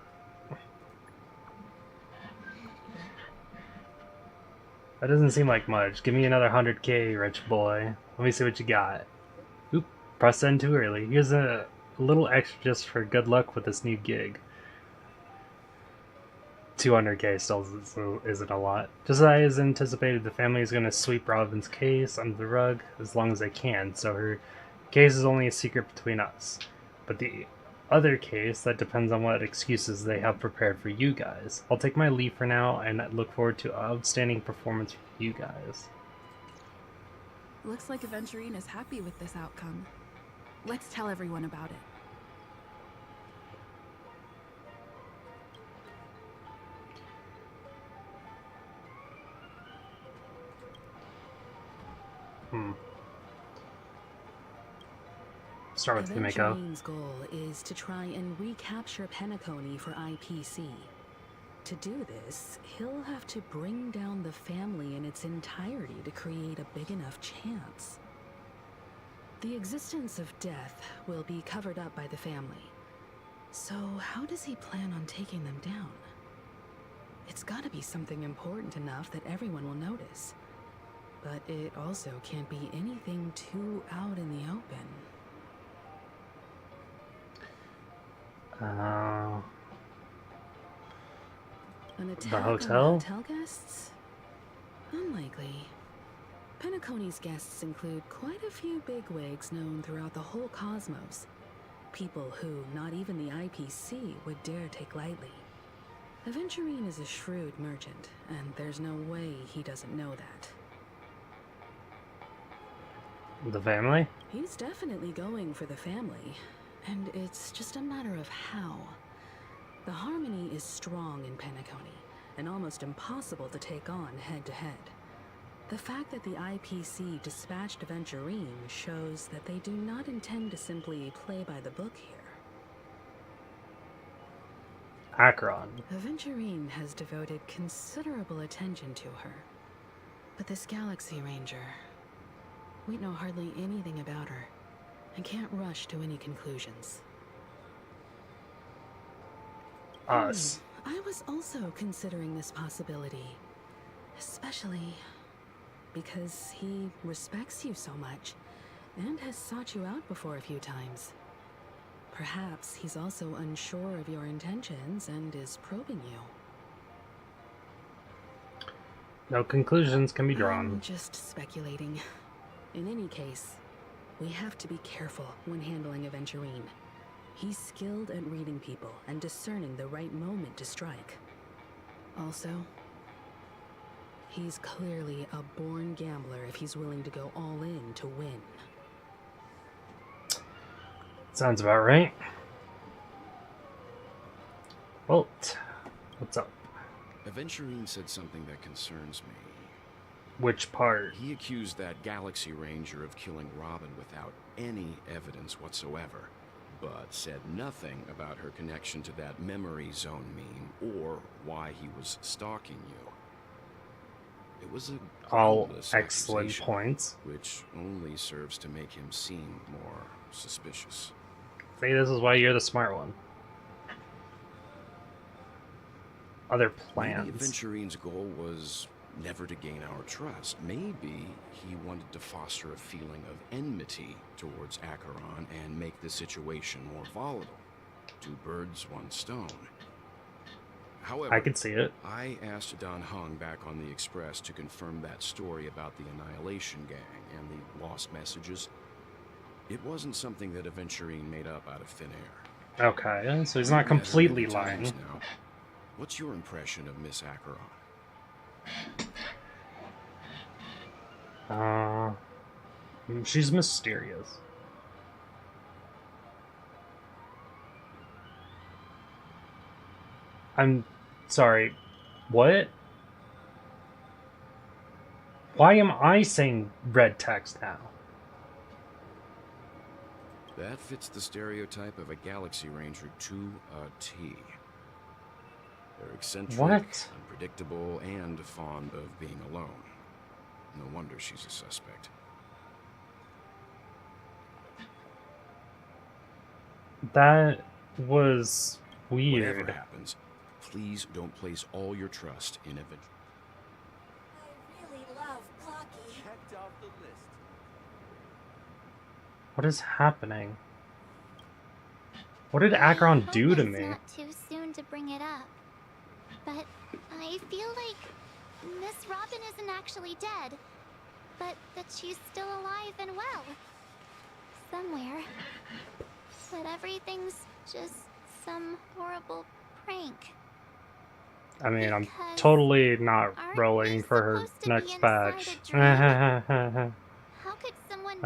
That doesn't seem like much. Give me another 100k, rich boy. Let me see what you got. Oop, pressed in too early. Here's a little extra just for good luck with this new gig. 200k still isn't a lot. Just as I anticipated, the family is going to sweep Robin's case under the rug as long as they can, so her case is only a secret between us. But the other case, that depends on what excuses they have prepared for you guys. I'll take my leave for now and look forward to outstanding performance from you guys. Looks like Aventurine is happy with this outcome. Let's tell everyone about it. Start with Himeko. Aventurine's goal is to try and recapture Penacony for IPC. To do this, he'll have to bring down the family in its entirety to create a big enough chance. The existence of death will be covered up by the family. So how does he plan on taking them down? It's gotta be something important enough that everyone will notice. But it also can't be anything too out in the open. An attack the hotel? On the hotel guests? Unlikely. Penacony's guests include quite a few bigwigs known throughout the whole cosmos. People who not even the IPC would dare take lightly. Aventurine is a shrewd merchant, and there's no way he doesn't know that. The family? He's definitely going for the family, and it's just a matter of how. The harmony is strong in Penacony, and almost impossible to take on head-to-head. The fact that the IPC dispatched Aventurine shows that they do not intend to simply play by the book here. Akron. Aventurine has devoted considerable attention to her. But this Galaxy Ranger, we know hardly anything about her, and can't rush to any conclusions. Us. I was also considering this possibility, especially because he respects you so much, and has sought you out before a few times. Perhaps he's also unsure of your intentions and is probing you. No conclusions can be drawn. I'm just speculating. In any case, we have to be careful when handling Aventurine. He's skilled at reading people and discerning the right moment to strike. Also, he's clearly a born gambler if he's willing to go all in to win. Sounds about right. Walt, what's up? Aventurine said something that concerns me. Which part? He accused that Galaxy Ranger of killing Robin without any evidence whatsoever. but said nothing about her connection to that memory zone meme or why he was stalking you. It was a All groundless excellent accusation, points. which only serves to make him seem more suspicious. See, this is why you're the smart one. Other plans. Maybe Aventurine's goal was never to gain our trust. Maybe he wanted to foster a feeling of enmity towards Acheron and make the situation more volatile. Two birds, one stone. However, I can see it. I asked Don Hung back on the Express to confirm that story about the Annihilation Gang and the lost messages. It wasn't something that Aventurine made up out of thin air. Okay, so he's not completely lying. Now. What's your impression of Miss Acheron? She's mysterious. I'm sorry, what? Why am I saying red text now? That fits the stereotype of a Galaxy Ranger to a T. They're eccentric, unpredictable, and fond of being alone. No wonder she's a suspect. That was weird. Whatever happens, please don't place all your trust in Aventurine. I really love Clocky. Checked off the list. What is happening? What did Acheron do to It's me? not too soon to bring it up, but I feel like Miss Robin isn't actually dead, but that she's still alive and well. Somewhere. But everything's just some horrible prank. I mean, I'm totally not rolling for her next batch. I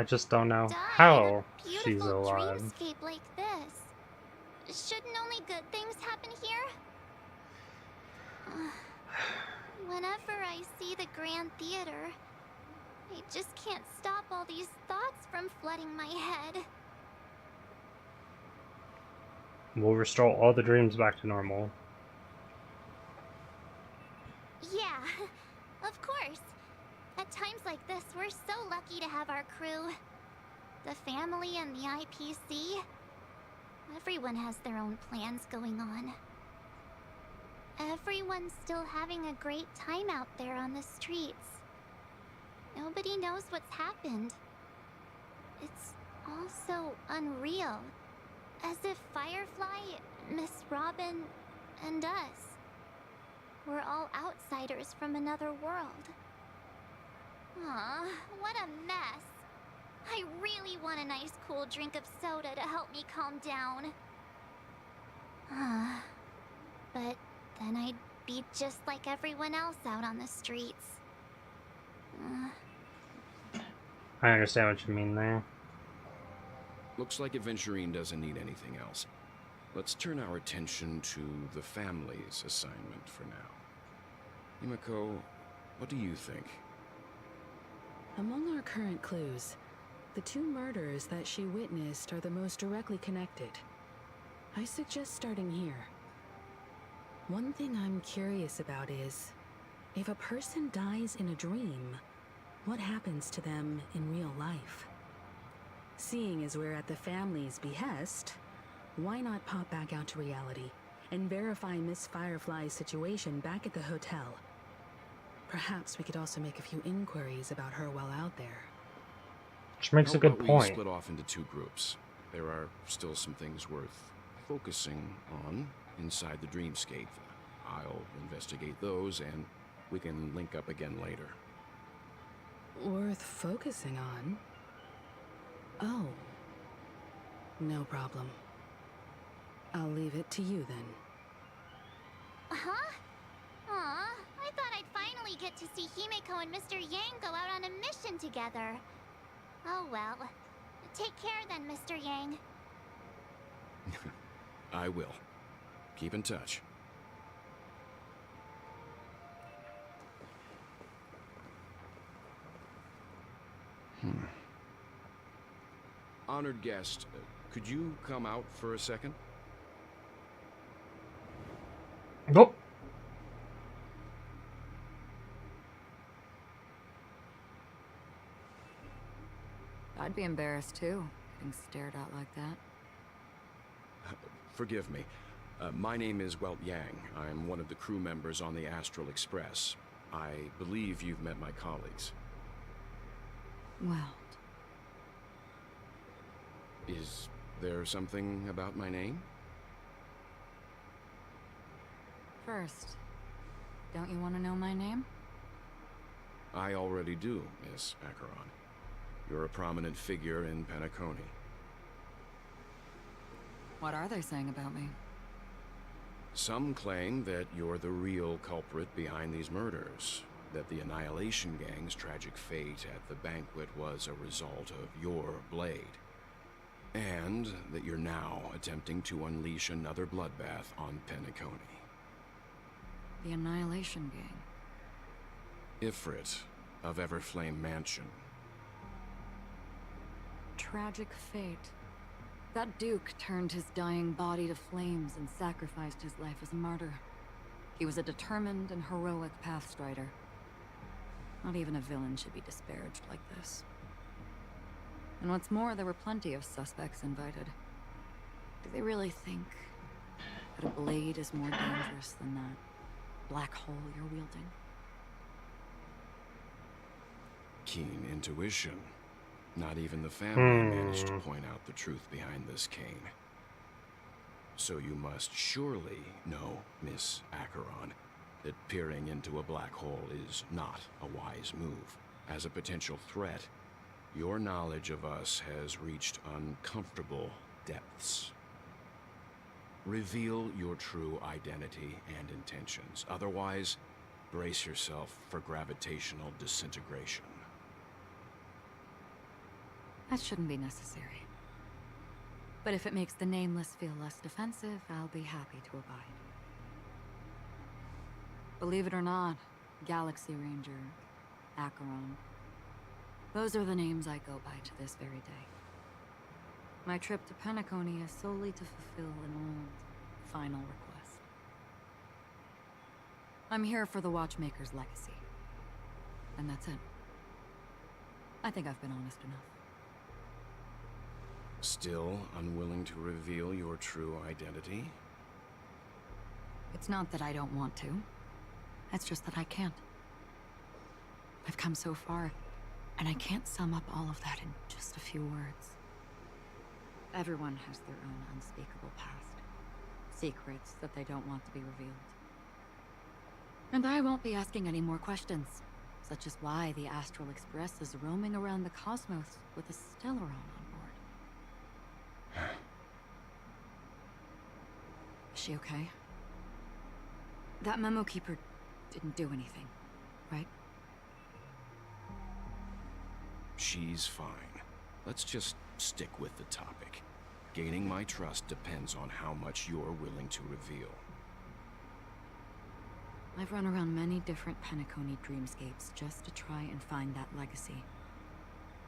just don't know how she's alive. Dreamscape like this. Shouldn't only good things happen here? Whenever I see the Grand Theater, I just can't stop all these thoughts from flooding my head. We'll restore all the dreams back to normal. Yeah, of course. At times like this, we're so lucky to have our crew. The family and the IPC. Everyone has their own plans going on. Everyone's still having a great time out there on the streets. Nobody knows what's happened. It's all so unreal. As if Firefly, Miss Robin, and us were all outsiders from another world. Aw, what a mess. I really want a nice cool drink of soda to help me calm down. But then I'd be just like everyone else out on the streets. I understand what you mean there. Looks like Aventurine doesn't need anything else. Let's turn our attention to the family's assignment for now. Himiko, what do you think? Among our current clues, the two murders that she witnessed are the most directly connected. I suggest starting here. One thing I'm curious about is, if a person dies in a dream, what happens to them in real life? Seeing as we're at the family's behest, why not pop back out to reality and verify Miss Firefly's situation back at the hotel? Perhaps we could also make a few inquiries about her while out there. Which makes a good We point. split off into two groups. There are still some things worth focusing on inside the dreamscape. I'll investigate those, and we can link up again later. Worth focusing on? Oh. No problem. I'll leave it to you then. Huh? Aw, I thought I'd finally get to see Himiko and Mr. Yang go out on a mission together. Oh well. Take care then, Mr. Yang. I will. Keep in touch. Honored guest, Could you come out for a second? Nope. I'd be embarrassed too, getting stared at like that. Forgive me. My name is Welt Yang. I'm one of the crew members on the Astral Express. I believe you've met my colleagues. Well, Is there something about my name? first, don't you want to know my name? I already do, Miss Acheron. You're a prominent figure in Penacony. What are they saying about me? Some claim that you're the real culprit behind these murders, that the Annihilation Gang's tragic fate at the banquet was a result of your blade, and that you're now attempting to unleash another bloodbath on Penacony. The Annihilation Gang. Ifrit of Everflame Mansion. Tragic fate. That Duke turned his dying body to flames and sacrificed his life as a martyr. He was a determined and heroic pathstrider. Not even a villain should be disparaged like this. And what's more, there were plenty of suspects invited. Do they really think that a blade is more dangerous than that black hole you're wielding? Keen intuition. Not even the family managed to point out the truth behind this cane. So you must surely know, Miss Acheron, that peering into a black hole is not a wise move. As a potential threat, your knowledge of us has reached uncomfortable depths. Reveal your true identity and intentions. Otherwise, brace yourself for gravitational disintegration. That shouldn't be necessary. But if it makes the Nameless feel less defensive, I'll be happy to abide. Believe it or not, Galaxy Ranger, Acheron, those are the names I go by to this very day. My trip to Penacony is solely to fulfill an old, final request. I'm here for the Watchmaker's legacy. And that's it. I think I've been honest enough. Still unwilling to reveal your true identity? It's not that I don't want to. It's just that I can't. I've come so far, and I can't sum up all of that in just a few words. Everyone has their own unspeakable past. Secrets that they don't want to be revealed. And I won't be asking any more questions, such as why the Astral Express is roaming around the cosmos with a Stellaron on board. Is she okay? That memo keeper didn't do anything, right? She's fine. Let's just stick with the topic. Gaining my trust depends on how much you're willing to reveal. I've run around many different Penacony dreamscapes just to try and find that legacy.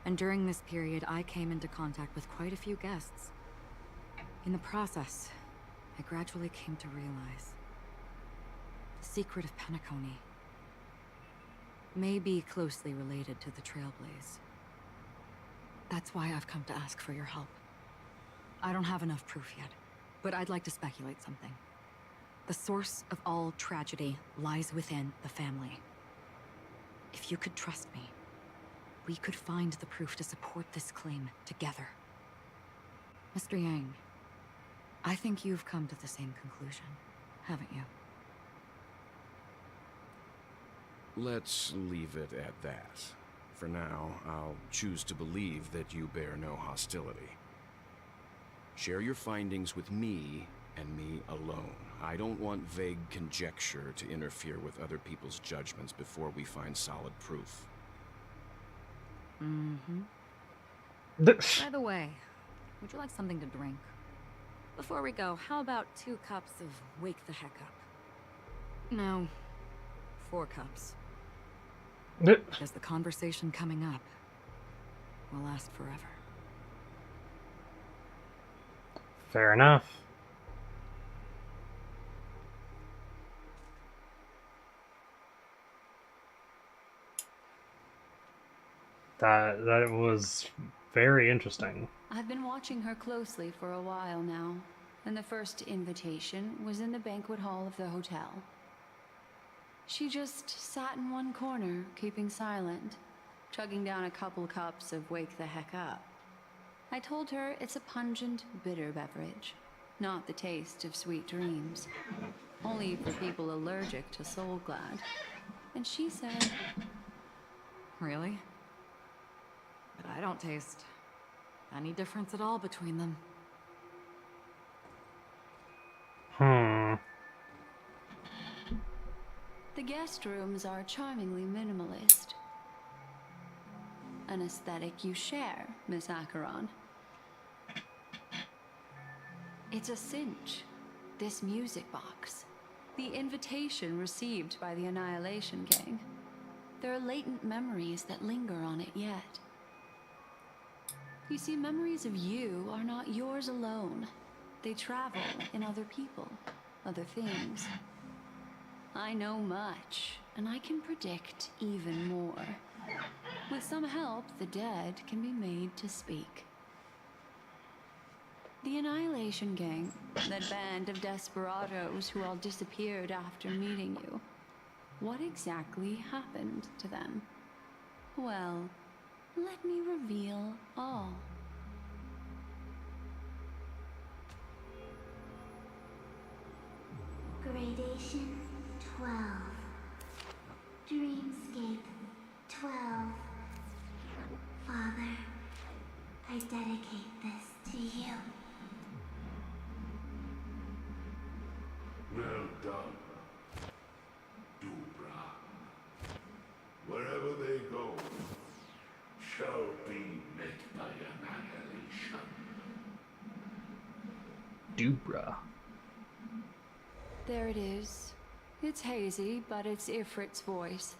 And during this period, I came into contact with quite a few guests. In the process, I gradually came to realize the secret of Penacony may be closely related to the Trailblaze. That's why I've come to ask for your help. I don't have enough proof yet, but I'd like to speculate something. The source of all tragedy lies within the family. If you could trust me, we could find the proof to support this claim together. Mr. Yang, I think you've come to the same conclusion, haven't you? Let's leave it at that. For now, I'll choose to believe that you bear no hostility. Share your findings with me and me alone. I don't want vague conjecture to interfere with other people's judgments before we find solid proof. Mm-hmm. By the way, would you like something to drink? Before we go, how about 2 cups of Wake the Heck Up? No, 4 cups. Because the conversation coming up will last forever. Fair enough. That was very interesting. I've been watching her closely for a while now, and the first invitation was in the banquet hall of the hotel. She just sat in one corner, keeping silent, chugging down a couple cups of Wake the Heck Up. I told her it's a pungent, bitter beverage, not the taste of sweet dreams, only for people allergic to Soul Glad. And she said, Really? But I don't taste any difference at all between them. The guest rooms are charmingly minimalist. An aesthetic you share, Miss Acheron. It's a cinch, this music box. The invitation received by the Annihilation Gang. There are latent memories that linger on it yet. You see, memories of you are not yours alone. They travel in other people, other things. I know much, and I can predict even more. With some help, the dead can be made to speak. The Annihilation Gang, that band of desperados who all disappeared after meeting you. What exactly happened to them? Well, let me reveal all. Gradation 12. Dreamscape 12. Father, I dedicate this to you. Well done, Dubra. Wherever they go, shall be met by annihilation. Dubra. There it is. It's hazy, but it's Ifrit's voice.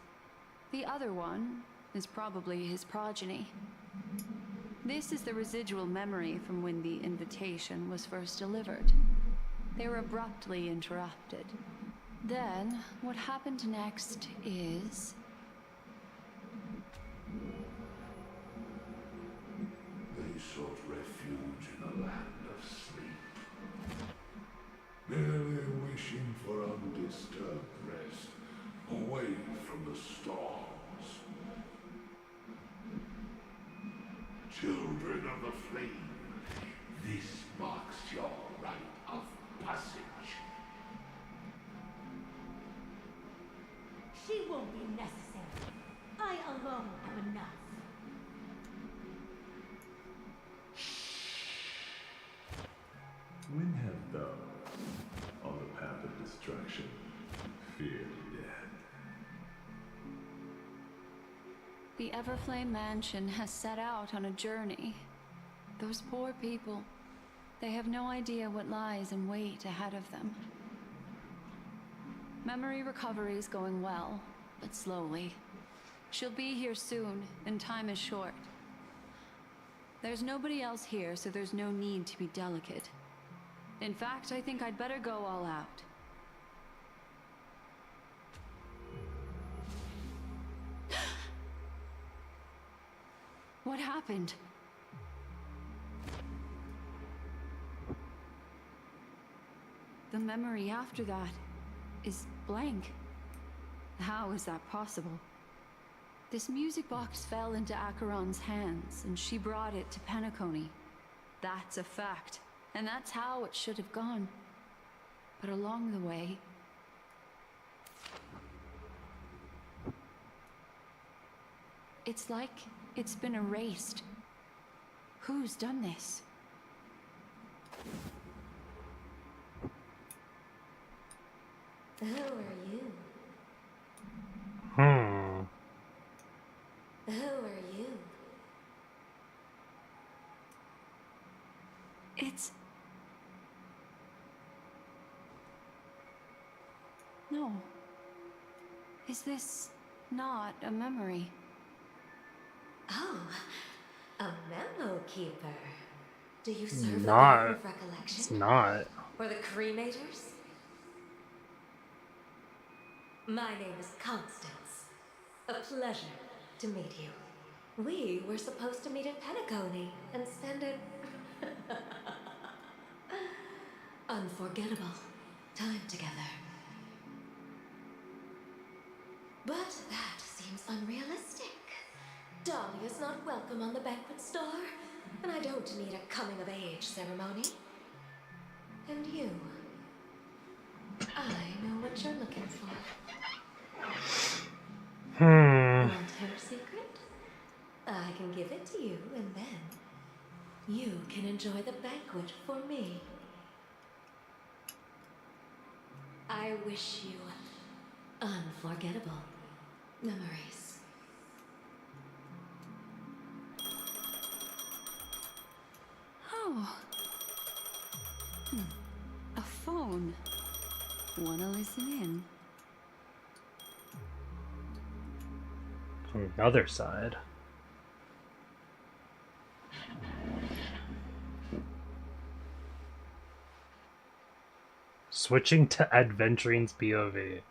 The other one is probably his progeny. This is the residual memory from when the invitation was first delivered. They were abruptly interrupted. Then, what happened next is... They sought refuge in a land of sleep, merely wishing for undisturbed rest, away from the storms. Children of the flame, this marks your rite of passage. She won't be necessary. I alone am enough. When have thou, on the path of destruction, feared death? The Everflame Mansion has set out on a journey. Those poor people, they have no idea what lies in wait ahead of them. Memory recovery is going well, but slowly. She'll be here soon, and time is short. There's nobody else here, so there's no need to be delicate. In fact, I think I'd better go all out. What happened? The memory after that is blank. How is that possible? This music box fell into Acheron's hands, and she brought it to Penacony. That's a fact, and that's how it should have gone. But along the way... it's like it's been erased. Who's done this? Who are you? Who are you? It's... no. Is this not a memory? Oh, a memo keeper. Do you serve the Not. garden of recollection? It's not. Or the cremators? My name is Constance. A pleasure to meet you. We were supposed to meet in Penacony and spend an unforgettable time together. But that seems unrealistic. Dolly is not welcome on the banquet star, and I don't need a coming-of-age ceremony. And you, I know what you're looking for. Want her secret? I can give it to you, and then you can enjoy the banquet for me. I wish you unforgettable memories. Oh. A phone. Wanna listen in? From the other side. Switching to Adventurine's POV.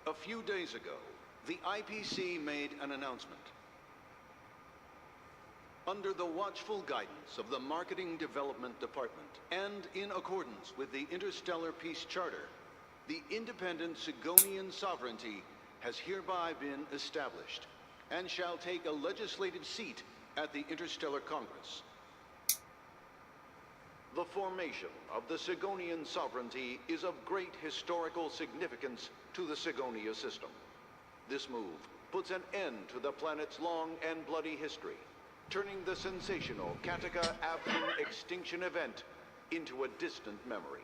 A few days ago, the IPC made an announcement. Under the watchful guidance of the Marketing Development Department, and in accordance with the Interstellar Peace Charter, the independent Sigonian sovereignty has hereby been established, and shall take a legislative seat at the Interstellar Congress. The formation of the Sigonian sovereignty is of great historical significance to the Sigonia system. This move puts an end to the planet's long and bloody history, turning the sensational Kataka-Abdul extinction event into a distant memory.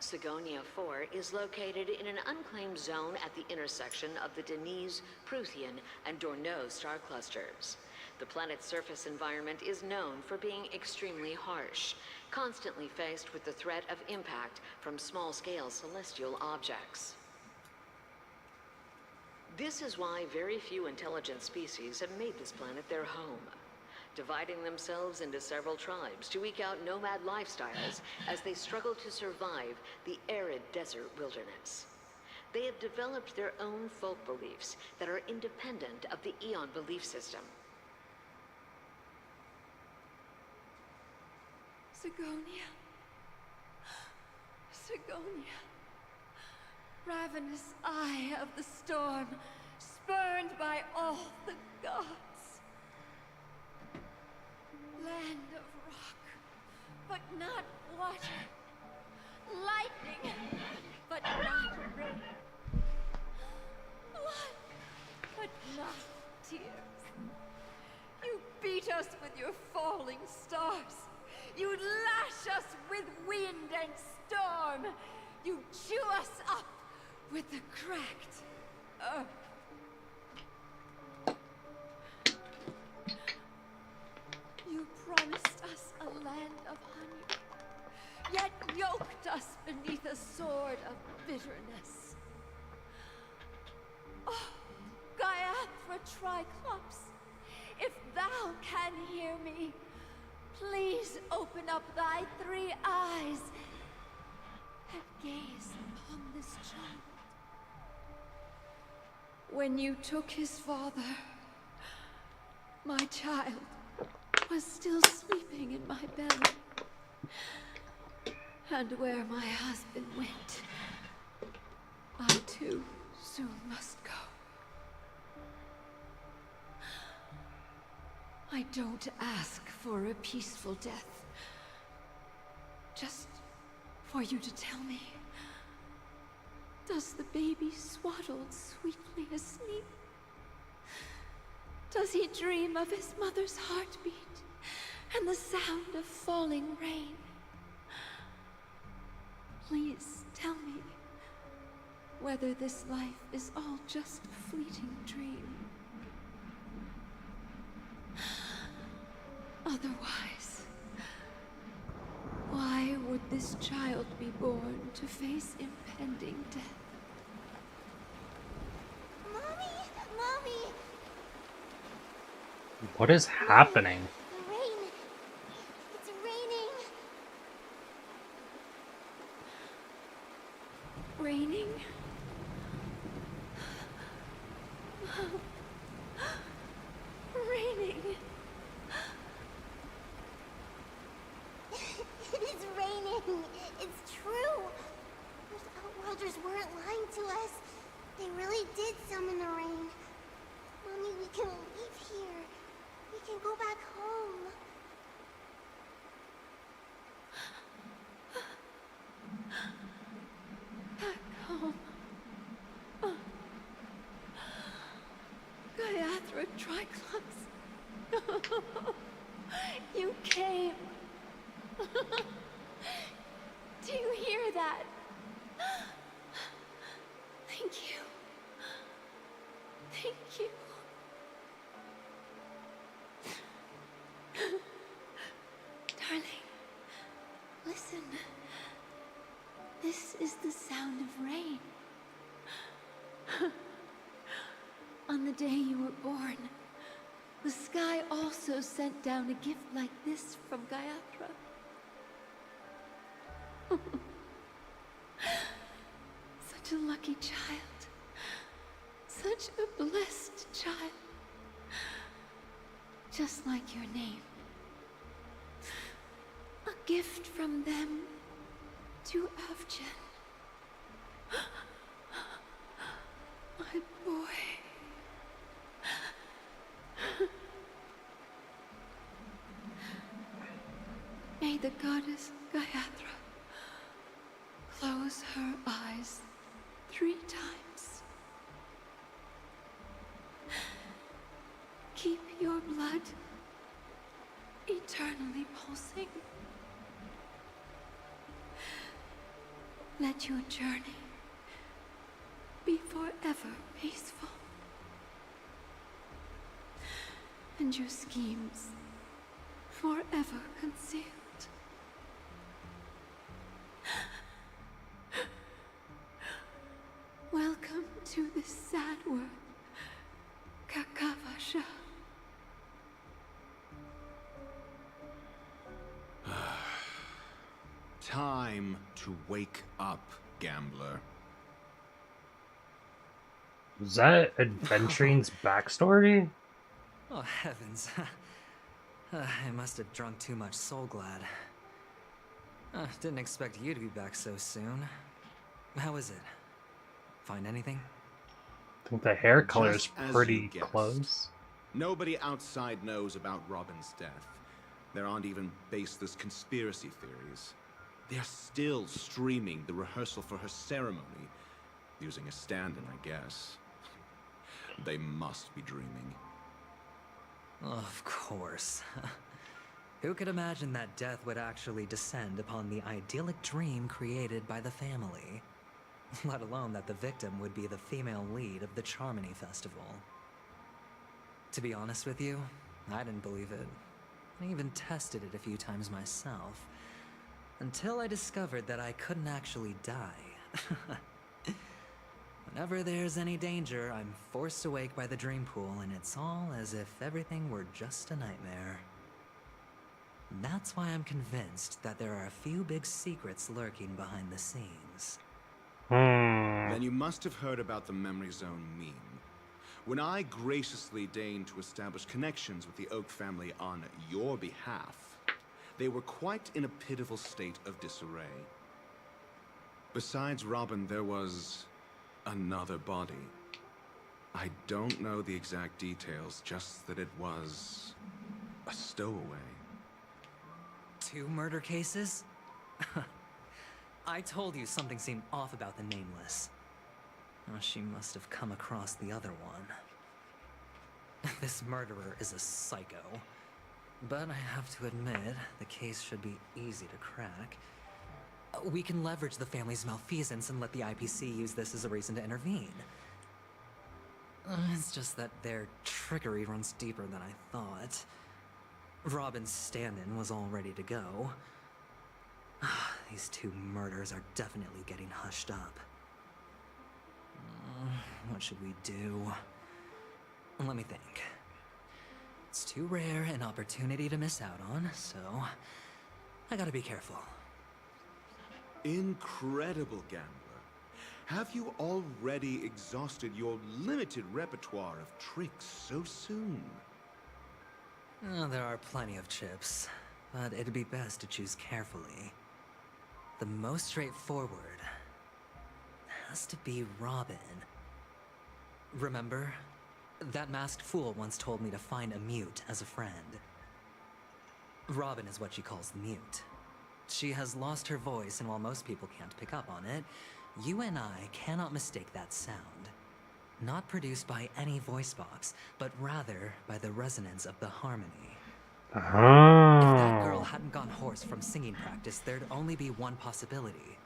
Sigonia 4 is located in an unclaimed zone at the intersection of the Denise, Prothean, and Dorneau star clusters. The planet's surface environment is known for being extremely harsh, constantly faced with the threat of impact from small-scale celestial objects. This is why very few intelligent species have made this planet their home, dividing themselves into several tribes to eke out nomad lifestyles as they struggle to survive the arid desert wilderness. They have developed their own folk beliefs that are independent of the Eon belief system. Sigonia. Sigonia. Ravenous eye of the storm, spurned by all the gods. Land of rock, but not water. Lightning, but not rain. Blood, but not tears. You beat us with your falling stars. You lash us with wind and storm. You chew us up with the cracked earth. You promised us a land of honey, yet yoked us beneath a sword of bitterness. Oh, Gaiathra Triclops, if thou can hear me, please open up thy 3 eyes and gaze upon this child. When you took his father, my child was still sleeping in my belly. And where my husband went, I too soon must go. I don't ask for a peaceful death. Just for you to tell me, does the baby swaddled sweetly asleep? Does he dream of his mother's heartbeat and the sound of falling rain? Please tell me whether this life is all just a fleeting dream. Otherwise, why would this child be born to face impending death? Mommy! Mommy! What is happening? The rain. It's raining. Raining? Raining. It is raining. It's true. Those Outworlders weren't lying to us. They really did summon the rain. Mommy, we can leave here. We can go back home. Back home. Gaiathra Triclops. You came. Do you hear that? Thank you. Thank you. Darling, listen. This is the sound of rain. On the day you were born, the sky also sent down a gift like this from Gaiathra. Such a lucky child. Such a blessed child. Just like your name. A gift from them to Avjen. My boy. May the goddess Gaiathra close her eyes 3 times. Keep your blood eternally pulsing. Let your journey be forever peaceful. And your schemes forever concealed. Welcome to this sad world, Kakavasha. Time to wake up, gambler. Was that Adventuring's backstory? Oh, heavens. I must have drunk too much Soul Glad. Didn't expect you to be back so soon. How is it? Find anything? I think the hair color is Just as pretty you guessed. close. Nobody outside knows about Robin's death. There aren't even baseless conspiracy theories. They're still streaming the rehearsal for her ceremony, using a stand-in, I guess. They must be dreaming. Of course. Who could imagine that death would actually descend upon the idyllic dream created by the family? Let alone that the victim would be the female lead of the Charmony Festival. To be honest with you, I didn't believe it. I even tested it a few times myself. Until I discovered that I couldn't actually die. Whenever there's any danger, I'm forced awake by the dream pool, and it's all as if everything were just a nightmare. That's why I'm convinced that there are a few big secrets lurking behind the scenes. Then you must have heard about the Memory Zone meme. When I graciously deigned to establish connections with the Oak family on your behalf, they were quite in a pitiful state of disarray. Besides Robin, there was another body. I don't know the exact details, just that it was a stowaway. 2 murder cases? I told you something seemed off about the Nameless. Oh, she must have come across the other one. This murderer is a psycho. But I have to admit, the case should be easy to crack. We can leverage the family's malfeasance and let the IPC use this as a reason to intervene. It's just that their trickery runs deeper than I thought. Robin's stand-in was all ready to go. These 2 murders are definitely getting hushed up. What should we do? Let me think. It's too rare an opportunity to miss out on, so I gotta be careful. Incredible gambler. Have you already exhausted your limited repertoire of tricks so soon? Oh, there are plenty of chips, but it'd be best to choose carefully. The most straightforward has to be Robin. Remember? That masked fool once told me to find a mute as a friend. Robin is what she calls the mute. She has lost her voice, and while most people can't pick up on it, you and I cannot mistake that sound. Not produced by any voice box, but rather by the resonance of the harmony. Oh. If that girl hadn't gone hoarse from singing practice, there'd only be one possibility.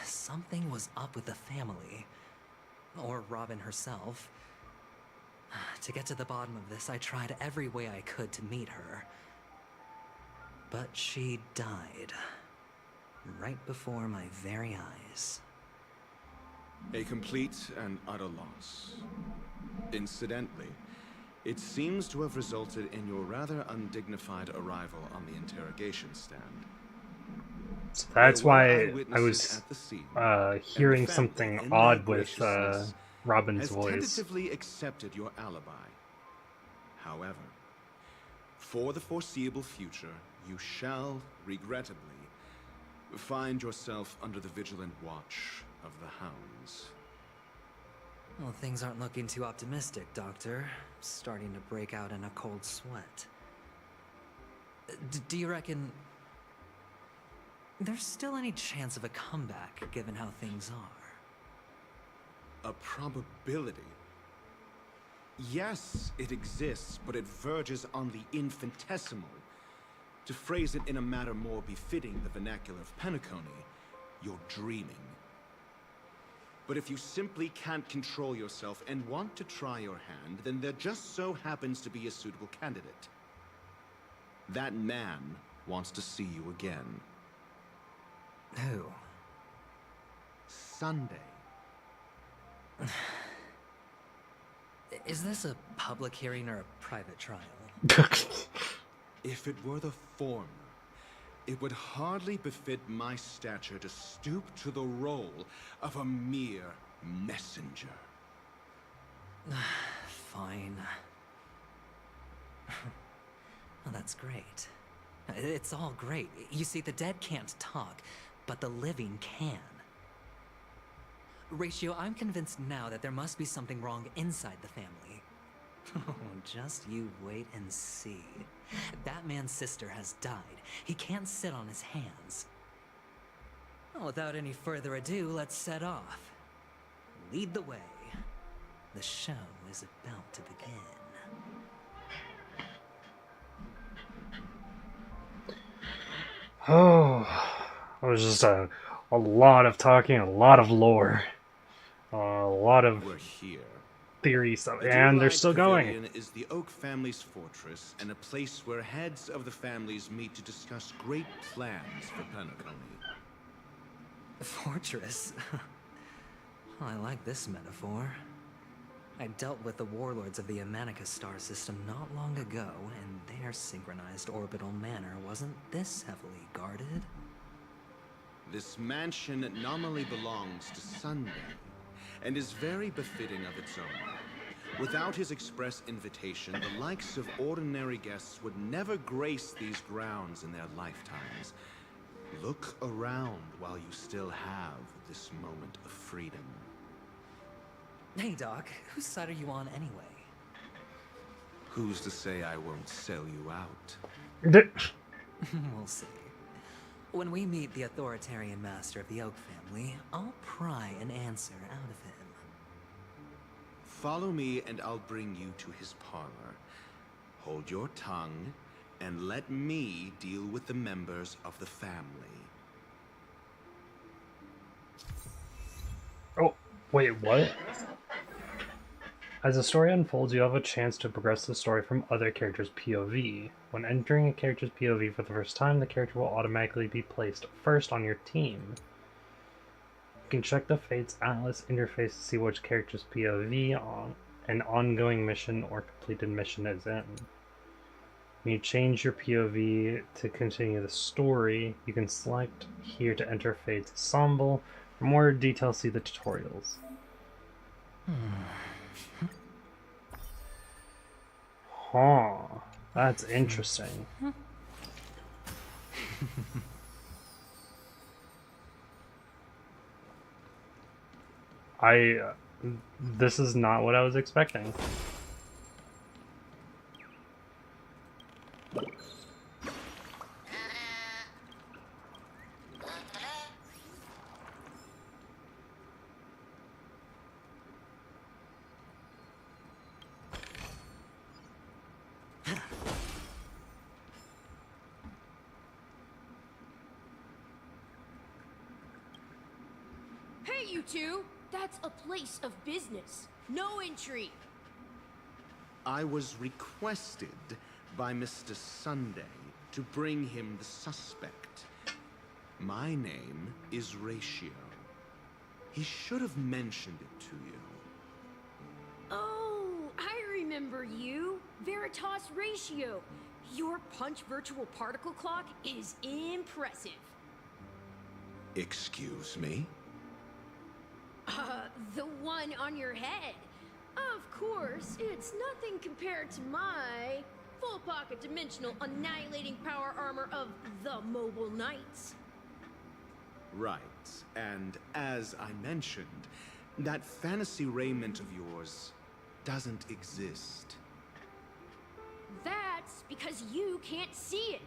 Something was up with the family. Or Robin herself. To get to the bottom of this, I tried every way I could to meet her. But she died. Right before my very eyes. A complete and utter loss. Incidentally, it seems to have resulted in your rather undignified arrival on the interrogation stand. So that's why I was hearing something odd with Robin's voice. Tentatively accepted your alibi. However, for the foreseeable future, you shall, regrettably, find yourself under the vigilant watch of the hounds. Well, things aren't looking too optimistic, Doctor. Starting to break out in a cold sweat. Do you reckon there's still any chance of a comeback, given how things are? A probability? Yes, it exists, but it verges on the infinitesimal. To phrase it in a manner more befitting the vernacular of Penacony, you're dreaming. But if you simply can't control yourself and want to try your hand, then there just so happens to be a suitable candidate. That man wants to see you again. Who? Sunday. Is this a public hearing or a private trial? If it were the former, it would hardly befit my stature to stoop to the role of a mere messenger. Fine. Well, that's great. It's all great. You see, the dead can't talk, but the living can. Ratio, I'm convinced now that there must be something wrong inside the family. Oh, just you wait and see. That man's sister has died. He can't sit on his hands. Well, without any further ado, let's set off. Lead the way. The show is about to begin. Oh, it was just a lot of talking, a lot of lore, a lot of theory stuff, and they're still going. Pavilion is the Oak family's fortress and a place where heads of the families meet to discuss great plans for Penacony. Fortress? I like this metaphor. I dealt with the warlords of the HonkaiStar system not long ago, and their synchronized orbital manor wasn't this heavily guarded. This mansion nominally belongs to Sunday, and is very befitting of its own. Without his express invitation, the likes of ordinary guests would never grace these grounds in their lifetimes. Look around while you still have this moment of freedom. Hey, Doc, whose side are you on anyway? Who's to say I won't sell you out? We'll see. When we meet the authoritarian master of the Oak family, I'll pry an answer out of him. Follow me and I'll bring you to his parlor. Hold your tongue and let me deal with the members of the family. Oh, wait, what? As the story unfolds, you have a chance to progress the story from other characters' POV. When entering a character's POV for the first time, the character will automatically be placed first on your team. You can check the Fates Atlas interface to see which character's POV on an ongoing mission or completed mission is in. When you change your POV to continue the story, you can select here to enter Fade's ensemble. For more details, see the tutorials. Huh, that's interesting. This is not what I was expecting. Hey, you two! That's a place of business. No entry. I was requested by Mr. Sunday to bring him the suspect. My name is Ratio. He should have mentioned it to you. Oh, I remember you. Veritas Ratio. Your punch virtual particle clock is impressive. Excuse me? The one on your head. Of course, it's nothing compared to my full pocket dimensional annihilating power armor of the Mobile Knights. Right, and as I mentioned, that fantasy raiment of yours doesn't exist. That's because you can't see it.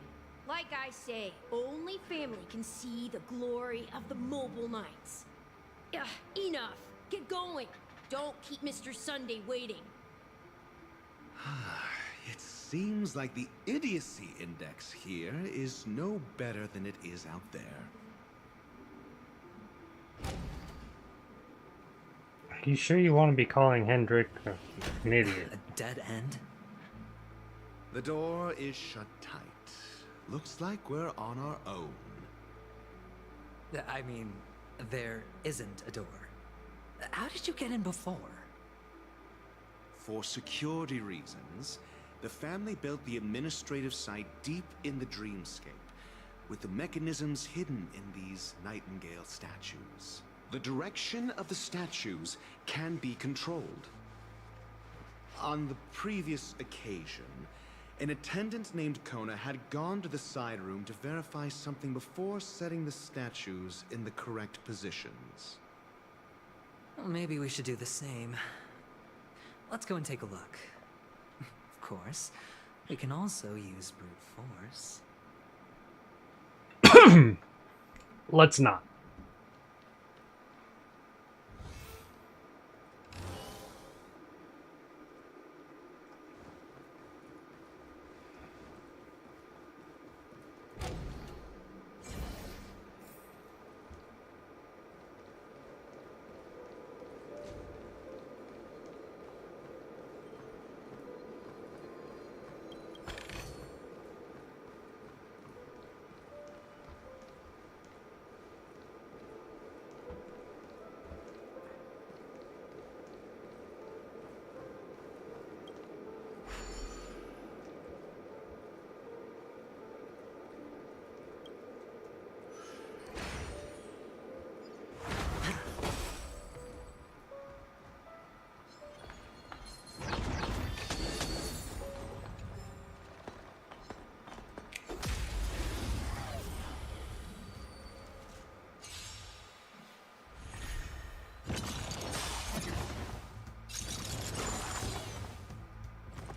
Like I say, only family can see the glory of the Mobile Knights. Enough. Get going. Don't keep Mr. Sunday waiting. It seems like the idiocy index here is no better than it is out there. Are you sure you want to be calling Hendrik an idiot? A dead end? The door is shut tight. Looks like we're on our own. I mean, there isn't a door. How did you get in before? For security reasons, the family built the administrative site deep in the dreamscape, with the mechanisms hidden in these Nightingale statues. The direction of the statues can be controlled. On the previous occasion, an attendant named Kona had gone to the side room to verify something before setting the statues in the correct positions. Well, maybe we should do the same. Let's go and take a look. Of course, we can also use brute force. Let's not.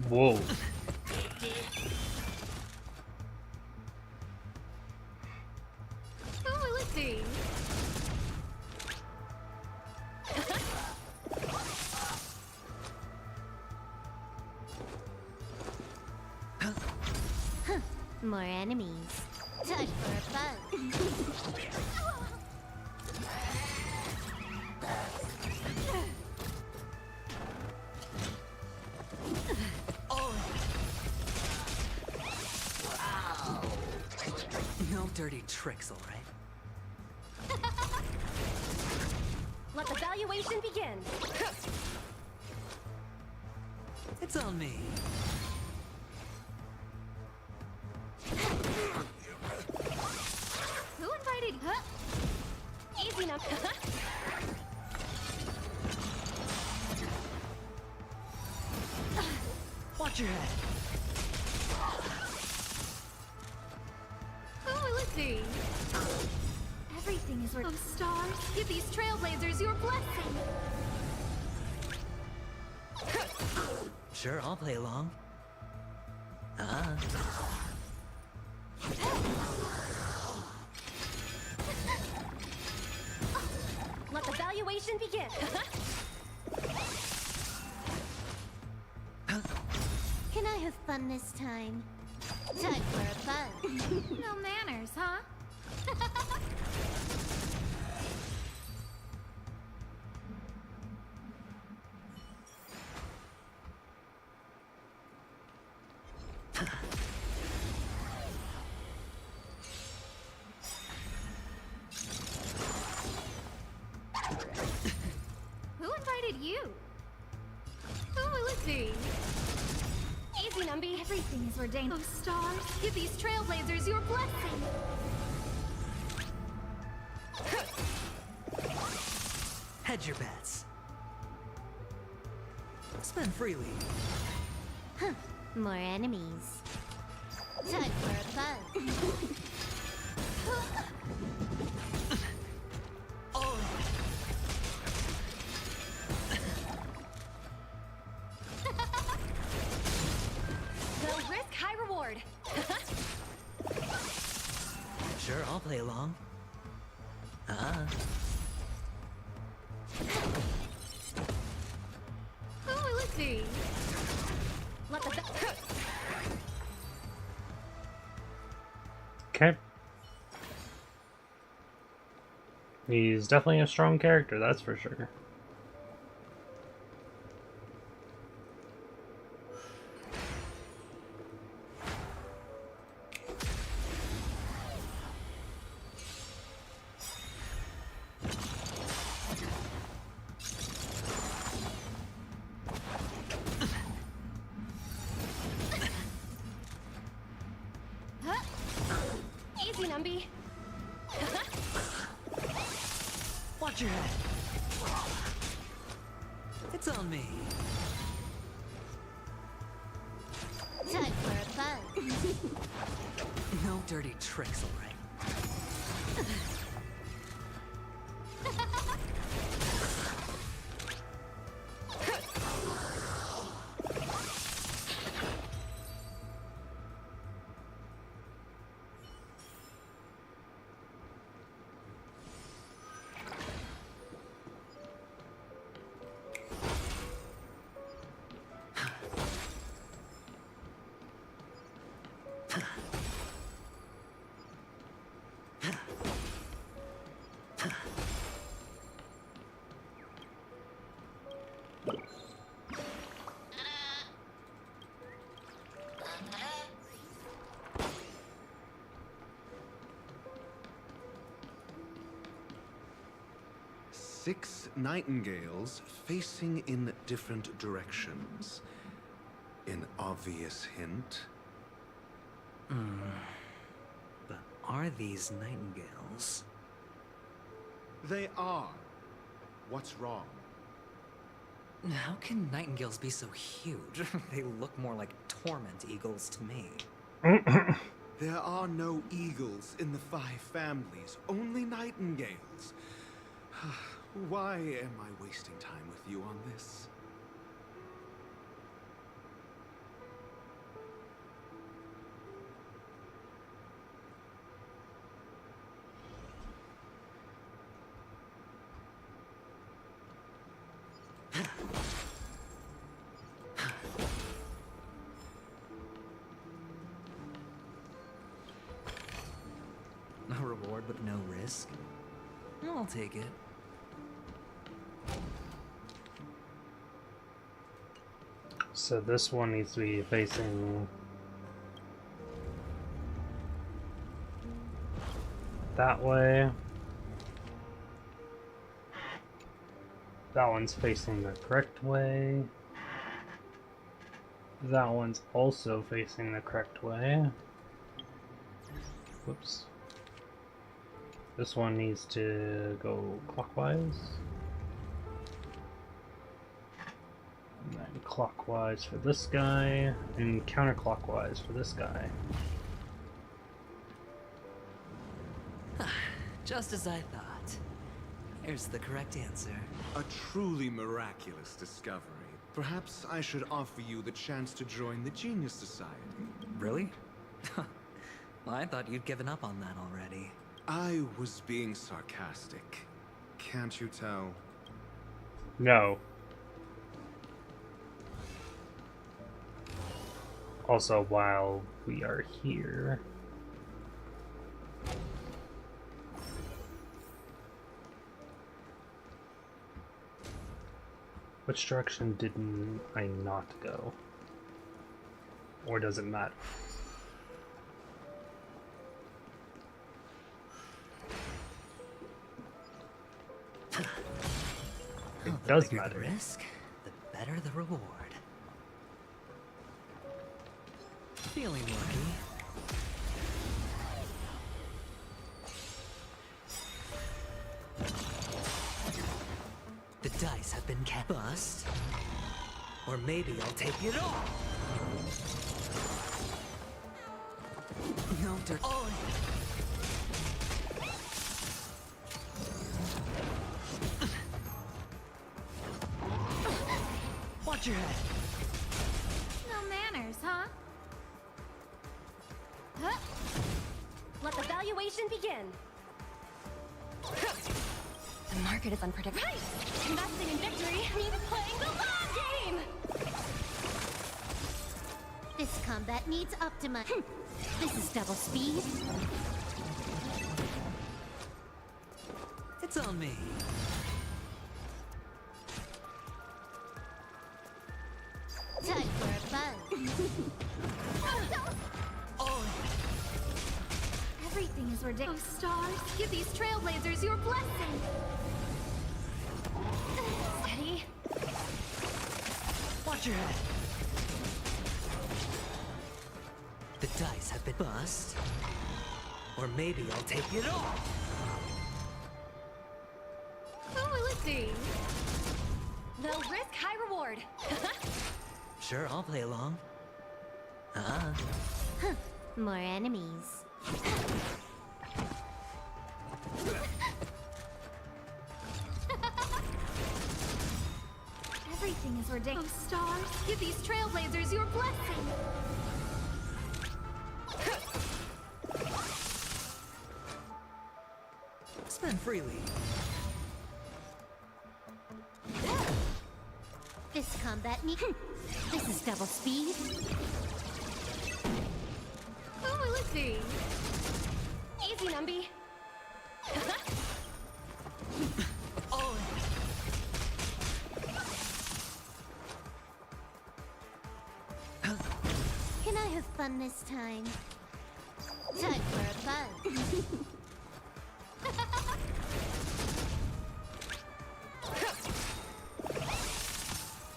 Whoa. Oh, let's see. More enemies. Time for a fun. No dirty tricks, all right? Let the valuation begin. It's on me. Who invited? Huh? Easy enough. Watch your head. Who will it be? Everything is worth. Oh, stars, give these trailblazers your blessing. Sure, I'll play along. Let the valuation begin. Can I have fun this time? Time for a fun. No manners, huh? Who invited you? Who will it be? Easy, Numby. Everything is ordained. Oh, stars, give these trailblazers your blessing. Hedge your bets. Spend freely. Huh. More enemies. Time for a fun. Low risk, high reward. Sure, I'll play along. Who will it be? Let the Okay. He's definitely a strong character, that's for sure. Huh? Easy, Numby. Watch your head. It's on me. Time for a fun. No dirty tricks, all right. Six nightingales facing in different directions. An obvious hint. But are these nightingales? They are. What's wrong? How can nightingales be so huge? They look more like torment eagles to me. There are no eagles in the 5 families, only nightingales. Why am I wasting time with you on this? A reward with no risk? I'll take it. So this one needs to be facing that way. That one's facing the correct way. That one's also facing the correct way. Whoops. This one needs to go clockwise. And then clockwise for this guy, and counterclockwise for this guy. Just as I thought. Here's the correct answer. A truly miraculous discovery. Perhaps I should offer you the chance to join the Genius Society. Really? Well, I thought you'd given up on that already. I was being sarcastic. Can't you tell? No. Also, while we are here... Which direction did I not go? Or does it matter? It does matter. The risk, the better the reward. Feeling lucky. The dice have been bust. Or maybe I'll take it all. No dirt. Oh. Watch your head. No manners, huh? Huh? Let the valuation begin. The market is unpredictable. Right! Investing in victory means playing the long game! This combat needs optima. This is double speed. It's on me. Time for a buzz. Oh. Everything is ordained. Oh, stars, give these trailblazers your blessing. Steady. Watch your head. The dice have been bust. Or maybe I'll take it all. Who will it be? Low risk, high reward. Sure, I'll play along. Huh. More enemies. Everything is ordained. Oh, stars, give these trailblazers your blessing. Spend freely. This combat needs. This is double speed. Who will it be? Easy, Numby. Oh. Can I have fun this time? Time for a buzz.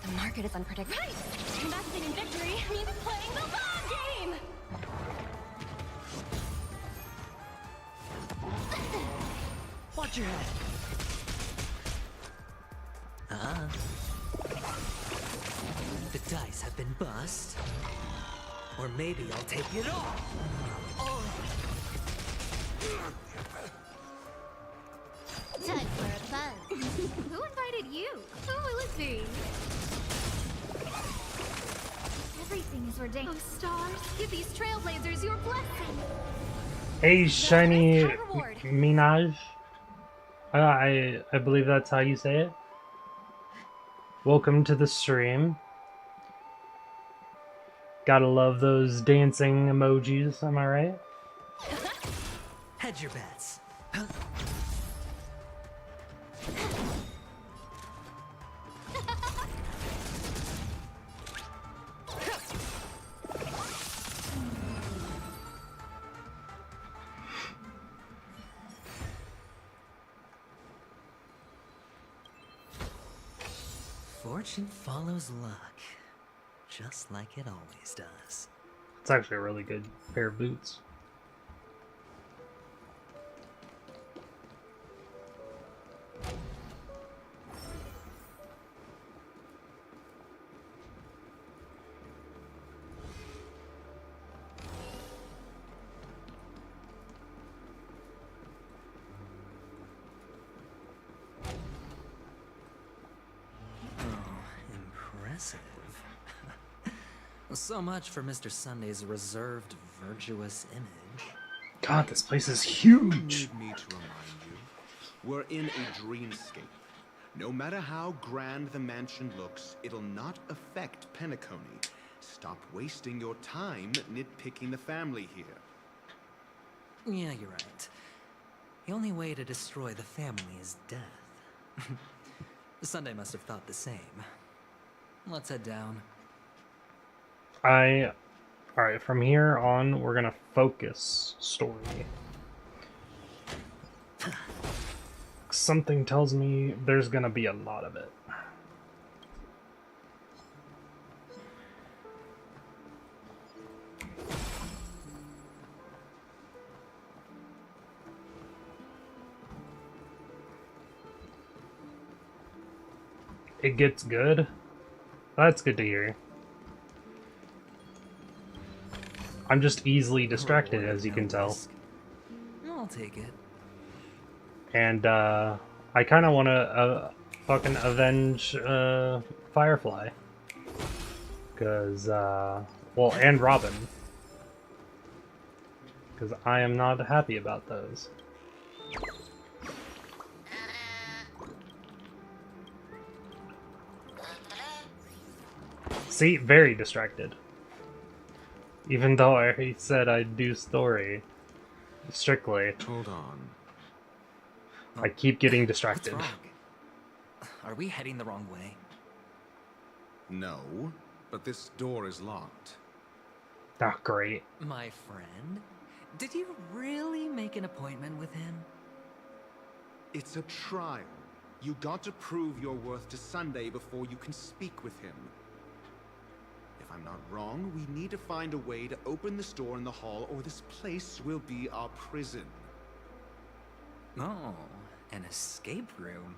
The market is unpredictable. Right! Investing in victory means playing the long game! Watch your head. The dice have been bust. Or maybe I'll take it all. Oh. Time for a buzz. Who invited you? Who will it be? Everything is ordained. Oh, stars, give these trailblazers your blessing. Hey, Shiny Minaj. I believe that's how you say it. Welcome to the stream. Gotta love those dancing emojis, am I right? Hedge your bets. Fortune follows luck. just like it always does. It's actually a really good pair of boots. Impressive. So much for Mr. Sunday's reserved, virtuous image. God, this place is huge! Need me to remind you, we're in a dreamscape. No matter how grand the mansion looks, it'll not affect Penacony. Stop wasting your time nitpicking the family here. Yeah, you're right. The only way to destroy the family is death. Sunday must have thought the same. Let's head down. Alright, from here on, we're gonna focus story. Something tells me there's gonna be a lot of it. It gets good? That's good to hear. I'm just easily distracted, as you can tell. I'll take it. And, I kinda wanna, fucking avenge, Firefly. Cause, well, and Robin. Cause I am not happy about those. See, very distracted. Even though I said I'd do story. Strictly. Hold on. I keep getting distracted. What's wrong? Are we heading the wrong way? No, but this door is locked. Ah, great. My friend? Did you really make an appointment with him? It's a trial. You got to prove your worth to Sunday before you can speak with him. If I'm not wrong, we need to find a way to open this door in the hall, or this place will be our prison. Oh, an escape room.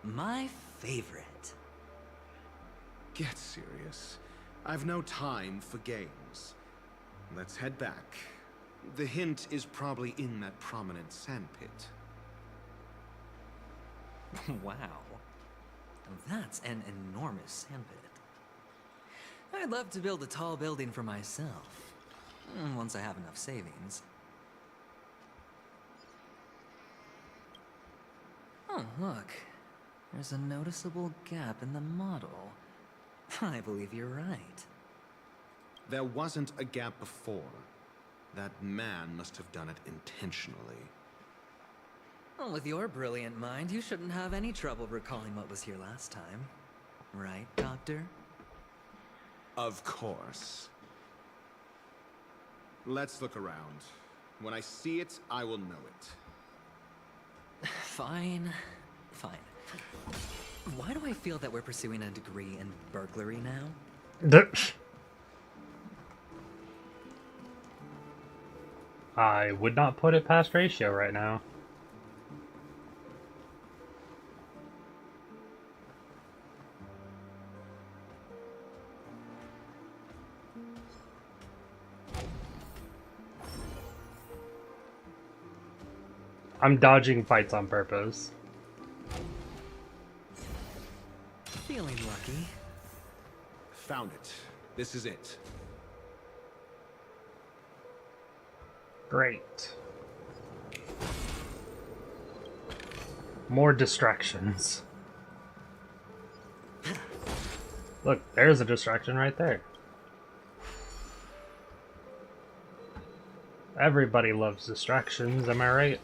My favorite. Get serious. I've no time for games. Let's head back. The hint is probably in that prominent sandpit. Wow. That's an enormous sandpit. I'd love to build a tall building for myself. Once I have enough savings. Oh, look. There's a noticeable gap in the model. I believe you're right. There wasn't a gap before. That man must have done it intentionally. Well, with your brilliant mind, you shouldn't have any trouble recalling what was here last time. Right, Doctor? Of course. Let's look around. When I see it, I will know it. Fine. Fine. Why do I feel that we're pursuing a degree in burglary now? I would not put it past Ratio right now. I'm dodging fights on purpose. Feeling lucky. Found it. This is it. Great. More distractions. Look, there's a distraction right there. Everybody loves distractions, am I right?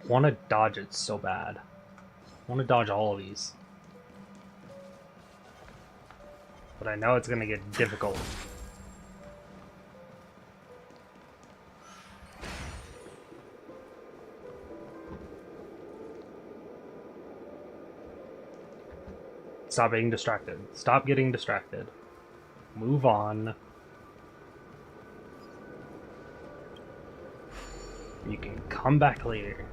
Want to dodge it so bad. Want to dodge all of these. But I know it's going to get difficult. Stop being distracted. Stop getting distracted. Move on. You can come back later.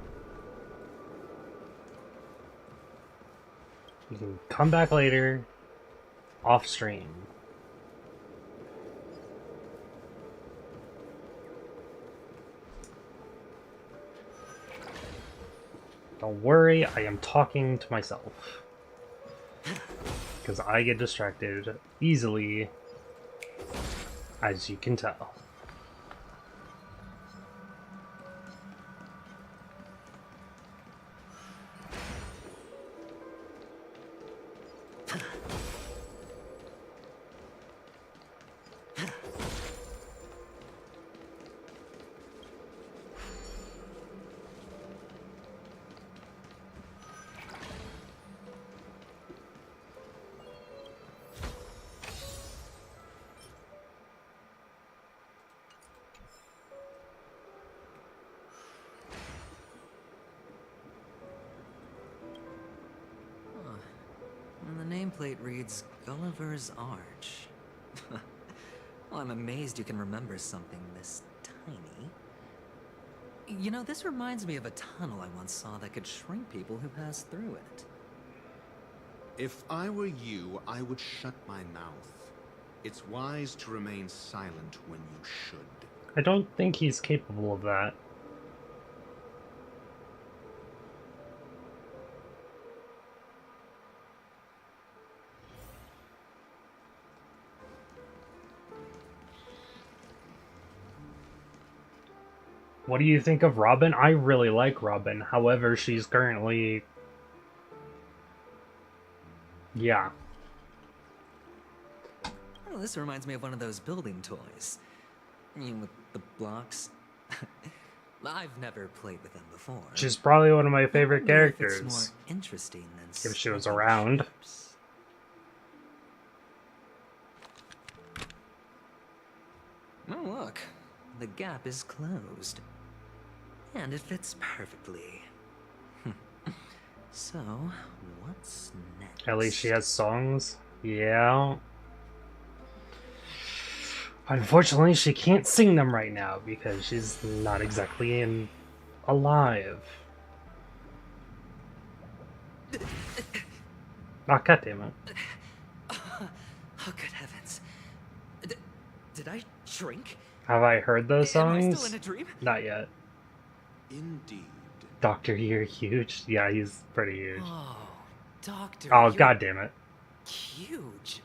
You can come back later, off stream. Don't worry, I am talking to myself. Because I get distracted easily, as you can tell. And the nameplate reads Gulliver's Arch. Well, I'm amazed you can remember something this tiny. You know, this reminds me of a tunnel I once saw that could shrink people who passed through it. If I were you, I would shut my mouth. It's wise to remain silent when you should. I don't think he's capable of that. What do you think of Robin? I really like Robin. However, she's currently... yeah. Oh, this reminds me of one of those building toys. I mean, with the blocks. I've never played with them before. She's probably one of my favorite characters. It's more interesting than if she was around. Oh, look. The gap is closed. And it fits perfectly. So, what's next? At least she has songs. Yeah. Unfortunately, she can't sing them right now because she's not exactly alive. Ah, goddammit. Oh, good heavens. Did I shrink? Have I heard those songs? Am I still in a dream? Not yet. Indeed. Doctor, you're huge. Yeah, he's pretty huge. Oh, Doctor. Oh, goddammit. Huge.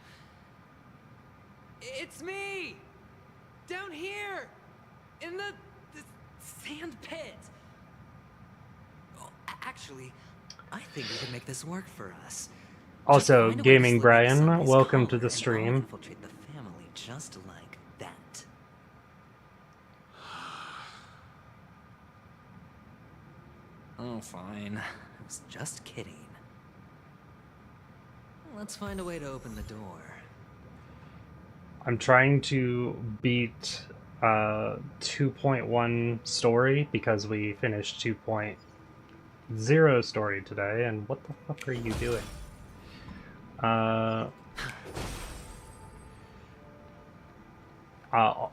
It's me! Down here! In the sand pit! Oh, actually, I think we can make this work for us. Also, Gaming Brian, welcome to the stream. Infiltrate the family just like that. Oh, fine. I was just kidding. Let's find a way to open the door. I'm trying to beat 2.1 story because we finished 2.0 story today, and what the fuck are you doing?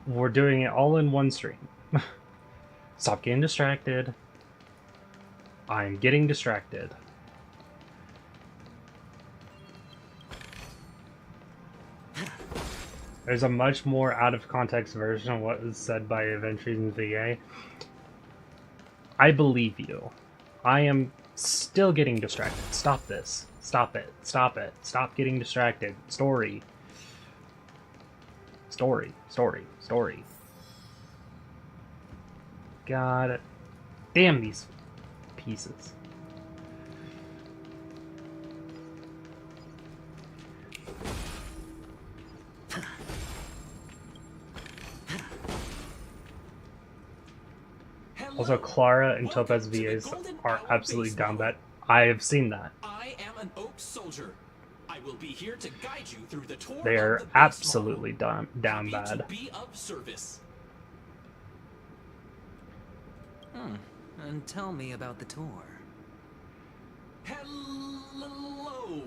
We're doing it all in one stream. Stop getting distracted. I'm getting distracted. There's a much more out-of-context version of what was said by Adventures in VA. I believe you. I am still getting distracted. Stop this. Stop it. Stop it. Stop getting distracted. Story. Story. Story. Story. God damn these pieces. Also, Clara and Topaz VAs are absolutely down bad. I have seen that. I am an Oak soldier. I will be here to guide you through the tour. They are absolutely down bad. To be of service. And tell me about the tour. Hello.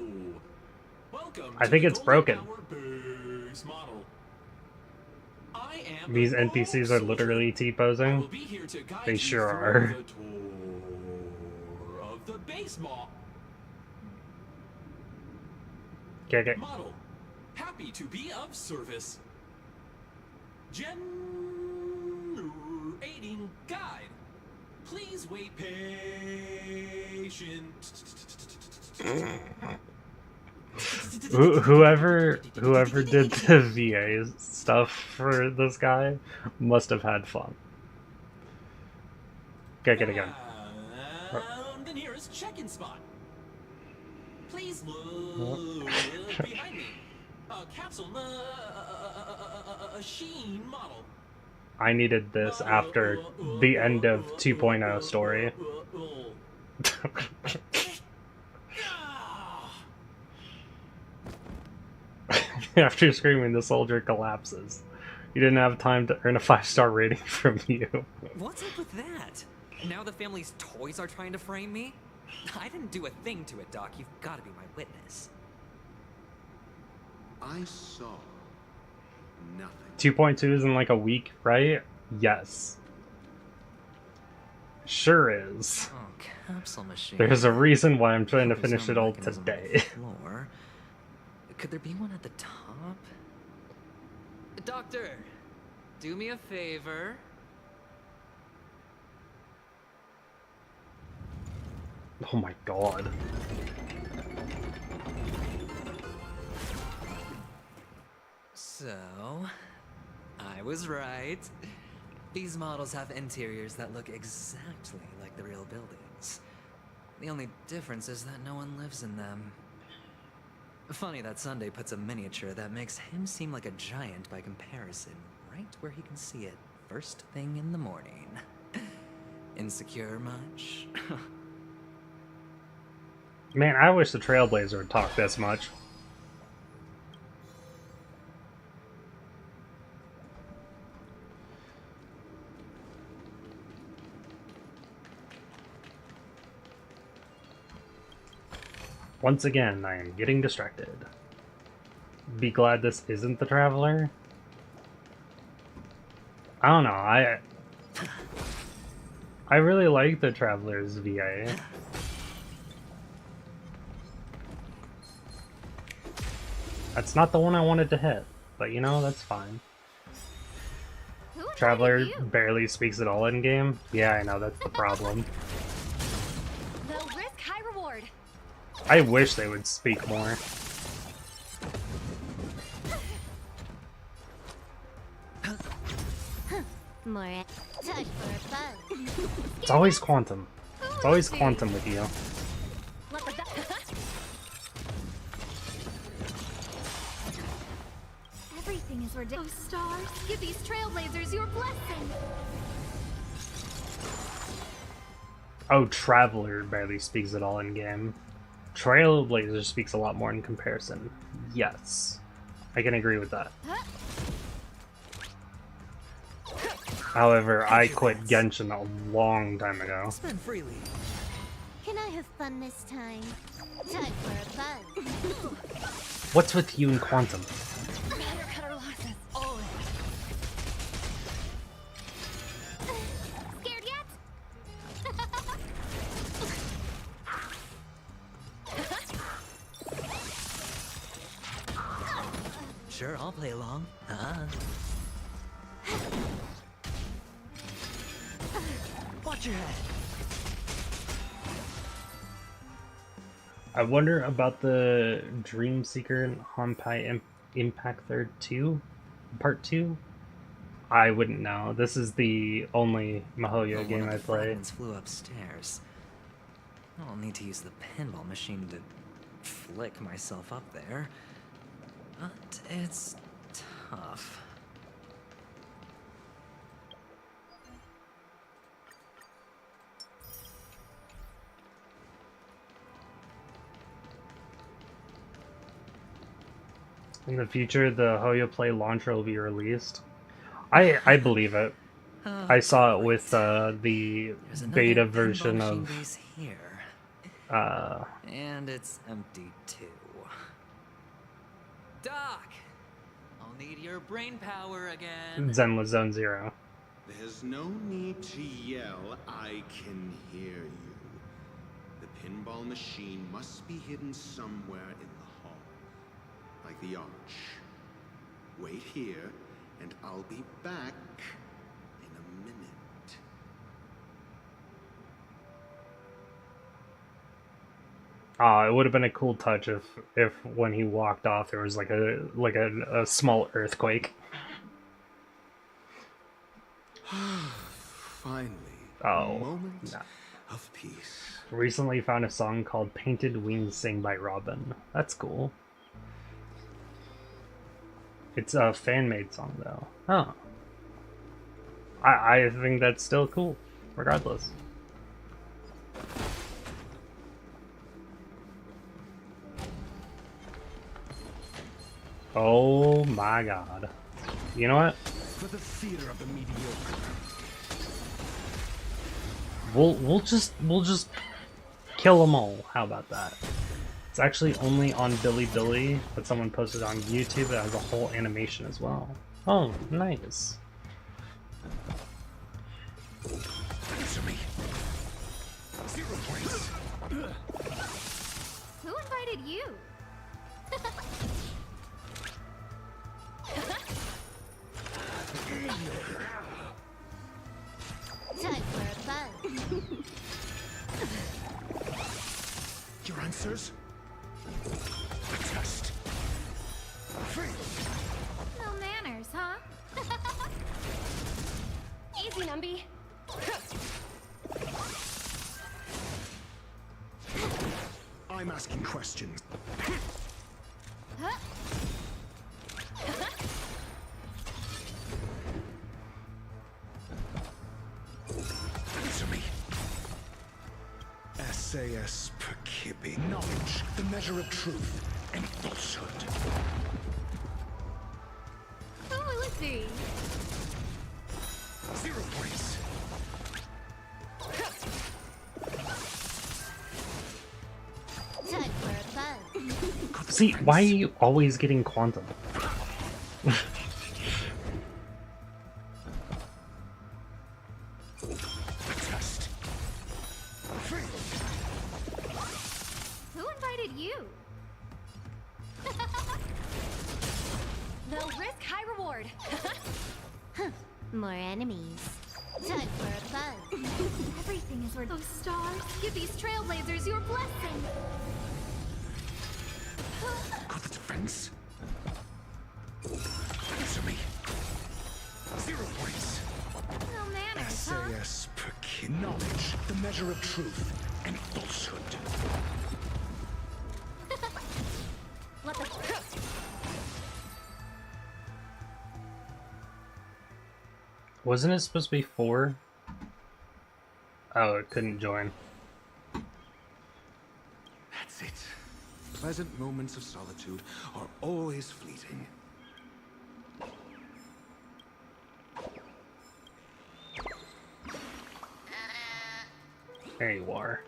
Welcome I to think the it's Golden broken. Hour base model. I am These the NPCs are soldier. literally I will T-posing. be here to guide They you sure through are. the tour of the base Okay. model. Happy to be of service. Generating guide. Please wait patient. Whoever did the VA stuff for this guy must have had fun. Get again. The nearest check-in spot. Please look behind me. A capsule machine model. I needed this after the end of 2.0 story. After screaming, the soldier collapses. You didn't have time to earn a 5-star rating from you. What's up with that? Now the family's toys are trying to frame me? I didn't do a thing to it, Doc. You've got to be my witness. I saw nothing. 2.2 is in like a week, right? Yes. Sure is. Oh, capsule machine. There's a reason why I'm trying to Hope there's finish no it all mechanism on today. the floor. Could there be one at the top? Doctor, do me a favor. Oh my god. So, I was right. These models have interiors that look exactly like the real buildings. The only difference is that no one lives in them. Funny that Sunday puts a miniature that makes him seem like a giant by comparison, right where he can see it first thing in the morning. Insecure much? Man, I wish the Trailblazer would talk this much. Once again, I am getting distracted. Be glad this isn't the Traveler. I don't know, I really like the Traveler's VA. That's not the one I wanted to hit, but you know, that's fine. Traveler barely speaks at all in game. Yeah, I know, that's the problem. Low risk, high reward. I wish they would speak more. More touch for a fun. It's always Quantum. It's always Quantum with you. Everything is ordained. Oh, stars, give these trailblazers your blessing. Oh, Traveler barely speaks at all in game. Trailblazer speaks a lot more in comparison. Yes. I can agree with that. However, I quit Genshin a long time ago. Spend freely. Can I have fun this time? Touch for a fun. What's with you and Quantum? Better cut our losses. Always. Scared yet? Sure, I'll play along. Watch your head. I wonder about the Dream Seeker and Honkai Impact Third 2? Part 2? I wouldn't know. This is the only Mihoyo game I play. Fragments flew upstairs. I'll need to use the pinball machine to flick myself up there. But it's tough. In the future, the Hoyo Play launcher will be released. I believe it. I saw it with the beta version of here. And it's empty too. Doc, I'll need your brain power again. Zenless Zone Zero. There's no need to yell, I can hear you. The pinball machine must be hidden somewhere in the hall. Like the arch. Wait here, and I'll be back in a minute. It would have been a cool touch if when he walked off there was like a small earthquake. Finally, Oh, moment no. of peace. Recently found a song called Painted Wings Sing by Robin. That's cool. It's a fan-made song though. Oh. I think that's still cool, regardless. Oh my god. You know what? For the fear of the mediocre. We'll just kill them all. How about that? It's actually only on Bilibili, but someone posted on YouTube that has a whole animation as well. Oh, nice. Answer me. 0 points. Who invited you? Time for a buzz. Your answers? A test. No manners, huh? Easy, Numby. I'm asking questions. Huh? Answer me. SAS per Kippy. Knowledge, the measure of truth and falsehood. Who will it be? 0 points. Time for a buzz. See, why are you always getting Quantum? Test. Who invited you? They'll risk high reward. More enemies. Time for a buzz. Everything is where those stars give these trailblazers your blessing. Got the defense? Answer me. 0 points. No manners, huh? SAS per Kippy. Knowledge, the measure of truth and falsehood. Let the Wasn't it supposed to be 4? Oh, it couldn't join. That's it. Pleasant moments of solitude are always fleeting. There you are.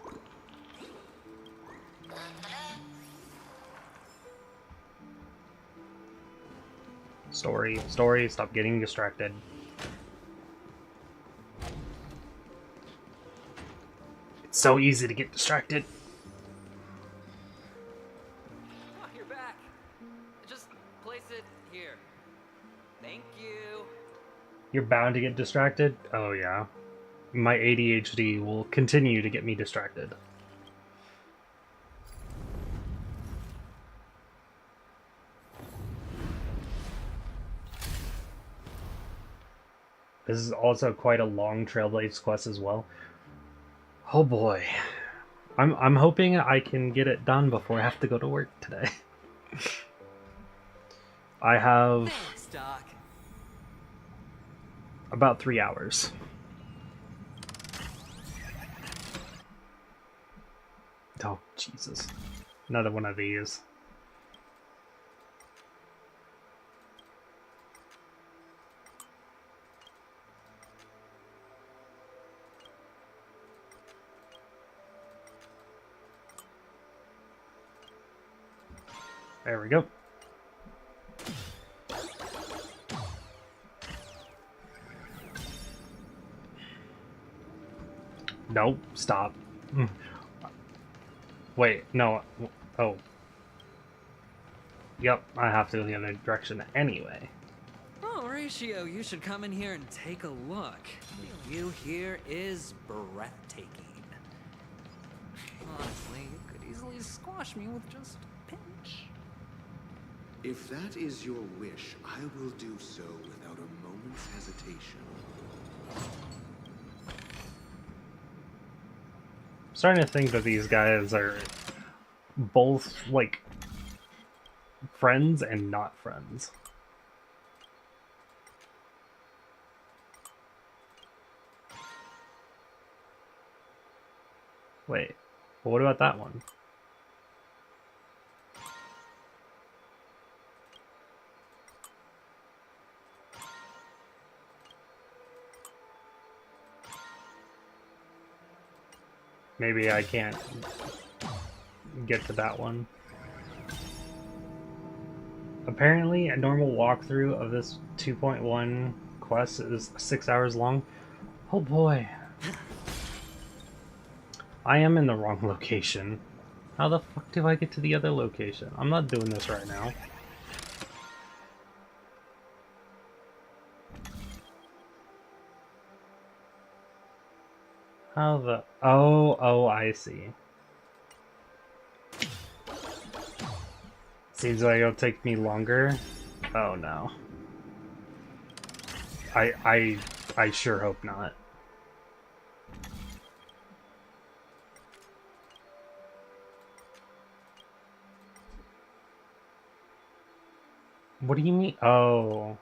Story, stop getting distracted. It's so easy to get distracted. Oh, you're back. Just place it here. Thank you. You're bound to get distracted? Oh yeah. My ADHD will continue to get me distracted. This is also quite a long Trailblaze quest as well. Oh boy. I'm hoping I can get it done before I have to go to work today. I have Thanks, Doc. about 3 hours. Oh, Jesus. Another one of these. There we go. Nope, stop. Wait, no. Oh. Yep, I have to go the other direction anyway. Oh, Ratio, you should come in here and take a look. The view here is breathtaking. Honestly, you could easily squash me with just a pinch. If that is your wish, I will do so without a moment's hesitation. I'm starting to think that these guys are both, like, friends and not friends. Wait, well, what about that one? Maybe I can't get to that one. Apparently, a normal walkthrough of this 2.1 quest is 6 hours long. Oh boy. I am in the wrong location. How the fuck do I get to the other location? I'm not doing this right now. How the... Oh, I see. Seems like it'll take me longer. Oh no. I sure hope not. What do you mean? Oh.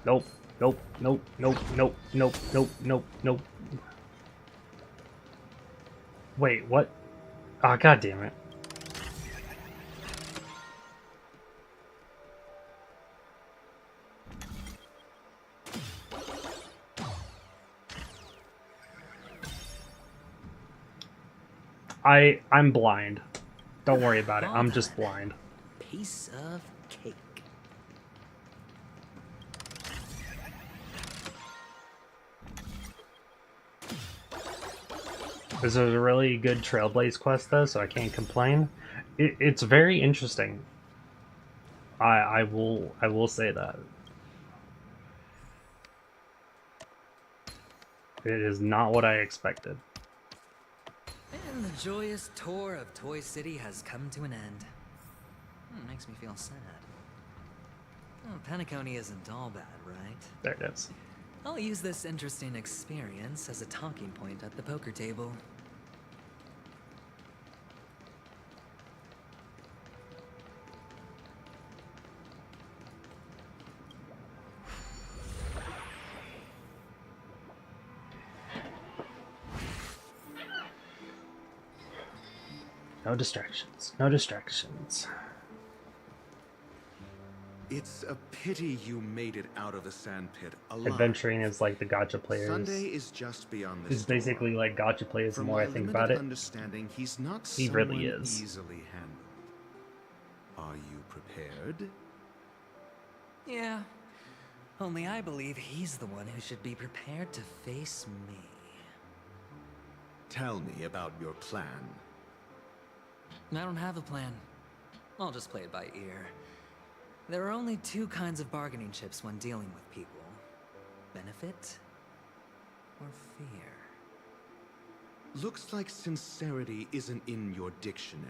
Nope, nope, nope, nope, nope, nope, nope, nope, nope. Wait, what? Ah, god damn it. I'm blind. Don't worry about it. I'm just blind. Piece of cake. This is a really good Trailblaze quest though, so I can't complain. It's very interesting. I will say that. It is not what I expected. And the joyous tour of Toy City has come to an end. Makes me feel sad. Oh, Penacony isn't all bad, right? There it is. I'll use this interesting experience as a talking point at the poker table. No distractions. No distractions. It's a pity you made it out of the sandpit alive. Adventuring is like the gacha players. Sunday is just beyond this. It's basically like gacha players. The more I think about it, he's not he really is. Easily handled. Are you prepared? Yeah. Only I believe he's the one who should be prepared to face me. Tell me about your plan. I don't have a plan. I'll just play it by ear. There are only two kinds of bargaining chips when dealing with people. Benefit or fear. Looks like sincerity isn't in your dictionary.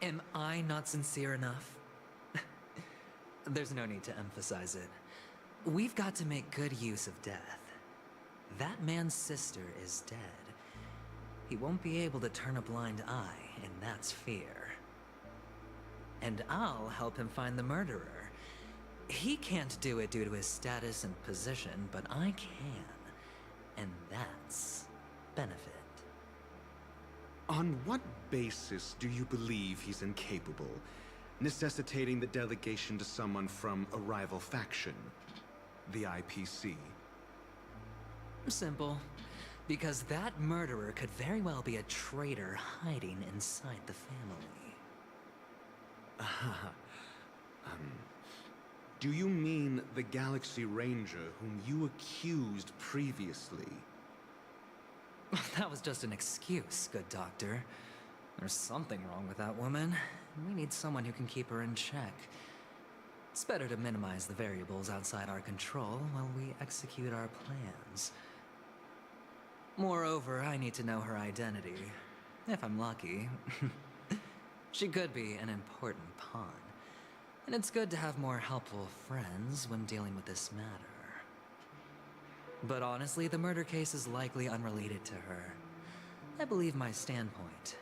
Am I not sincere enough? There's no need to emphasize it. We've got to make good use of death. That man's sister is dead. He won't be able to turn a blind eye, and that's fear. And I'll help him find the murderer. He can't do it due to his status and position, but I can. And that's benefit. On what basis do you believe he's incapable, necessitating the delegation to someone from a rival faction? the IPC? Simple. Because that murderer could very well be a traitor hiding inside the family. Do you mean the Galaxy Ranger whom you accused previously? That was just an excuse, good doctor. There's something wrong with that woman. We need someone who can keep her in check. It's better to minimize the variables outside our control while we execute our plans. Moreover, I need to know her identity. If I'm lucky. She could be an important pawn. And it's good to have more helpful friends when dealing with this matter. But honestly, the murder case is likely unrelated to her. I believe my standpoint.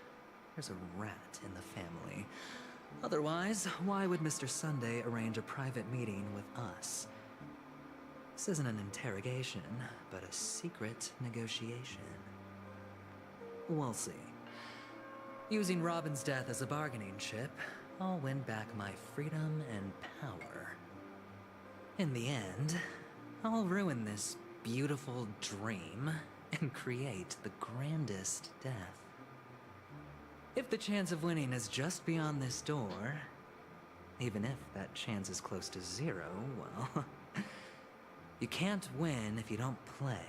There's a rat in the family. Otherwise, why would Mr. Sunday arrange a private meeting with us? This isn't an interrogation, but a secret negotiation. We'll see. Using Robin's death as a bargaining chip, I'll win back my freedom and power. In the end, I'll ruin this beautiful dream and create the grandest death. If the chance of winning is just beyond this door, even if that chance is close to zero, well, you can't win if you don't play,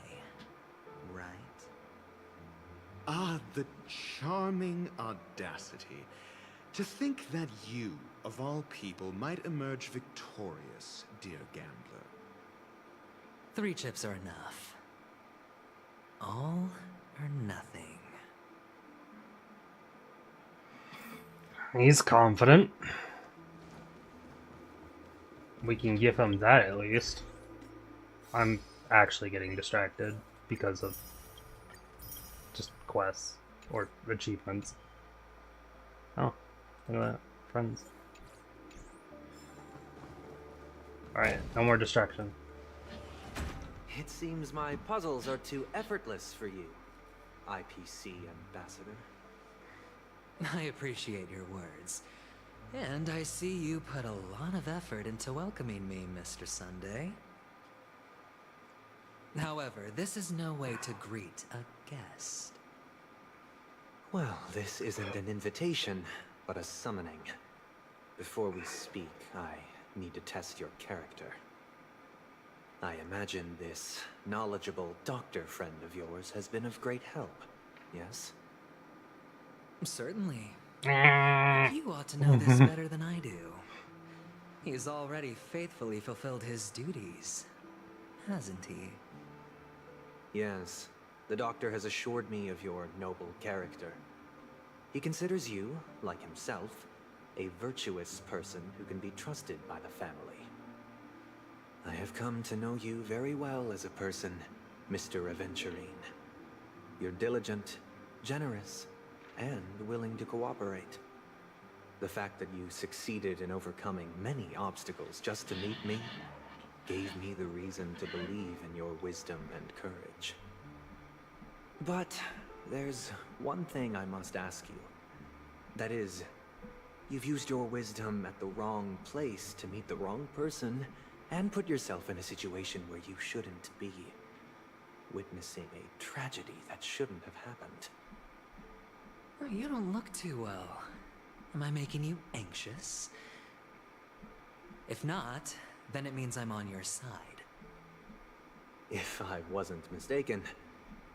right? Ah, the charming audacity. To think that you, of all people, might emerge victorious, dear gambler. 3 chips are enough. All or nothing. He's confident. We can give him that at least. I'm actually getting distracted because of just quests or achievements. Oh, look at that. Friends. Alright, no more distraction. It seems my puzzles are too effortless for you, IPC ambassador. I appreciate your words. And I see you put a lot of effort into welcoming me, Mr. Sunday. However, this is no way to greet a guest. Well, this isn't an invitation, but a summoning. Before we speak, I need to test your character. I imagine this knowledgeable doctor friend of yours has been of great help, yes? Certainly. You ought to know this better than I do. He's already faithfully fulfilled his duties, hasn't he? Yes. The doctor has assured me of your noble character. He considers you, like himself, a virtuous person who can be trusted by the family. I have come to know you very well as a person, Mr. Aventurine. You're diligent, generous, and willing to cooperate. The fact that you succeeded in overcoming many obstacles just to meet me gave me the reason to believe in your wisdom and courage. But there's one thing I must ask you. That is, you've used your wisdom at the wrong place to meet the wrong person and put yourself in a situation where you shouldn't be, witnessing a tragedy that shouldn't have happened. You don't look too well. Am I making you anxious? If not, then it means I'm on your side. If I wasn't mistaken,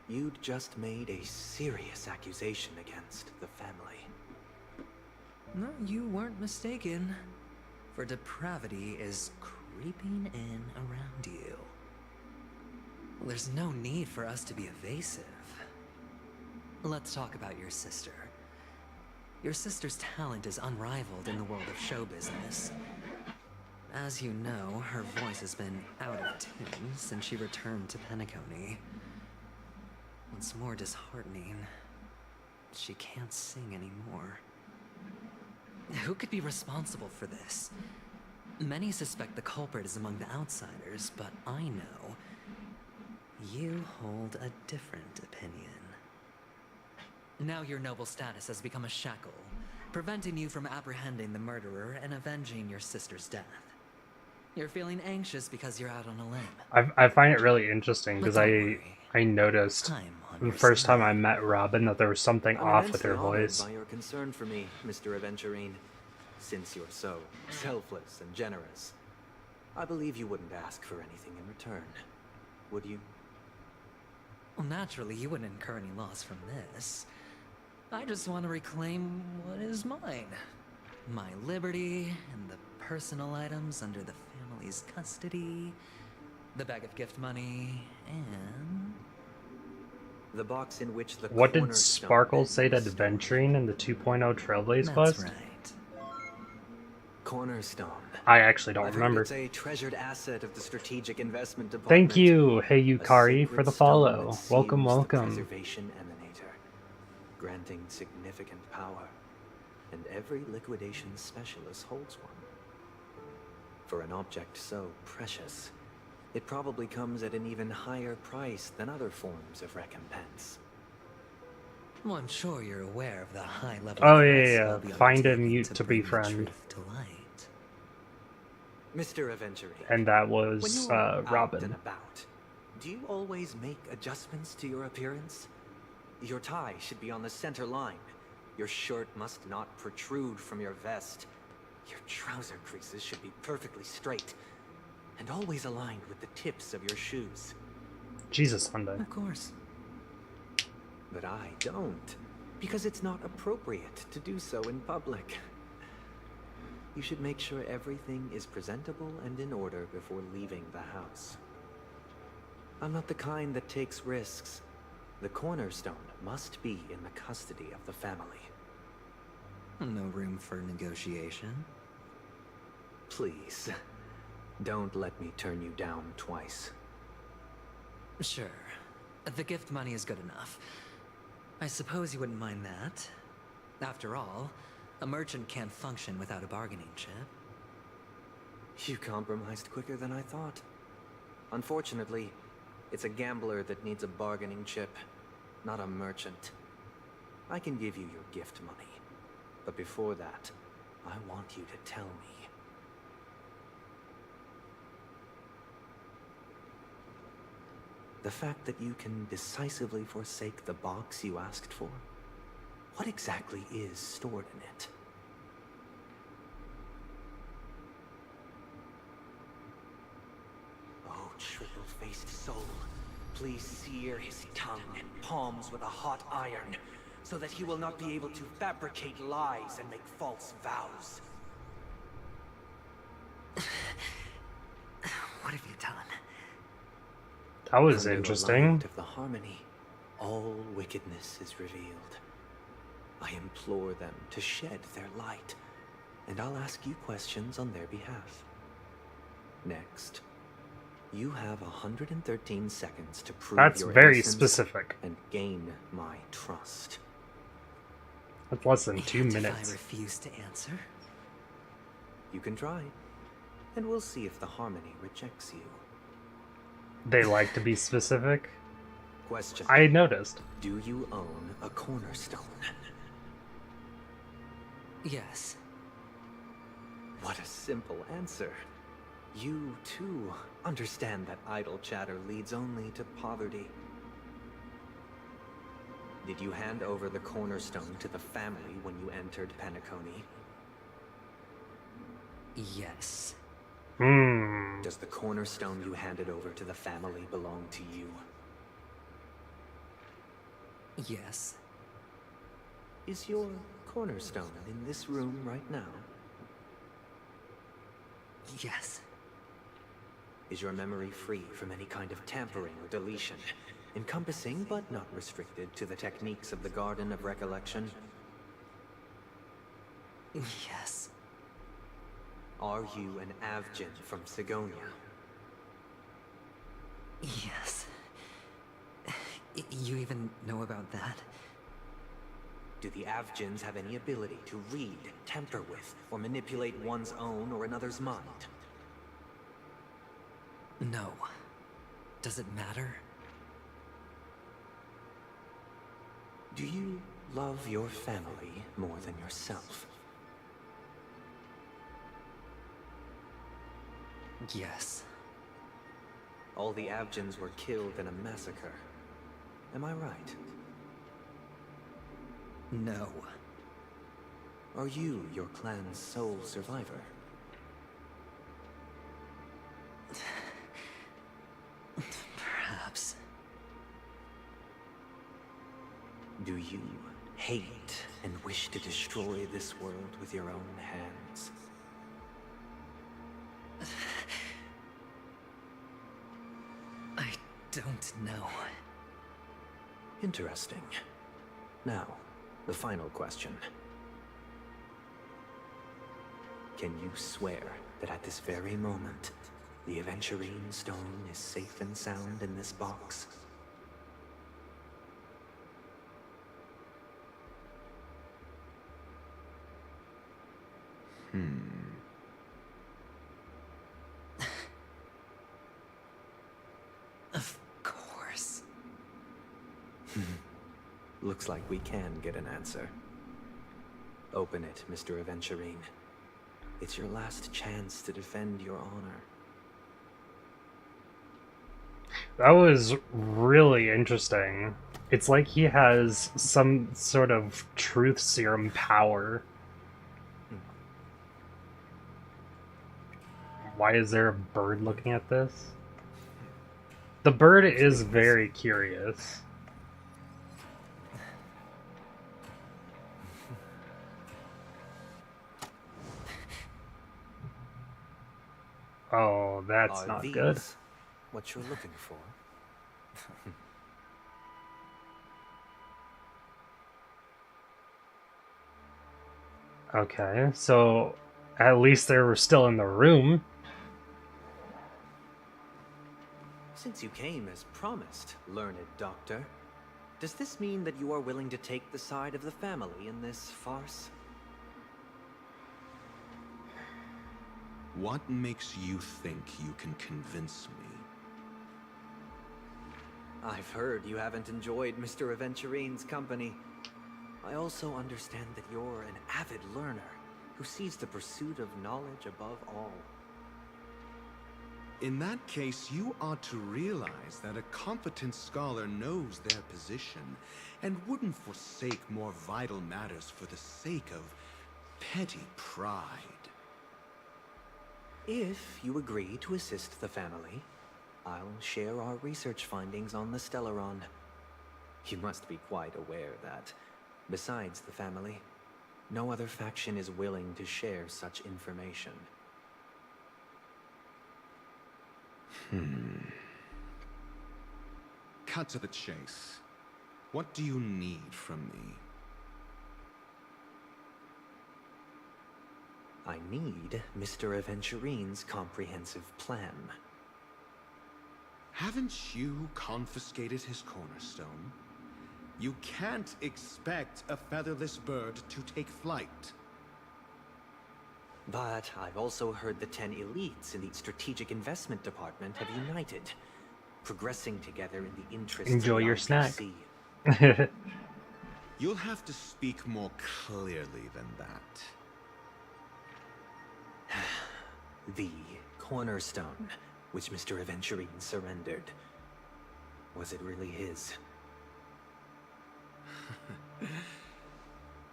you'd just made a serious accusation against the family. No, you weren't mistaken. For depravity is creeping in around you. There's no need for us to be evasive. Let's talk about your sister. Your sister's talent is unrivaled in the world of show business. As you know, her voice has been out of tune since she returned to Penacony. What's more disheartening, she can't sing anymore. Who could be responsible for this? Many suspect the culprit is among the outsiders, but I know you hold a different opinion. Now your noble status has become a shackle, preventing you from apprehending the murderer and avenging your sister's death. You're feeling anxious because you're out on a limb. I find it really interesting because But don't I noticed the first time I met Robin that there was something I'm off with her immensely honored voice. by your concern for me, Mr. Aventurine. Since you're so selfless and generous, I believe you wouldn't ask for anything in return, would you? Well, naturally, you wouldn't incur any loss from this. I just want to reclaim what is mine. My liberty and the personal items under the family's custody, the bag of gift money, and... the box in which the What did cornerstone Sparkle say to Adventuring in the 2.0 Trailblaze quest? That's right. Cornerstone. I actually don't I've remember. heard it's a treasured asset of the strategic investment department. Thank you, Hey Yukari, for sacred the stone follow. that Welcome, seals the welcome. preservation emanator, granting significant power, and every liquidation specialist holds one. For an object so precious, it probably comes at an even higher price than other forms of recompense. Well, I'm sure you're aware of the high level Oh of yeah, risk yeah. we'll be Find a undertaking mute to to bring the befriend. truth to light. Mr. Aventurine, And that when was you're out Robin. and about, do you always make adjustments to your appearance? Your tie should be on the center line. Your shirt must not protrude from your vest. Your trouser creases should be perfectly straight and always aligned with the tips of your shoes. Jesus, Hyundai. Of course. But I don't, because it's not appropriate to do so in public. You should make sure everything is presentable and in order before leaving the house. I'm not the kind that takes risks. The cornerstone must be in the custody of the family. No room for negotiation. Please, don't let me turn you down twice. Sure. The gift money is good enough. I suppose you wouldn't mind that. After all, a merchant can't function without a bargaining chip. You compromised quicker than I thought. Unfortunately, it's a gambler that needs a bargaining chip, not a merchant. I can give you your gift money, but before that, I want you to tell me. The fact that you can decisively forsake the box you asked for? What exactly is stored in it? Oh, triple-faced soul, please sear his tongue and palms with a hot iron, so that he will not be able to fabricate lies and make false vows. What have you done? That was Under the interesting. light of the harmony, all wickedness is revealed. I implore them to shed their light, and I'll ask you questions on their behalf. Next, you have 113 seconds to prove That's your very innocence specific. and gain my trust. That's less than 2 And minutes. if I refuse to answer? You can try, and we'll see if the harmony rejects you. They like to be specific. Question. I noticed. Do you own a cornerstone? Yes. What a simple answer. You, too, understand that idle chatter leads only to poverty. Did you hand over the cornerstone to the family when you entered Penacony? Yes. Does the cornerstone you handed over to the family belong to you? Yes. Is your cornerstone in this room right now? Yes. Is your memory free from any kind of tampering or deletion, encompassing but not restricted to the techniques of the Garden of Recollection? Yes. Are you an Avgin from Sigonia? Yes. You even know about that? Do the Avgins have any ability to read, tamper with, or manipulate one's own or another's mind? No. Does it matter? Do you love your family more than yourself? Yes. All the Abgens were killed in a massacre. Am I right? No. Are you your clan's sole survivor? Perhaps. Do you hate and wish to destroy this world with your own hands? I don't know. Interesting. Now, the final question. Can you swear that at this very moment, the Aventurine Stone is safe and sound in this box? Of course. Looks like we can get an answer. Open it, Mr. Aventurine. It's your last chance to defend your honor. That was really interesting. It's like he has some sort of truth serum power. Why is there a bird looking at this? The bird is very curious. Oh, that's not good. What you're looking for? Okay, so at least they were still in the room. Since you came as promised, learned doctor, does this mean that you are willing to take the side of the family in this farce? What makes you think you can convince me? I've heard you haven't enjoyed Mr. Aventurine's company. I also understand that you're an avid learner who sees the pursuit of knowledge above all. In that case, you ought to realize that a competent scholar knows their position and wouldn't forsake more vital matters for the sake of petty pride. If you agree to assist the family, I'll share our research findings on the Stellaron. You must be quite aware that, besides the family, no other faction is willing to share such information. Cut to the chase. What do you need from me? I need Mr. Aventurine's comprehensive plan. Haven't you confiscated his cornerstone? You can't expect a featherless bird to take flight. But I've also heard the 10 elites in the Strategic Investment Department have united, progressing together in the interest Enjoy of the your snack. IPC. You'll have to speak more clearly than that. The cornerstone, which Mr. Aventurine surrendered. Was it really his?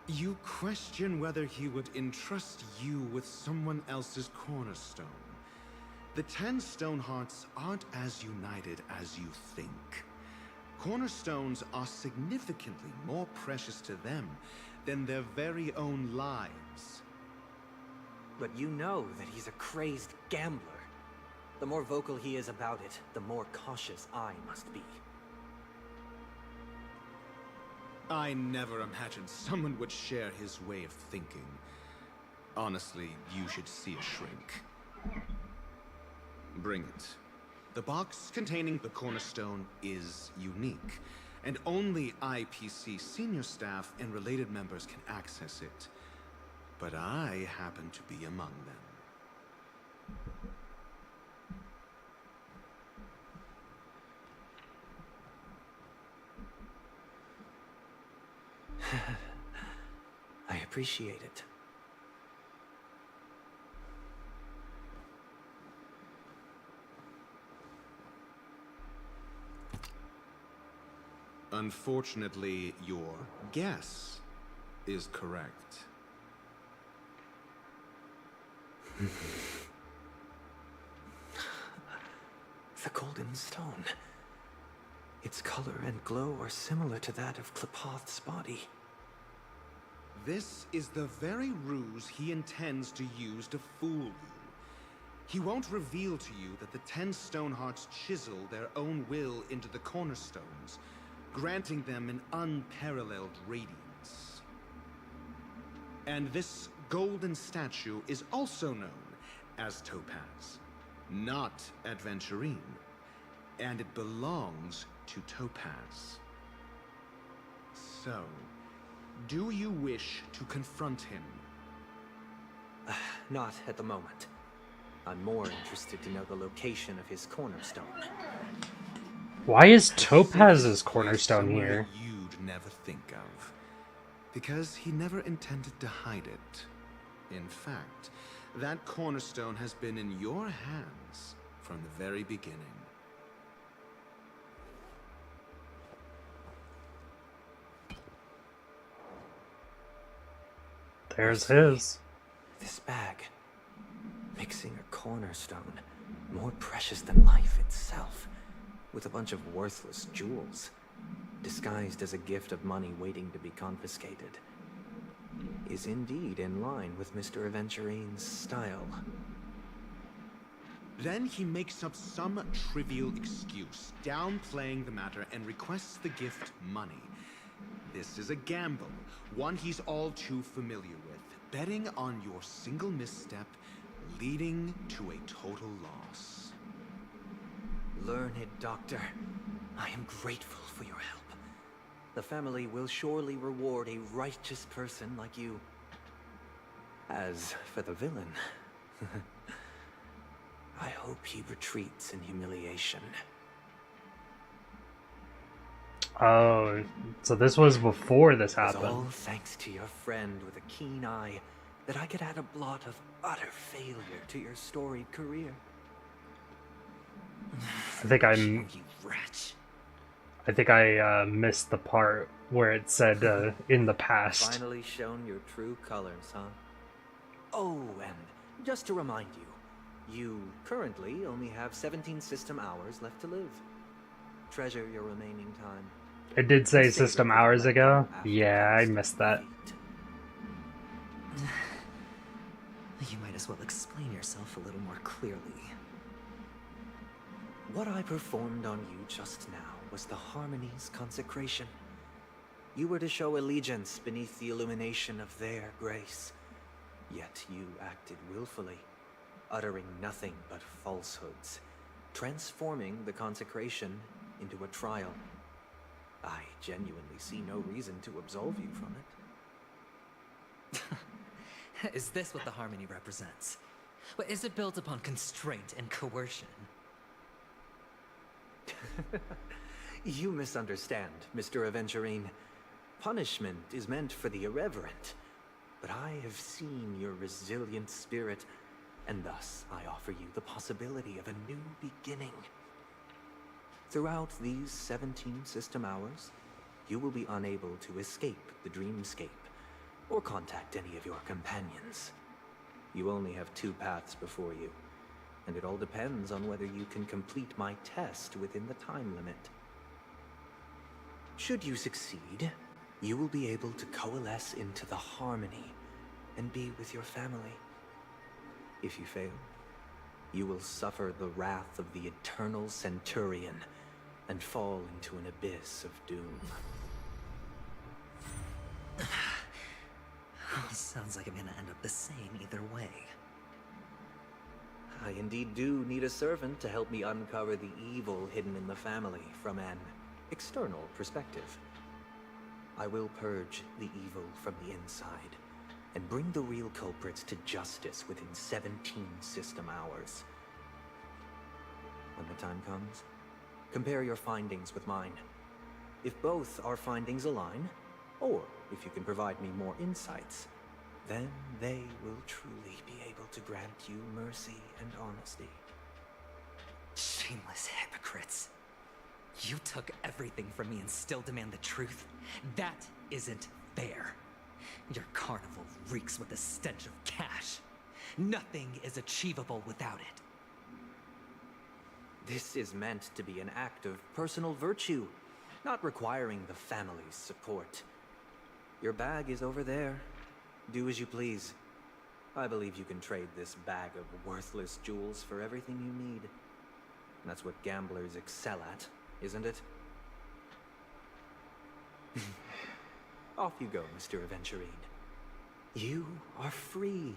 You question whether he would entrust you with someone else's cornerstone. The 10 Stonehearts aren't as united as you think. Cornerstones are significantly more precious to them than their very own lives. But you know that he's a crazed gambler. The more vocal he is about it, the more cautious I must be. I never imagined someone would share his way of thinking. Honestly, you should see a shrink. Bring it. The box containing the cornerstone is unique, and only IPC senior staff and related members can access it. But I happen to be among them. I appreciate it. Unfortunately, your guess is correct. The golden stone. Its color and glow are similar to that of Klepoth's body. This is the very ruse he intends to use to fool you. He won't reveal to you that the 10 Stonehearts chisel their own will into the cornerstones, granting them an unparalleled radiance. And this golden statue is also known as Topaz, not Adventurine, and it belongs to Topaz. So, do you wish to confront him? Not at the moment. I'm more interested to know the location of his cornerstone. Why is Topaz's cornerstone Somewhere here? you'd never think of. Because he never intended to hide it. In fact, that cornerstone has been in your hands from the very beginning. There's his. This bag. Mixing a cornerstone, more precious than life itself, with a bunch of worthless jewels, disguised as a gift of money waiting to be confiscated, is indeed in line with Mr. Aventurine's style. Then he makes up some trivial excuse, downplaying the matter, and requests the gift money. This is a gamble, one he's all too familiar with, betting on your single misstep, leading to a total loss. Learned doctor, I am grateful for your help. The family will surely reward a righteous person like you. As for the villain, I hope he retreats in humiliation. Oh, so this was before this It's happened. all thanks to your friend with a keen eye that I could add a blot of utter failure to your storied career. I think You wretch. I missed the part where it said in the past. Finally shown your true colors, huh? Oh, and just to remind you, you currently only have 17 system hours left to live. Treasure your remaining time. It did say Save system it for the hours ago. after Yeah, I constant missed that. You might as well explain yourself a little more clearly. What I performed on you just now was the Harmony's consecration. You were to show allegiance beneath the illumination of their grace. Yet you acted willfully, uttering nothing but falsehoods, transforming the consecration into a trial. I genuinely see no reason to absolve you from it. Is this what the Harmony represents? But is it built upon constraint and coercion? You misunderstand, Mr. Aventurine. Punishment is meant for the irreverent. But I have seen your resilient spirit, and thus I offer you the possibility of a new beginning. Throughout these 17 system hours, you will be unable to escape the dreamscape, or contact any of your companions. You only have 2 paths before you, and it all depends on whether you can complete my test within the time limit. Should you succeed, you will be able to coalesce into the Harmony and be with your family. If you fail, you will suffer the wrath of the Eternal Centurion and fall into an abyss of doom. Sounds like I'm gonna end up the same either way. I indeed do need a servant to help me uncover the evil hidden in the family from an external perspective. I will purge the evil from the inside and bring the real culprits to justice within 17 system hours. When the time comes, compare your findings with mine. If both our findings align, or if you can provide me more insights, then they will truly be able to grant you mercy and honesty. Shameless hypocrites. You took everything from me and still demand the truth? That isn't fair. Your carnival reeks with the stench of cash. Nothing is achievable without it. This is meant to be an act of personal virtue, not requiring the family's support. Your bag is over there. Do as you please. I believe you can trade this bag of worthless jewels for everything you need. That's what gamblers excel at, isn't it? Off you go, Mr. Aventurine. You are free.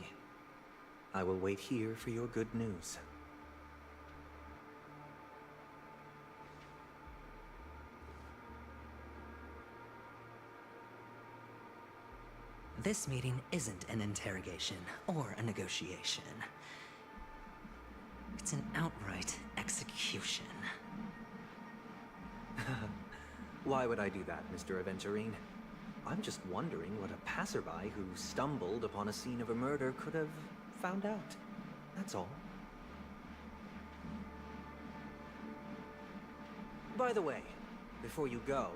I will wait here for your good news. This meeting isn't an interrogation or a negotiation. It's an outright execution. Why would I do that, Mr. Aventurine? I'm just wondering what a passerby who stumbled upon a scene of a murder could have found out. That's all. By the way, before you go,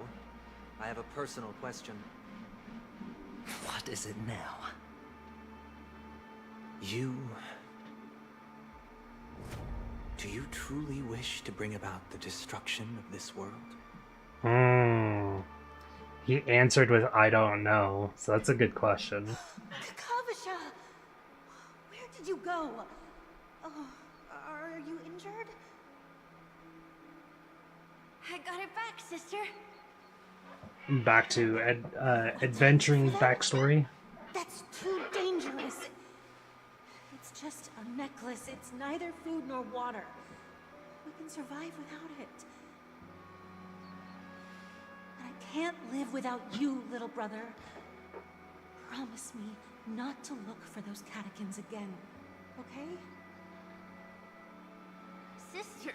I have a personal question. What is it now? Do you truly wish to bring about the destruction of this world? He answered with, I don't know. So that's a good question. Kavisha! Where did you go? Oh, are you injured? I got it back, sister. Back to adventuring backstory. That's too dangerous. It's just a necklace. It's neither food nor water. We can survive without it. But I can't live without you, little brother. Promise me not to look for those catechins again, okay? Sister,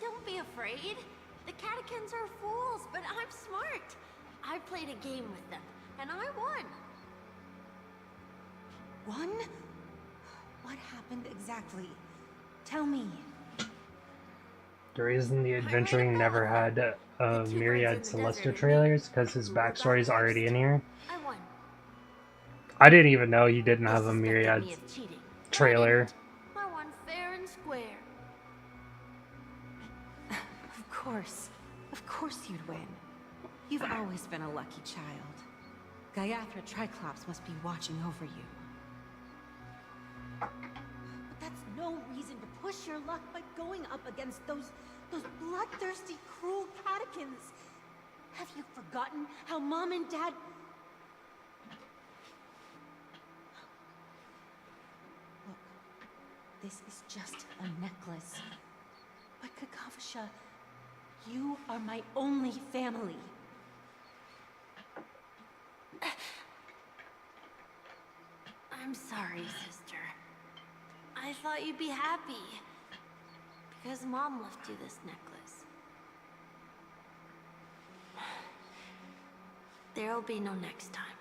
don't be afraid. The catechins are fools, but I'm smart. I played a game with them, and I won. Won? What happened exactly? Tell me. The reason the adventuring never had Myriad Celestia trailers because his backstory is already in here. I won. I didn't even know he didn't have a Myriad trailer. I won fair and square. Of course you'd win. You've always been a lucky child. Gaiathra Triclops must be watching over you. But that's no reason to push your luck by going up against those bloodthirsty, cruel catechins. Have you forgotten how Mom and Dad... Look, this is just a necklace. But Kakavasha, you are my only family. I'm sorry, sister. I thought you'd be happy. Because Mom left you this necklace. There'll be no next time.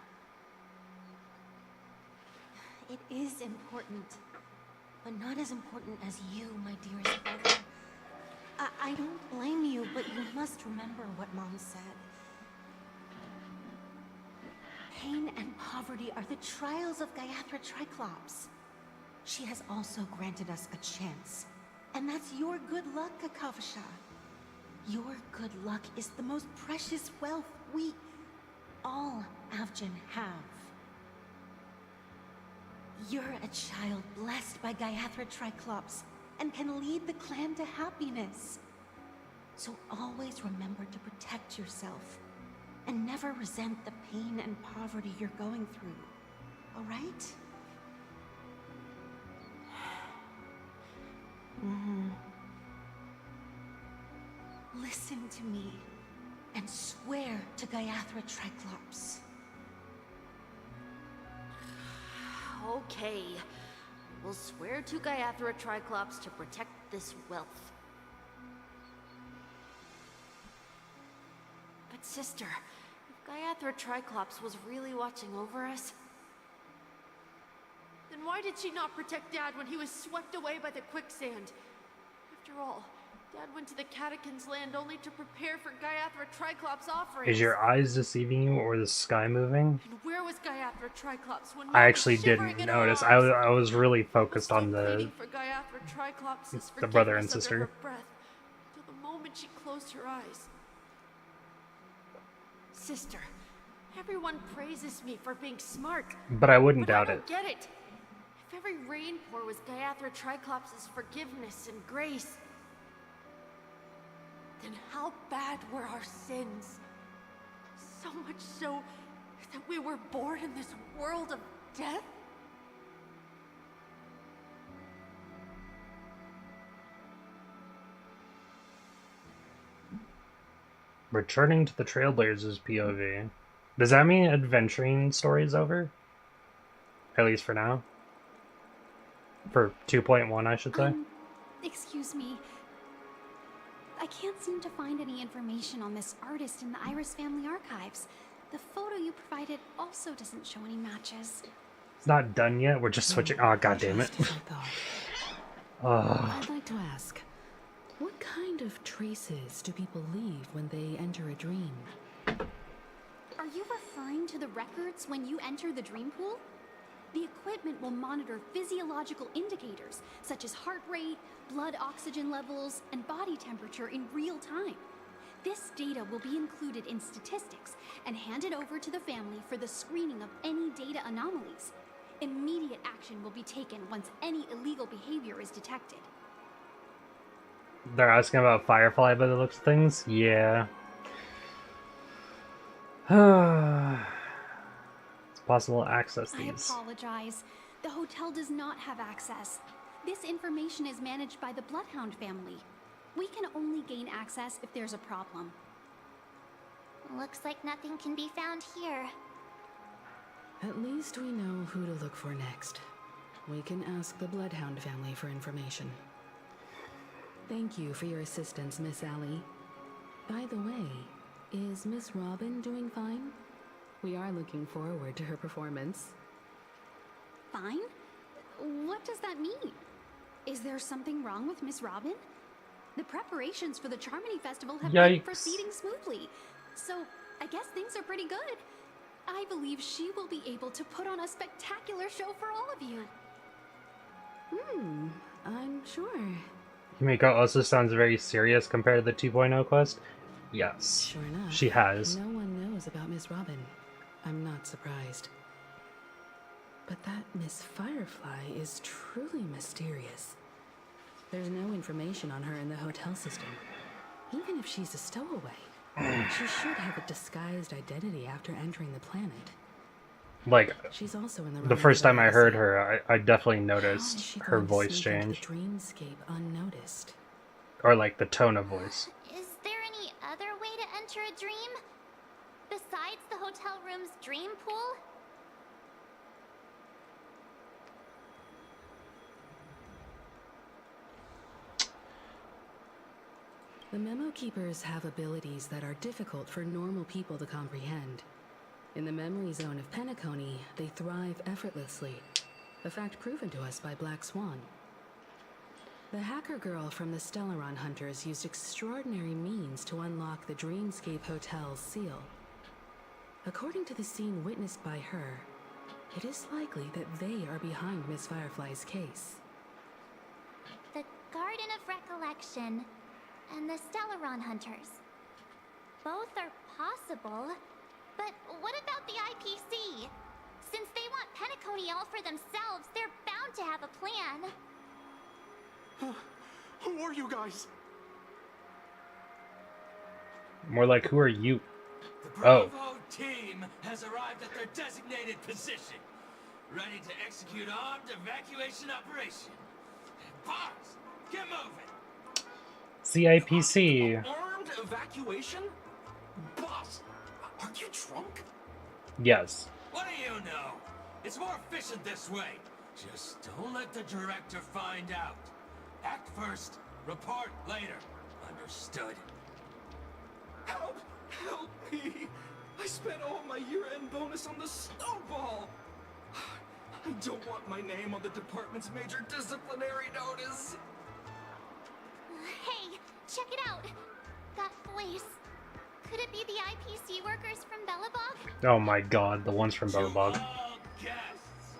It is important. But not as important as you, my dearest brother. I don't blame you, but you must remember what Mom said. Pain and poverty are the trials of Gaiathra Triclops. She has also granted us a chance. And that's your good luck, Kakavasha. Your good luck is the most precious wealth we, all Avgin, have. You're a child blessed by Gaiathra Triclops and can lead the clan to happiness. So always remember to protect yourself and never resent the pain and poverty you're going through. All right? Listen to me and swear to Gaiathra Triclops. Okay. We'll swear to Gaiathra Triclops to protect this wealth. But sister, if Gaiathra Triclops was really watching over us, then why did she not protect Dad when he was swept away by the quicksand? After all, Dad went to the Catechins' land only to prepare for Gaiathra Triclops' offerings. Is your eyes deceiving you or the sky moving? And where was Gaiathra Triclops when I Mom actually was shivering didn't in her notice. arms? I was really focused on Pleading for Gaiathra Triclops' the brother and forgiveness under sister. her breath, till the moment she closed her eyes. Sister, everyone praises me for being smart. But I wouldn't But doubt I it. don't get it. If every rain pour was Gaiathra Triclops' forgiveness and grace, then how bad were our sins? So much so that we were born in this world of death? Returning to the Trailblazers POV. Does that mean adventuring story's over? At least for now? For 2.1, I should say? Excuse me. I can't seem to find any information on this artist in the Iris family archives. The photo you provided also doesn't show any matches. It's not done yet, we're just switching. Oh, god damn it. I'd like to ask, what kind of traces do people leave when they enter a dream? Are you referring to the records when you enter the dream pool? The equipment will monitor physiological indicators such as heart rate, blood oxygen levels, and body temperature in real time. This data will be included in statistics and handed over to the family for the screening of any data anomalies. Immediate action will be taken once any illegal behavior is detected. They're asking about Firefly by the looks of things? Yeah. It's possible to access these. I apologize. The hotel does not have access. This information is managed by the Bloodhound family. We can only gain access if there's a problem. Looks like nothing can be found here. At least we know who to look for next. We can ask the Bloodhound family for information. Thank you for your assistance, Miss Allie. By the way, is Miss Robin doing fine? We are looking forward to her performance. Fine? What does that mean? Is there something wrong with Miss Robin? The preparations for the Charmony Festival have been Yikes. proceeding smoothly, so I guess things are pretty good. I believe she will be able to put on a spectacular show for all of you. I'm sure. Himiko also sounds very serious compared to the 2.0 quest. Yes, Sure enough. she has. No one knows about Miss Robin. I'm not surprised. But that Miss Firefly is truly mysterious. There's no information on her in the hotel system. Even if she's a stowaway, she should have a disguised identity after entering the planet. Like, She's also in the first time I heard her, I definitely noticed her voice sneak into change. the dreamscape unnoticed. Or like the tone of voice. Is there any other way to enter a dream? Besides the hotel room's dream pool? The Memo Keepers have abilities that are difficult for normal people to comprehend. In the memory zone of Penacony, they thrive effortlessly, a fact proven to us by Black Swan. The hacker girl from the Stellaron Hunters used extraordinary means to unlock the Dreamscape Hotel's seal. According to the scene witnessed by her, it is likely that they are behind Miss Firefly's case. The Garden of Recollection and the Stellaron Hunters. Both are possible, but what about the IPC? Since they want Penacony all for themselves, they're bound to have a plan. Who are you guys? More like, who are you? The Bravo team has arrived at their designated position, ready to execute armed evacuation operation. Bars, get moving! CIPC. Armed evacuation? Boss, aren't you drunk? Yes. What do you know? It's more efficient this way. Just don't let the director find out. Act first, report later. Understood? Help! Help me! I spent all my year-end bonus on the snowball! I don't want my name on the department's major disciplinary notice! Hey, IPC workers from Bellabog? Oh my god, the ones from Bellabog. All guests,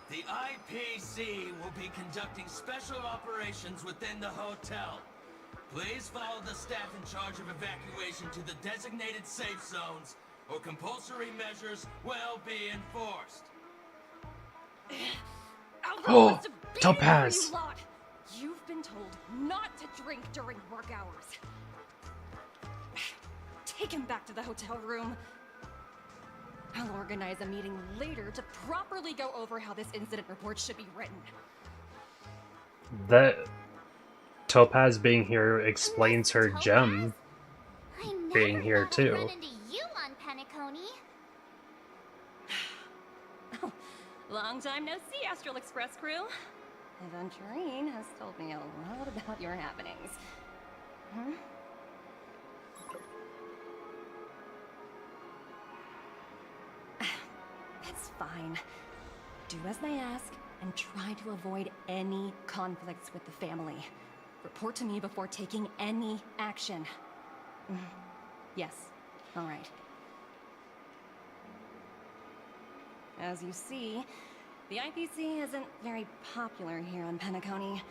the IPC will be conducting special operations within the hotel. Please follow the staff in charge of evacuation to the designated safe zones, or compulsory measures will be enforced. Oh, What's a beating Topaz. for you lot? You've been told not to drink during work hours. Take him back to the hotel room. I'll organize a meeting later to properly go over how this incident report should be written. That Topaz being here explains her gem being here too. Run into you on Penacony. Long time no see, Astral Express crew. Aventurine has told me a lot about your happenings. Hmm? It's fine. Do as they ask, and try to avoid any conflicts with the family. Report to me before taking any action. Yes, all right. As you see, the IPC isn't very popular here on Penacony.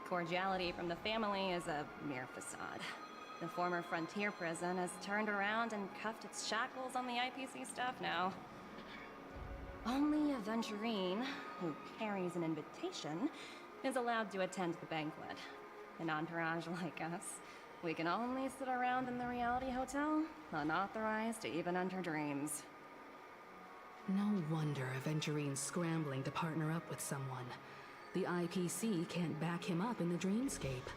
Cordiality from the family is a mere facade. The former frontier prison has turned around and cuffed its shackles on the IPC staff now. Only Aventurine, who carries an invitation, is allowed to attend the banquet. An entourage like us, we can only sit around in the reality hotel, unauthorized to even enter dreams. No wonder Aventurine's scrambling to partner up with someone. The IPC can't back him up in the dreamscape.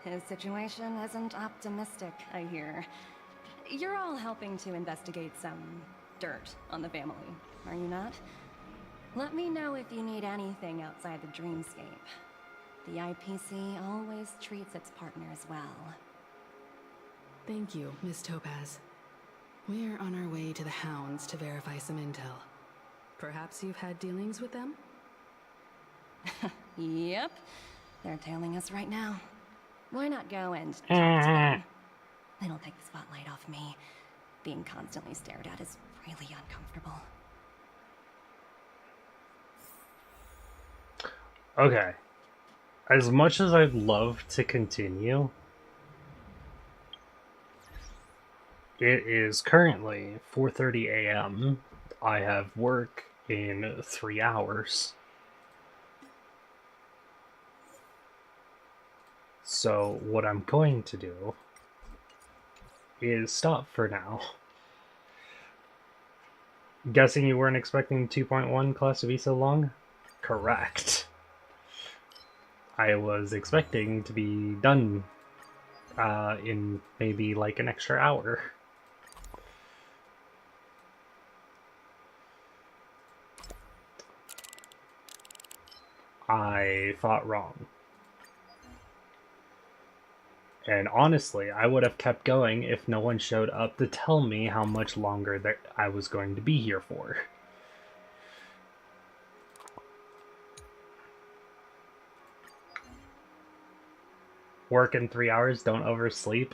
His situation isn't optimistic, I hear. You're all helping to investigate some dirt on the family, are you not? Let me know if you need anything outside the dreamscape. The IPC always treats its partners well. Thank you, Miss Topaz. We're on our way to the Hounds to verify some intel. Perhaps you've had dealings with them? Yep. They're tailing us right now. Why not go and talk to them? It'll take the spotlight off me. Being constantly stared at is really uncomfortable. Okay. As much as I'd love to continue, it is currently 4:30 a.m. I have work in 3 hours. So what I'm going to do is stop for now. Guessing you weren't expecting 2.1 class to be so long? Correct. I was expecting to be done in maybe like an extra hour. I thought wrong. And honestly, I would have kept going if no one showed up to tell me how much longer that I was going to be here for. Work in 3 hours, don't oversleep.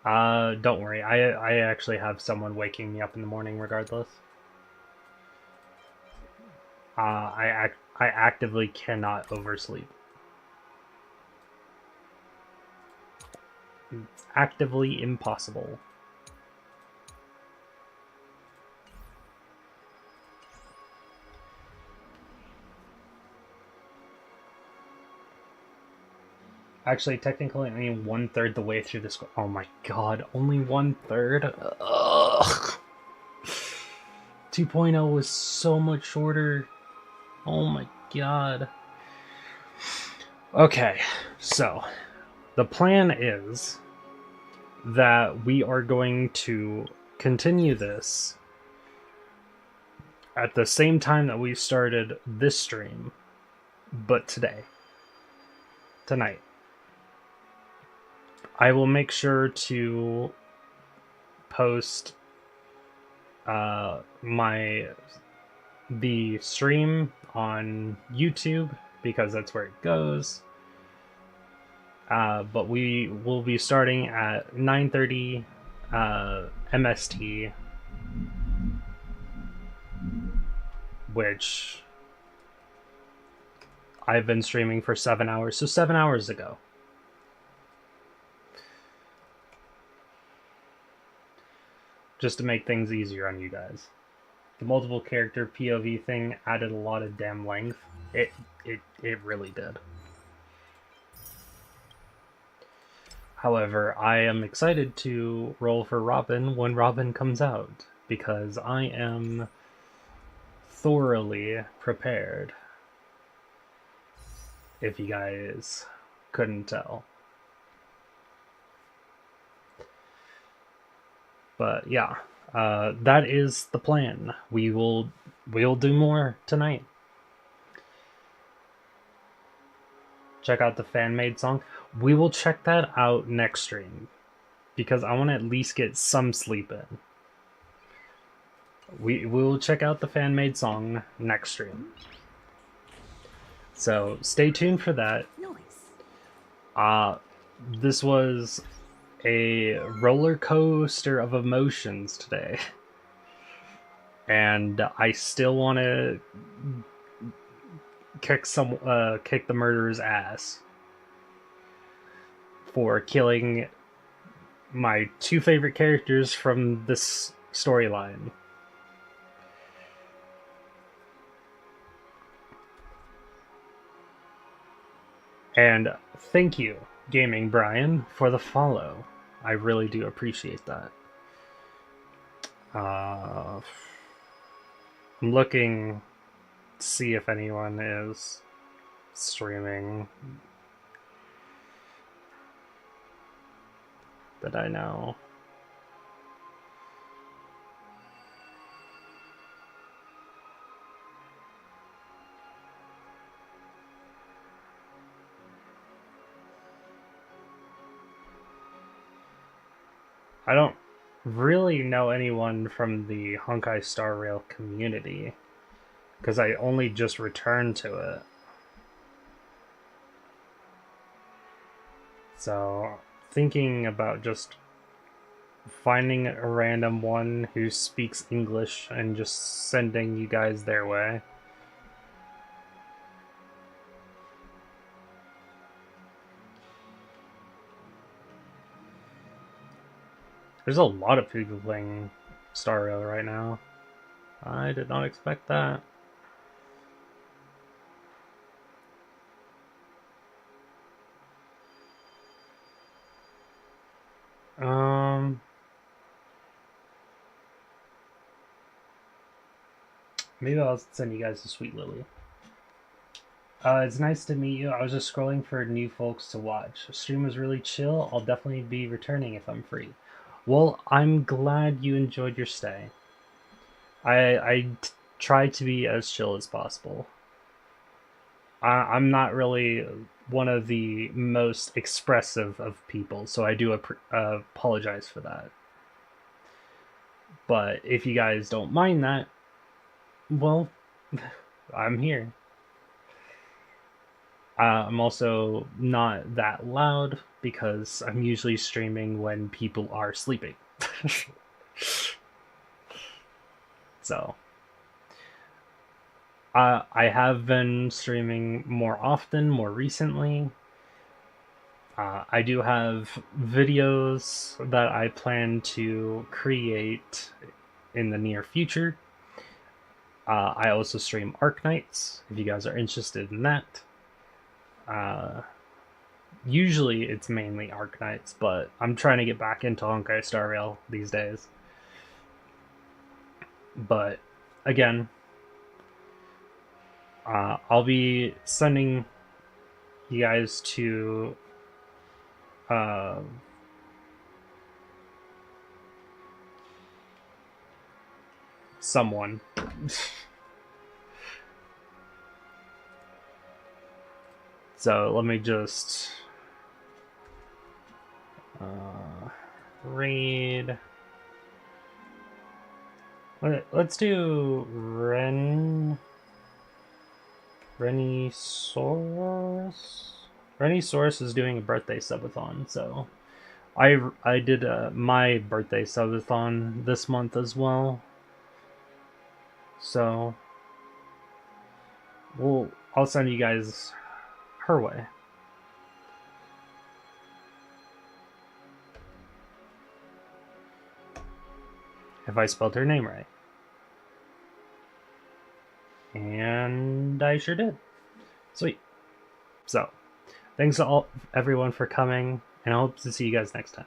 Don't worry, I actually have someone waking me up in the morning regardless. I actively cannot oversleep. It's actively impossible. Actually, technically, I am 1/3 the way through this. Oh my god, only 1/3? Ugh. 2.0 was so much shorter. Oh my god. Okay, so the plan is that we are going to continue this at the same time that we started this stream, but tonight. I will make sure to post the stream on YouTube because that's where it goes. But we will be starting at 9:30 MST, which I've been streaming for 7 hours, so 7 hours ago. Just to make things easier on you guys. The multiple character POV thing added a lot of damn length. It really did. However, I am excited to roll for Robin when Robin comes out, because I am thoroughly prepared, if you guys couldn't tell. But yeah, that is the plan. We'll do more tonight. Check out the fan-made song. We will check that out next stream, because I want to at least get some sleep in. We will check out the fan-made song next stream. So stay tuned for that. This was a roller coaster of emotions today. And I still want to kick the murderer's ass for killing my two favorite characters from this storyline. And thank you, Gaming Brian, for the follow. I really do appreciate that. I'm looking to see if anyone is streaming that I know. I don't really know anyone from the HonkaiStarRail community, because I only just returned to it. So, thinking about just finding a random one who speaks English and just sending you guys their way. There's a lot of people playing StarRail right now. I did not expect that. Maybe I'll send you guys to Sweet Lily. It's nice to meet you. I was just scrolling for new folks to watch. The stream was really chill. I'll definitely be returning if I'm free. Well, I'm glad you enjoyed your stay. I try to be as chill as possible. I'm not really one of the most expressive of people, so I do apologize for that. But if you guys don't mind that, well, I'm here. I'm also not that loud because I'm usually streaming when people are sleeping. So, I have been streaming more often, more recently. I do have videos that I plan to create in the near future. I also stream Arc Nights, if you guys are interested in that. Usually it's mainly Arc Nights, but I'm trying to get back into HonkaiStarRail these days. But again, I'll be sending you guys to someone. So let me just read. Let's do Renisaurus. Renisaurus is doing a birthday subathon, so I did my birthday subathon this month as well. So I'll send you guys her way. If I spelled her name right. And I sure did. Sweet. So, thanks to everyone for coming, and I hope to see you guys next time.